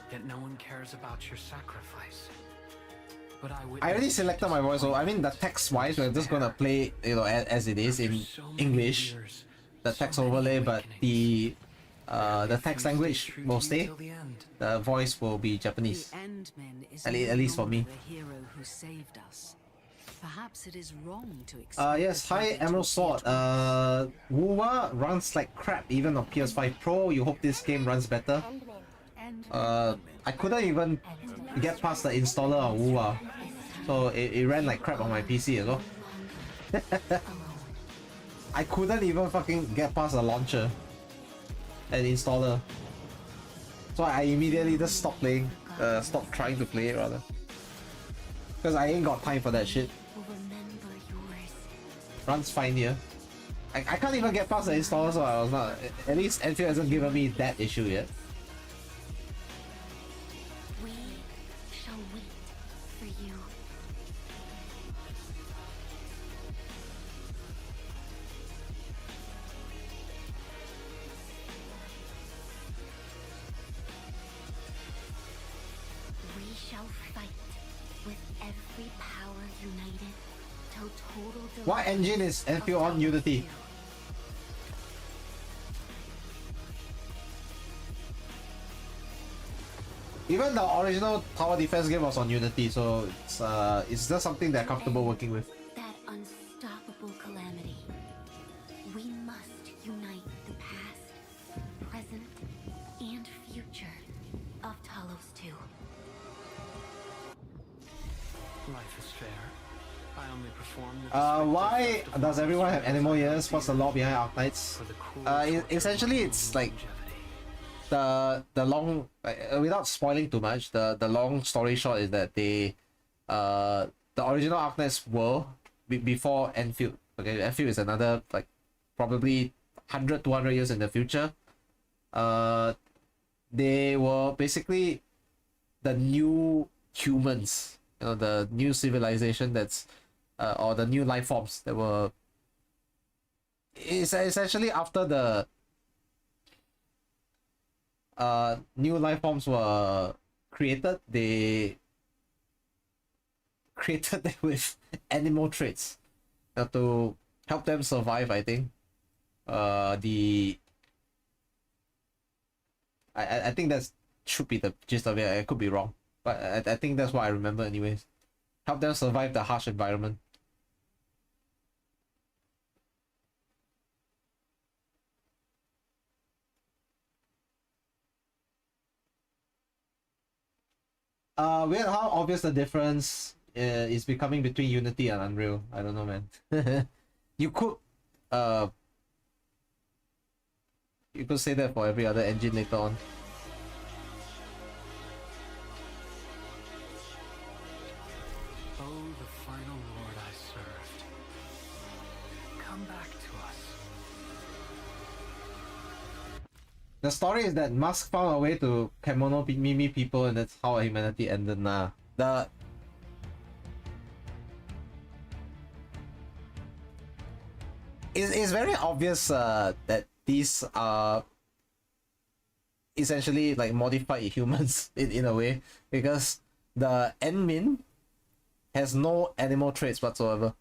Yet no one cares about your sacrifice. But I already selected my voiceover. I mean, the text wise, we're just gonna play, as it is in English, the text overlay, but the text language will stay. The voice will be Japanese. The Endmen is At no least for me. longer the hero who saved us. Perhaps it is wrong to expect Yes, the hi Savior to Emerald Sword. Wuwa runs like crap even on PS5 Pro. You hope this game runs better. I couldn't even get past the installer on Wuwa, so it ran like crap on my PC as well. I couldn't even fucking get past the launcher and installer, so I immediately just stopped playing. Stopped trying to play it rather, because I ain't got time for that shit. Runs fine here. I can't even get past the installer, so I was not. At least Endfield hasn't given me that issue yet. We shall wait for you. We shall fight with every power united till total What engine is Endfield on? Unity. Even the original tower defense game was on Unity, so it's just something they're comfortable working with. that unstoppable calamity. We must unite the past, present, and future of Talos 2. Life is fair. I only perform the Why does everyone have animal ears? What's the law behind Arknights? Essentially, it's like the long, without spoiling too much, the long story short is that they the original Arknights were before Endfield. Okay, Endfield is another like probably 100-200 years in the future. They were basically the new humans, you know, the new civilization that's or the new life forms that were. It's essentially after the new life forms were created, they created them with animal traits to help them survive, I think. I think that should be the gist of it. I could be wrong, but I think that's what I remember anyways. Help them survive the harsh environment. Weird how obvious the difference is becoming between Unity and Unreal. I don't know, man. You could say that for every other engine later on. Oh, the final lord I served. Come back to us. The story is that Musk found a way to Kemono Mimi people, and that's how humanity ended. Nah. It's very obvious that these are essentially like modified humans in a way, because the Enmin has no animal traits whatsoever.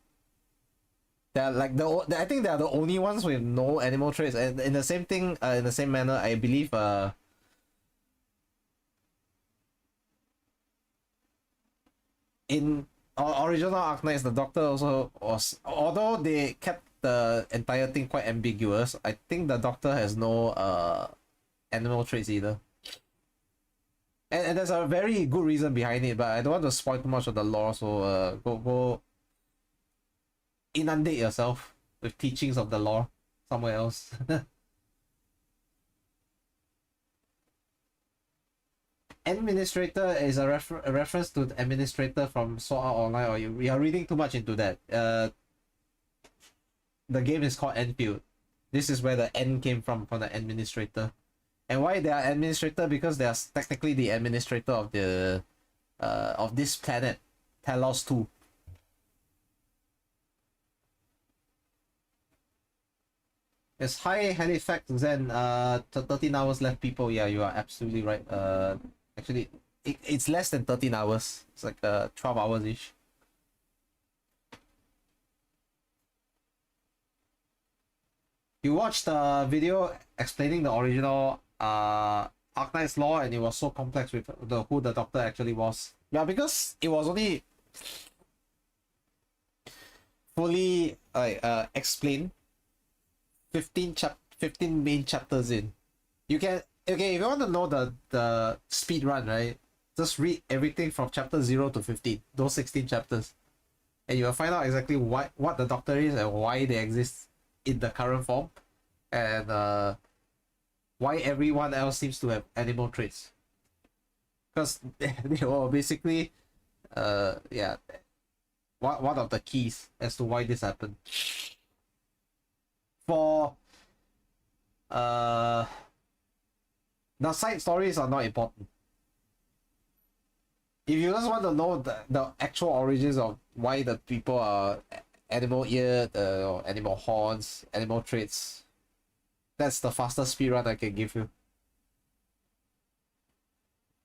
They're like I think they are the only ones with no animal traits, and in the same thing, in the same manner, I believe in original Arknights, the Doctor also was, although they kept the entire thing quite ambiguous, I think the Doctor has no animal traits either. And there's a very good reason behind it, but I don't want to spoil too much of the lore, so go inundate yourself with teachings of the lore somewhere else. Administrator is a reference to the administrator from Sword Art Online, or you are reading too much into that. The game is called Endfield. This is where the N came from the administrator. And why they are administrator? Because they are technically the administrator of the of this planet, Talos 2. It's high Halifax Zen, 13 hours left, people. Yeah, you are absolutely right. Actually, it's less than 13 hours. It's like 12 hours-ish. You watched the video explaining the original Arknights lore, and it was so complex with who the Doctor actually was. Yeah, because it was only fully explained 15 main chapters in. You can, okay, if you want to know the speed run, right, just read everything from chapter 0 to 15, those 16 chapters, and you will find out exactly what the Doctor is and why they exist in the current form, and why everyone else seems to have animal traits, because they were basically yeah, one of the keys as to why this happened. For the side stories are not important. If you just want to know the actual origins of why the people are animal eared, or animal horns, animal traits, that's the fastest speedrun I can give you.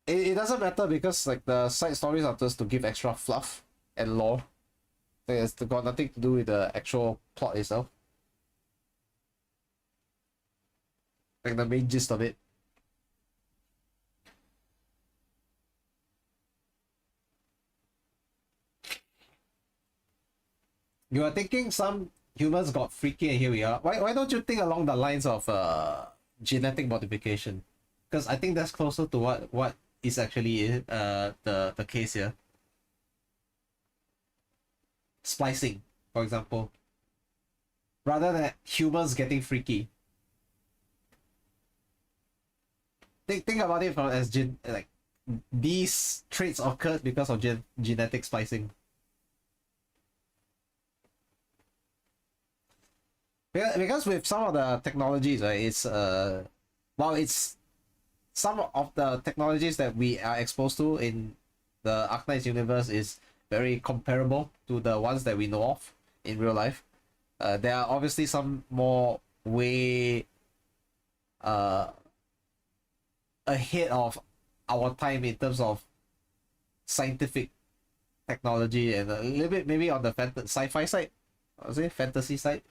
It doesn't matter because like the side stories are just to give extra fluff and lore. It's got nothing to do with the actual plot itself. Like the main gist of it. You are thinking some humans got freaky and here we are. Why don't you think along the lines of genetic modification? Because I think that's closer to what is actually the case here. Splicing, for example. Rather than humans getting freaky. Think about it from as like these traits occurred because of genetic splicing. Because with some of the technologies, right, it's while it's some of the technologies that we are exposed to in the Arknights universe is very comparable to the ones that we know of in real life. There are obviously some more way ahead of our time in terms of scientific technology and a little bit maybe on the sci-fi side, I say fantasy side.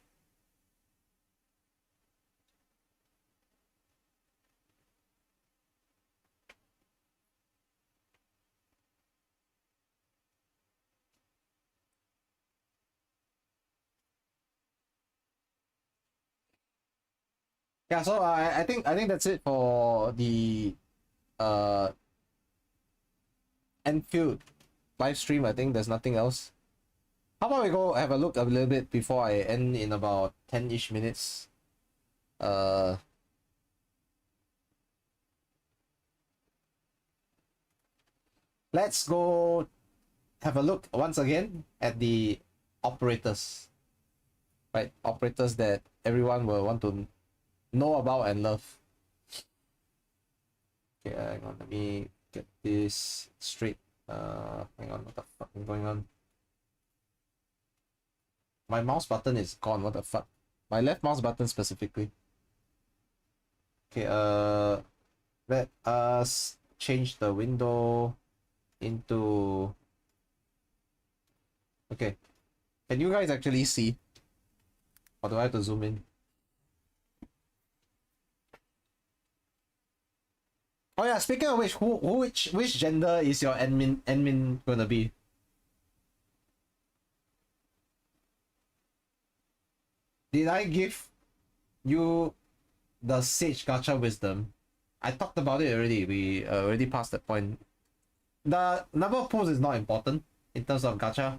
Yeah, so I think that's it for the Endfield live stream. I think there's nothing else. How about we go have a look a little bit before I end in about 10-ish minutes. Let's go have a look once again at the operators. Right, operators that everyone will want to know about and love. Okay, hang on, let me get this straight. Hang on, what the fuck is going on? My mouse button is gone, what the fuck? My left mouse button specifically. Okay, let us change the window into... Okay, can you guys actually see? Or do I have to zoom in? Oh yeah, speaking of which, which gender is your admin gonna be? Did I give you the Sage Gacha Wisdom? I talked about it already. We already passed that point. The number of pulls is not important in terms of gacha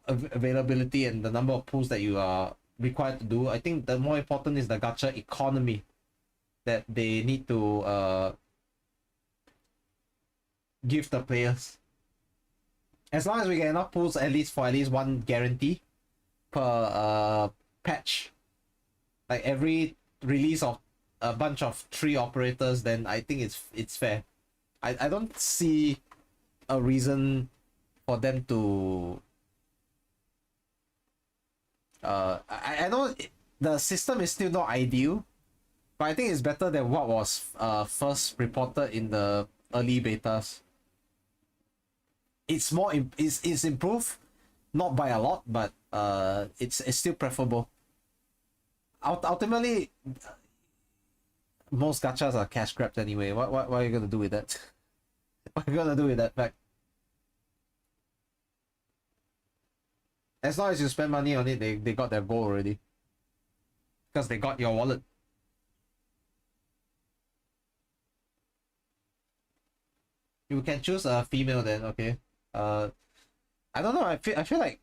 availability and the number of pulls that you are required to do. I think the more important is the gacha economy that they need to give the players. As long as we get enough pulls at least one guarantee per patch, like every release of a bunch of 3 operators, then I think it's fair. I don't see a reason for them to I know the system is still not ideal, but I think it's better than what was first reported in the early betas. It's more it's improved, not by a lot, but it's still preferable. Ultimately, most gachas are cash grabbed anyway. What are you gonna do with that? What are you gonna do with that fact? As long as you spend money on it, they got their goal already. Because they got your wallet. You can choose a female then, okay. I don't know, I feel like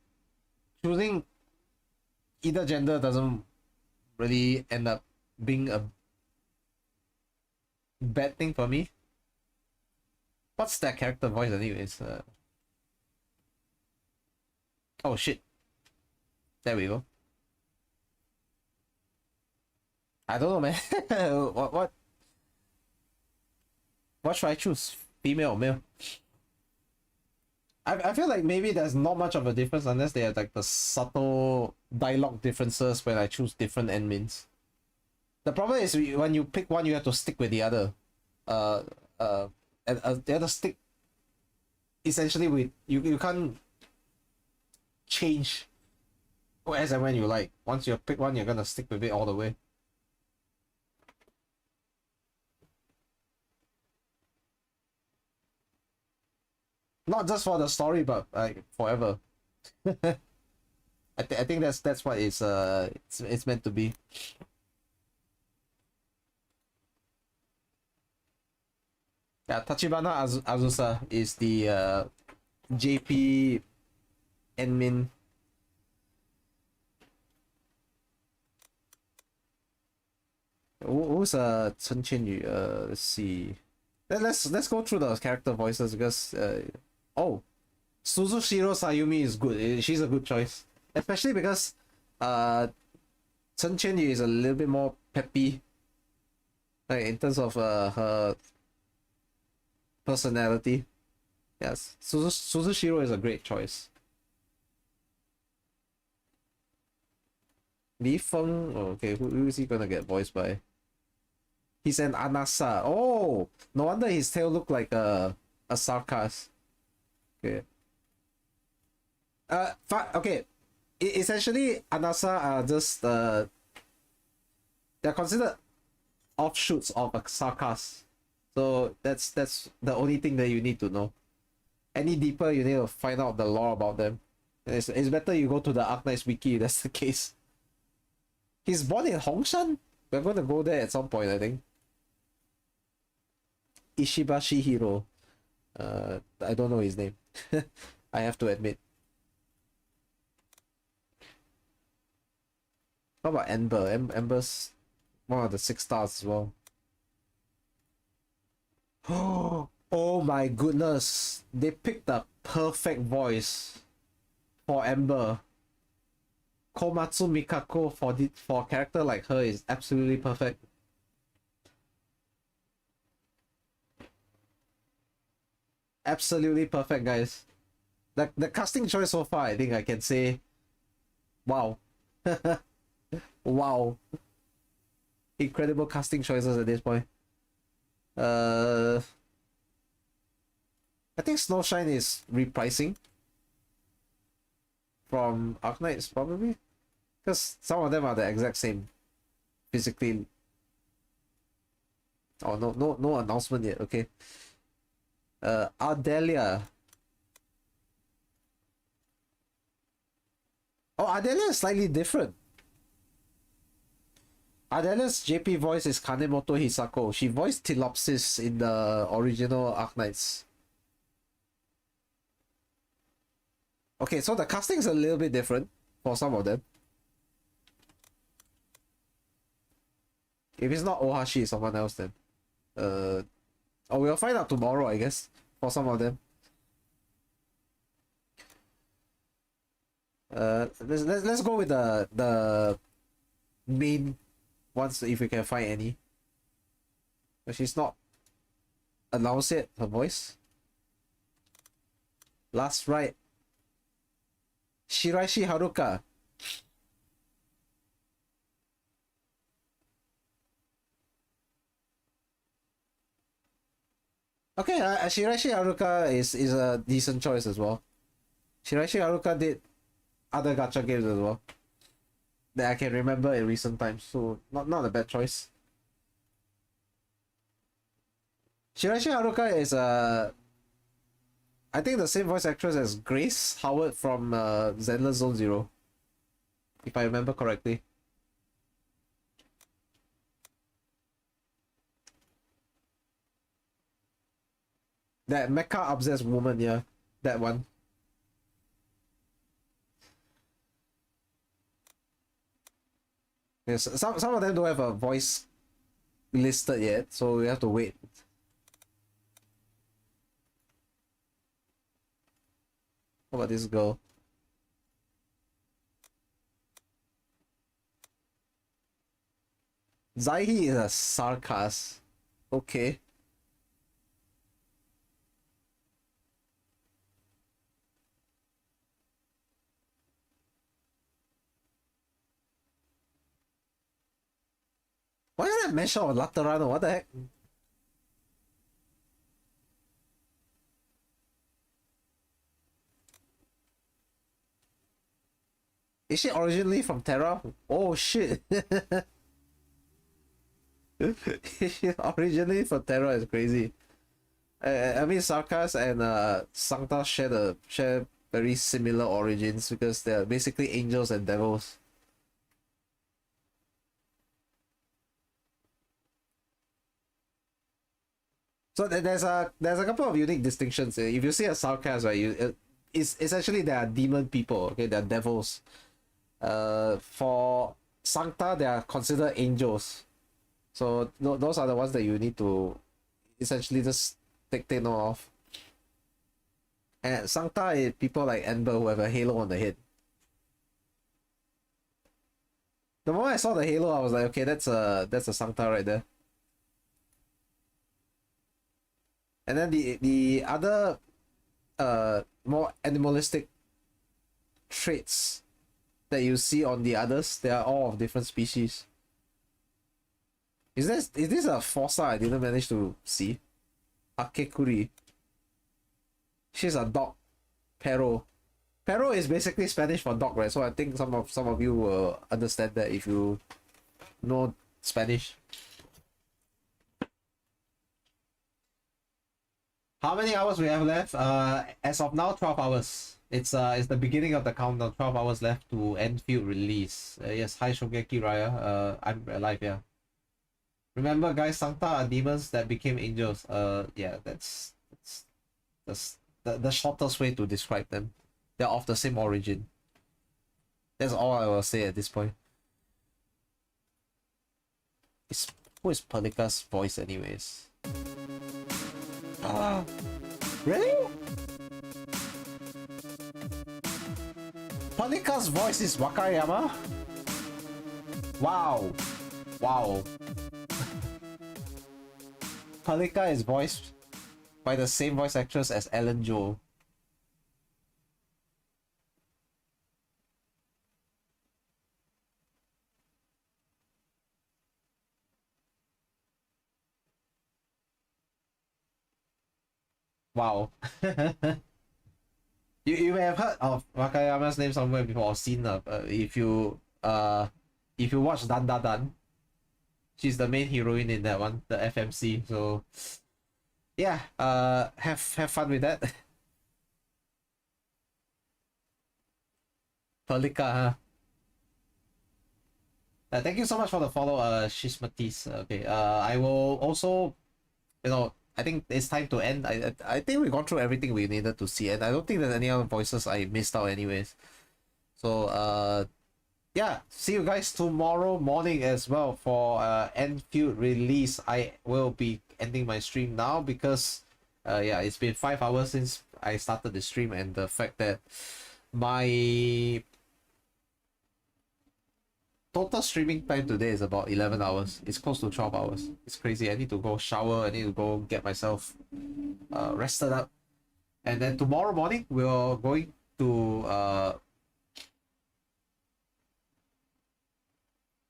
choosing either gender doesn't really end up being a bad thing for me. What's that character voice anyways? Oh shit. There we go. I don't know, man. What should I choose? Female or male? I feel like maybe there's not much of a difference unless they have like the subtle dialogue differences when I choose different admins. The problem is when you pick one, you have to stick with the other. And the other stick essentially with you can't change as and when you like. Once you pick one, you're gonna stick with it all the way. Not just for the story, but like forever. I think that's what it's meant to be. Yeah, Tachibana Azusa is the JP admin. Who's Chen Qianyu? Let's see. Let's go through those character voices because oh, Suzushiro Sayumi is good. She's a good choice, especially because Chen Qianyu is a little bit more peppy, like in terms of her personality. Yes, Suzushiro is a great choice. Li Feng, oh, okay, who is he gonna get voiced by? He's an Anasa. Oh, no wonder his tail looked like a sarcas. Okay. Okay. Essentially, Anasa are just they're considered offshoots of a sarcas. So that's the only thing that you need to know. Any deeper, you need to find out the lore about them. It's better you go to the Arknights wiki if that's the case. He's born in Hongshan? We're going to go there at some point, I think. Ishibashi Hiro. I don't know his name. I have to admit. How about Ember? Ember's one of the 6 stars as well. Oh my goodness. They picked the perfect voice for Ember. Komatsu Mikako for a character like her is absolutely perfect. Absolutely perfect, guys. The casting choice so far, I think I can say, wow. Wow. Incredible casting choices at this point. I think Snowshine is repricing from Arknights, probably. Because some of them are the exact same physically. Oh, no announcement yet. Okay. Ardelia. Oh, Ardelia is slightly different. Ardelia's JP voice is Kanemoto Hisako. She voiced Tilopsis in the original Arknights. Okay, so the casting is a little bit different for some of them. If it's not Ohashi, it's someone else then. Oh, we'll find out tomorrow, I guess, for some of them. Let's go with the main ones if we can find any. But she's not announced yet, her voice. Last right. Shiraishi Haruka. Okay, Shiraishi Haruka is a decent choice as well. Shiraishi Haruka did other gacha games as well that I can remember in recent times, so not a bad choice. Shiraishi Haruka is I think the same voice actress as Grace Howard from Zenless Zone Zero, if I remember correctly. That mecha obsessed woman, yeah, that one. Yes, some of them don't have a voice listed yet, so we have to wait. How about this girl? Zaihi is a sarcasm. Okay. Why is that mention of Laterano? What the heck? Is she originally from Terra? Oh shit. She's originally from Terra is crazy. I mean Sarkaz and Sancta share very similar origins because they're basically angels and devils. So there's a couple of unique distinctions. If you see a Sarkaz, right, it's actually they are demon people, okay, they're devils. For Sancta, they are considered angels. So those are the ones that you need to essentially just take note of. And Sancta is people like Ember who have a halo on the head. The moment I saw the halo, I was like, okay, that's a Sancta right there. And then the other more animalistic traits that you see on the others, they are all of different species. Is this a Fossa I didn't manage to see? Akekuri. She's a dog. Perro. Perro is basically Spanish for dog, right? So I think some of you will understand that if you know Spanish. How many hours we have left? As of now, 12 hours. It's the beginning of the countdown. 12 hours left to Endfield release. Yes, hi Shogeki Raya. I'm alive, yeah. Remember, guys, Sancta are demons that became angels. Yeah, that's the shortest way to describe them. They're of the same origin. That's all I will say at this point. Who is Pelika's voice, anyways? Really? Pelika's voice is Wakayama? Wow. Wow. Pelika is voiced by the same voice actress as Ellen Joel. Wow. You may have heard of Wakayama's name somewhere before or seen her. If you watch Dan Da Dan, she's the main heroine in that one, the FMC. So yeah, have fun with that. Pelika, huh? Thank you so much for the follow, Shismatis. Okay, I will also, I think it's time to end. I think we've gone through everything we needed to see, and I don't think there's any other voices I missed out anyways. So yeah, see you guys tomorrow morning as well for Enfield release. I will be ending my stream now because yeah, it's been 5 hours since I started the stream, and the fact that my total streaming time today is about 11 hours. It's close to 12 hours. It's crazy. I need to go shower. I need to go get myself rested up. And then tomorrow morning, we're going to...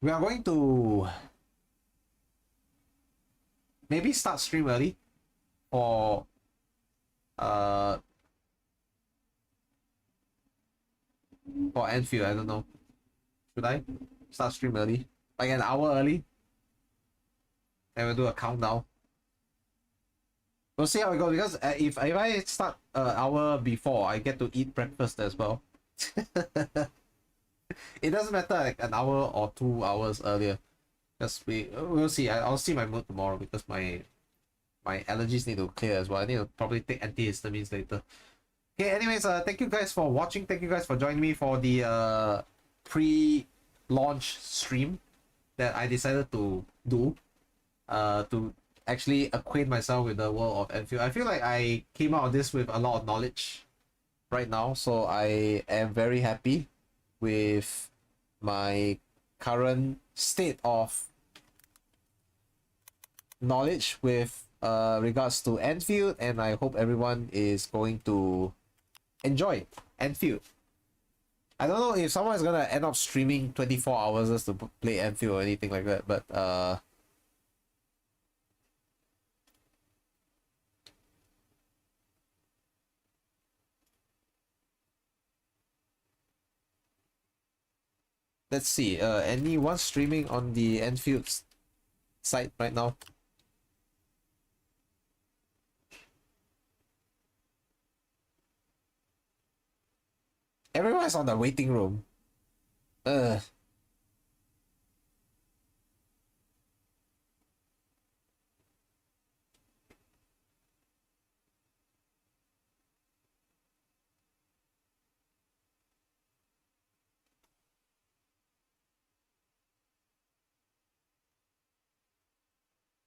we are going to maybe start stream early or for Enfield. I don't know. Should I start stream early, like an hour early, and we'll do a countdown? We'll see how it goes, because if I start an hour before, I get to eat breakfast as well. It doesn't matter like an hour or 2 hours earlier, because we'll see. I'll see my mood tomorrow, because my allergies need to clear as well. I need to probably take antihistamines later. Okay, anyways, thank you guys for watching. Thank you guys for joining me for the pre-launch stream that I decided to do to actually acquaint myself with the world of Enfield. I feel like I came out of this with a lot of knowledge right now, so I am very happy with my current state of knowledge with regards to Endfield, and I hope everyone is going to enjoy Endfield. I don't know if someone is gonna end up streaming 24 hours just to play Endfield or anything like that, but let's see. Anyone streaming on the Enfield site right now? Everyone's on the waiting room.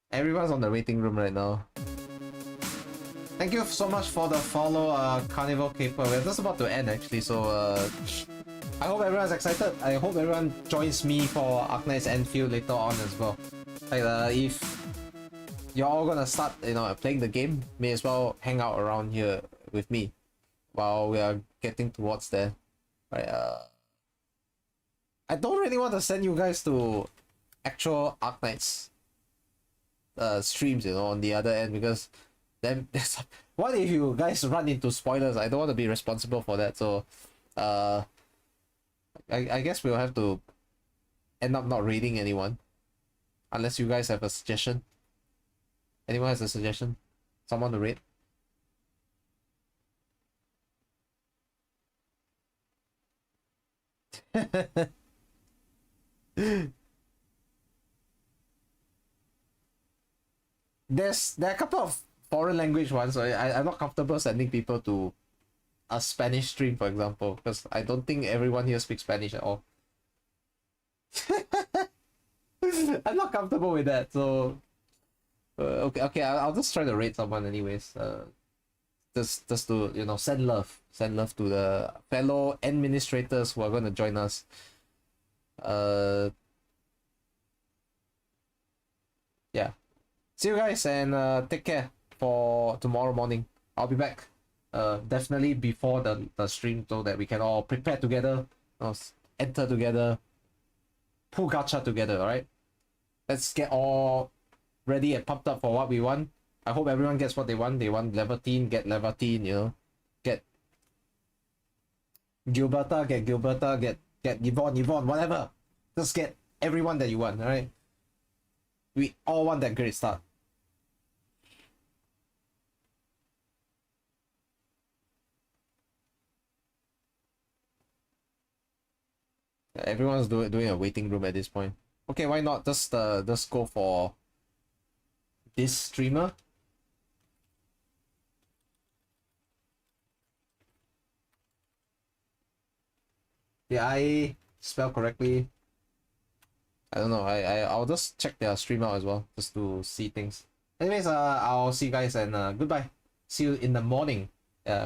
Everyone's on the waiting room right now. Thank you so much for the follow, Carnival Caper. We're just about to end actually, so I hope everyone's excited. I hope everyone joins me for Arknights Endfield later on as well. Like, if you're all gonna start, playing the game, may as well hang out around here with me while we are getting towards there. Right? I don't really want to send you guys to actual Arknights streams, on the other end, because then what if you guys run into spoilers? I don't want to be responsible for that, so I guess we'll have to end up not raiding anyone unless you guys have a suggestion. Anyone has a suggestion? Someone to raid? There are a couple of foreign language ones, so I'm not comfortable sending people to a Spanish stream, for example, because I don't think everyone here speaks Spanish at all. I'm not comfortable with that, so okay, I'll just try to raid someone anyways. Just to send love to the fellow administrators who are going to join us. Yeah. See you guys, and take care for tomorrow morning. I'll be back definitely before the stream so that we can all prepare together, enter together, pull gacha together, alright? Let's get all ready and pumped up for what we want. I hope everyone gets what they want. They want Levatine, get Levatine, get Gilberta, get Gilberta, get Yvonne, whatever. Just get everyone that you want, alright? We all want that great start. Everyone's doing a waiting room at this point. Okay, why not just go for this streamer? Did I spell correctly? I don't know. I'll just check their stream out as well, just to see things. Anyways, I'll see you guys, and goodbye. See you in the morning.